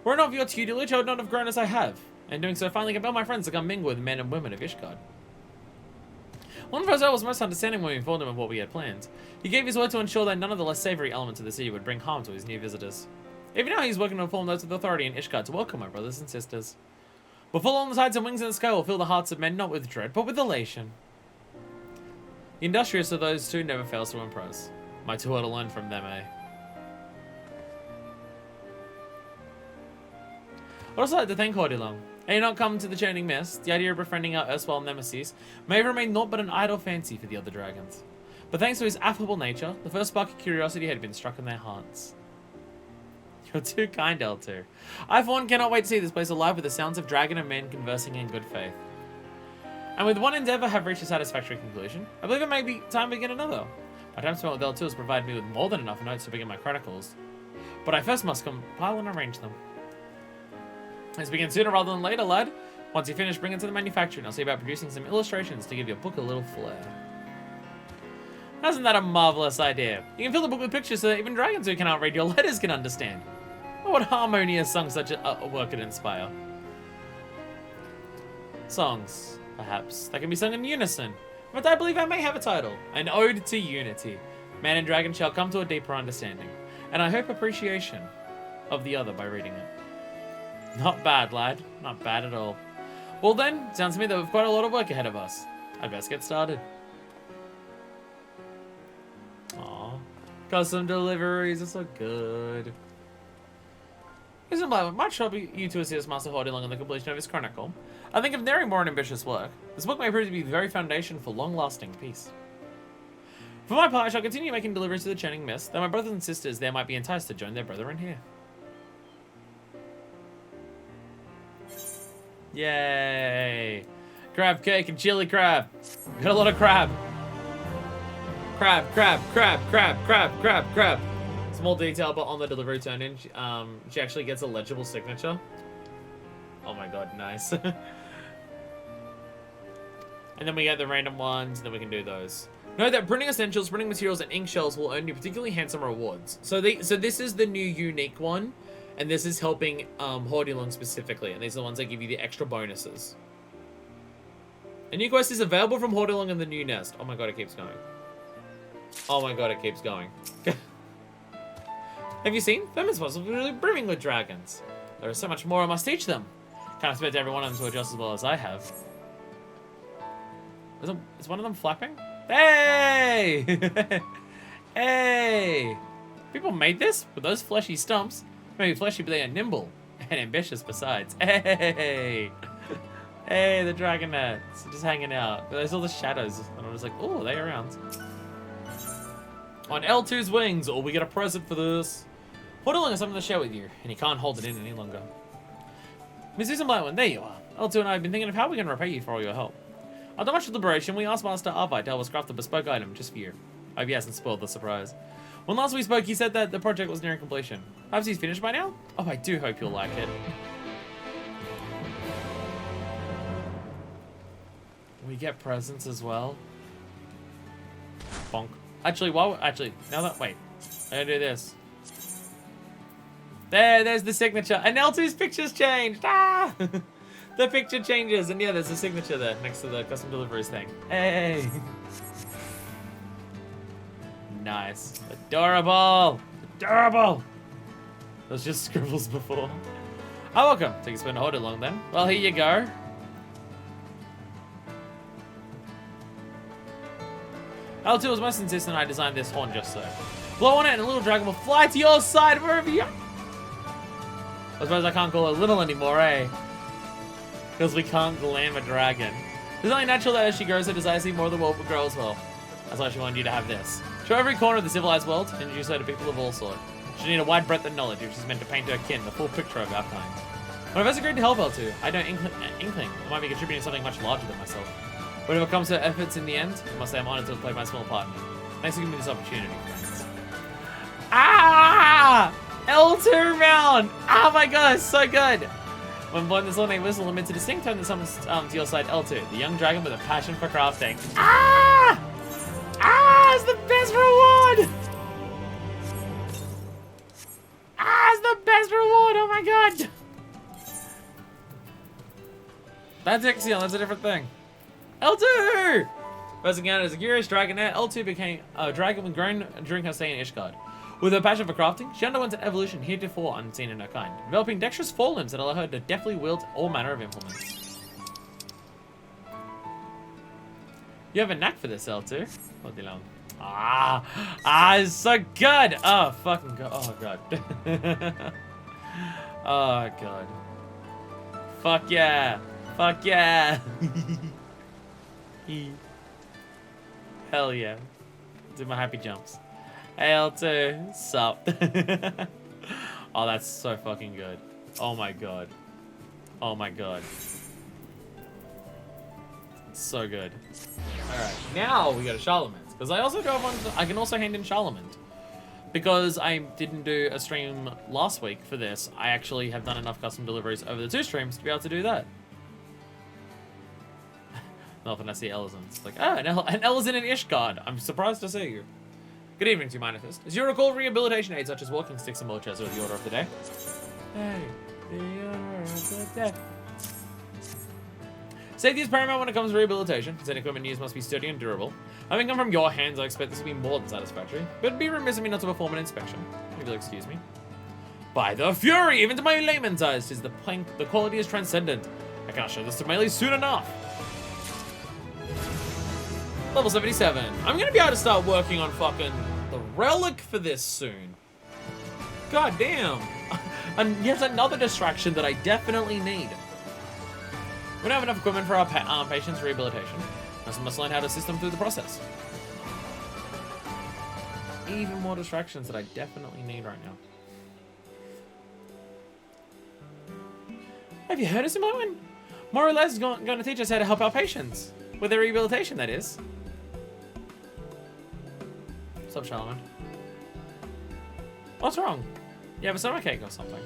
Were it not for your tutelage, I would not have grown as I have, and doing so finally compelled my friends to come mingle with men and women of Ishgard. One of us was most understanding when we informed him of what we had planned. He gave his word to ensure that none of the less savory elements of the city would bring harm to his new visitors. Even now, he's working to inform those with authority in Ishgard to welcome my brothers and sisters. Before long, the tides and wings in the sky will fill the hearts of men not with dread, but with elation. The industrious of those two never fails to impress. My two are to learn from them, eh? I'd also like to thank Hordilong. Had he not come to the churning mist, the idea of befriending our erstwhile nemesis may have remained naught but an idle fancy for the other dragons. But thanks to his affable nature, the first spark of curiosity had been struck in their hearts. You're too kind, L2. I, for one, cannot wait to see this place alive with the sounds of dragon and man conversing in good faith. And with one endeavor have reached a satisfactory conclusion, I believe it may be time to begin another. My time spent with L2 has provided me with more than enough notes to begin my chronicles. But I first must compile and arrange them. Let's begin sooner rather than later, lad. Once you finish, bring it to the manufacturer and I'll see about producing some illustrations to give your book a little flair. Isn't that a marvelous idea? You can fill the book with pictures so that even dragons who cannot read your letters can understand. What harmonious song such a work could inspire. Songs, perhaps, that can be sung in unison. But I believe I may have a title. An Ode to Unity. Man and dragon shall come to a deeper understanding. And I hope appreciation of the other by reading it. Not bad, lad. Not bad at all. Well then, sounds to me that we've quite a lot of work ahead of us. I'd best get started. Aww. Custom deliveries are so good. Isn't it much trouble you to assist Master Horde along in the completion of his chronicle? I think of daring more and ambitious work. This book may prove to be the very foundation for long-lasting peace. For my part, I shall continue making deliveries to the Channing Mist, though my brothers and sisters there might be enticed to join their brethren here. Yay! Crab cake and chili crab. Got a lot of crab. Crab, crab, crab, crab, crab, crab, crab. Small detail, but on the delivery turn-in, she actually gets a legible signature. Oh my god, nice. And then we get the random ones, and then we can do those. Note that printing essentials, printing materials, and ink shells will earn you particularly handsome rewards. So this is the new unique one, and this is helping Hordilong specifically, and these are the ones that give you the extra bonuses. A new quest is available from Hordilong in the new nest. Oh my god, it keeps going. Oh my god, it keeps going. Have you seen? Them is possibly brimming with dragons. There is so much more I must teach them. Can't expect every one of them to adjust as well as I have. Is one of them flapping? Hey! Hey! People made this with those fleshy stumps. Maybe fleshy, but they are nimble and ambitious besides. Hey! Hey, the dragonettes just hanging out. There's all the shadows, and I was like, oh, they're around. On L2's wings, or we get a present for this. Hordilong has something to share with you, and he can't hold it in any longer. Miss Susan Blightman, there you are. L2 and I have been thinking of how we can repay you for all your help. After much deliberation, we asked Master Arvite to help us craft a bespoke item just for you. I hope he hasn't spoiled the surprise. When last we spoke, he said that the project was nearing completion. Perhaps he's finished by now? Oh, I do hope you'll like it. We get presents as well. Bonk. Actually, now that, wait. I'm gonna do this. There's the signature. And L2's picture's changed. Ah! The picture changes, and yeah, there's a signature there next to the custom deliveries thing. Hey! Nice. Adorable! Adorable! Those just scribbles before. Oh, welcome. Take a spin to Hordilong then. Well, here you go. L2 was most insistent I designed this horn just so. Blow on it and a little dragon will fly to your side wherever you are. I suppose I can't call it little anymore, eh? Because we can't glam a dragon. It's only natural that as she grows, her desire to see more of the world will grow as well. That's why she wanted you to have this. Show every corner of the civilized world and introduce her to people of all sorts. She need a wide breadth of knowledge if she's meant to paint her kin the full picture of our kind. When I've agreed to help L2, I don't inkling I might be contributing something much larger than myself. Whatever comes to her efforts in the end, I must say I'm honored to have played my small part in it. Thanks for giving me this opportunity, friends. Ah! L2 round! Oh my god, it's so good! When blowing this little whistle emits a distinct tone that summons to your side L2, the young dragon with a passion for crafting. Ah! Ah! It's the best reward! Ah! It's the best reward! Oh my god! That's Ixion, that's a different thing. L2! First encountered as a curious dragonette, L2 became a dragon with grown during her stay in Ishgard. With her passion for crafting, she underwent an evolution heretofore unseen in her kind, developing dexterous forelimbs that allow her to deftly wield all manner of implements. You have a knack for this, L2. Oh, Dylan. It's so good! Oh, fucking god. Oh, god. Oh, god. Fuck yeah. Fuck yeah. Hell yeah. Do my happy jumps. Hey, L2. Sup? Oh, that's so fucking good. Oh my god. Oh my god. So good. Alright, now we go to Charlemagne's. Because I also drove on. I can also hand in Charlemagne. Because I didn't do a stream last week for this, I actually have done enough custom deliveries over the 2 streams to be able to do that. Often I see Ellison. It's like, an Ellison in Ishgard. I'm surprised to see you. Good evening to you, Manifest. As you recall, rehabilitation aids such as walking sticks and wheelchairs are the order of the day. Hey, the order of the day. Safety is paramount when it comes to rehabilitation, as any equipment used must be sturdy and durable. Having come from your hands, I expect this to be more than satisfactory, but it'd be remiss of me not to perform an inspection, if you'll excuse me. By the Fury, even to my layman's eyes, is the quality is transcendent. I cannot show this to Melee soon enough. Level 77. I'm gonna be able to start working on fucking the relic for this soon. God damn. And yet another distraction that I definitely need. We don't have enough equipment for our patients' rehabilitation. So must learn how to assist them through the process. Even more distractions that I definitely need right now. Have you heard of someone? More or less going to teach us how to help our patients. With their rehabilitation, that is. What's up, Charlemagne? What's wrong? You have a stomachache or something?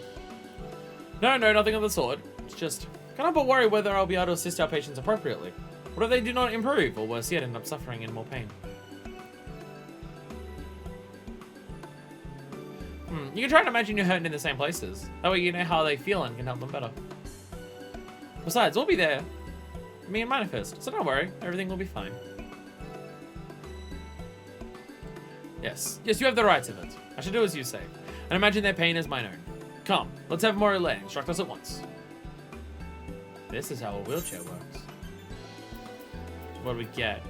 No, nothing of the sort. It's just, can't help but worry whether I'll be able to assist our patients appropriately. What if they do not improve, or worse yet, end up suffering in more pain? You can try to imagine you're hurting in the same places. That way you know how they feel and can help them better. Besides, we'll be there. Me and Manifest, so don't worry, everything will be fine. Yes, you have the rights of it. I should do as you say, and imagine their pain as mine own. Come, let's have Morale instruct us at once. This is how a wheelchair works. What do we get?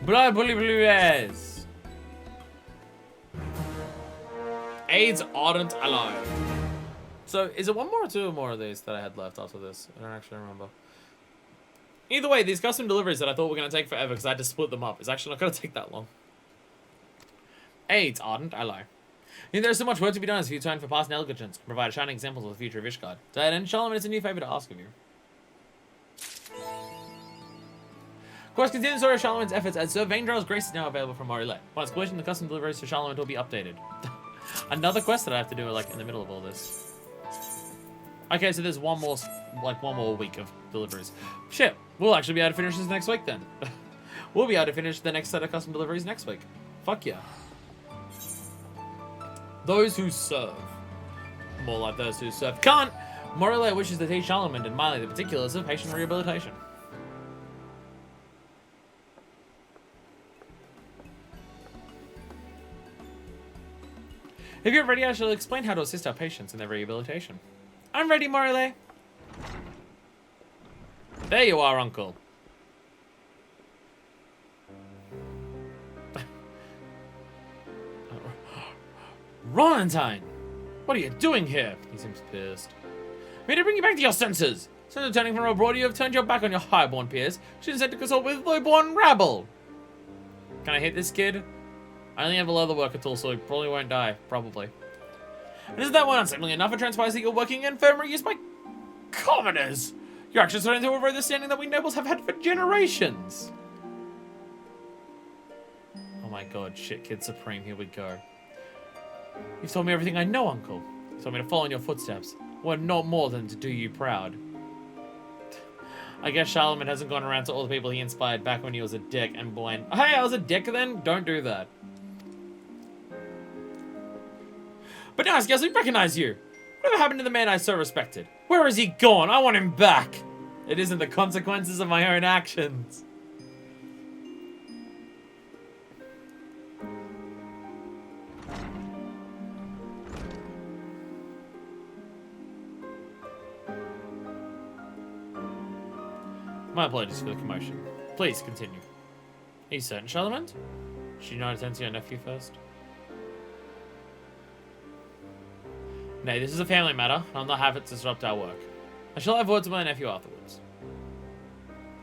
Blah, blah, blah, blah. AIDS Ardent Ally. So, is it one more or two more of these that I had left after this? I don't actually remember. Either way, these custom deliveries that I thought were going to take forever because I had to split them up is actually not going to take that long. AIDS Ardent Ally. There's so much work to be done as you turn for past negligence can provide shining examples of the future of Ishgard. To that end, Charlemagne, it's a new favor to ask of you. Of course, continue the story of Charlemagne's efforts as Sir Vaindral's Grace is now available from Morale. Once completion, the custom deliveries to Charlemagne will be updated. Another quest that I have to do, like, in the middle of all this. Okay, so there's one more week of deliveries. Shit, we'll actually be able to finish this next week then. We'll be able to finish the next set of custom deliveries next week. Fuck yeah. Those who serve. More like those who serve can't. Morale wishes to teach Charlemagne and Miley the particulars of patient rehabilitation. If you're ready, I shall explain how to assist our patients in their rehabilitation. I'm ready, Morale. There you are, Uncle. Valentine! What are you doing here? He seems pissed. May I bring you back to your senses? Since returning from abroad, you have turned your back on your highborn peers. Should instead to consult with lowborn rabble. Can I hit this kid? I only have a leather worker tool, so he probably won't die. Probably. And isn't that one unseemly enough? It transpires that you're working in infirmary used by commoners. Your actions are into overthrow the standing that we nobles have had for generations. Oh my god, shit kid supreme, here we go. You've told me everything I know, Uncle. You told me to follow in your footsteps. Well, not more than to do you proud. I guess Charlemagne hasn't gone around to all the people he inspired back when he was a dick and blind. Hey, I was a dick then? Don't do that. But now I scarcely recognize you. Whatever happened to the man I so respected? Where is he gone? I want him back. It isn't the consequences of my own actions. My apologies for the commotion. Please continue. Are you certain, Charlemagne? Should you not attend to your nephew first? Nay, this is a family matter, and I'll not have it disrupt our work. I shall have words with my nephew afterwards.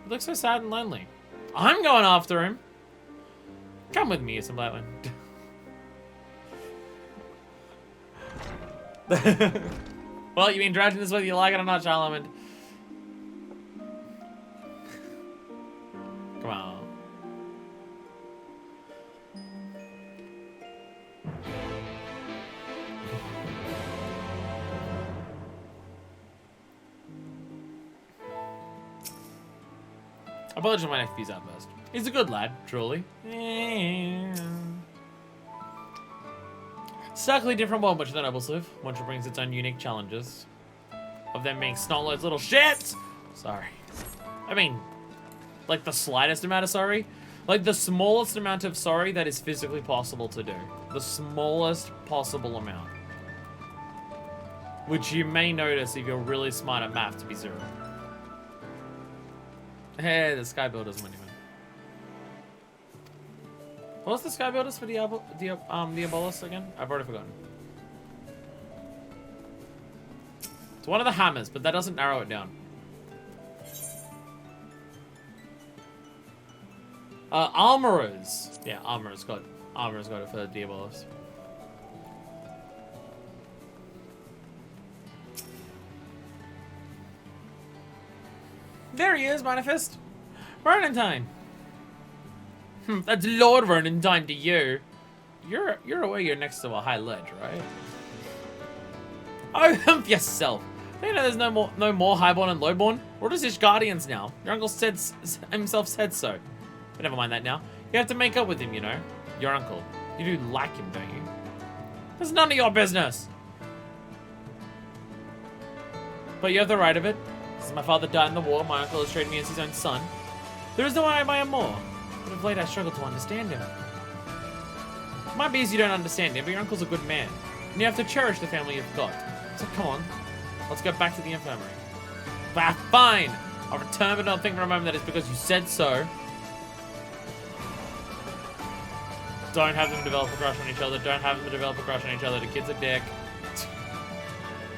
He looks so sad and lonely. I'm going after him! Come with me, you some Blackman. Well, you mean dragging this whether you like it or not, Charlemagne? Come on. Apologies to my nephew's outburst. He's a good lad, truly. Starkly different world which the nobles live, which brings its own unique challenges. Of them being Snotload's little shits! Sorry. I mean, like the slightest amount of sorry. Like the smallest amount of sorry that is physically possible to do. The smallest possible amount. Which you may notice if you're really smart at math to be 0. Hey, the Sky Builders monument. What's the Sky Builders for Diabolus again? I've already forgotten. It's one of the hammers, but that doesn't narrow it down. Armorers. Yeah, armorers got it for the Diabolos. There he is, Manifest. Vernantine. That's Lord Vernantine to you. You're aware you're next to a high ledge, right? Oh, hump yourself. You know there's no more highborn and lowborn? We're just his guardians now. Your uncle himself said so. But never mind that now. You have to make up with him, you know. Your uncle. You do like him, don't you? That's none of your business. But you have the right of it. Since my father died in the war, my uncle has treated me as his own son. There is no one I admire more. But of late I struggle to understand him. It might be as you don't understand him, but your uncle's a good man. And you have to cherish the family you've got. So come on, let's go back to the infirmary. Bah, fine! I'll return, but don't think for a moment that it's because you said so. Don't have them develop a crush on each other. Don't have them develop a crush on each other. The kid's a dick.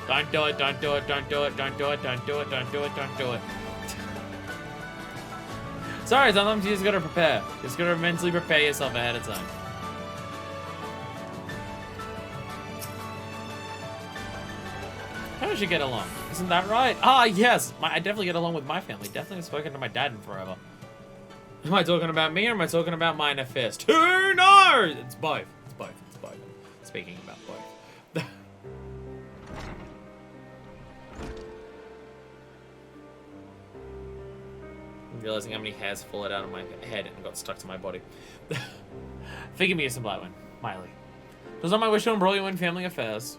Don't do it, don't do it, don't do it, don't do it, don't do it, don't do it, don't do it. Sorry, sometimes you just gotta prepare. You just gotta mentally prepare yourself ahead of time. How does you get along? Isn't that right? Ah, yes! I definitely get along with my family. Definitely have spoken to my dad in forever. Am I talking about me or am I talking about Minor Fist? Who knows? It's both. It's both. It's both. Speaking about both. I'm realizing how many hairs followed out of my head and got stuck to my body. Forgive me, some Blightwing. Miley. It was not my wish to embroil you in family affairs.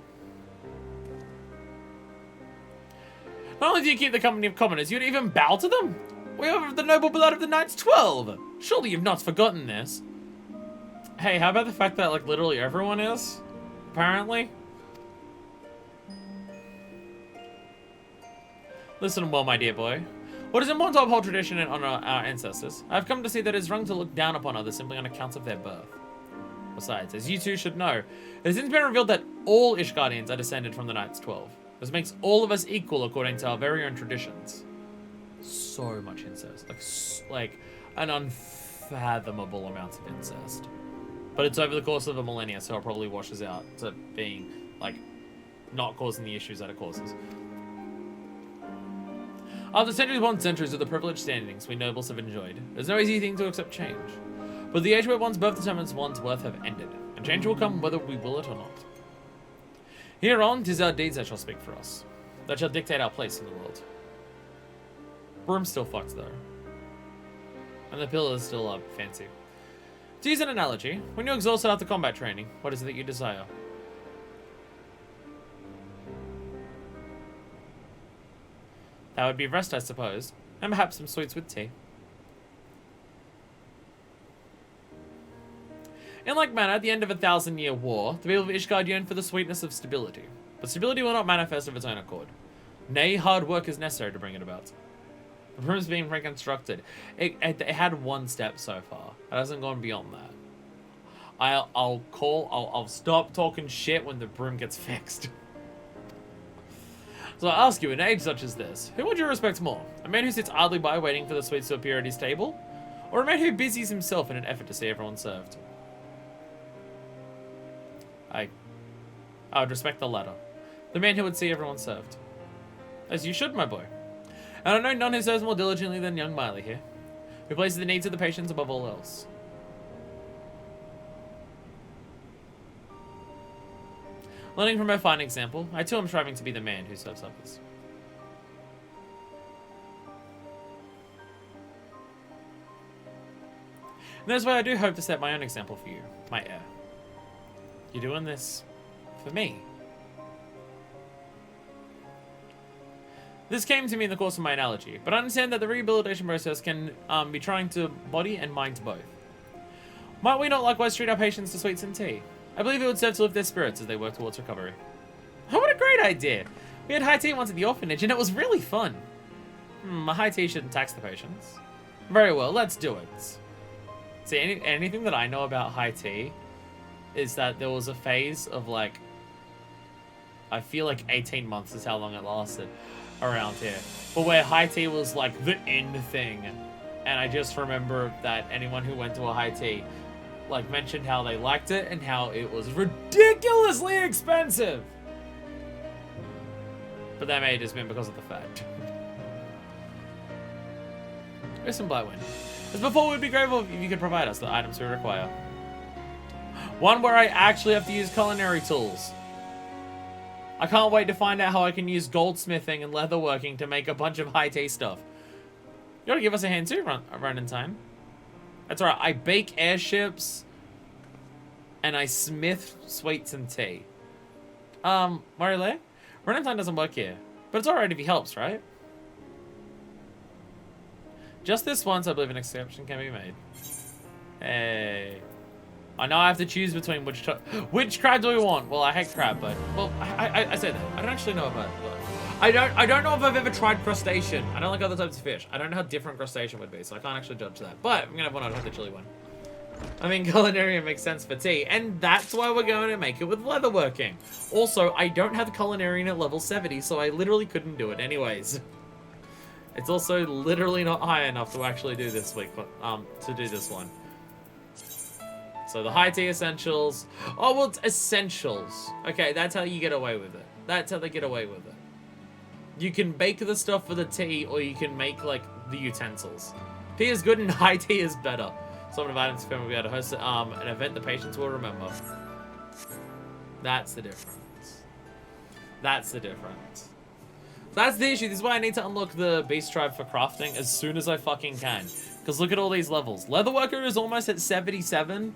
Not only do you keep the company of commoners, you'd even bow to them? We are of the noble blood of the Knights 12. Surely you've not forgotten this. Hey, how about the fact that, like, literally everyone is? Apparently. Listen well, my dear boy. What is important to uphold tradition and honor our ancestors? I've come to see that it is wrong to look down upon others simply on account of their birth. Besides, as you two should know, it has since been revealed that all Ishgardians are descended from the Knights 12. This makes all of us equal according to our very own traditions. So much incest. Like an unfathomable amount of incest. But it's over the course of a millennia, so it probably washes out to being, like, not causing the issues that it causes. After centuries upon centuries of the privileged standings we nobles have enjoyed, there's no easy thing to accept change. But the age where one's birth determines one's worth have ended, and change will come whether we will it or not. Hereon, 'tis our deeds that shall speak for us, that shall dictate our place in the world. Broom's still fucked though. And the pillars still are fancy. To use an analogy, when you're exhausted after combat training, what is it that you desire? That would be rest, I suppose, and perhaps some sweets with tea. In like manner, at the end of a 1,000-year war, the people of Ishgard yearn for the sweetness of stability. But stability will not manifest of its own accord. Nay, hard work is necessary to bring it about. The room's being reconstructed. It had one step so far. It hasn't gone beyond that. I'll stop talking shit when the broom gets fixed. So I ask you, in an age such as this, who would you respect more? A man who sits idly by waiting for the sweets to appear at his table? Or a man who busies himself in an effort to see everyone served? I would respect the latter. The man who would see everyone served. As you should, my boy. And I know none who serves more diligently than young Miley here, who places the needs of the patients above all else. Learning from her fine example, I too am striving to be the man who serves others. In this way, I do hope to set my own example for you, my heir. You're doing this for me. This came to me in the course of my analogy, but I understand that the rehabilitation process can be trying to body and mind both. Might we not likewise treat our patients to sweets and tea? I believe it would serve to lift their spirits as they work towards recovery. Oh, what a great idea! We had high tea once at the orphanage and it was really fun. A high tea shouldn't tax the patients. Very well, let's do it. See, anything that I know about high tea is that there was a phase of, like, I feel like 18 months is how long it lasted around here. But where high tea was like the in thing. And I just remember that anyone who went to a high tea like mentioned how they liked it and how it was ridiculously expensive. But that may have just been because of the fact. There's some Blightwind. As before, we'd be grateful if you could provide us the items we require. One where I actually have to use culinary tools. I can't wait to find out how I can use goldsmithing and leatherworking to make a bunch of high tea stuff. You gotta give us a hand too, run in time. That's alright, I bake airships and I smith sweets and tea. Marile? Run in time doesn't work here, but it's alright if he helps, right? Just this once, I believe an exception can be made. Hey. I know I have to choose between which crab do we want? Well, I hate crab, but well, I say that. I don't actually know about. I don't know if I've ever tried crustacean. I don't like other types of fish. I don't know how different crustacean would be, so I can't actually judge that. But I'm gonna have one. I'd have the chili one. I mean, culinarian makes sense for tea, and that's why we're going to make it with leatherworking. Also, I don't have culinarian at level 70, so I literally couldn't do it anyways. It's also literally not high enough to actually do this week, but to do this one. So the high tea essentials. Oh, well, it's essentials. Okay, that's how you get away with it. That's how they get away with it. You can bake the stuff for the tea, or you can make, like, the utensils. Tea is good and high tea is better. Someone invited us to be able to host an event the patients will remember. That's the difference. That's the difference. That's the issue. This is why I need to unlock the beast tribe for crafting as soon as I fucking can. Because look at all these levels. Leatherworker is almost at 77.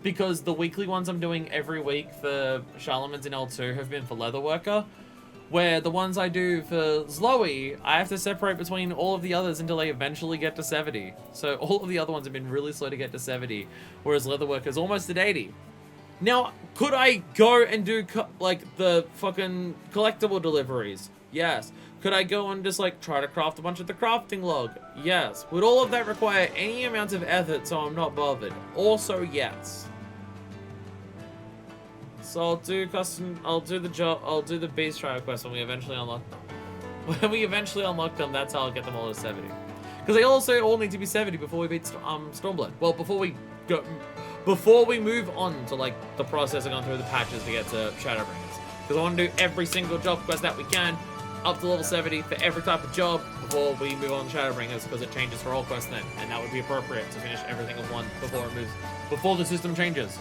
Because the weekly ones I'm doing every week for Charlemagne's in L2 have been for Leatherworker. Where the ones I do for Zloey, I have to separate between all of the others until they eventually get to 70. So all of the other ones have been really slow to get to 70. Whereas Leatherworker's almost at 80. Now, could I go and do, like, the fucking collectible deliveries? Yes. Could I go and just, like, try to craft a bunch of the crafting log? Yes. Would all of that require any amount of effort so I'm not bothered? Also, yes. So I'll do the beast trial quest when we eventually unlock them. When we eventually unlock them, that's how I'll get them all to 70. Because they also all need to be 70 before we beat Stormblood. Well, before we move on to, like, the process of going through the patches to get to Shadowbringers. Because I want to do every single job quest that we can up to level 70 for every type of job before we move on to Shadowbringers, because it changes for all quests then, and that would be appropriate to finish everything of one before the system changes.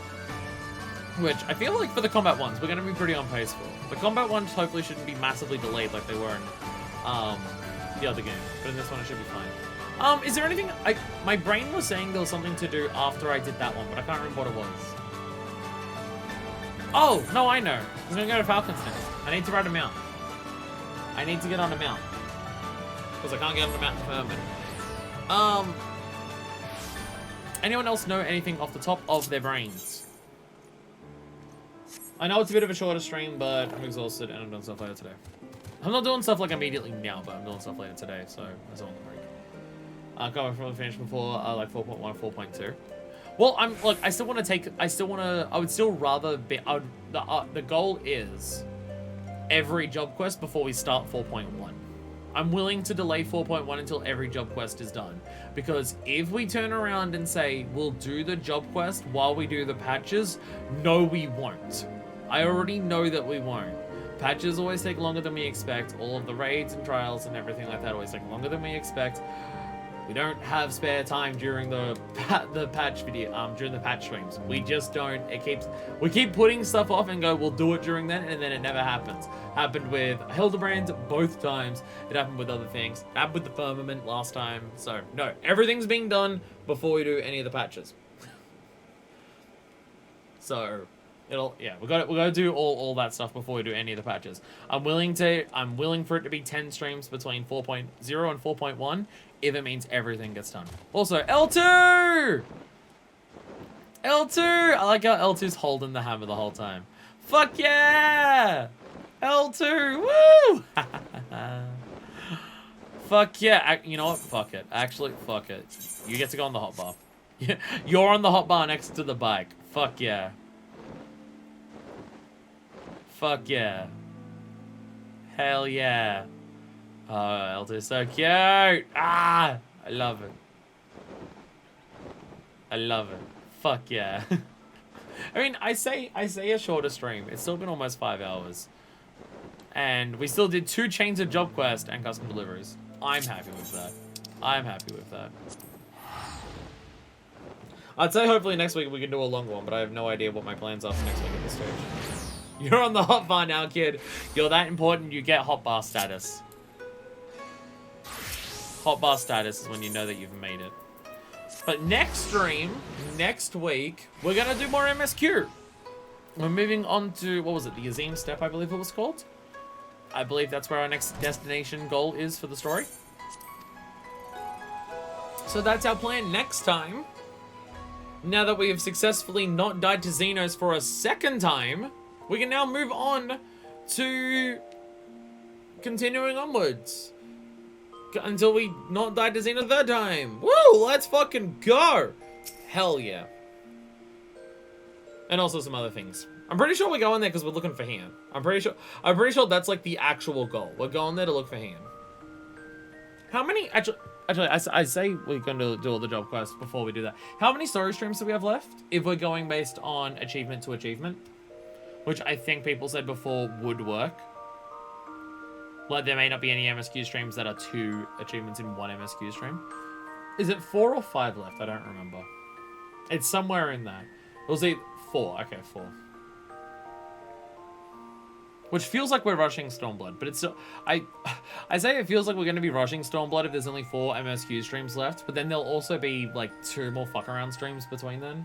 Which I feel like for the combat ones, we're going to be pretty on pace for. The combat ones hopefully shouldn't be massively delayed like they were in the other game, but in this one it should be fine. Is there anything? My brain was saying there was something to do after I did that one, but I can't remember what it was. Oh, no, I know. I'm going to go to Falcon's Nest. I need to ride a mount. I need to get on a mount. Because I can't get on the mountain permanent. Anyone else know anything off the top of their brains? I know it's a bit of a shorter stream, but I'm exhausted and I'm doing stuff later today. I'm not doing stuff like immediately now, but I'm doing stuff later today, so that's on the break. I can't wait to finish before like 4.1 or 4.2. Well, I would still rather be, the goal is every job quest before we start 4.1. I'm willing to delay 4.1 until every job quest is done. Because if we turn around and say, we'll do the job quest while we do the patches, no, we won't. I already know that we won't. Patches always take longer than we expect. All of the raids and trials and everything like that always take longer than we expect. We don't have spare time during the patch video, during the patch streams. We just don't. We keep putting stuff off and go, we'll do it during then, and then it never happens. Happened with Hildebrand both times. It happened with other things. It happened with the Firmament last time. So no, everything's being done before we do any of the patches. So we're gonna do all that stuff before we do any of the patches. I'm willing for it to be 10 streams between 4.0 and 4.1 if it means everything gets done. Also, L2! L2! I like how L2's holding the hammer the whole time. Fuck yeah! L2! Woo! Fuck yeah. You know what? Fuck it. Actually, fuck it. You get to go on the hotbar. You're on the hotbar next to the bike. Fuck yeah. Fuck yeah. Hell yeah. Oh, Elder's so cute. Ah, I love it. I love it. Fuck yeah. I mean, I say a shorter stream. It's still been almost 5 hours. And we still did 2 chains of job quest and custom deliveries. I'm happy with that. I'm happy with that. I'd say hopefully next week we can do a longer one, but I have no idea what my plans are for next week at this stage. You're on the hot bar now, kid. You're that important, you get hot bar status. Hot bar status is when you know that you've made it. But next stream, next week, we're gonna do more MSQ. We're moving on to, what was it, the Azim Step, I believe it was called? I believe that's where our next destination goal is for the story. So that's our plan next time. Now that we have successfully not died to Xenos for a second time, we can now move on to continuing onwards. Until we not died to Xenos a third time. Woo! Let's fucking go! Hell yeah. And also some other things. I'm pretty sure we're going there because we're looking for Han. I'm pretty sure that's like the actual goal. We're going there to look for Han. How many... Actually, I say we're going to do all the job quests before we do that. How many story streams do we have left? If we're going based on achievement to achievement. Which I think people said before would work. Like, there may not be any MSQ streams that are 2 achievements in 1 MSQ stream. Is it 4 or 5 left? I don't remember. It's somewhere in that. We'll see. 4. Okay, 4. Which feels like we're rushing Stormblood, but it's still... I say it feels like we're going to be rushing Stormblood if there's only 4 MSQ streams left, but then there'll also be, like, 2 more fuck-around streams between then.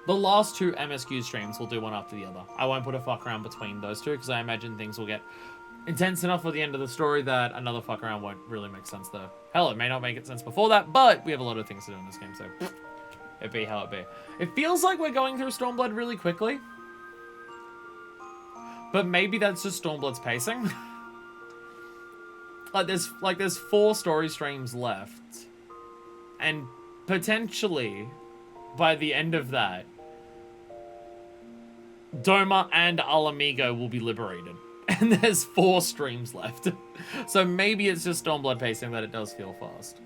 The last 2 MSQ streams will do one after the other. I won't put a fuck-around between those 2, because I imagine things will get intense enough for the end of the story that another fuck-around won't really make sense, though. Hell, it may not make it sense before that, but we have a lot of things to do in this game, so... it be how it be. It feels like we're going through Stormblood really quickly. But maybe that's just Stormblood's pacing. there's 4 story streams left. And potentially, by the end of that, Doma and Alamigo will be liberated. And there's 4 streams left. So maybe it's just Stormblood pacing that it does feel fast.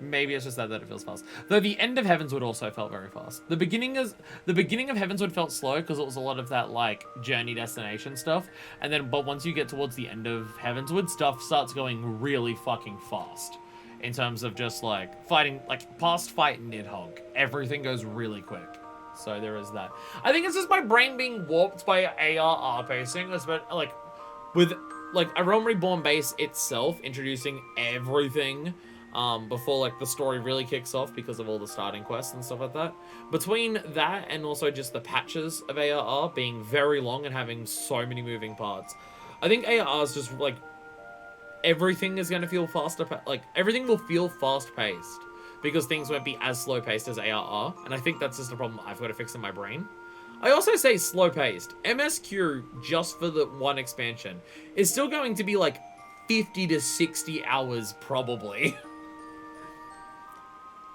Maybe it's just that it feels fast. Though the end of Heavenswood also felt very fast. The beginning of Heavenswood felt slow because it was a lot of that like journey destination stuff. And then but once you get towards the end of Heavenswood, stuff starts going really fucking fast. In terms of just like fighting, like past fight Nidhogg. Everything goes really quick. So there is that. I think it's just my brain being warped by ARR pacing, especially like with like a Realm Reborn base itself introducing everything before like the story really kicks off because of all the starting quests and stuff like that. Between that and also just the patches of ARR being very long and having so many moving parts, I think ARR is just like everything is going to feel faster. Like everything will feel fast paced. Because things won't be as slow-paced as ARR, and I think that's just a problem I've got to fix in my brain. I also say slow-paced. MSQ, just for the 1 expansion, is still going to be like 50 to 60 hours, probably.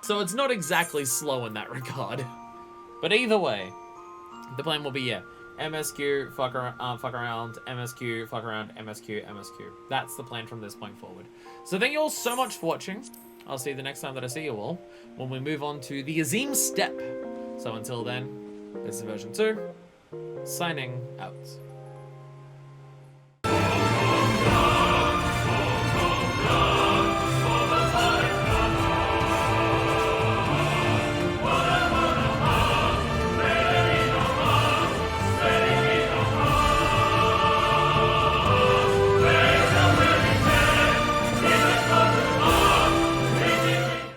So it's not exactly slow in that regard. But either way, the plan will be, yeah, MSQ, fuck around, MSQ, fuck around, MSQ, MSQ. That's the plan from this point forward. So thank you all so much for watching. I'll see you the next time that I see you all, when we move on to the Azim Step. So until then, this is version 2, signing out.